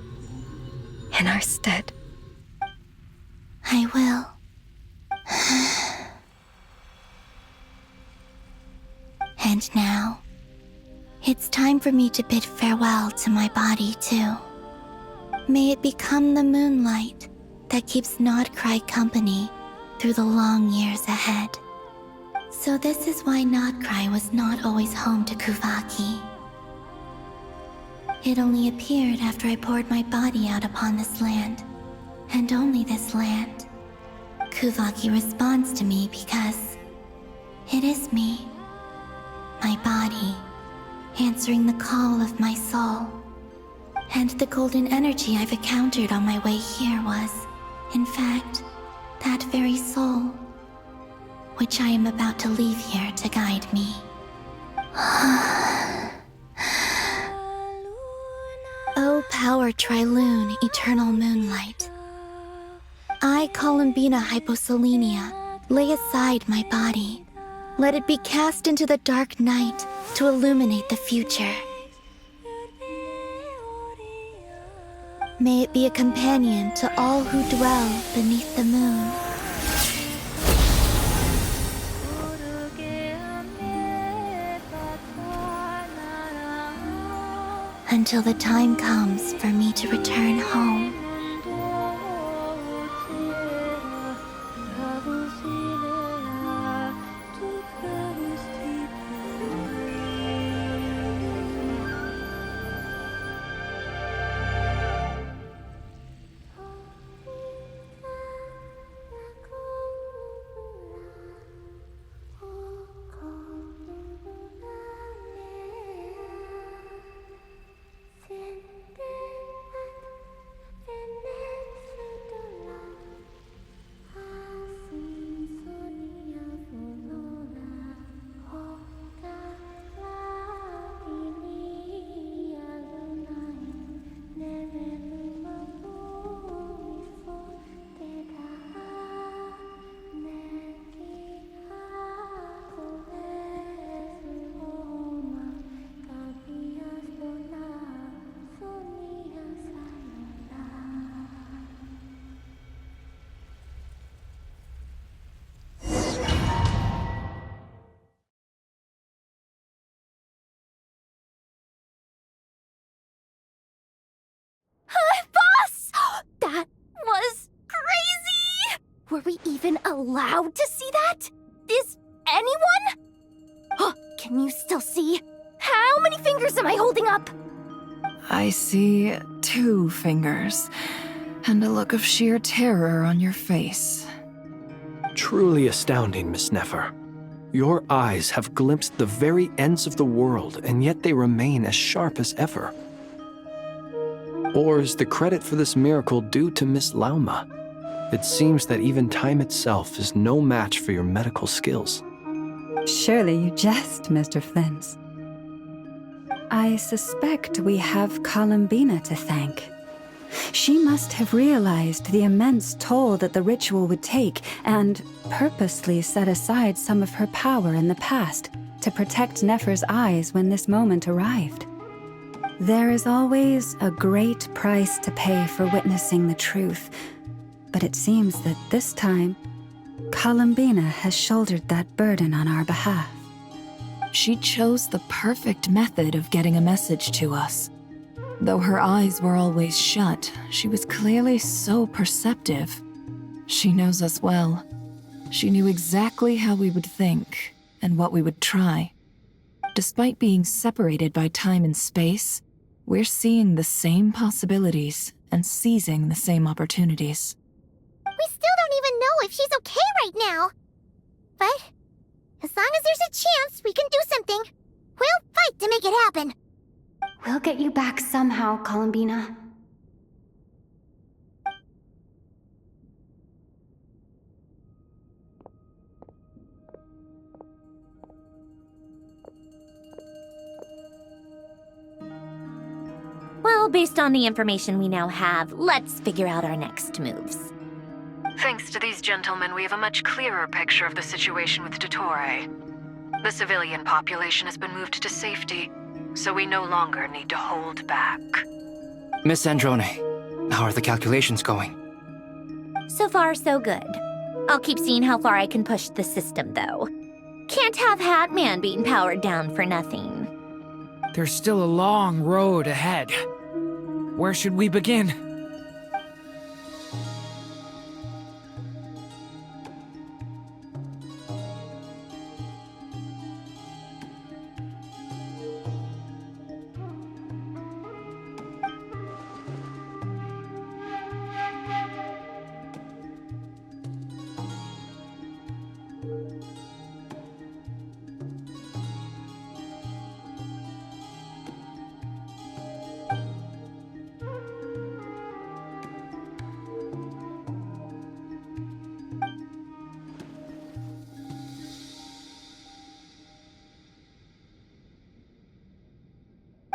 Speaker 15: in our stead.
Speaker 16: I will. And now, it's time for me to bid farewell to my body, too. May it become the moonlight that keeps Nodcry company through the long years ahead. So this is why Nodcry was not always home to Kuvaki. It only appeared after I poured my body out upon this land, and only this land. Kuvaki responds to me because it is me, my body, answering the call of my soul. And the golden energy I've encountered on my way here was, in fact, that very soul, which I am about to leave here to guide me. O power Trilune, eternal moonlight. I, Columbina Hyposelenia, lay aside my body. Let it be cast into the dark night to illuminate the future. May it be a companion to all who dwell beneath the moon. Until the time comes for me to return home.
Speaker 4: even allowed to see that? Is anyone? Oh, can you still see? How many fingers am I holding up?
Speaker 2: I see 2 fingers, and a look of sheer terror on your face.
Speaker 5: Truly astounding, Miss Nefer. Your eyes have glimpsed the very ends of the world, and yet they remain as sharp as ever. Or is the credit for this miracle due to Miss Lauma? It seems that even time itself is no match for your medical skills.
Speaker 3: Surely you jest, Mr. Flint. I suspect we have Columbina to thank. She must have realized the immense toll that the ritual would take and purposely set aside some of her power in the past to protect Nefer's eyes when this moment arrived. There is always a great price to pay for witnessing the truth, but it seems that this time, Columbina has shouldered that burden on our behalf.
Speaker 2: She chose the perfect method of getting a message to us. Though her eyes were always shut, she was clearly so perceptive. She knows us well. She knew exactly how we would think and what we would try. Despite being separated by time and space, we're seeing the same possibilities and seizing the same opportunities.
Speaker 20: We still don't even know if she's okay right now. But as long as there's a chance we can do something, we'll fight to make it happen.
Speaker 7: We'll get you back somehow, Columbina.
Speaker 4: Well, based on the information we now have, let's figure out our next moves.
Speaker 2: Thanks to these gentlemen, we have a much clearer picture of the situation with Dottore. The civilian population has been moved to safety, so we no longer need to hold back.
Speaker 17: Miss Androne, how are the calculations going?
Speaker 4: So far, so good. I'll keep seeing how far I can push the system, though. Can't have Hatman being powered down for nothing.
Speaker 14: There's still a long road ahead. Where should we begin?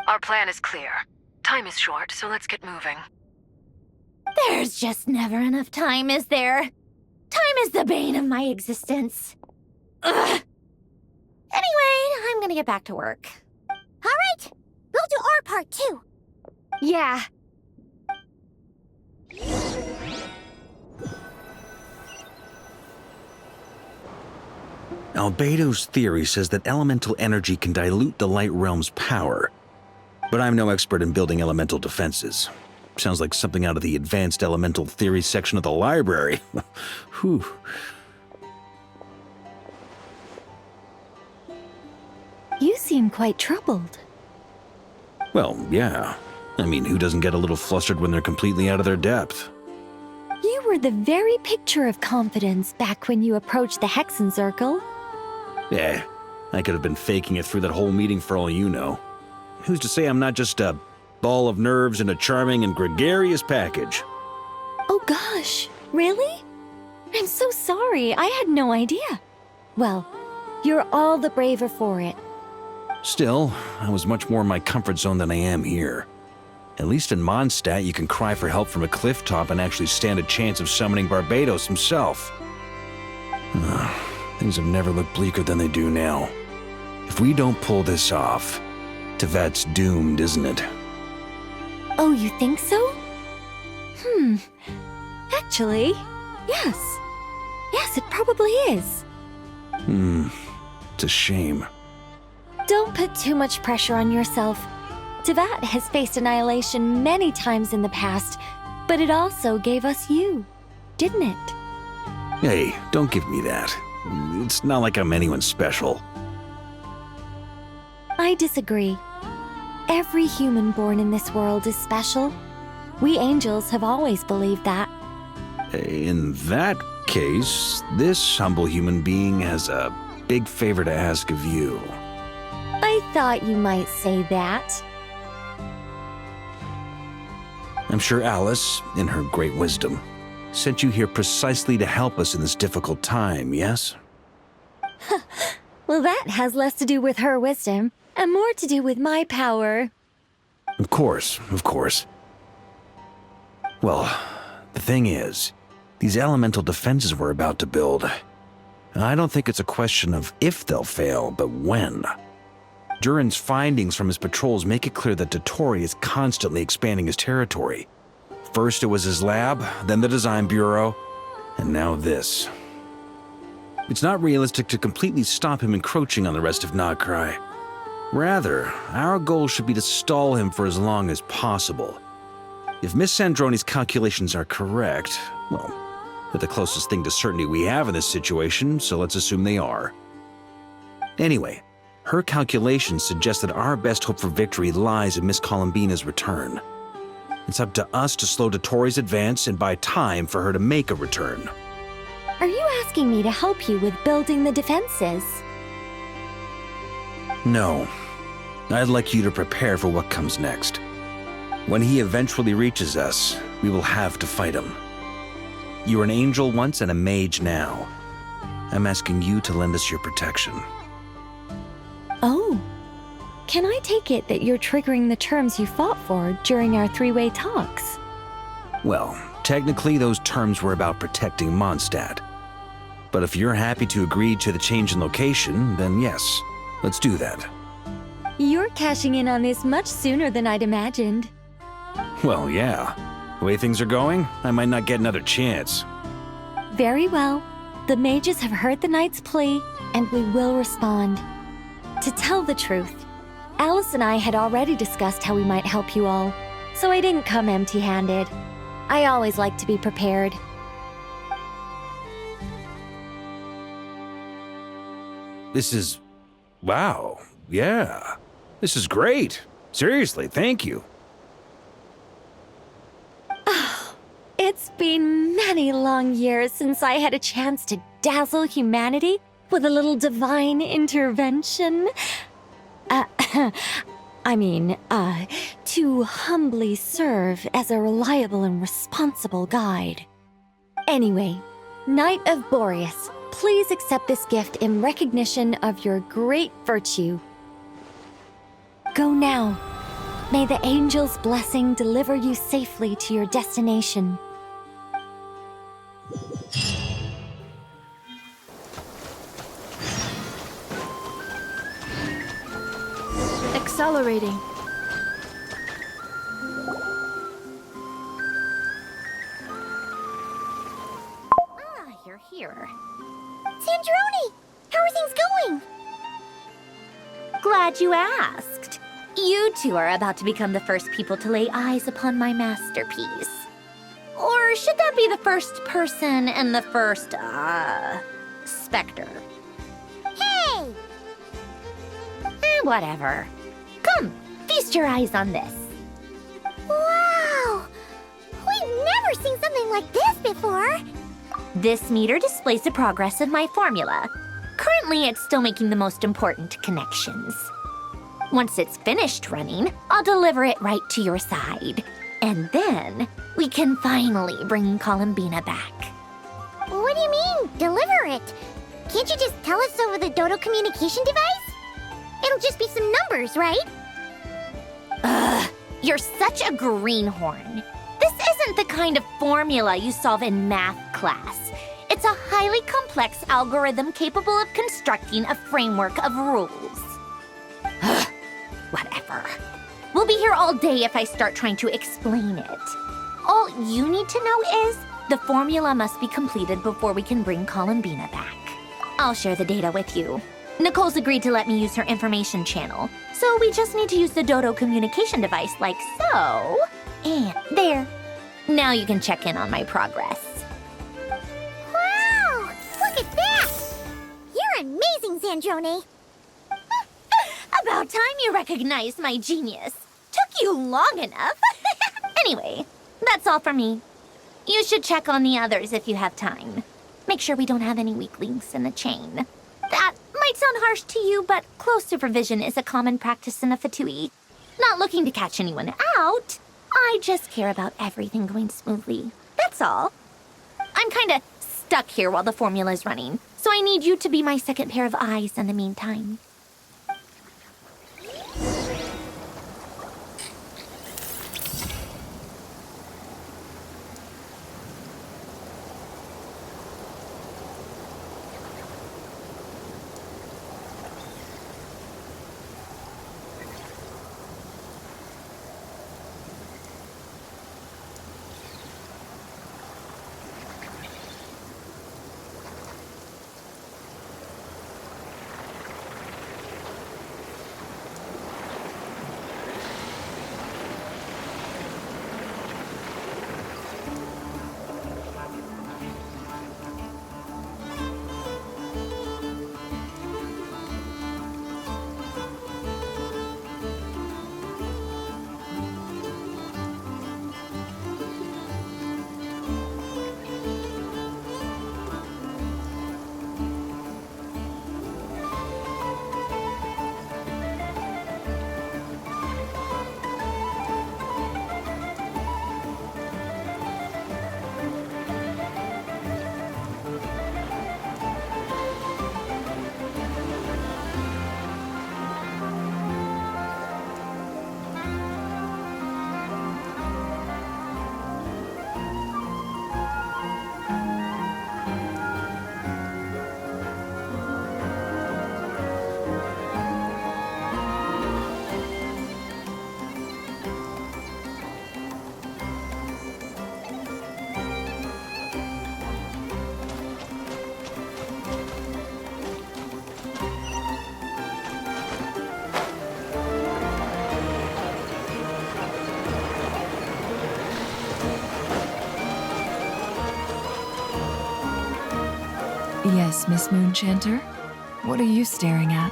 Speaker 2: Our plan is clear. Time is short, so let's get moving.
Speaker 4: There's just never enough time, is there? Time is the bane of my existence. Ugh. Anyway, I'm gonna get back to work.
Speaker 20: All right, we'll do our part too.
Speaker 4: Yeah.
Speaker 12: Albedo's theory says that elemental energy can dilute the light realm's power. But I'm no expert in building elemental defenses. Sounds like something out of the advanced elemental theory section of the library. Whew.
Speaker 18: You seem quite troubled.
Speaker 12: Well, yeah. I mean, who doesn't get a little flustered when they're completely out of their depth?
Speaker 18: You were the very picture of confidence back when you approached the Hexen Circle.
Speaker 12: Yeah, I could have been faking it through that whole meeting for all you know. Who's to say I'm not just a ball of nerves in a charming and gregarious package?
Speaker 18: Oh gosh, really? I'm so sorry, I had no idea. Well, you're all the braver for it.
Speaker 12: Still, I was much more in my comfort zone than I am here. At least in Mondstadt, you can cry for help from a cliff top and actually stand a chance of summoning Barbados himself. Things have never looked bleaker than they do now. If we don't pull this off, Tevat's doomed, isn't it?
Speaker 18: Oh, you think so? Actually, yes. Yes, it probably is.
Speaker 12: It's a shame.
Speaker 18: Don't put too much pressure on yourself. Tevat has faced annihilation many times in the past, but it also gave us you, didn't it?
Speaker 12: Hey, don't give me that. It's not like I'm anyone special.
Speaker 18: I disagree. Every human born in this world is special. We angels have always believed that.
Speaker 12: In that case, this humble human being has a big favor to ask of you.
Speaker 18: I thought you might say that.
Speaker 12: I'm sure Alice, in her great wisdom, sent you here precisely to help us in this difficult time, yes?
Speaker 18: Well, that has less to do with her wisdom and more to do with my power.
Speaker 12: Of course, of course. Well, the thing is, these elemental defenses we're about to build, I don't think it's a question of if they'll fail, but when. Durin's findings from his patrols make it clear that Dottore is constantly expanding his territory. First it was his lab, then the design bureau, and now this. It's not realistic to completely stop him encroaching on the rest of Nagrai. Rather, our goal should be to stall him for as long as possible. If Miss Sandroni's calculations are correct, well, they're the closest thing to certainty we have in this situation, so let's assume they are. Anyway, her calculations suggest that our best hope for victory lies in Miss Columbina's return. It's up to us to slow Dottore's advance and buy time for her to make a return.
Speaker 18: Are you asking me to help you with building the defenses?
Speaker 12: No. I'd like you to prepare for what comes next. When he eventually reaches us, we will have to fight him. You were an angel once and a mage now. I'm asking you to lend us your protection.
Speaker 18: Oh. Can I take it that you're triggering the terms you fought for during our three-way talks?
Speaker 12: Well, technically those terms were about protecting Mondstadt. But if you're happy to agree to the change in location, then yes, let's do that.
Speaker 18: You're cashing in on this much sooner than I'd imagined.
Speaker 12: Well, yeah. The way things are going, I might not get another chance.
Speaker 18: Very well. The mages have heard the knight's plea, and we will respond. To tell the truth, Alice and I had already discussed how we might help you all, so I didn't come empty-handed. I always like to be prepared.
Speaker 12: This is... wow. Yeah. This is great. Seriously, thank you.
Speaker 18: It's been many long years since I had a chance to dazzle humanity with a little divine intervention. To humbly serve as a reliable and responsible guide. Anyway, Knight of Boreas, please accept this gift in recognition of your great virtue. Go now. May the angel's blessing deliver you safely to your destination.
Speaker 9: Accelerating.
Speaker 4: You're here. Sandrone! How are things going? Glad you asked. You two are about to become the first people to lay eyes upon my masterpiece. Or should that be the first person and the first, specter? Hey! Whatever. Come, feast your eyes on this. Wow! We've never seen something like this before! This meter displays the progress of my formula. Currently, it's still making the most important connections. Once it's finished running, I'll deliver it right to your side. And then, we can finally bring Columbina back. What do you mean, deliver it? Can't you just tell us over the Dodo communication device? It'll just be some numbers, right? Ugh, you're such a greenhorn. This isn't the kind of formula you solve in math class. It's a highly complex algorithm capable of constructing a framework of rules. Ugh, whatever. We'll be here all day if I start trying to explain it. All you need to know is the formula must be completed before we can bring Columbina back. I'll share the data with you. Nicole's agreed to let me use her information channel, so we just need to use the Dodo communication device like so. And there. Now you can check in on my progress. Wow!
Speaker 20: amazing, Sandrone.
Speaker 4: About time you recognized my genius. Took you long enough. Anyway, that's all for me. You should check on the others if you have time. Make sure we don't have any weak links in the chain. That might sound harsh to you, but close supervision is a common practice in a Fatui. Not looking to catch anyone out. I just care about everything going smoothly. That's all. I'm kinda stuck here while the formula's running, so I need you to be my second pair of eyes in the meantime.
Speaker 13: Yes, Miss Moonchanter? What are you staring at?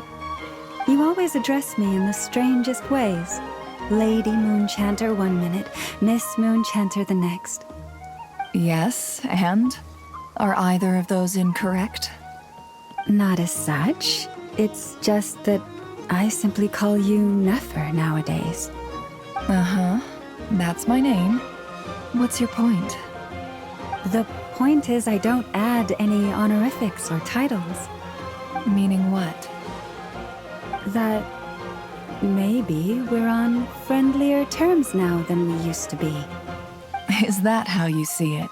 Speaker 3: You always address me in the strangest ways. Lady Moonchanter 1 minute, Miss Moonchanter the next.
Speaker 13: Yes, and? Are either of those incorrect?
Speaker 3: Not as such. It's just that I simply call you Nefer nowadays.
Speaker 13: Uh-huh. That's my name. What's your point?
Speaker 3: The point is I don't add any honorifics or titles.
Speaker 13: Meaning what?
Speaker 3: That maybe we're on friendlier terms now than we used to be.
Speaker 13: Is that how you see it?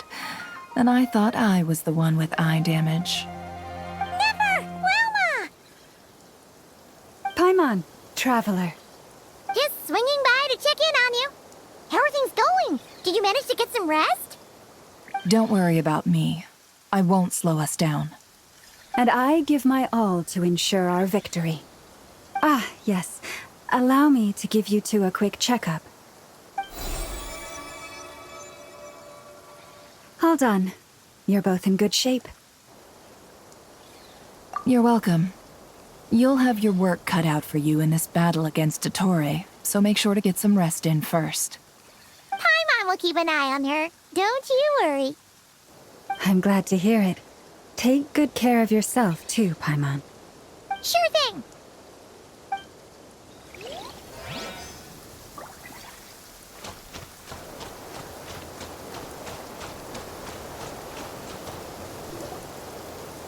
Speaker 13: And I thought I was the one with eye damage.
Speaker 20: Never! Wilma!
Speaker 3: Paimon, traveler.
Speaker 20: Just swinging by to check in on you. How are things going? Did you manage to get some rest?
Speaker 13: Don't worry about me. I won't slow us down.
Speaker 3: And I give my all to ensure our victory. Ah, yes. Allow me to give you two a quick checkup. All done. You're both in good shape.
Speaker 13: You're welcome. You'll have your work cut out for you in this battle against Dottore, so make sure to get some rest in first.
Speaker 20: Paimon will keep an eye on her. Don't you worry.
Speaker 3: I'm glad to hear it. Take good care of yourself, too, Paimon.
Speaker 20: Sure thing.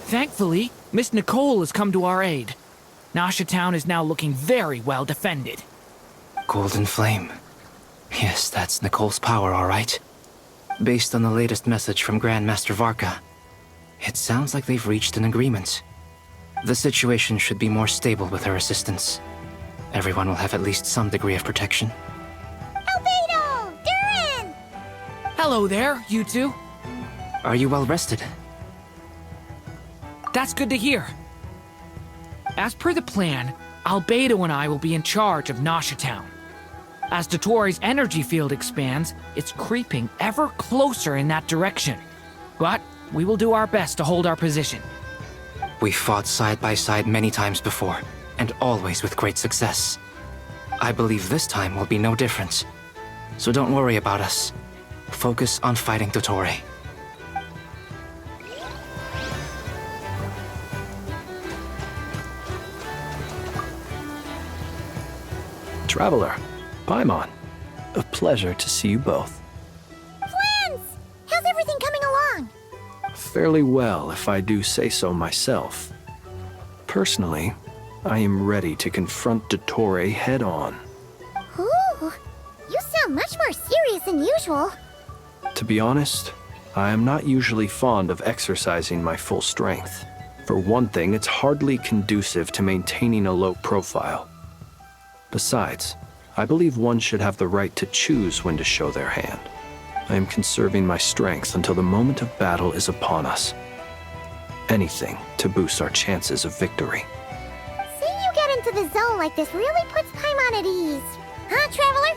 Speaker 14: Thankfully, Miss Nicole has come to our aid. Nasha Town is now looking very well defended.
Speaker 17: Golden Flame. Yes, that's Nicole's power, all right. Based on the latest message from Grandmaster Varka, it sounds like they've reached an agreement. The situation should be more stable with her assistance. Everyone will have at least some degree of protection.
Speaker 20: Albedo! Durin!
Speaker 14: Hello there, you two.
Speaker 17: Are you well rested?
Speaker 14: That's good to hear. As per the plan, Albedo and I will be in charge of Nasha Town. As Dottore's energy field expands, it's creeping ever closer in that direction. But we will do our best to hold our position.
Speaker 17: We fought side by side many times before, and always with great success. I believe this time will be no different. So don't worry about us. Focus on fighting Dottore.
Speaker 5: Traveler, Paimon, a pleasure to see you both.
Speaker 20: Plans! How's everything coming along?
Speaker 5: Fairly well, if I do say so myself. Personally, I am ready to confront Dottore head-on.
Speaker 20: Ooh, you sound much more serious than usual.
Speaker 5: To be honest, I am not usually fond of exercising my full strength. For one thing, it's hardly conducive to maintaining a low profile. Besides, I believe one should have the right to choose when to show their hand. I am conserving my strength until the moment of battle is upon us. Anything to boost our chances of victory.
Speaker 20: Seeing you get into the zone like this really puts Paimon at ease. Huh, Traveler?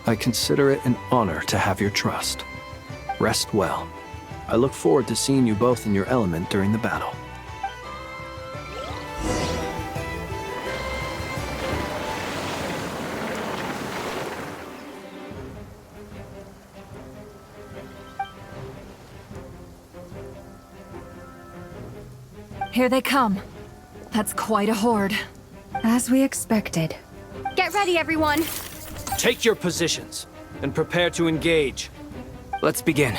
Speaker 5: I consider it an honor to have your trust. Rest well. I look forward to seeing you both in your element during the battle.
Speaker 2: Here they come. That's quite a horde.
Speaker 3: As we expected.
Speaker 18: Get ready, everyone!
Speaker 5: Take your positions and prepare to engage.
Speaker 17: Let's begin.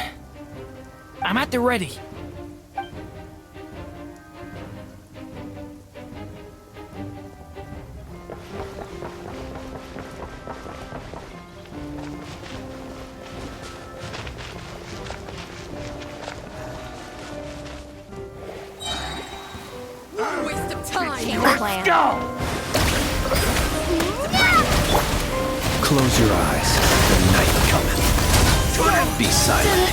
Speaker 14: I'm at the ready.
Speaker 18: Let's
Speaker 14: go!
Speaker 5: Close your eyes. The night cometh. Be silent.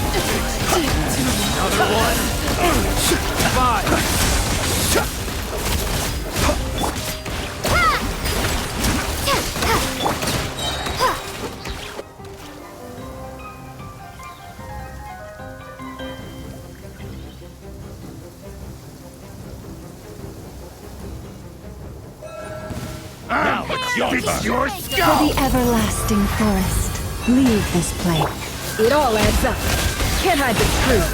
Speaker 14: Another one. 5.
Speaker 2: For the everlasting forest, leave this place. It all adds up. Can't hide the truth.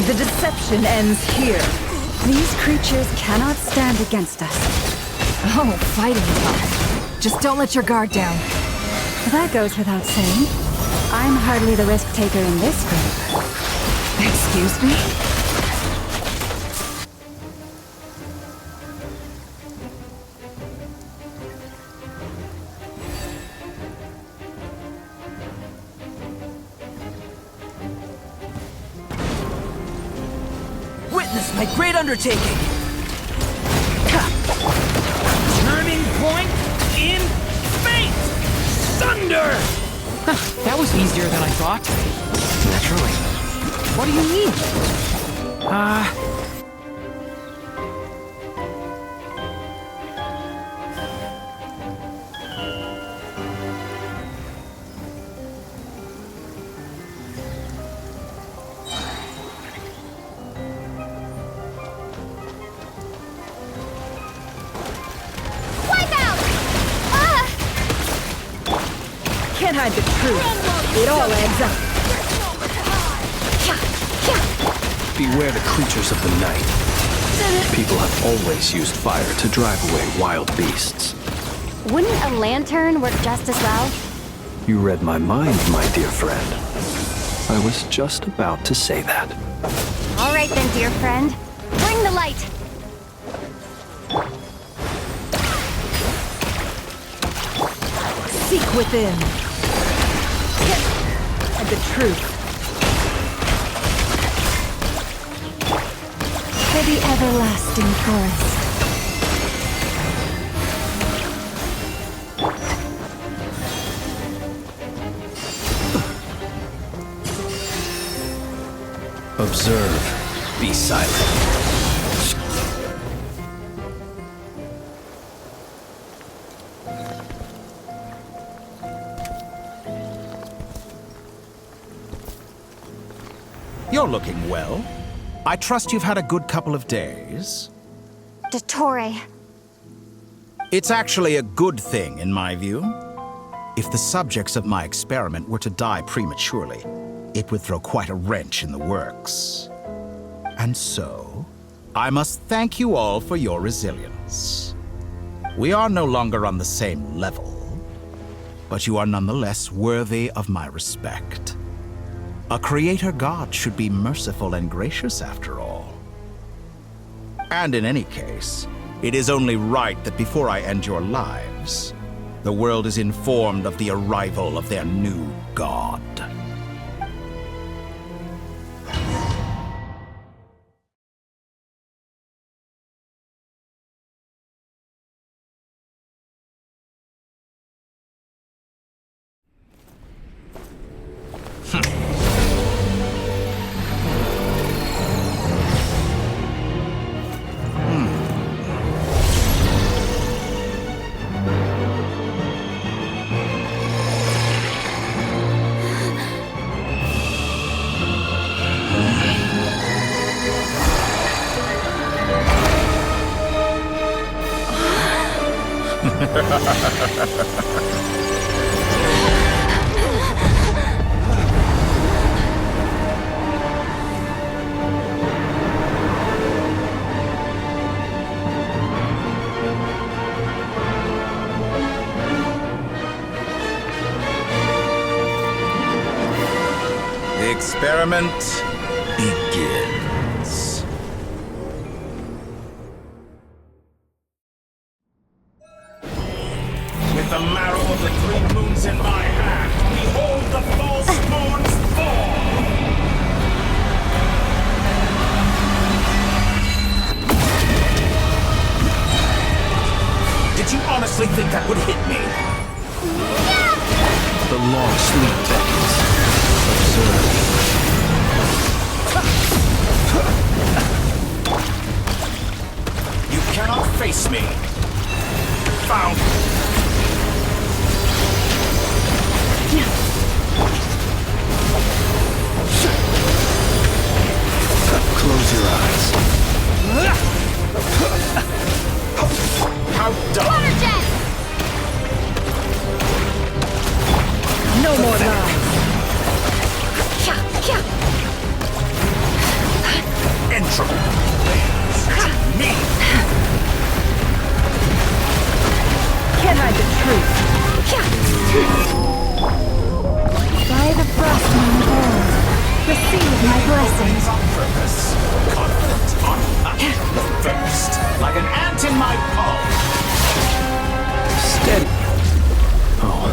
Speaker 2: The deception ends here.
Speaker 3: These creatures cannot stand against us.
Speaker 2: Oh, fighting tough. Just don't let your guard down.
Speaker 3: That goes without saying. I'm hardly the risk taker in this group.
Speaker 2: Excuse me?
Speaker 6: Witness my great undertaking!
Speaker 14: Turning point in fate! Thunder! That was easier than I thought.
Speaker 17: Naturally.
Speaker 14: What do you mean?
Speaker 2: Can't hide the truth. It all adds up.
Speaker 5: Beware the creatures of the night. People have always used fire to drive away wild beasts.
Speaker 18: Wouldn't a lantern work just as well?
Speaker 5: You read my mind, my dear friend. I was just about to say that.
Speaker 18: All right then, dear friend. Bring the light!
Speaker 2: Seek within. And the truth.
Speaker 3: For the everlasting forest.
Speaker 5: Observe. Be silent.
Speaker 1: You're looking well. I trust you've had a good couple of days.
Speaker 20: Dottore.
Speaker 1: It's actually a good thing, in my view. If the subjects of my experiment were to die prematurely, it would throw quite a wrench in the works. And so, I must thank you all for your resilience. We are no longer on the same level, but you are nonetheless worthy of my respect. A creator god should be merciful and gracious after all. And in any case, it is only right that before I end your lives, the world is informed of the arrival of their new god. The experiment begins. With the marrow of the 3 moons in my hand, behold the false moons fall! Did you honestly think that would hit me?
Speaker 5: The long sleep beckons. Observe.
Speaker 1: You cannot face me. Found.
Speaker 5: Close your eyes.
Speaker 1: How dumb.
Speaker 20: Water jet!
Speaker 2: No more lies.
Speaker 1: Entropy. Me.
Speaker 2: Can't hide the truth.
Speaker 3: By the frost moon gold, receive my blessings.
Speaker 1: On purpose. Confident on the first. Like an ant in my palm.
Speaker 5: Steady. Oh.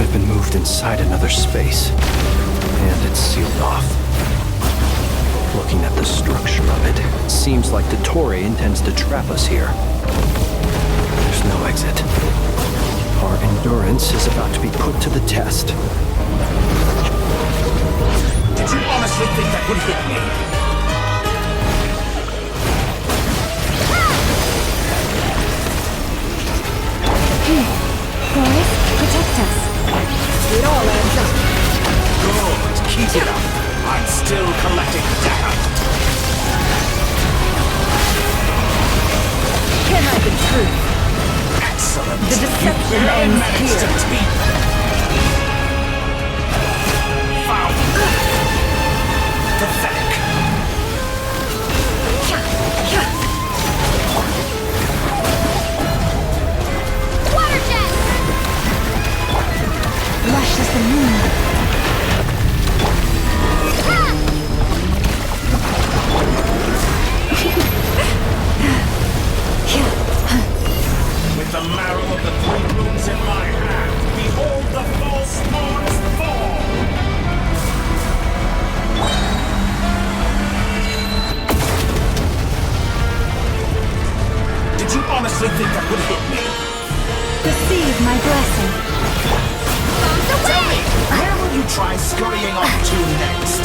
Speaker 5: I've been moved inside another space. And it's sealed off. Looking at the structure of it, it seems like Dottore intends to trap us here. There's no exit. Our endurance is about to be put to the test.
Speaker 1: Did you honestly think that would hit me?
Speaker 3: Boris, protect us.
Speaker 2: It all adds up.
Speaker 1: Good. Keep it up. I'm still collecting data.
Speaker 2: Can't hide the truth.
Speaker 1: Excellent.
Speaker 2: The deception
Speaker 1: You
Speaker 2: ends
Speaker 1: managed
Speaker 2: here.
Speaker 1: to beat. Found. Pathetic.
Speaker 20: Water jet!
Speaker 3: Lush as the moon.
Speaker 1: With the marrow of the 3 moons in my hand, behold the false moons fall! Did you honestly think that would hit me?
Speaker 3: Receive my blessing.
Speaker 1: Tell me, where will you try scurrying off to next?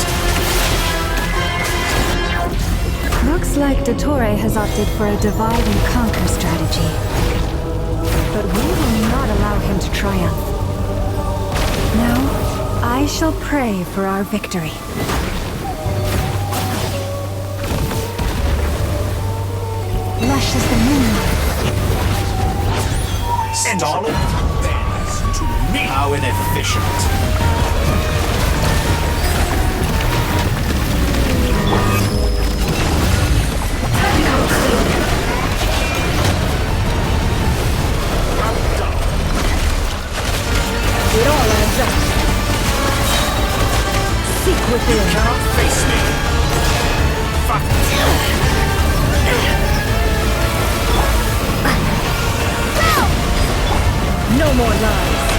Speaker 3: Looks like Dottore has opted for a divide and conquer strategy. But we will not allow him to triumph. Now, I shall pray for our victory.
Speaker 1: And all of bends to me. How inefficient.
Speaker 2: It all adds up. Seek within.
Speaker 1: You cannot face me. Fuck you.
Speaker 2: No more lies.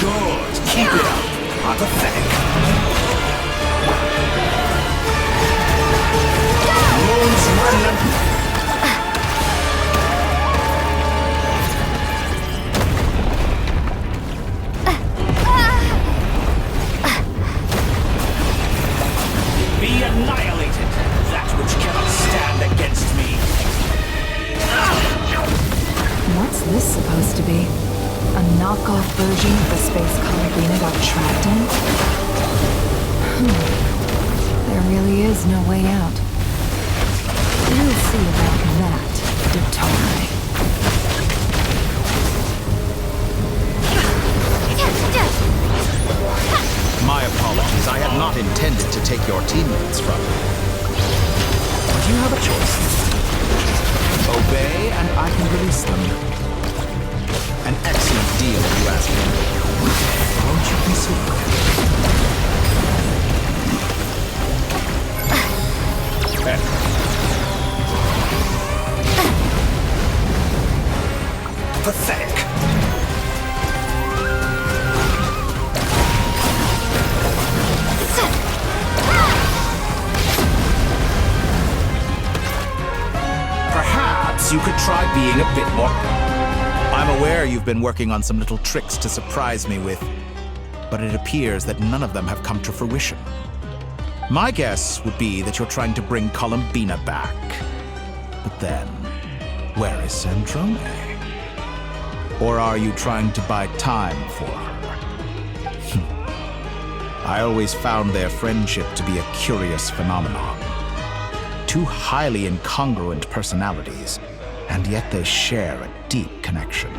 Speaker 1: Good. Keep it up. Apathetic. Moon's remnant. Be annihilated, that which cannot stand against me.
Speaker 2: What's this supposed to be? A knockoff version of the space Columbina got trapped in? There really is no way out. We'll see about that, Dottore.
Speaker 1: My apologies, I had not intended to take your teammates from you. But you have a choice. Obey, and I can release them. An excellent deal, if you ask me. Won't you consider it? Pathetic. Perhaps you could try being a bit more... I'm aware you've been working on some little tricks to surprise me with, but it appears that none of them have come to fruition. My guess would be that you're trying to bring Columbina back. But then, where is Sandrone? Or are you trying to buy time for her? I always found their friendship to be a curious phenomenon. Two highly incongruent personalities, and yet they share a deep connection.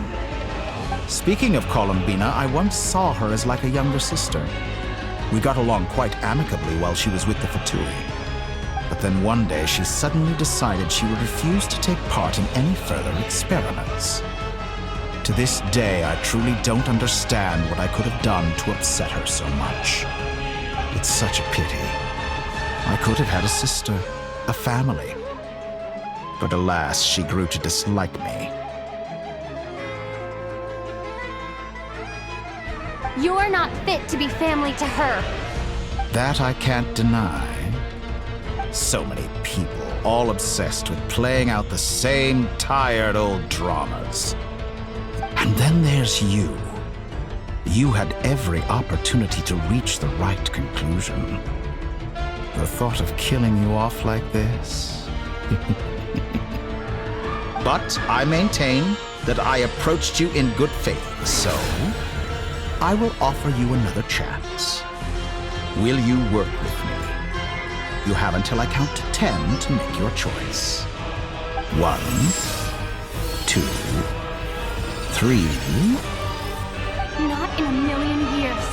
Speaker 1: Speaking of Columbina, I once saw her as like a younger sister. We got along quite amicably while she was with the Fatui. But then one day she suddenly decided she would refuse to take part in any further experiments. To this day, I truly don't understand what I could have done to upset her so much. It's such a pity. I could have had a sister, a family. But alas, she grew to dislike me.
Speaker 4: You're not fit to be family to her.
Speaker 1: That I can't deny. So many people, all obsessed with playing out the same tired old dramas. And then there's you. You had every opportunity to reach the right conclusion. The thought of killing you off like this? But I maintain that I approached you in good faith, so I will offer you another chance. Will you work with me? You have until I count to 10 to make your choice. 1, 2, 3.
Speaker 4: Not in a million years.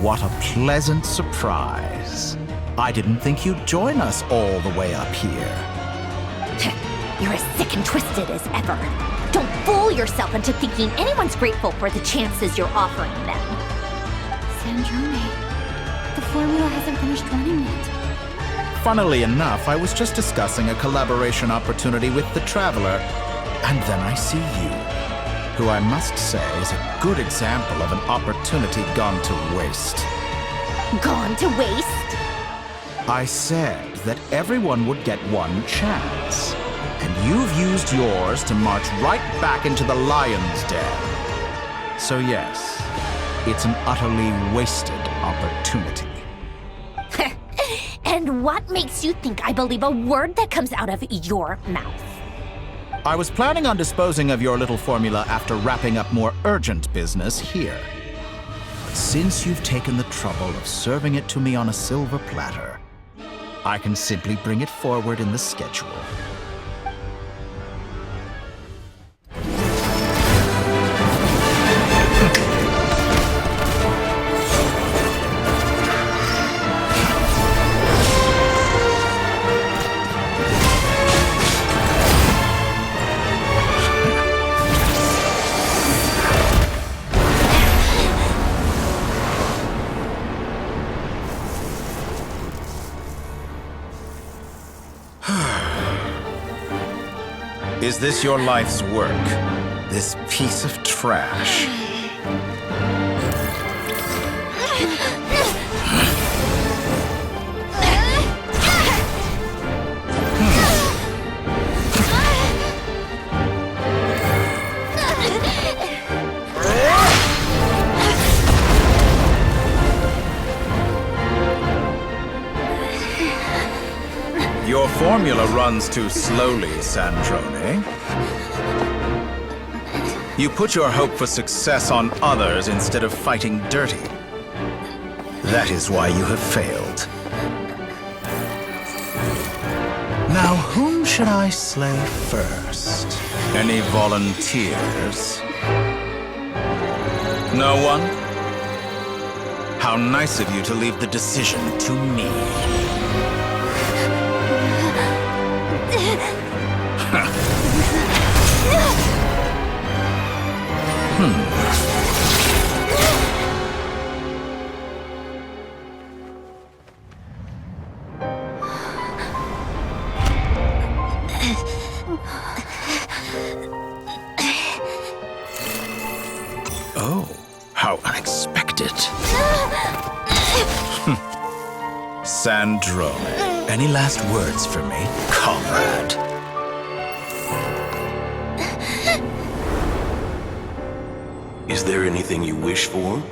Speaker 1: What a pleasant surprise. I didn't think you'd join us all the way up here.
Speaker 4: You're as sick and twisted as ever. Don't fool yourself into thinking anyone's grateful for the chances you're offering them.
Speaker 7: Sandrone, the formula hasn't finished running yet.
Speaker 1: Funnily enough, I was just discussing a collaboration opportunity with the Traveler, and then I see you, who I must say is a good example of an opportunity gone to waste.
Speaker 4: Gone to waste?
Speaker 1: I said that everyone would get one chance, and you've used yours to march right back into the lion's den. So yes, it's an utterly wasted opportunity.
Speaker 4: And what makes you think I believe a word that comes out of your mouth?
Speaker 1: I was planning on disposing of your little formula after wrapping up more urgent business here. But since you've taken the trouble of serving it to me on a silver platter, I can simply bring it forward in the schedule. Is this your life's work? This piece of trash? Your formula runs too slowly, Sandrone. You put your hope for success on others instead of fighting dirty. That is why you have failed. Now, whom should I slay first? Any volunteers? No one? How nice of you to leave the decision to me. Oh, how unexpected. Sandrone, any last words for me, comrade?
Speaker 9: Is there anything you wish for?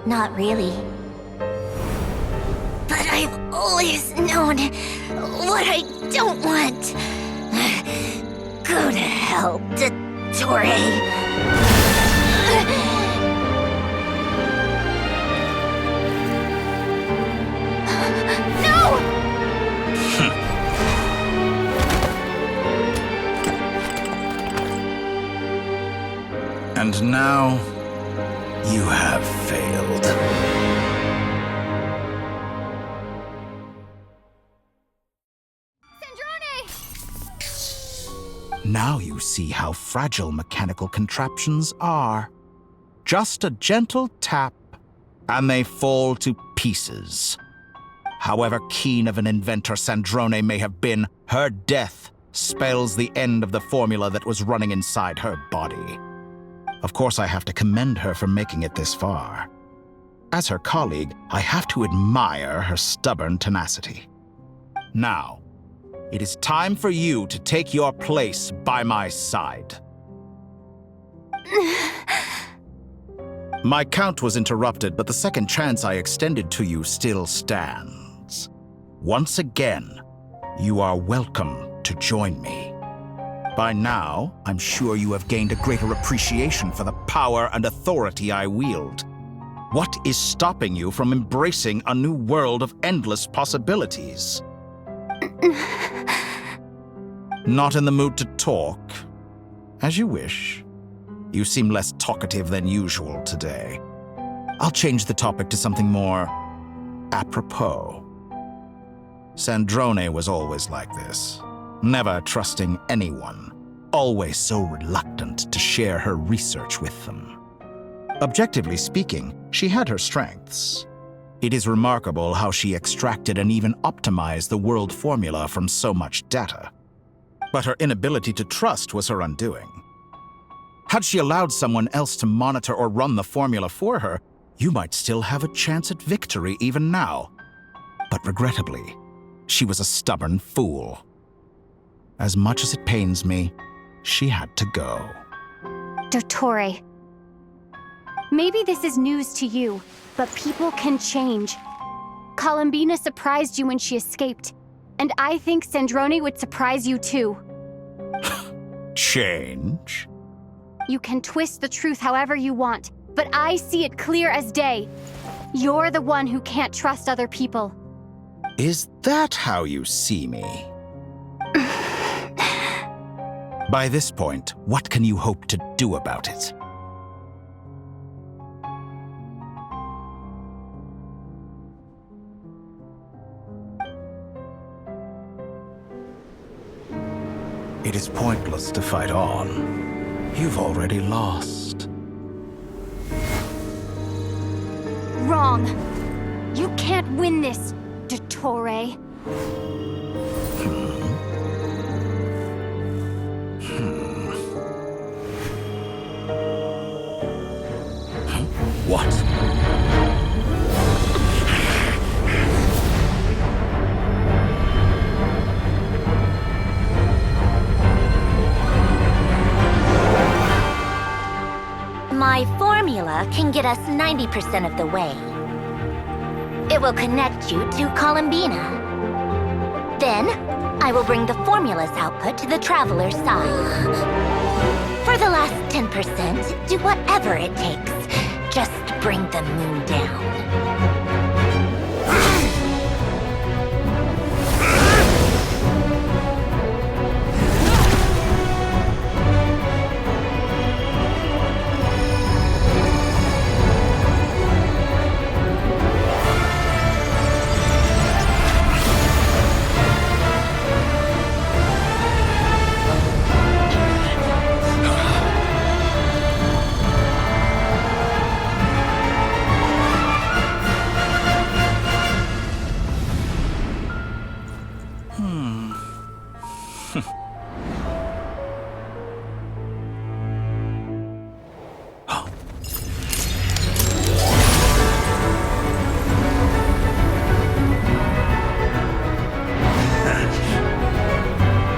Speaker 4: Not really. But I've always known what I don't want. Go to hell, Dottore.
Speaker 1: And now, you have failed. Now you see how fragile mechanical contraptions are. Just a gentle tap, and they fall to pieces. However keen of an inventor Sandrone may have been, her death spells the end of the formula that was running inside her body. Of course, I have to commend her for making it this far. As her colleague, I have to admire her stubborn tenacity. Now, it is time for you to take your place by my side. My count was interrupted, but the second chance I extended to you still stands. Once again, you are welcome to join me. By now, I'm sure you have gained a greater appreciation for the power and authority I wield. What is stopping you from embracing a new world of endless possibilities? Not in the mood to talk? As you wish. You seem less talkative than usual today. I'll change the topic to something more apropos. Sandrone was always like this. Never trusting anyone, always so reluctant to share her research with them. Objectively speaking, she had her strengths. It is remarkable how she extracted and even optimized the world formula from so much data. But her inability to trust was her undoing. Had she allowed someone else to monitor or run the formula for her, you might still have a chance at victory even now. But regrettably, she was a stubborn fool. As much as it pains me, she had to go.
Speaker 7: Dottore. Maybe this is news to you, but people can change.
Speaker 19: Columbina surprised you when she escaped, and I think Sandrone would surprise you too.
Speaker 1: Change?
Speaker 19: You can twist the truth however you want, but I see it clear as day. You're the one who can't trust other people.
Speaker 1: Is that how you see me? By this point, what can you hope to do about it? It is pointless to fight on. You've already lost.
Speaker 19: Wrong. You can't win this, Dottore.
Speaker 1: What?
Speaker 4: My formula can get us 90% of the way. It will connect you to Columbina. Then, I will bring the formula's output to the Traveler's side. For the last 10%, do whatever it takes. Just bring the moon down.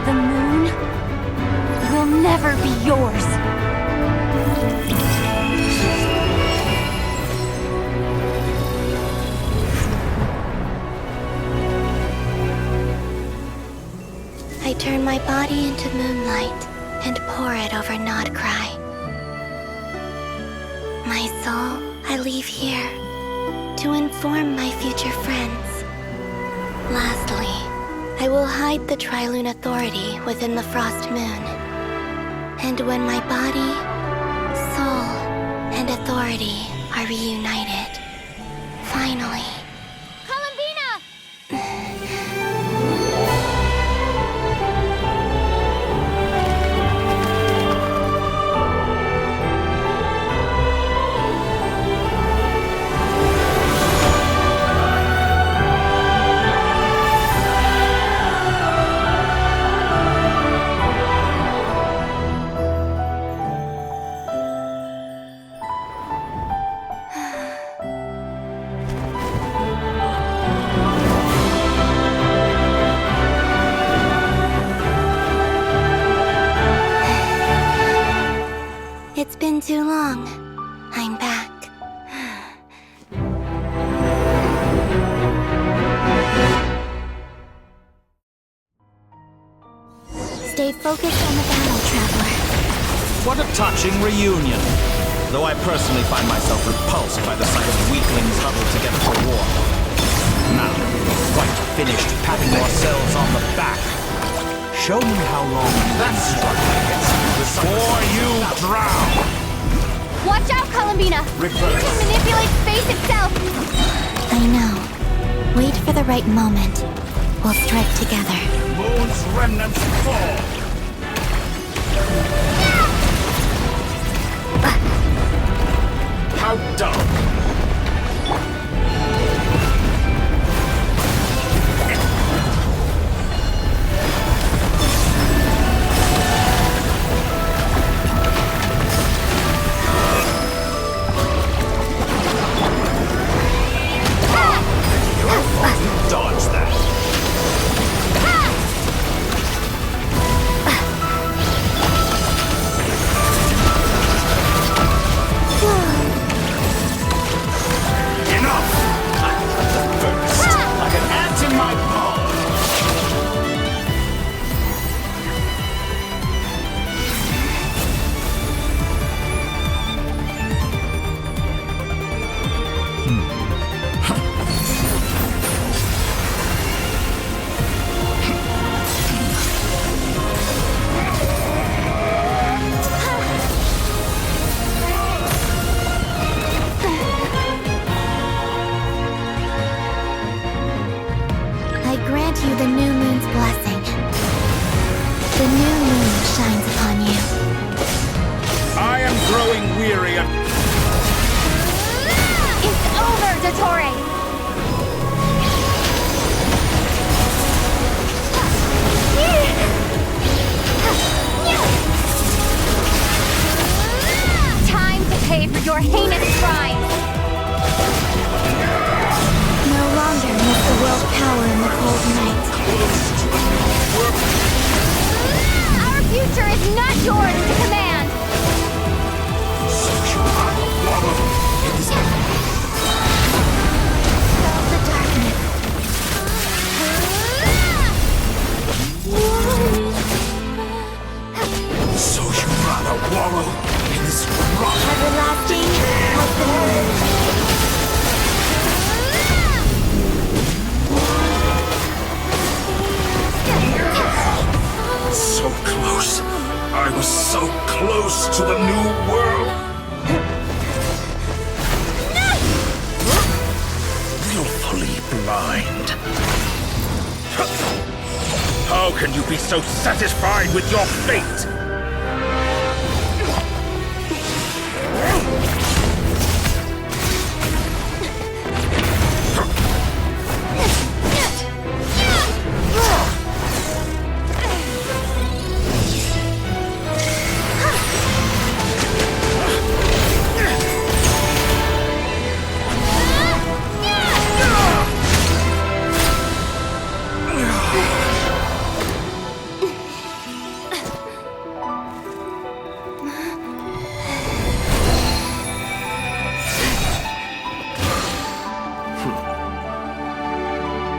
Speaker 19: The moon will never be yours.
Speaker 10: I turn my body into moonlight and pour it over Nodcry. My soul I leave here to inform my future friends. Lastly, I will hide the Trilune Authority within the Frost Moon. And when my body, soul, and authority are reunited, finally... It's been too long. I'm back.
Speaker 20: Stay focused on the battle, Traveler.
Speaker 1: What a touching reunion. Though I personally find myself repulsed by the sight of weaklings huddled together for war. Now, quite finished patting yourselves on the back. Show me how long that struggle gets before you drown.
Speaker 19: Watch out, Columbina!
Speaker 1: Reverse.
Speaker 19: You can manipulate space itself!
Speaker 10: I know. Wait for the right moment. We'll strike together.
Speaker 1: Moon's remnants fall. How dumb. Dodge that.
Speaker 9: was so close to the new world. Willfully blind. How can you be so satisfied with your fate?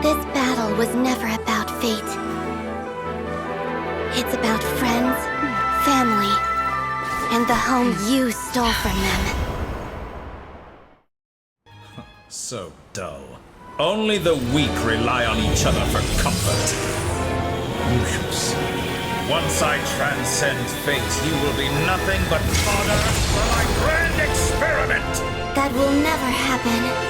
Speaker 10: This battle was never about fate. It's about friends, family, and the home you stole from them.
Speaker 1: So dull. Only the weak rely on each other for comfort. You shall see. Once I transcend fate, you will be nothing but fodder for my grand experiment!
Speaker 10: That will never happen.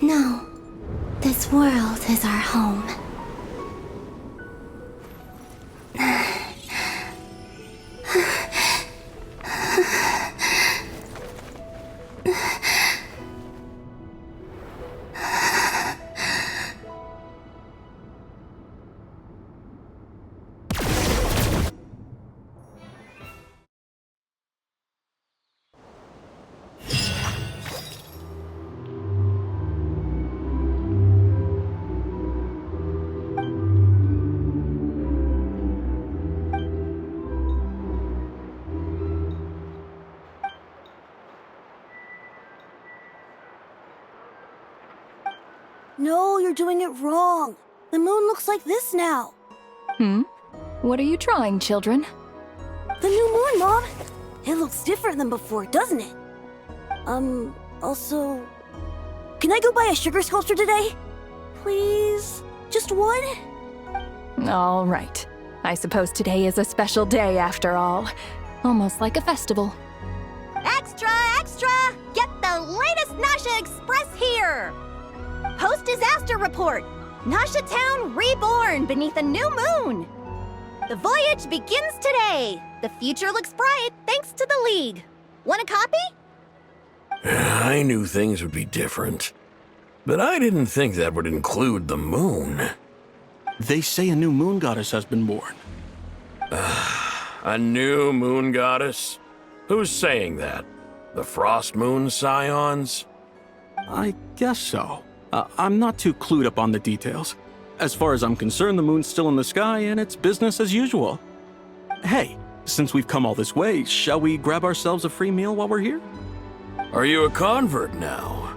Speaker 10: No, this world is our home.
Speaker 8: No, you're doing it wrong. The moon looks like this now.
Speaker 2: What are you trying, children?
Speaker 8: The new moon, Mom. It looks different than before, doesn't it? Also... Can I go buy a sugar sculpture today? Please? Just one?
Speaker 2: All right. I suppose today is a special day after all. Almost like a festival.
Speaker 21: Extra, extra! Get the latest Nasha Express here! Post-disaster report! Nasha Town reborn beneath a new moon! The voyage begins today! The future looks bright thanks to the League. Want a copy?
Speaker 9: I knew things would be different, but I didn't think that would include the moon.
Speaker 23: They say a new moon goddess has been born.
Speaker 9: A new moon goddess? Who's saying that? The Frost Moon Scions?
Speaker 23: I guess so. I'm not too clued up on the details. As far as I'm concerned, the moon's still in the sky and it's business as usual. Hey, since we've come all this way, shall we grab ourselves a free meal while we're here?
Speaker 9: Are you a convert now?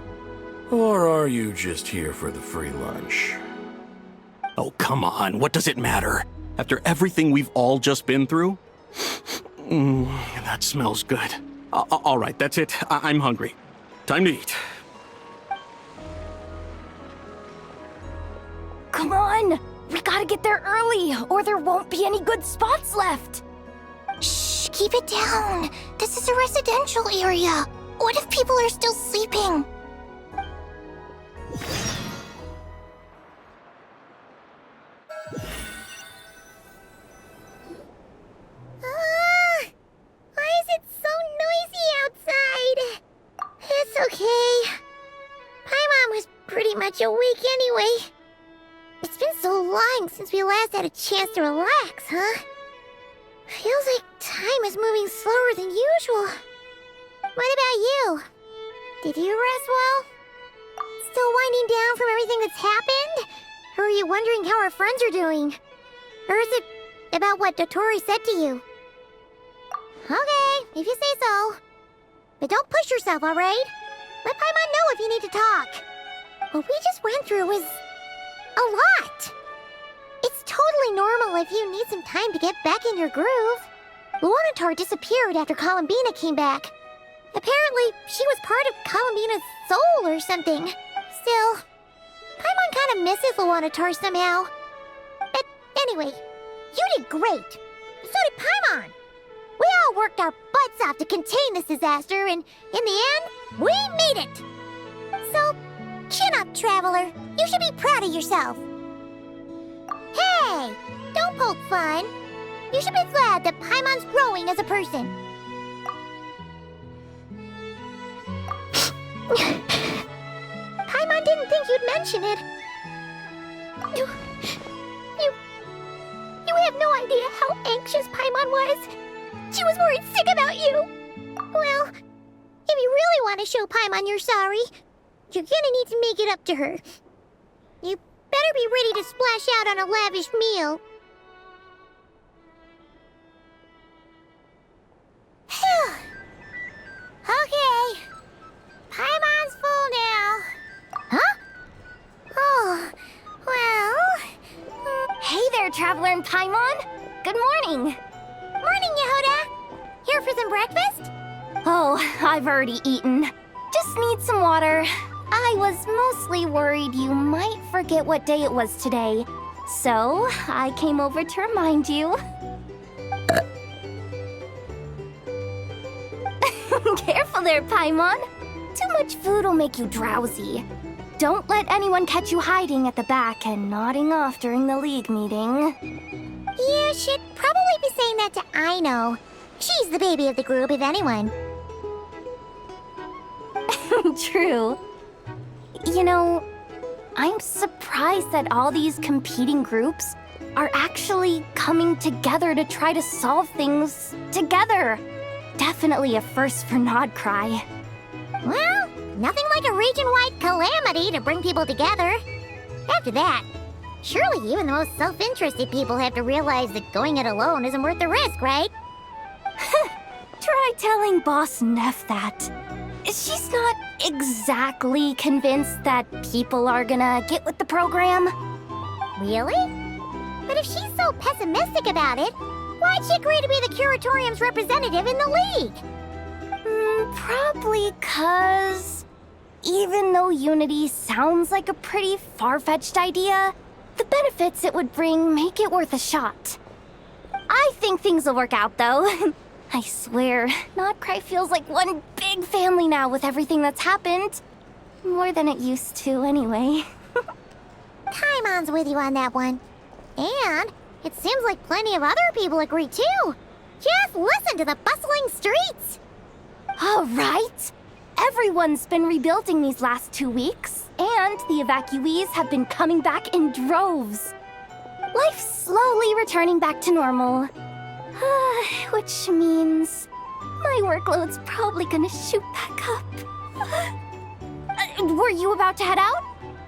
Speaker 9: Or are you just here for the free lunch?
Speaker 23: Oh, come on. What does it matter? After everything we've all just been through? That smells good. All right, that's it. I'm hungry. Time to eat.
Speaker 19: Come on! We gotta get there early, or there won't be any good spots left!
Speaker 20: Shh, keep it down. This is a residential area. What if people are still sleeping? Why is it so noisy outside? It's okay. Paimon was pretty much awake anyway. It's been so long since we last had a chance to relax, huh? Feels like time is moving slower than usual. What about you? Did you rest well? Still winding down from everything that's happened? Or are you wondering how our friends are doing? Or is it about what Dotori said to you? Okay, if you say so. But don't push yourself, alright? Let Paimon know if you need to talk. What we just went through was a lot. It's totally normal if you need some time to get back in your groove. Luanatar disappeared after Columbina came back. Apparently, she was part of Columbina's soul or something. Still, Paimon kind of misses Luanatar somehow. But anyway, you did great. So did Paimon. We all worked our butts off to contain this disaster, and in the end, we made it. So, chin up, Traveler. You should be proud of yourself. Hey, don't poke fun. You should be glad that Paimon's growing as a person. Paimon didn't think you'd mention it. You have no idea how anxious Paimon was. She was worried sick about you. Well, if you really want to show Paimon you're sorry, you're gonna need to make it up to her. You better be ready to splash out on a lavish meal. Phew. Okay. Paimon's full now. Huh? Oh, well...
Speaker 19: Hey there, Traveler and Paimon! Good morning!
Speaker 20: Morning, Yehuda! Here for some breakfast?
Speaker 19: Oh, I've already eaten. Just need some water. I was mostly worried you might forget what day it was today. So, I came over to remind you. Careful there, Paimon. Too much food will make you drowsy. Don't let anyone catch you hiding at the back and nodding off during the league meeting.
Speaker 20: You should probably be saying that to Aino. She's the baby of the group, if anyone.
Speaker 19: True. You know, I'm surprised that all these competing groups are actually coming together to try to solve things together. Definitely a first for Nodcry.
Speaker 20: Well, nothing like a region-wide calamity to bring people together. After that, surely even the most self-interested people have to realize that going it alone isn't worth the risk, right?
Speaker 19: Try telling Boss Neff that. She's not exactly convinced that people are gonna get with the program.
Speaker 20: Really? But if she's so pessimistic about it, why'd she agree to be the Curatorium's representative in the league?
Speaker 19: Probably 'cause even though unity sounds like a pretty far-fetched idea, the benefits it would bring make it worth a shot. I think things will work out, though. I swear, Nodcry feels like one big family now with everything that's happened. More than it used to, anyway.
Speaker 20: Paimon's with you on that one. And it seems like plenty of other people agree, too. Just listen to the bustling streets.
Speaker 19: All right. Everyone's been rebuilding these last 2 weeks, and the evacuees have been coming back in droves. Life's slowly returning back to normal. Which means my workload's probably gonna shoot back up. Were you about to head out?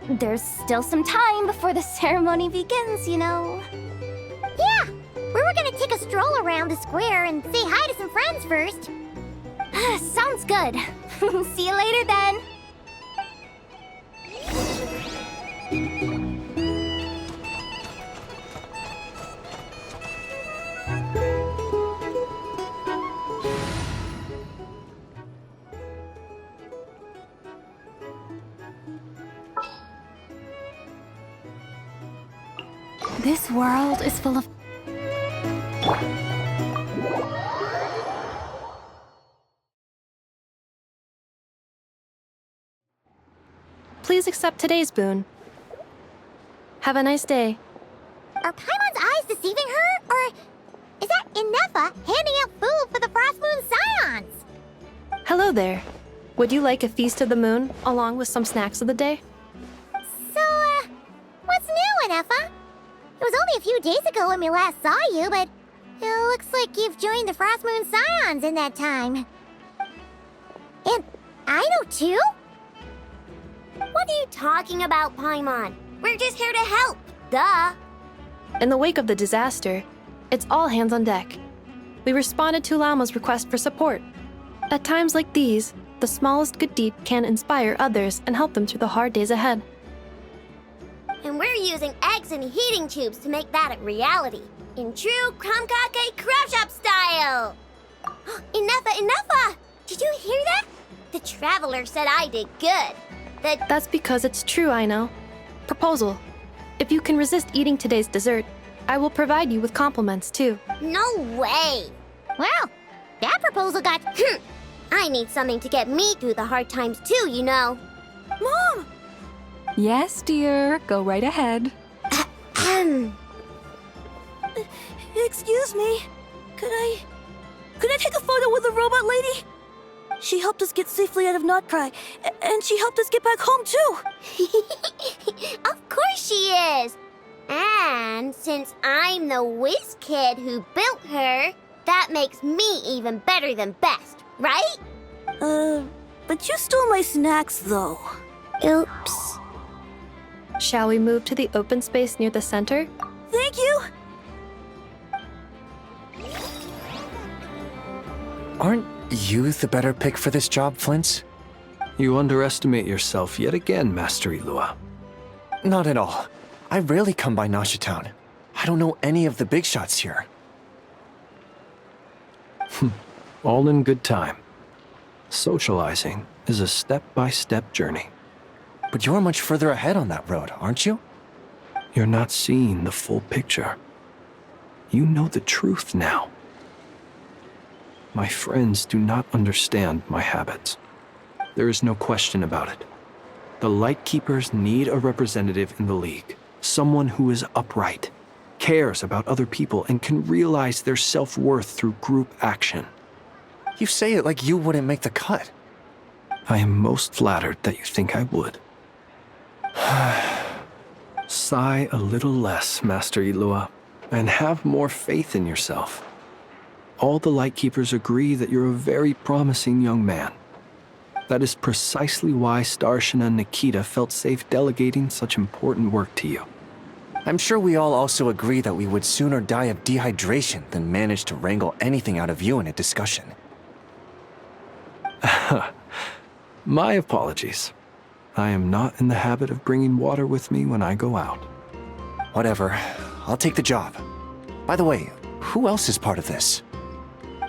Speaker 19: There's still some time before the ceremony begins, you know.
Speaker 20: Yeah, we were gonna take a stroll around the square and say hi to some friends first.
Speaker 19: Sounds good. See you later then.
Speaker 7: This world is full of...
Speaker 11: Please accept today's boon. Have a nice day.
Speaker 20: Are Paimon's eyes deceiving her? Or is that Inefa handing out food for the Frost Moon Scions?
Speaker 11: Hello there. Would you like a feast of the moon, along with some snacks of the day?
Speaker 20: So, what's new, Inefa? It was only a few days ago when we last saw you, but it looks like you've joined the Frost Moon Scions in that time. And I know too?
Speaker 19: What are you talking about, Paimon? We're just here to help. Duh.
Speaker 11: In the wake of the disaster, it's all hands on deck. We responded to Lama's request for support. At times like these, the smallest good deed can inspire others and help them through the hard days ahead.
Speaker 19: And we're using eggs and heating tubes to make that a reality. In true Krumkake Crab Shop style! Inefa! Did you hear that? The Traveler said I did good.
Speaker 11: That's because it's true, I know. Proposal. If you can resist eating today's dessert, I will provide you with compliments, too.
Speaker 19: No way!
Speaker 20: Well, that proposal got...
Speaker 19: I need something to get me through the hard times, too, you know.
Speaker 3: Mom! Yes, dear. Go right ahead.
Speaker 8: Excuse me. Could I take a photo with the robot lady? She helped us get safely out of Notcry, and she helped us get back home, too.
Speaker 19: Of course she is! And since I'm the whiz kid who built her, that makes me even better than best, right?
Speaker 8: But you stole my snacks, though.
Speaker 19: Oops.
Speaker 11: Shall we move to the open space near the center?
Speaker 8: Thank you!
Speaker 17: Aren't you the better pick for this job, Flint's?
Speaker 5: You underestimate yourself yet again, Master Ilua.
Speaker 17: Not at all. I rarely come by Nasha Town. I don't know any of the big shots here.
Speaker 5: All in good time. Socializing is a step-by-step journey.
Speaker 17: But you're much further ahead on that road, aren't you?
Speaker 5: You're not seeing the full picture. You know the truth now. My friends do not understand my habits. There is no question about it. The Lightkeepers need a representative in the League. Someone who is upright, cares about other people, and can realize their self-worth through group action.
Speaker 17: You say it like you wouldn't make the cut.
Speaker 5: I am most flattered that you think I would. Sigh a little less, Master Ilua, and have more faith in yourself. All the Lightkeepers agree that you're a very promising young man. That is precisely why Starshina and Nikita felt safe delegating such important work to you.
Speaker 17: I'm sure we all also agree that we would sooner die of dehydration than manage to wrangle anything out of you in a discussion.
Speaker 5: My apologies. I am not in the habit of bringing water with me when I go out.
Speaker 17: Whatever. I'll take the job. By the way, who else is part of this?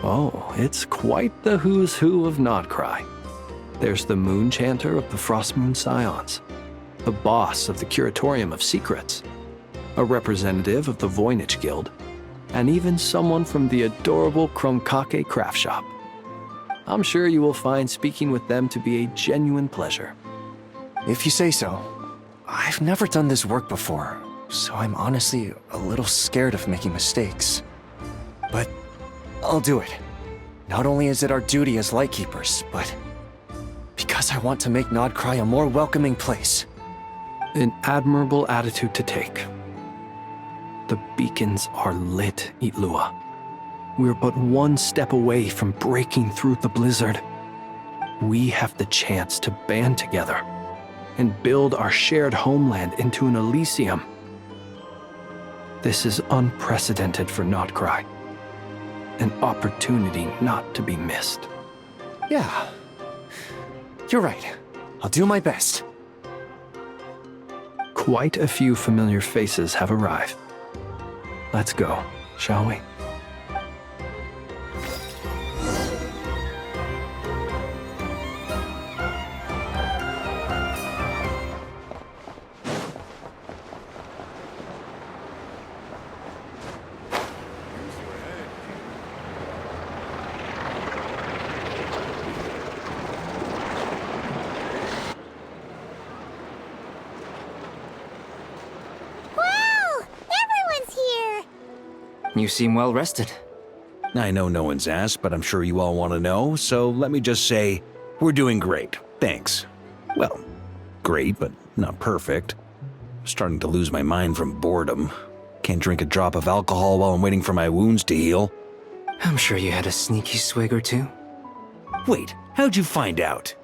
Speaker 5: Oh, it's quite the who's who of Notcry. There's the Moon Chanter of the Frost Moon Scions, the boss of the Curatorium of Secrets, a representative of the Voynich Guild, and even someone from the adorable Krumkake Craft Shop. I'm sure you will find speaking with them to be a genuine pleasure.
Speaker 17: If you say so. I've never done this work before, so I'm honestly a little scared of making mistakes. But I'll do it. Not only is it our duty as Lightkeepers, but because I want to make Notcry a more welcoming place.
Speaker 5: An admirable attitude to take. The beacons are lit, Ilua. We're but one step away from breaking through the blizzard. We have the chance to band together and build our shared homeland into an Elysium. This is unprecedented for Notcry. An opportunity not to be missed.
Speaker 17: Yeah. You're right. I'll do my best.
Speaker 5: Quite a few familiar faces have arrived. Let's go, shall we?
Speaker 17: You seem well rested.
Speaker 12: I know no one's asked, but I'm sure you all want to know, so let me just say, we're doing great. Thanks. Well, great, but not perfect. I'm starting to lose my mind from boredom. Can't drink a drop of alcohol while I'm waiting for my wounds to heal.
Speaker 17: I'm sure you had a sneaky swig or two.
Speaker 12: Wait, how'd you find out?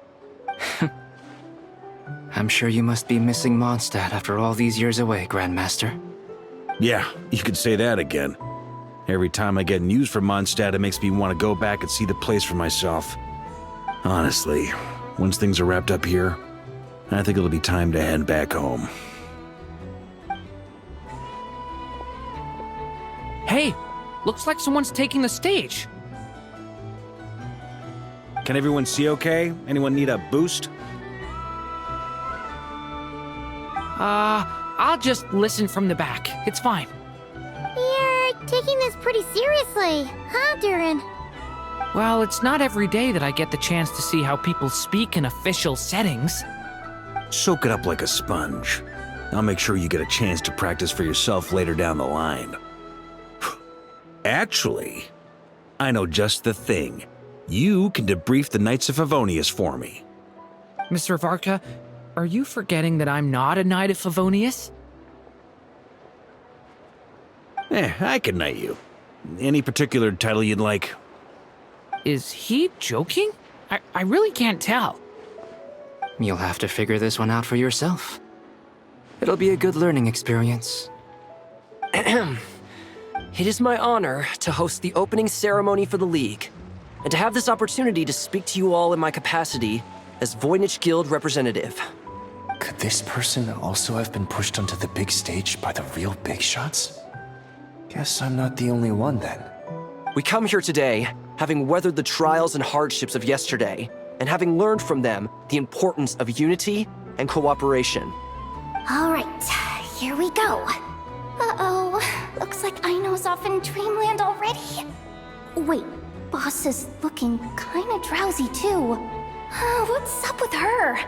Speaker 17: I'm sure you must be missing Mondstadt after all these years away, Grandmaster.
Speaker 12: Yeah, you could say that again. Every time I get news from Mondstadt, it makes me want to go back and see the place for myself. Honestly, once things are wrapped up here, I think it'll be time to head back home.
Speaker 14: Hey, looks like someone's taking the stage.
Speaker 12: Can everyone see okay? Anyone need a boost?
Speaker 14: I'll just listen from the back. It's fine.
Speaker 20: You're taking this pretty seriously, huh, Durin?
Speaker 14: Well, it's not every day that I get the chance to see how people speak in official settings.
Speaker 12: Soak it up like a sponge. I'll make sure you get a chance to practice for yourself later down the line. Actually, I know just the thing. You can debrief the Knights of Favonius for me.
Speaker 14: Mr. Varka, are you forgetting that I'm not a Knight of Favonius?
Speaker 12: I can knight you. Any particular title you'd like?
Speaker 14: Is he joking? I really can't tell.
Speaker 17: You'll have to figure this one out for yourself. It'll be a good learning experience.
Speaker 15: It is my honor to host the opening ceremony for the League, and to have this opportunity to speak to you all in my capacity as Voynich Guild representative.
Speaker 16: Could this person also have been pushed onto the big stage by the real big shots? Guess I'm not the only one then.
Speaker 15: We come here today, having weathered the trials and hardships of yesterday, and having learned from them the importance of unity and cooperation.
Speaker 19: All right, here we go. Uh-oh, looks like Aino's off in Dreamland already. Wait, Boss is looking kinda drowsy too. What's up with her?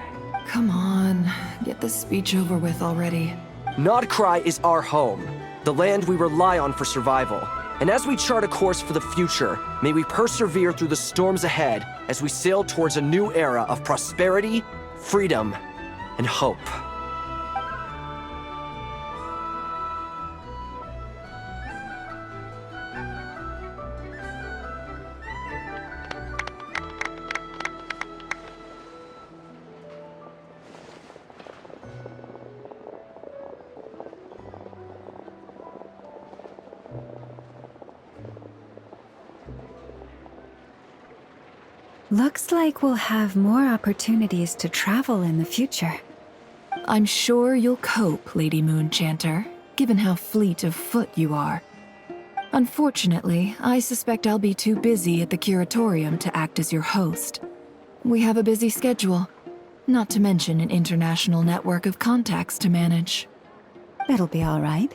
Speaker 13: Come on, get this speech over with already.
Speaker 15: Nodcry is our home, the land we rely on for survival. And as we chart a course for the future, may we persevere through the storms ahead as we sail towards a new era of prosperity, freedom, and hope.
Speaker 3: Looks like we'll have more opportunities to travel in the future.
Speaker 13: I'm sure you'll cope, Lady Moonchanter, given how fleet of foot you are. Unfortunately, I suspect I'll be too busy at the Curatorium to act as your host. We have a busy schedule, not to mention an international network of contacts to manage.
Speaker 3: It'll be all right.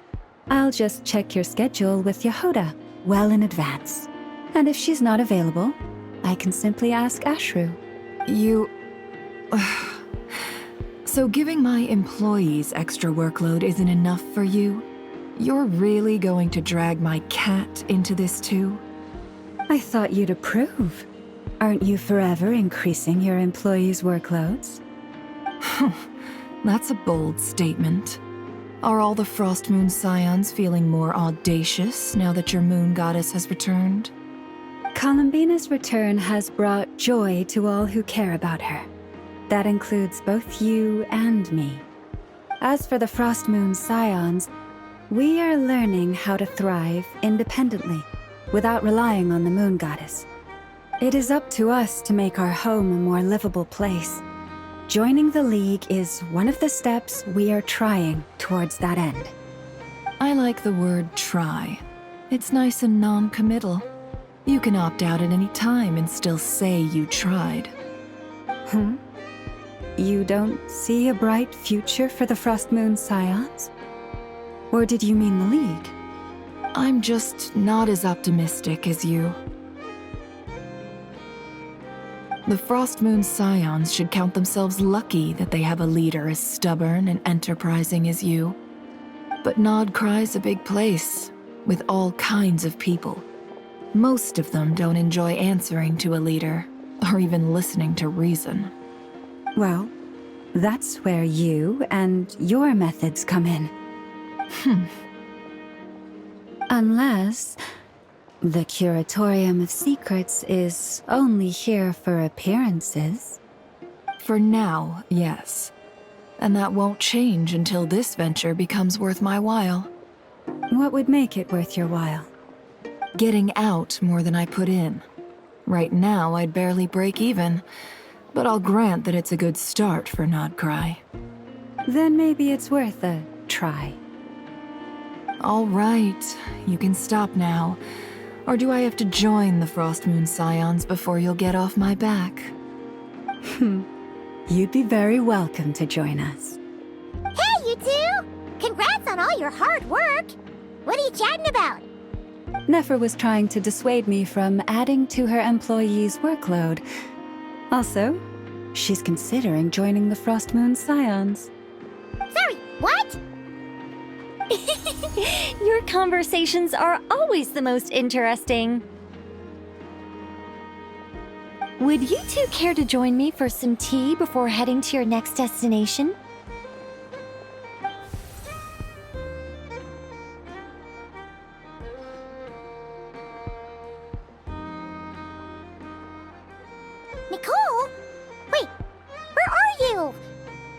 Speaker 3: I'll just check your schedule with Yehoda well in advance. And if she's not available, I can simply ask Ashru.
Speaker 13: So giving my employees extra workload isn't enough for you? You're really going to drag my cat into this too?
Speaker 3: I thought you'd approve. Aren't you forever increasing your employees' workloads?
Speaker 13: That's a bold statement. Are all the Frostmoon Scions feeling more audacious now that your moon goddess has returned?
Speaker 3: Columbina's return has brought joy to all who care about her. That includes both you and me. As for the Frostmoon Scions, we are learning how to thrive independently, without relying on the moon goddess. It is up to us to make our home a more livable place. Joining the League is one of the steps we are trying towards that end.
Speaker 13: I like the word try. It's nice and non-committal. You can opt out at any time and still say you tried.
Speaker 3: You don't see a bright future for the Frostmoon Scions? Or did you mean the League?
Speaker 13: I'm just not as optimistic as you. The Frostmoon Scions should count themselves lucky that they have a leader as stubborn and enterprising as you. But Nodcry's a big place. with all kinds of people. Most of them don't enjoy answering to a leader, or even listening to reason.
Speaker 3: Well, that's where you and your methods come in. Unless the Curatorium of Secrets is only here for appearances.
Speaker 13: For now, yes. And that won't change until this venture becomes worth my while.
Speaker 3: What would make it worth your while?
Speaker 13: Getting out more than I put in. Right now, I'd barely break even, but I'll grant that it's a good start for Nodcry.
Speaker 3: Then maybe it's worth a try.
Speaker 13: All right, you can stop now. Or do I have to join the Frostmoon Scions before you'll get off my back?
Speaker 3: You'd be very welcome to join us.
Speaker 20: Hey, you two! Congrats on all your hard work! What are you chatting about?
Speaker 3: Nefer was trying to dissuade me from adding to her employees' workload. Also, she's considering joining the Frostmoon Scions.
Speaker 20: Sorry, what?
Speaker 21: Your conversations are always the most interesting. Would you two care to join me for some tea before heading to your next destination?
Speaker 20: Nicole? Wait, where are you?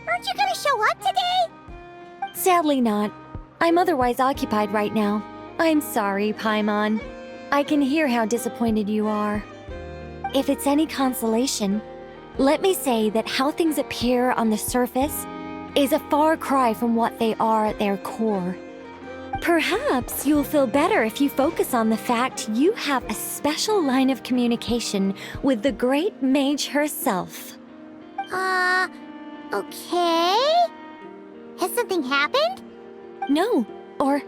Speaker 20: Aren't you gonna show up today?
Speaker 21: Sadly not. I'm otherwise occupied right now. I'm sorry, Paimon. I can hear how disappointed you are. If it's any consolation, let me say that how things appear on the surface is a far cry from what they are at their core. Perhaps you'll feel better if you focus on the fact you have a special line of communication with the great mage herself.
Speaker 20: Okay? Has something happened?
Speaker 21: No, or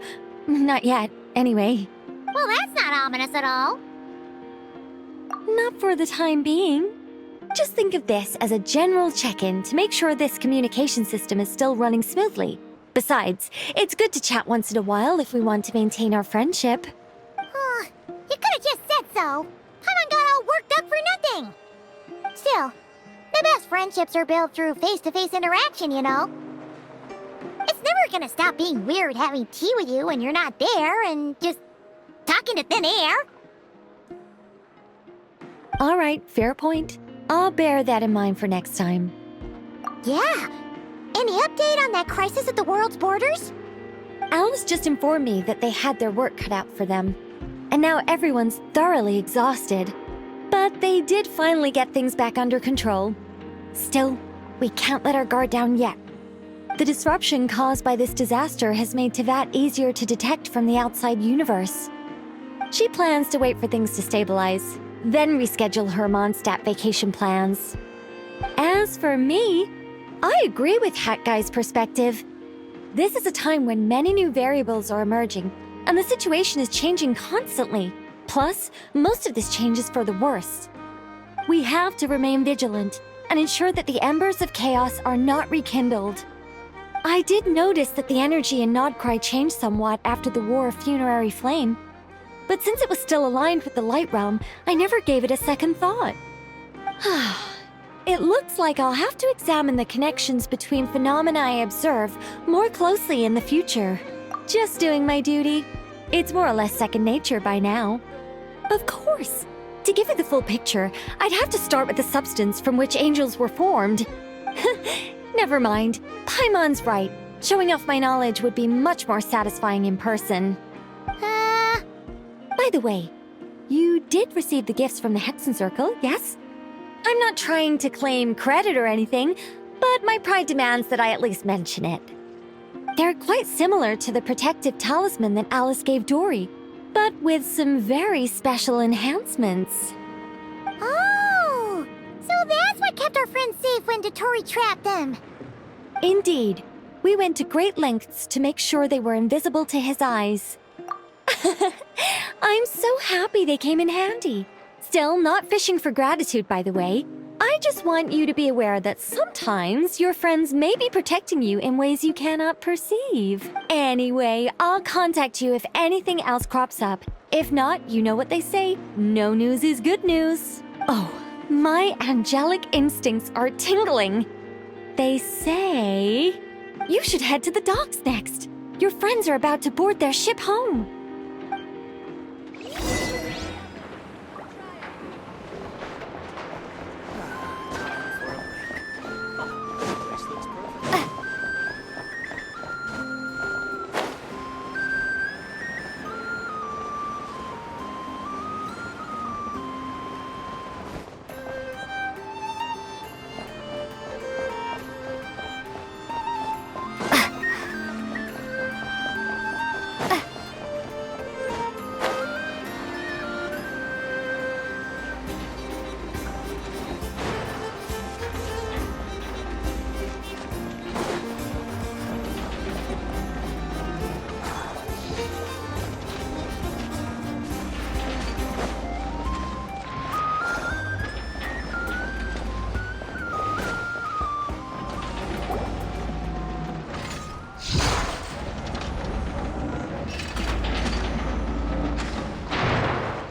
Speaker 21: not yet, anyway.
Speaker 20: Well, that's not ominous at all.
Speaker 21: Not for the time being. Just think of this as a general check-in to make sure this communication system is still running smoothly. Besides, it's good to chat once in a while if we want to maintain our friendship.
Speaker 20: You could have just said so. Paimon got all worked up for nothing. Still, the best friendships are built through face-to-face interaction, you know. It's never gonna stop being weird having tea with you when you're not there and just talking to thin air.
Speaker 21: All right, fair point. I'll bear that in mind for next time.
Speaker 20: Yeah. Any update on that crisis at the world's borders?
Speaker 21: Alice just informed me that they had their work cut out for them. And now everyone's thoroughly exhausted. But they did finally get things back under control. Still, we can't let our guard down yet. The disruption caused by this disaster has made Tevat easier to detect from the outside universe. She plans to wait for things to stabilize, then reschedule her Mondstadt vacation plans. As for me, I agree with Hat Guy's perspective. This is a time when many new variables are emerging, and the situation is changing constantly. Plus, most of this change is for the worse. We have to remain vigilant and ensure that the embers of chaos are not rekindled. I did notice that the energy in Nodcry changed somewhat after the War of Funerary Flame, but since it was still aligned with the Light Realm, I never gave it a second thought. It looks like I'll have to examine the connections between phenomena I observe more closely in the future. Just doing my duty. It's more or less second nature by now. Of course, to give you the full picture, I'd have to start with the substance from which angels were formed. Never mind. Paimon's right. Showing off my knowledge would be much more satisfying in person. By the way, you did receive the gifts from the Hexen Circle, yes? I'm not trying to claim credit or anything, but my pride demands that I at least mention it. They're quite similar to the protective talisman that Alice gave Dory, but with some very special enhancements.
Speaker 20: Oh! So that's what kept our friends safe when Dotori trapped them.
Speaker 21: Indeed. We went to great lengths to make sure they were invisible to his eyes. I'm so happy they came in handy. Still, not fishing for gratitude, by the way. I
Speaker 6: just want you to be aware that sometimes your friends may be protecting you in ways you cannot perceive. Anyway, I'll contact you if anything else crops up. If not, you know what they say, no news is good news. Oh, my angelic instincts are tingling. They say you should head to the docks next. Your friends are about to board their ship home.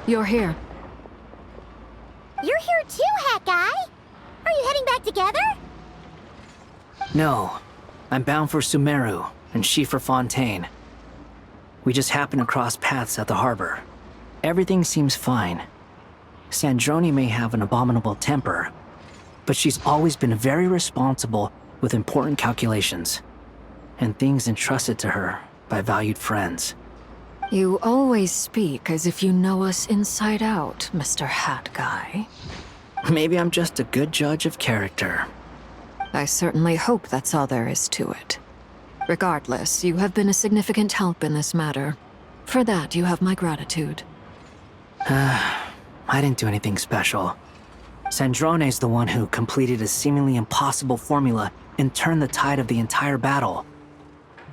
Speaker 2: You're here.
Speaker 20: You're here too, Hat Guy! Are you heading back together?
Speaker 17: No. I'm bound for Sumeru, and she for Fontaine. We just happened to cross paths at the harbor. Everything seems fine. Sandrone may have an abominable temper, but she's always been very responsible with important calculations, and things entrusted to her by valued friends.
Speaker 2: You always speak as if you know us inside out, Mr. Hat Guy.
Speaker 17: Maybe I'm just a good judge of character.
Speaker 2: I certainly hope that's all there is to it. Regardless, you have been a significant help in this matter. For that, you have my gratitude.
Speaker 17: I didn't do anything special. Sandrone's the one who completed a seemingly impossible formula and turned the tide of the entire battle,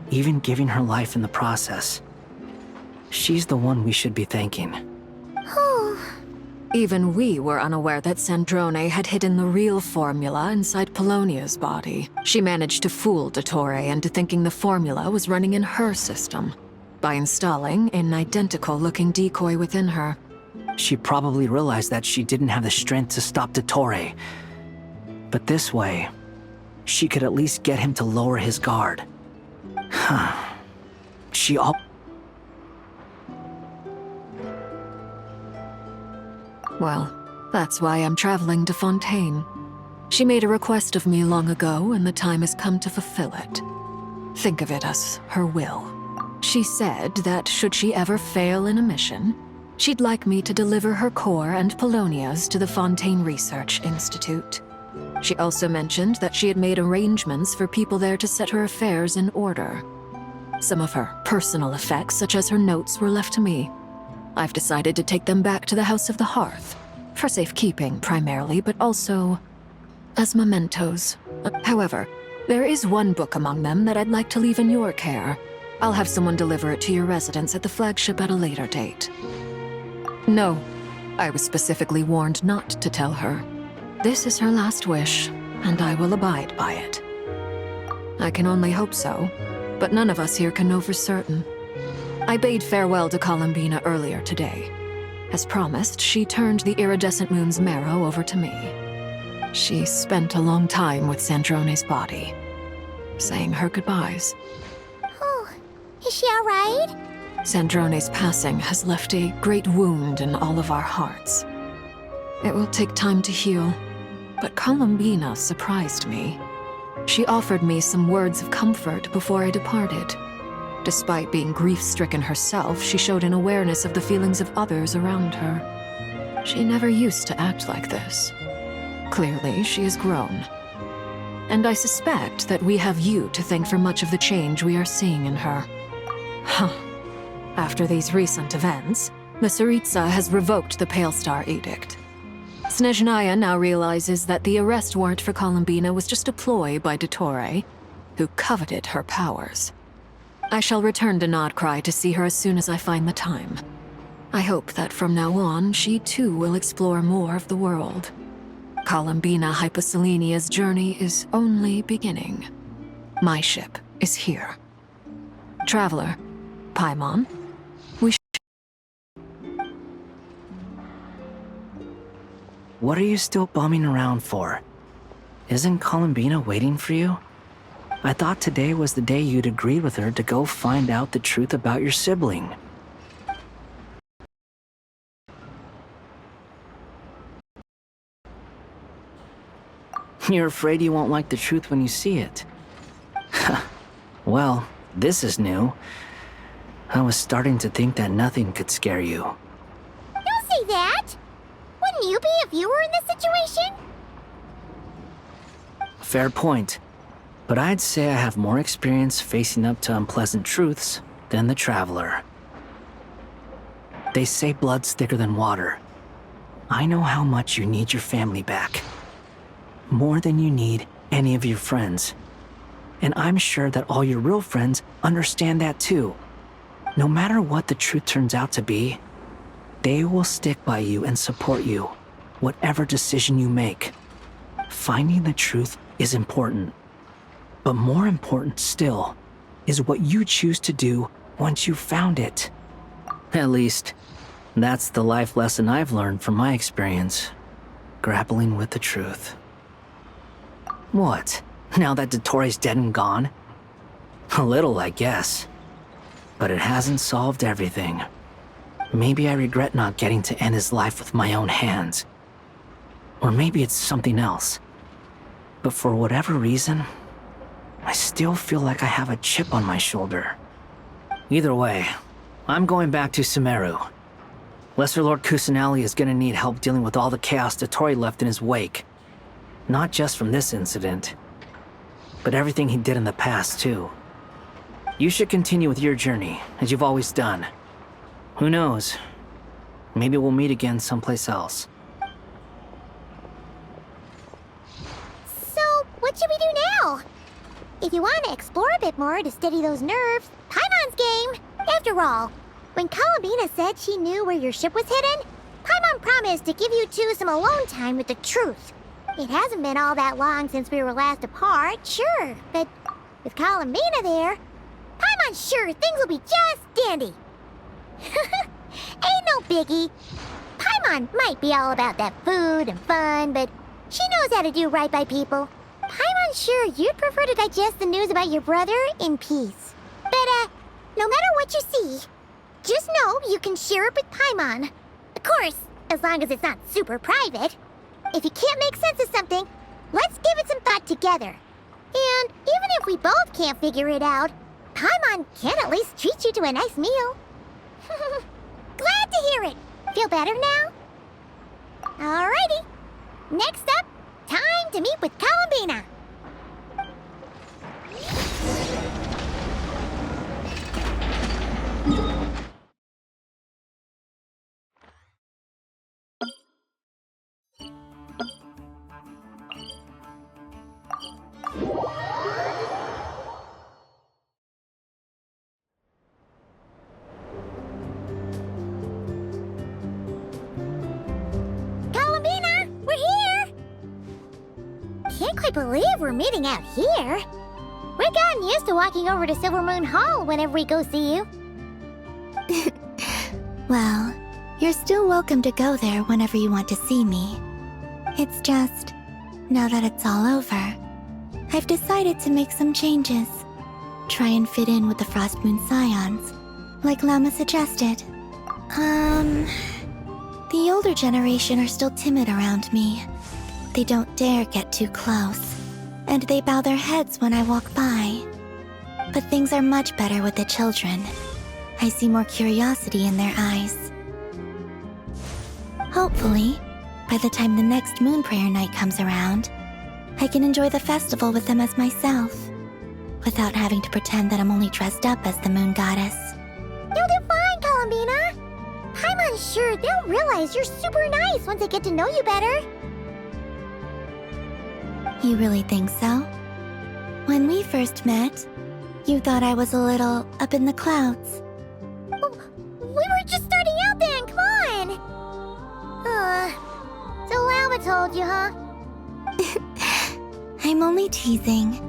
Speaker 17: even giving her life in the process. She's the one we should be thanking.
Speaker 2: Even we were unaware that Sandrone had hidden the real formula inside Polonia's body. She managed to fool Dottore into thinking the formula was running in her system by installing an identical-looking decoy within her.
Speaker 17: She probably realized that she didn't have the strength to stop Dottore. But this way, she could at least get him to lower his guard. She all...
Speaker 2: Well, that's why I'm traveling to Fontaine. She made a request of me long ago, and the time has come to fulfill it. Think of it as her will. She said that should she ever fail in a mission, she'd like me to deliver her core and Polonia's to the Fontaine Research Institute. She also mentioned that she had made arrangements for people there to set her affairs in order. Some of her personal effects, such as her notes, were left to me. I've decided to take them back to the House of the Hearth, for safekeeping primarily, but also as mementos. However, there is one book among them that I'd like to leave in your care. I'll have someone deliver it to your residence at the flagship at a later date. No, I was specifically warned not to tell her. This is her last wish, and I will abide by it. I can only hope so, but none of us here can know for certain. I bade farewell to Columbina earlier today. As promised, she turned the iridescent moon's marrow over to me. She spent a long time with Sandrone's body, saying her goodbyes.
Speaker 20: Oh, is she all right?
Speaker 2: Sandrone's passing has left a great wound in all of our hearts. It will take time to heal, but Columbina surprised me. She offered me some words of comfort before I departed. Despite being grief-stricken herself, she showed an awareness of the feelings of others around her. She never used to act like this. Clearly, she has grown. And I suspect that we have you to thank for much of the change we are seeing in her. Huh. After these recent events, the Tsaritsa has revoked the Pale Star Edict. Snezhnaya now realizes that the arrest warrant for Columbina was just a ploy by Dottore, who coveted her powers. I shall return to Nodcry to see her as soon as I find the time. I hope that from now on, she too will explore more of the world. Columbina Hyposelenia's journey is only beginning. My ship is here. Traveler, Paimon, we
Speaker 17: What are you still bumming around for? Isn't Columbina waiting for you? I thought today was the day you'd agreed with her to go find out the truth about your sibling. You're afraid you won't like the truth when you see it. Well, this is new. I was starting to think that nothing could scare you.
Speaker 20: Don't say that! Wouldn't you be if you were in this situation?
Speaker 17: Fair point. But I'd say I have more experience facing up to unpleasant truths than the Traveler. They say blood's thicker than water. I know how much you need your family back. More than you need any of your friends. And I'm sure that all your real friends understand that too. No matter what the truth turns out to be, they will stick by you and support you, whatever decision you make. Finding the truth is important. But more important still is what you choose to do once you've found it. At least, that's the life lesson I've learned from my experience, grappling with the truth. What? Now that Dottoro's dead and gone? A little, I guess. But it hasn't solved everything. Maybe I regret not getting to end his life with my own hands. Or maybe it's something else. But for whatever reason, I still feel like I have a chip on my shoulder. Either way, I'm going back to Sumeru. Lesser Lord Kusanali is gonna need help dealing with all the chaos Dottori left in his wake. Not just from this incident, but everything he did in the past, too. You should continue with your journey, as you've always done. Who knows? Maybe we'll meet again someplace else.
Speaker 20: So, what should we do now? If you want to explore a bit more to steady those nerves, Paimon's game! After all, when Columbina said she knew where your ship was hidden, Paimon promised to give you two some alone time with the truth. It hasn't been all that long since we were last apart, sure, but with Columbina there, Paimon's sure things will be just dandy. Ain't no biggie. Paimon might be all about that food and fun, but she knows how to do right by people. Paimon's sure you'd prefer to digest the news about your brother in peace. But, no matter what you see, just know you can share it with Paimon. Of course, as long as it's not super private. If you can't make sense of something, let's give it some thought together. And even if we both can't figure it out, Paimon can at least treat you to a nice meal. Glad to hear it. Feel better now? Alrighty. Next up, time to meet with Columbina. Columbina, we're here! Can't quite believe we're meeting out here. We've gotten used to walking over to Silver Moon Hall whenever we go see you.
Speaker 10: Well, you're still welcome to go there whenever you want to see me. It's just, now that it's all over, I've decided to make some changes. Try and fit in with the Frost Moon Scions, like Lama suggested. The older generation are still timid around me. They don't dare get too close, and they bow their heads when I walk by. But things are much better with the children. I see more curiosity in their eyes. Hopefully, by the time the next Moon Prayer Night comes around, I can enjoy the festival with them as myself, without having to pretend that I'm only dressed up as the Moon Goddess.
Speaker 20: You'll do fine, Columbina. Paimon's sure they'll realize you're super nice once they get to know you better.
Speaker 10: You really think so? When we first met, you thought I was a little up in the clouds.
Speaker 20: We were just starting out then, come on! So Lama told you, huh?
Speaker 10: I'm only teasing.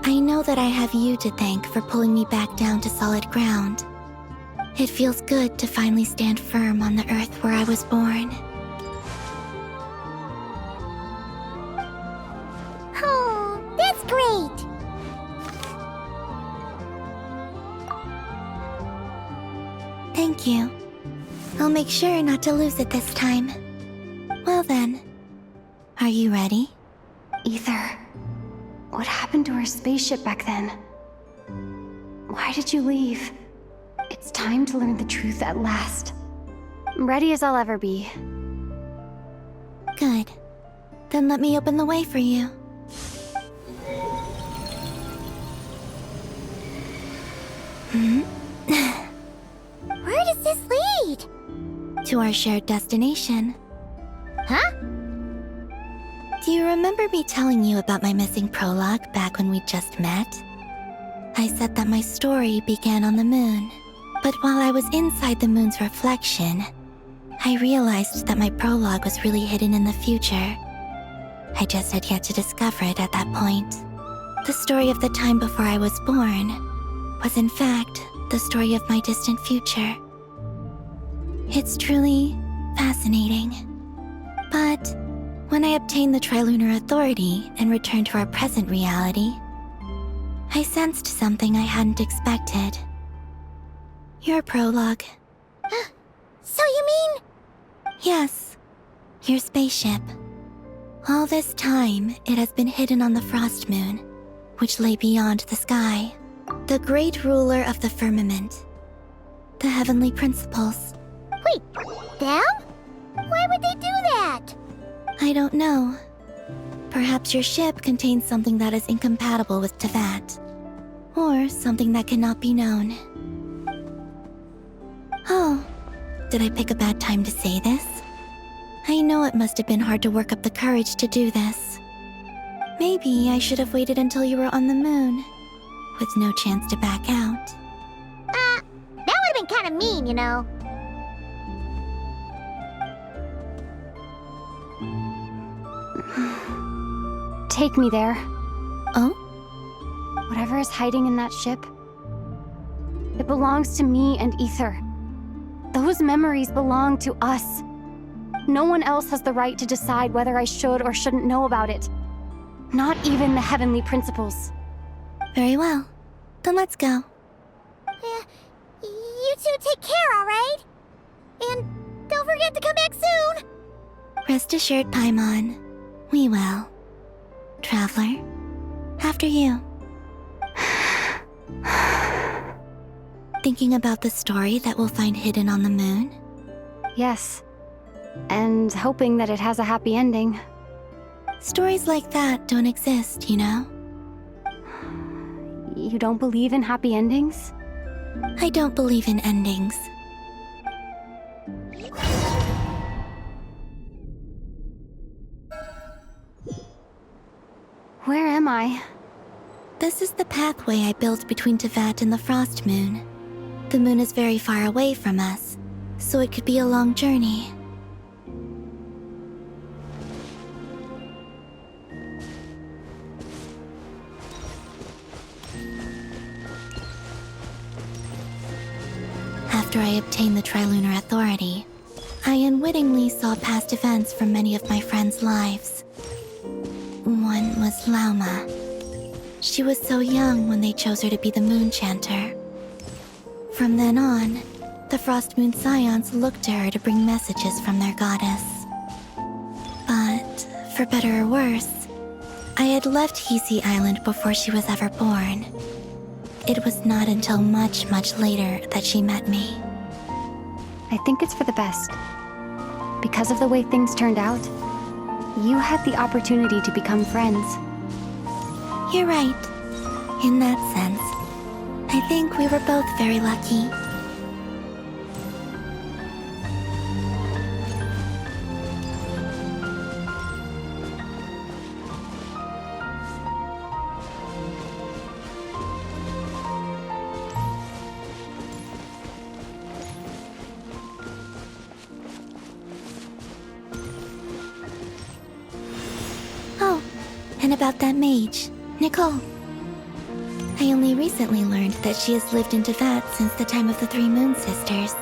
Speaker 10: I know that I have you to thank for pulling me back down to solid ground. It feels good to finally stand firm on the earth where I was born.
Speaker 20: Oh, that's great!
Speaker 10: Thank you. I'll make sure not to lose it this time. Well then, are you ready?
Speaker 7: Ether, what happened to our spaceship back then? Why did you leave? It's time to learn the truth at last.
Speaker 6: Ready as I'll ever be.
Speaker 10: Good. Then let me open the way for you.
Speaker 20: Where does this lead?
Speaker 10: To our shared destination.
Speaker 20: Huh?
Speaker 10: Do you remember me telling you about my missing prologue back when we just met? I said that my story began on the moon. But while I was inside the moon's reflection, I realized that my prologue was really hidden in the future. I just had yet to discover it at that point. The story of the time before I was born was in fact the story of my distant future. It's truly fascinating. But when I obtained the Trilunar Authority and returned to our present reality, I sensed something I hadn't expected. Your prologue.
Speaker 20: So you mean...
Speaker 10: Yes, your spaceship. All this time, it has been hidden on the Frost Moon, which lay beyond the sky. The great ruler of the firmament. The heavenly principles.
Speaker 20: Wait, them? Why would they do that?
Speaker 10: I don't know. Perhaps your ship contains something that is incompatible with Teyvat. Or something that cannot be known. Oh, did I pick a bad time to say this? I know it must have been hard to work up the courage to do this. Maybe I should have waited until you were on the moon, with no chance to back out.
Speaker 20: That would have been kind of mean, you know.
Speaker 7: Take me there.
Speaker 10: Oh?
Speaker 7: Whatever is hiding in that ship, it belongs to me and Ether. Those memories belong to us. No one else has the right to decide whether I should or shouldn't know about it. Not even the heavenly principles.
Speaker 10: Very well. Then let's go.
Speaker 20: You two take care, alright? And don't forget to come back soon!
Speaker 10: Rest assured, Paimon. We will. Traveler, after you. Thinking about the story that we'll find hidden on the moon?
Speaker 7: Yes. And hoping that it has a happy ending.
Speaker 10: Stories like that don't exist, you know?
Speaker 7: You don't believe in happy endings?
Speaker 10: I don't believe in endings.
Speaker 7: Where am I?
Speaker 10: This is the pathway I built between Teyvat and the Frost Moon. The moon is very far away from us, so it could be a long journey. After I obtained the Trilunar Authority, I unwittingly saw past events from many of my friends' lives. One was Lauma. She was so young when they chose her to be the Moon Chanter. From then on, the Frost Moon Scions looked to her to bring messages from their goddess. But, for better or worse, I had left Hisi Island before she was ever born. It was not until much, much later that she met me.
Speaker 7: I think it's for the best. Because of the way things turned out, you had the opportunity to become friends.
Speaker 10: You're right. In that sense, I think we were both very lucky. And about that mage, Nicole. I only recently learned that she has lived in Teyvat since the time of the Three Moon Sisters.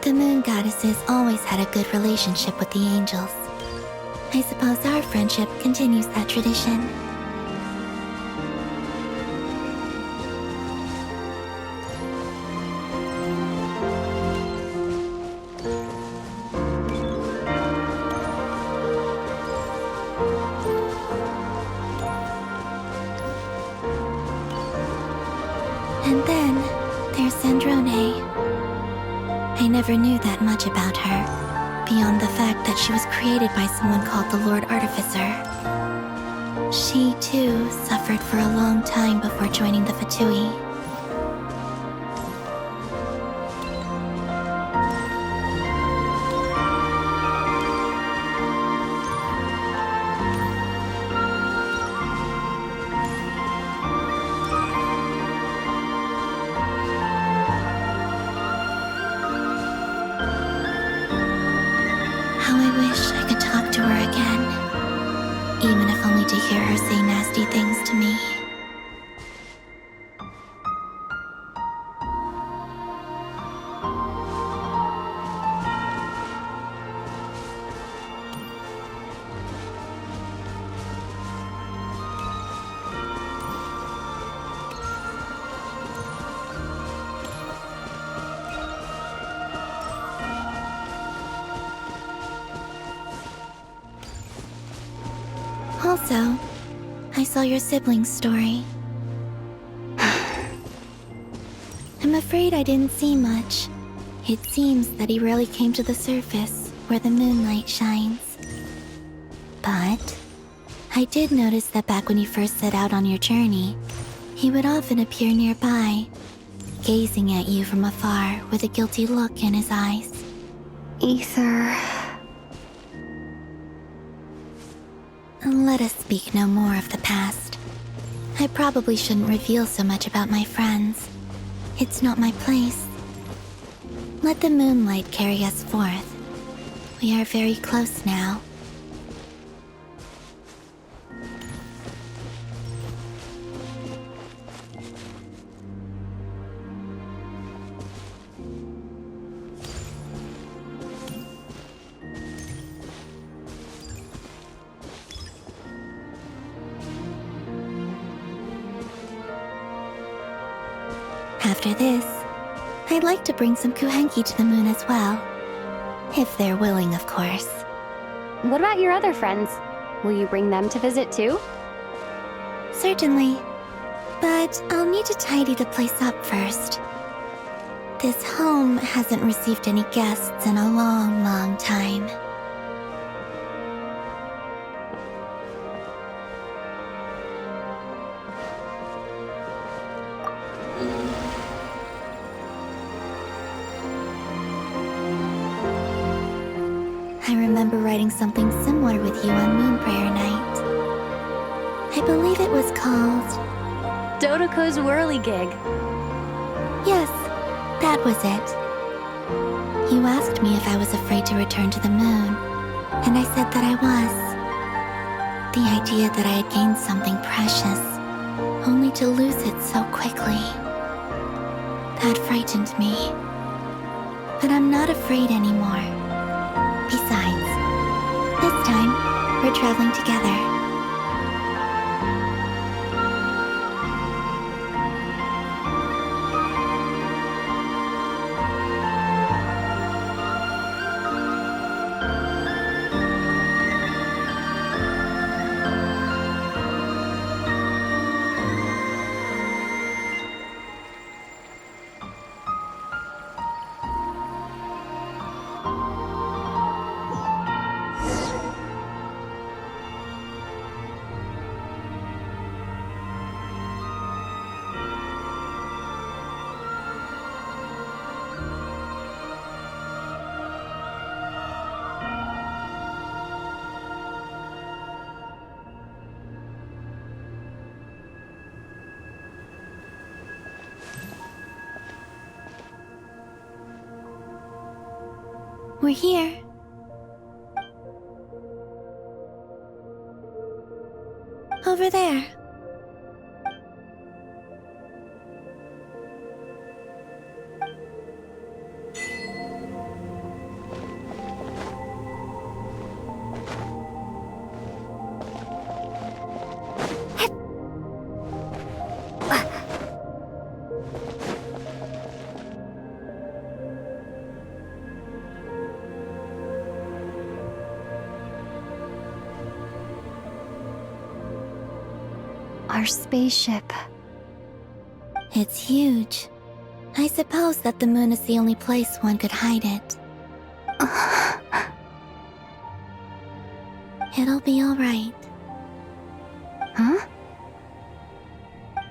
Speaker 10: The Moon Goddesses always had a good relationship with the angels. I suppose our friendship continues that tradition. And then there's Sandrone. I never knew that much about her, beyond the fact that she was created by someone called the Lord Artificer. She, too, suffered for a long time before joining the Fatui. How I wish I could talk to her again, even if only to hear her say nasty things to me. Also, I saw your sibling's story. I'm afraid I didn't see much. It seems that he rarely came to the surface, where the moonlight shines. But I did notice that back when you first set out on your journey, he would often appear nearby, gazing at you from afar with a guilty look in his eyes. Ether... Let us speak no more of the past. I probably shouldn't reveal so much about my friends. It's not my place. Let the moonlight carry us forth. We are very close now. After this, I'd like to bring some Kuhenki to the moon as well. If they're willing, of course.
Speaker 6: What about your other friends? Will you bring them to visit too?
Speaker 10: Certainly. But I'll need to tidy the place up first. This home hasn't received any guests in a long, long time. I remember writing something similar with you on Moon Prayer Night. I believe it was called...
Speaker 6: Dodoko's Whirligig.
Speaker 10: Yes, that was it. You asked me if I was afraid to return to the moon, and I said that I was. The idea that I had gained something precious, only to lose it so quickly. That frightened me. But I'm not afraid anymore. Besides, this time, we're traveling together. We're here. Over there.
Speaker 7: Our spaceship.
Speaker 10: It's huge. I suppose that the moon is the only place one could hide it. It'll be alright.
Speaker 7: Huh?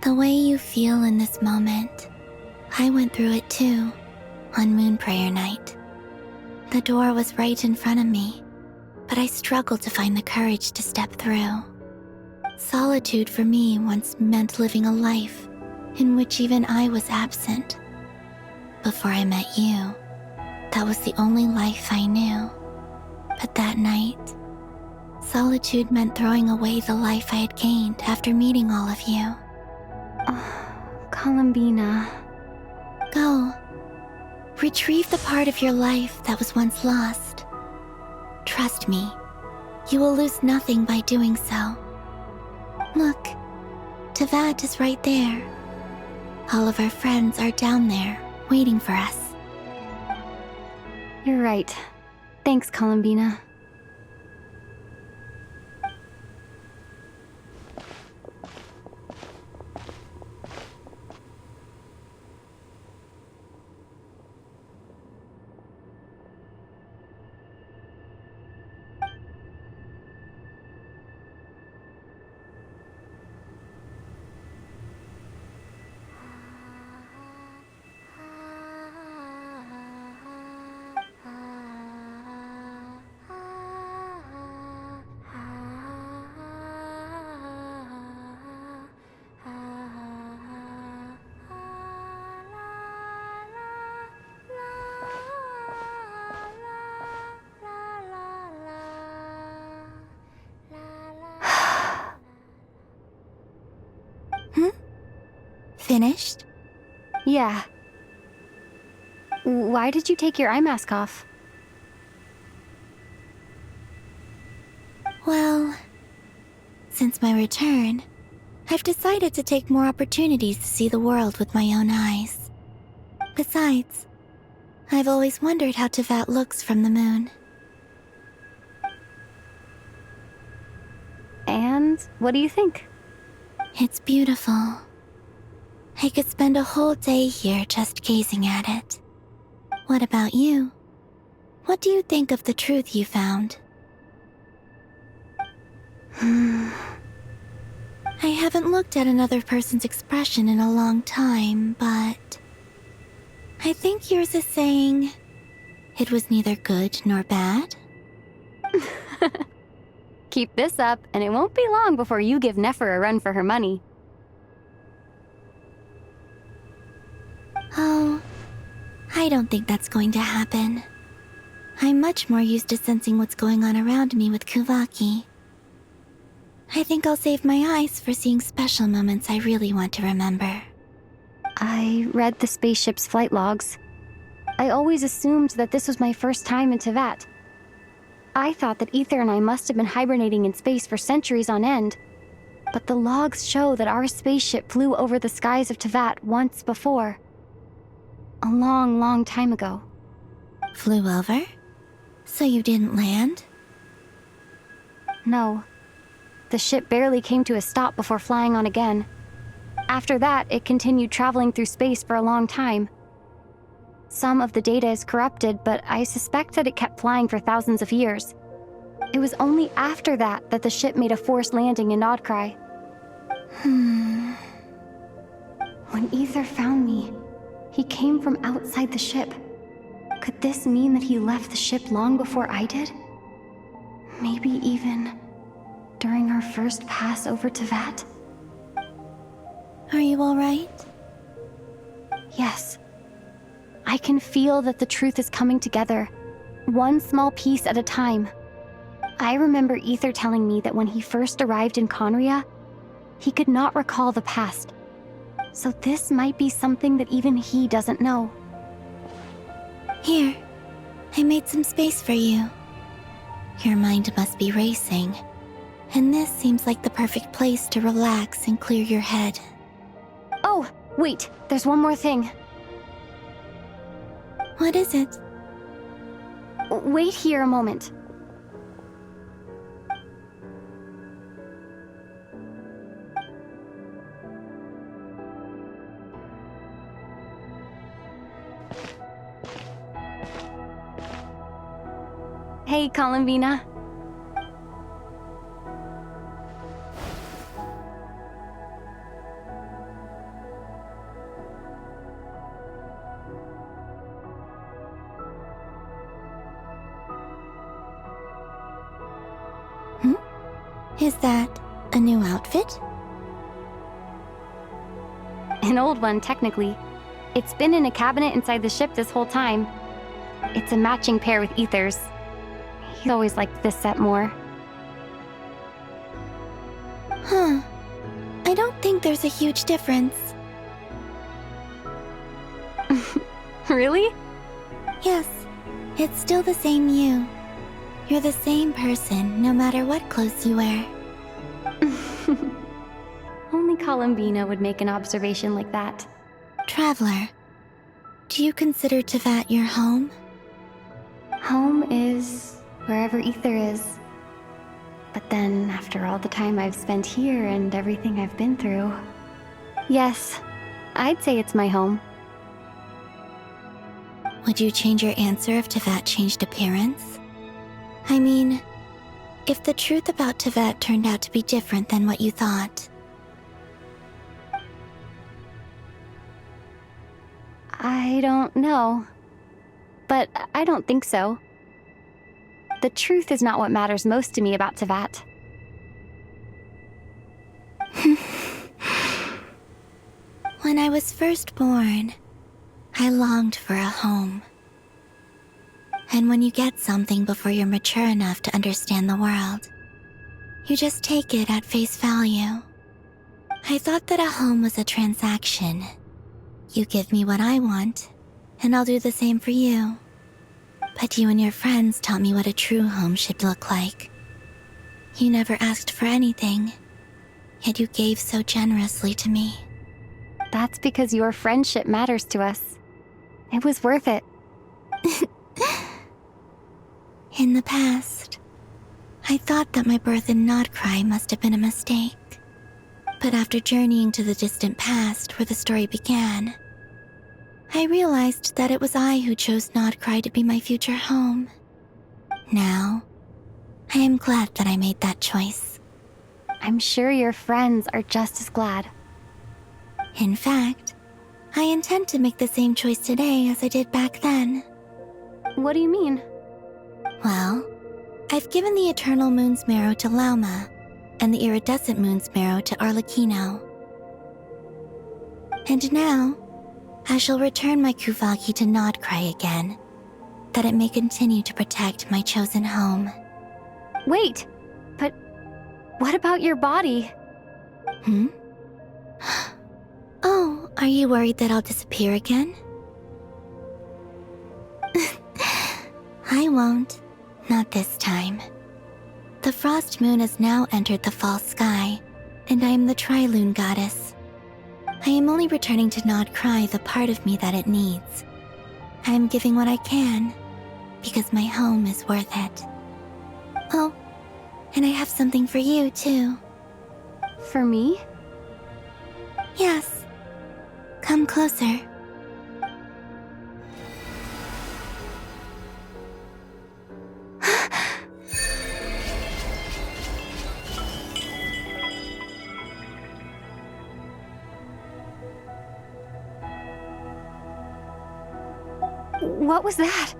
Speaker 10: The way you feel in this moment, I went through it too, on Moon Prayer Night. The door was right in front of me, but I struggled to find the courage to step through. Solitude for me once meant living a life in which even I was absent. Before I met you, that was the only life I knew. But that night, solitude meant throwing away the life I had gained after meeting all of you.
Speaker 7: Columbina.
Speaker 10: Go. Retrieve the part of your life that was once lost. Trust me, you will lose nothing by doing so. Look, Tevat is right there. All of our friends are down there, waiting for us.
Speaker 7: You're right. Thanks, Columbina.
Speaker 10: Finished?
Speaker 7: Yeah. Why did you take your eye mask off?
Speaker 10: Well, since my return, I've decided to take more opportunities to see the world with my own eyes. Besides, I've always wondered how Tevat looks from the moon.
Speaker 7: And what do you think?
Speaker 10: It's beautiful. I could spend a whole day here just gazing at it. What about you? What do you think of the truth you found? I haven't looked at another person's expression in a long time, but I think yours is saying it was neither good nor bad.
Speaker 7: Keep this up, and it won't be long before you give Nefer a run for her money.
Speaker 10: Oh, I don't think that's going to happen. I'm much more used to sensing what's going on around me with Kuvaki. I think I'll save my eyes for seeing special moments I really want to remember.
Speaker 7: I read the spaceship's flight logs. I always assumed that this was my first time in Tevat. I thought that Ether and I must have been hibernating in space for centuries on end. But the logs show that our spaceship flew over the skies of Tevat once before. A long, long time ago.
Speaker 10: Flew over? So you didn't land?
Speaker 7: No. The ship barely came to a stop before flying on again. After that, it continued traveling through space for a long time. Some of the data is corrupted, but I suspect that it kept flying for thousands of years. It was only after that that the ship made a forced landing in Nodcry. When Ether found me, he came from outside the ship. Could this mean that he left the ship long before I did? Maybe even during our first pass over Tevat?
Speaker 10: Are you alright?
Speaker 7: Yes. I can feel that the truth is coming together, one small piece at a time. I remember Ether telling me that when he first arrived in Conria, He could not recall the past. So this might be something that even he doesn't know.
Speaker 10: Here, I made some space for you. Your mind must be racing, and this seems like the perfect place to relax and clear your head.
Speaker 7: Oh, wait, there's one more thing.
Speaker 10: What is it?
Speaker 7: Wait here a moment. Hey, Columbina.
Speaker 10: Is that a new outfit?
Speaker 7: An old one, technically. It's been in a cabinet inside the ship this whole time. It's a matching pair with Ether's. He's always liked this set more.
Speaker 10: Huh. I don't think there's a huge difference.
Speaker 7: Really?
Speaker 10: Yes. It's still the same you. You're the same person, no matter what clothes you wear.
Speaker 7: Only Columbina would make an observation like that.
Speaker 10: Traveler, do you consider Tevat your home?
Speaker 7: Home is wherever Ether is. But then, after all the time I've spent here and everything I've been through... Yes, I'd say it's my home.
Speaker 10: Would you change your answer if Tevat changed appearance? I mean, if the truth about Tevat turned out to be different than what you thought.
Speaker 7: I don't know. But I don't think so. The truth is not what matters most to me about Tevat.
Speaker 10: When I was first born, I longed for a home. And when you get something before you're mature enough to understand the world, you just take it at face value. I thought that a home was a transaction. You give me what I want, and I'll do the same for you. But you and your friends taught me what a true home should look like. You never asked for anything, yet you gave so generously to me.
Speaker 7: That's because your friendship matters to us. It was worth it.
Speaker 10: In the past, I thought that my birth in Nodcry must have been a mistake. But after journeying to the distant past where the story began, I realized that it was I who chose Nodcry to be my future home. Now, I am glad that I made that choice.
Speaker 7: I'm sure your friends are just as glad.
Speaker 10: In fact, I intend to make the same choice today as I did back then.
Speaker 7: What do you mean?
Speaker 10: Well, I've given the Eternal Moon's Marrow to Lauma, and the Iridescent Moon's Marrow to Arlecchino. And now, I shall return my Kuvagi to Nodcry again, that it may continue to protect my chosen home.
Speaker 7: Wait, but what about your body?
Speaker 10: Oh, are you worried that I'll disappear again? I won't. Not this time. The Frost Moon has now entered the fall sky, and I am the Trilune Goddess. I am only returning to Nodcry the part of me that it needs. I am giving what I can, because my home is worth it. Oh, and I have something for you, too.
Speaker 7: For me?
Speaker 10: Yes. Come closer.
Speaker 7: What was that?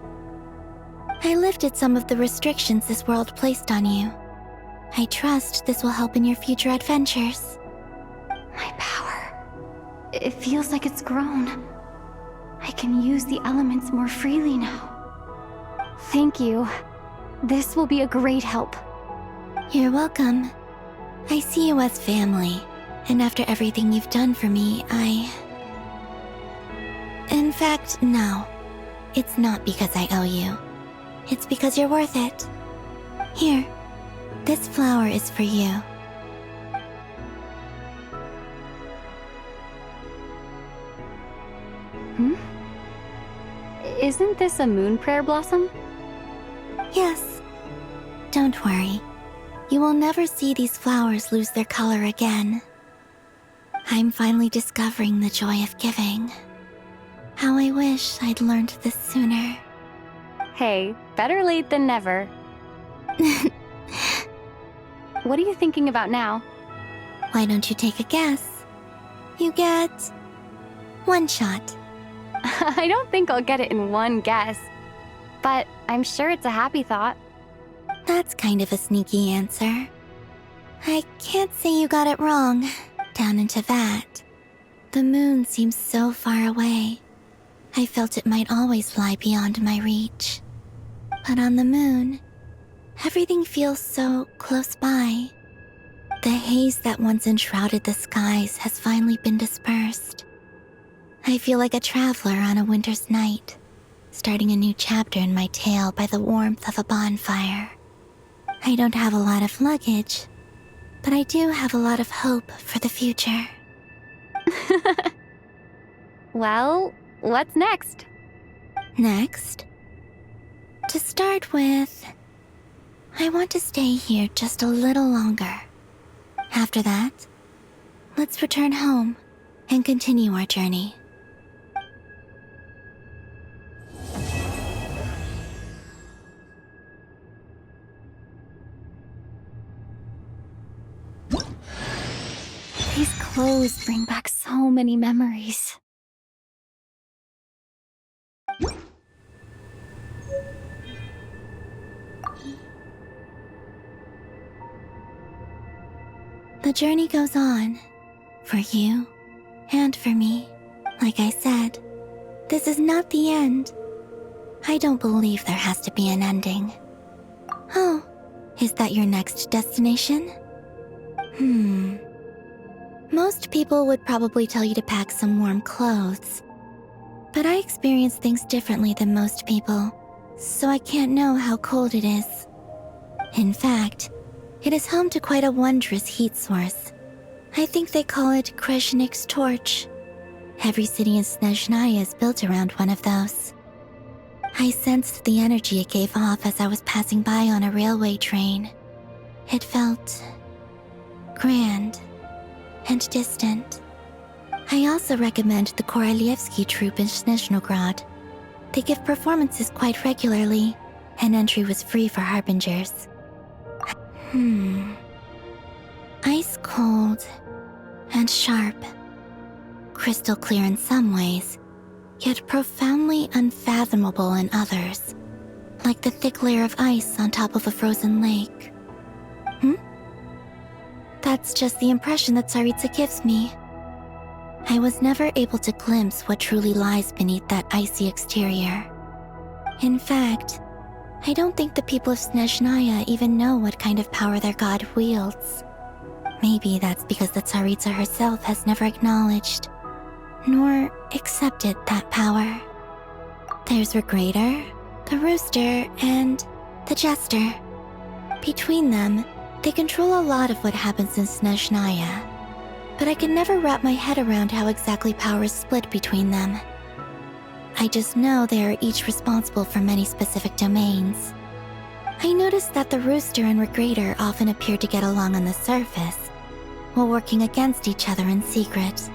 Speaker 10: I lifted some of the restrictions this world placed on you. I trust this will help in your future adventures.
Speaker 7: My power. It feels like it's grown. I can use the elements more freely now. Thank you. This will be a great help.
Speaker 10: You're welcome. I see you as family, And after everything you've done for me, In fact, no. It's not because I owe you. It's because you're worth it. Here, this flower is for you.
Speaker 7: Isn't this a moon prayer blossom?
Speaker 10: Yes. Don't worry. You will never see these flowers lose their color again. I'm finally discovering the joy of giving. How I wish I'd learned this sooner.
Speaker 7: Hey, better late than never. What are you thinking about now?
Speaker 10: Why don't you take a guess? You get 1 shot.
Speaker 7: I don't think I'll get it in one guess, but I'm sure it's a happy thought.
Speaker 10: That's kind of a sneaky answer. I can't say you got it wrong. Down into that. The moon seems so far away. I felt it might always lie beyond my reach. But on the moon, everything feels so close by. The haze that once enshrouded the skies has finally been dispersed. I feel like a traveler on a winter's night, starting a new chapter in my tale by the warmth of a bonfire. I don't have a lot of luggage, but I do have a lot of hope for the future.
Speaker 7: Well, what's next?
Speaker 10: Next? To start with, I want to stay here just a little longer. After that, let's return home and continue our journey.
Speaker 7: These clothes bring back so many memories.
Speaker 10: The journey goes on, for you and for me. Like I said, this is not the end. I don't believe there has to be an ending. Oh, is that your next destination? Most people would probably tell you to pack some warm clothes. But I experience things differently than most people, so I can't know how cold it is. In fact, it is home to quite a wondrous heat source. I think they call it Kreshnik's torch. Every city in Snezhnaya is built around one of those. I sensed the energy it gave off as I was passing by on a railway train. It felt grand and distant. I also recommend the Korolievsky troupe in Snezhnograd. They give performances quite regularly, and entry was free for harbingers. Ice cold and sharp. Crystal clear in some ways, yet profoundly unfathomable in others. Like the thick layer of ice on top of a frozen lake. That's just the impression that Tsaritsa gives me. I was never able to glimpse what truly lies beneath that icy exterior. In fact, I don't think the people of Snezhnaya even know what kind of power their god wields. Maybe that's because the Tsaritsa herself has never acknowledged, nor accepted that power. There's Regrator, the Rooster, and the Jester. Between them, they control a lot of what happens in Snezhnaya, but I can never wrap my head around how exactly power is split between them. I just know they are each responsible for many specific domains. I noticed that the Rooster and Regrator often appear to get along on the surface, while working against each other in secret.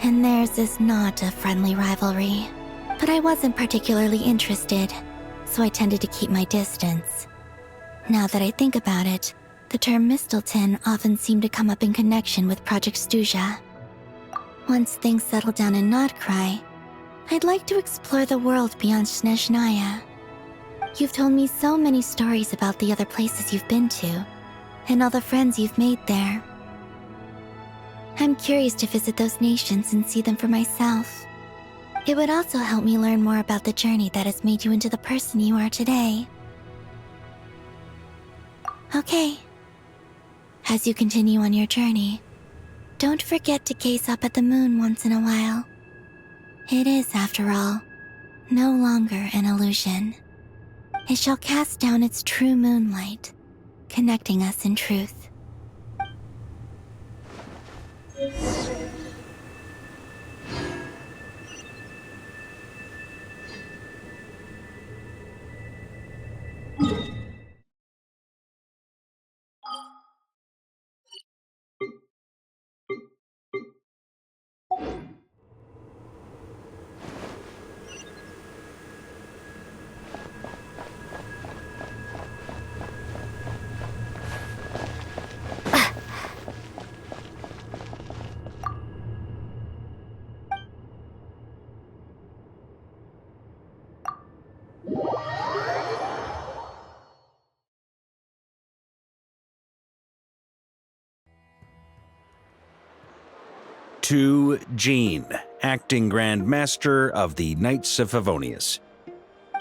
Speaker 10: And theirs is not a friendly rivalry. But I wasn't particularly interested, so I tended to keep my distance. Now that I think about it, the term Mistelton often seemed to come up in connection with Project Stuja. Once things settle down in Notcry, I'd like to explore the world beyond Snezhnaya. You've told me so many stories about the other places you've been to, and all the friends you've made there. I'm curious to visit those nations and see them for myself. It would also help me learn more about the journey that has made you into the person you are today. Okay. As you continue on your journey, Don't forget to gaze up at the moon once in a while. It is, after all, no longer an illusion. It shall cast down its true moonlight, connecting us in truth.
Speaker 12: To Jean, acting Grand Master of the Knights of Favonius.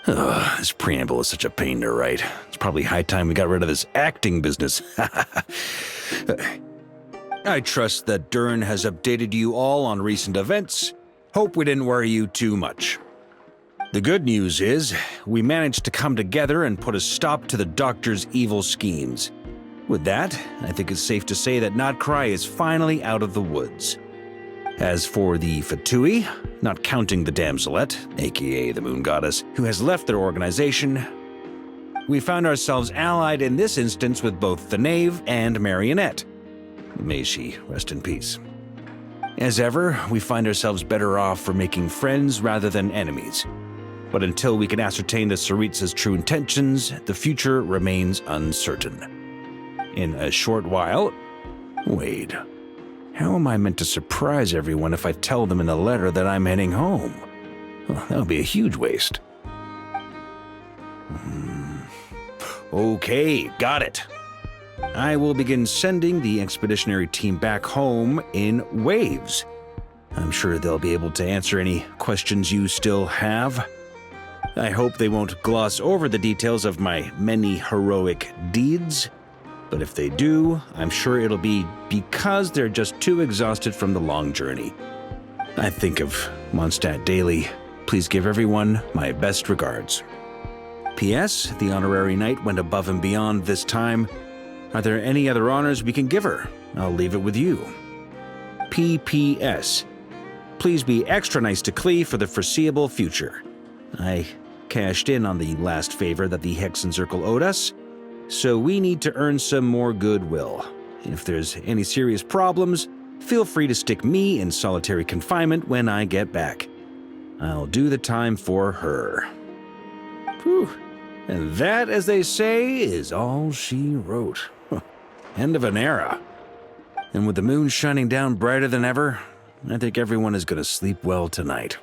Speaker 12: Ugh, this preamble is such a pain to write. It's probably high time we got rid of this acting business. I trust that Dern has updated you all on recent events. Hope we didn't worry you too much. The good news is, we managed to come together and put a stop to the Doctor's evil schemes. With that, I think it's safe to say that Notcry is finally out of the woods. As for the Fatui, not counting the Damselette, aka the Moon Goddess, who has left their organization, we found ourselves allied in this instance with both the Knave and Marionette. May she rest in peace. As ever, we find ourselves better off for making friends rather than enemies. But until we can ascertain the Tsaritsa's true intentions, the future remains uncertain. In a short while... Wait... How am I meant to surprise everyone if I tell them in the letter that I'm heading home? Well, that would be a huge waste. Okay, got it. I will begin sending the expeditionary team back home in waves. I'm sure they'll be able to answer any questions you still have. I hope they won't gloss over the details of my many heroic deeds. But if they do, I'm sure it'll be because they're just too exhausted from the long journey. I think of Mondstadt daily. Please give everyone my best regards. P.S. The honorary knight went above and beyond this time. Are there any other honors we can give her? I'll leave it with you. P.P.S. Please be extra nice to Klee for the foreseeable future. I cashed in on the last favor that the Hexen Circle owed us, so we need to earn some more goodwill. If there's any serious problems, feel free to stick me in solitary confinement when I get back. I'll do the time for her. Whew. And that, as they say, is all she wrote. End of an era. And with the moon shining down brighter than ever, I think everyone is going to sleep well tonight.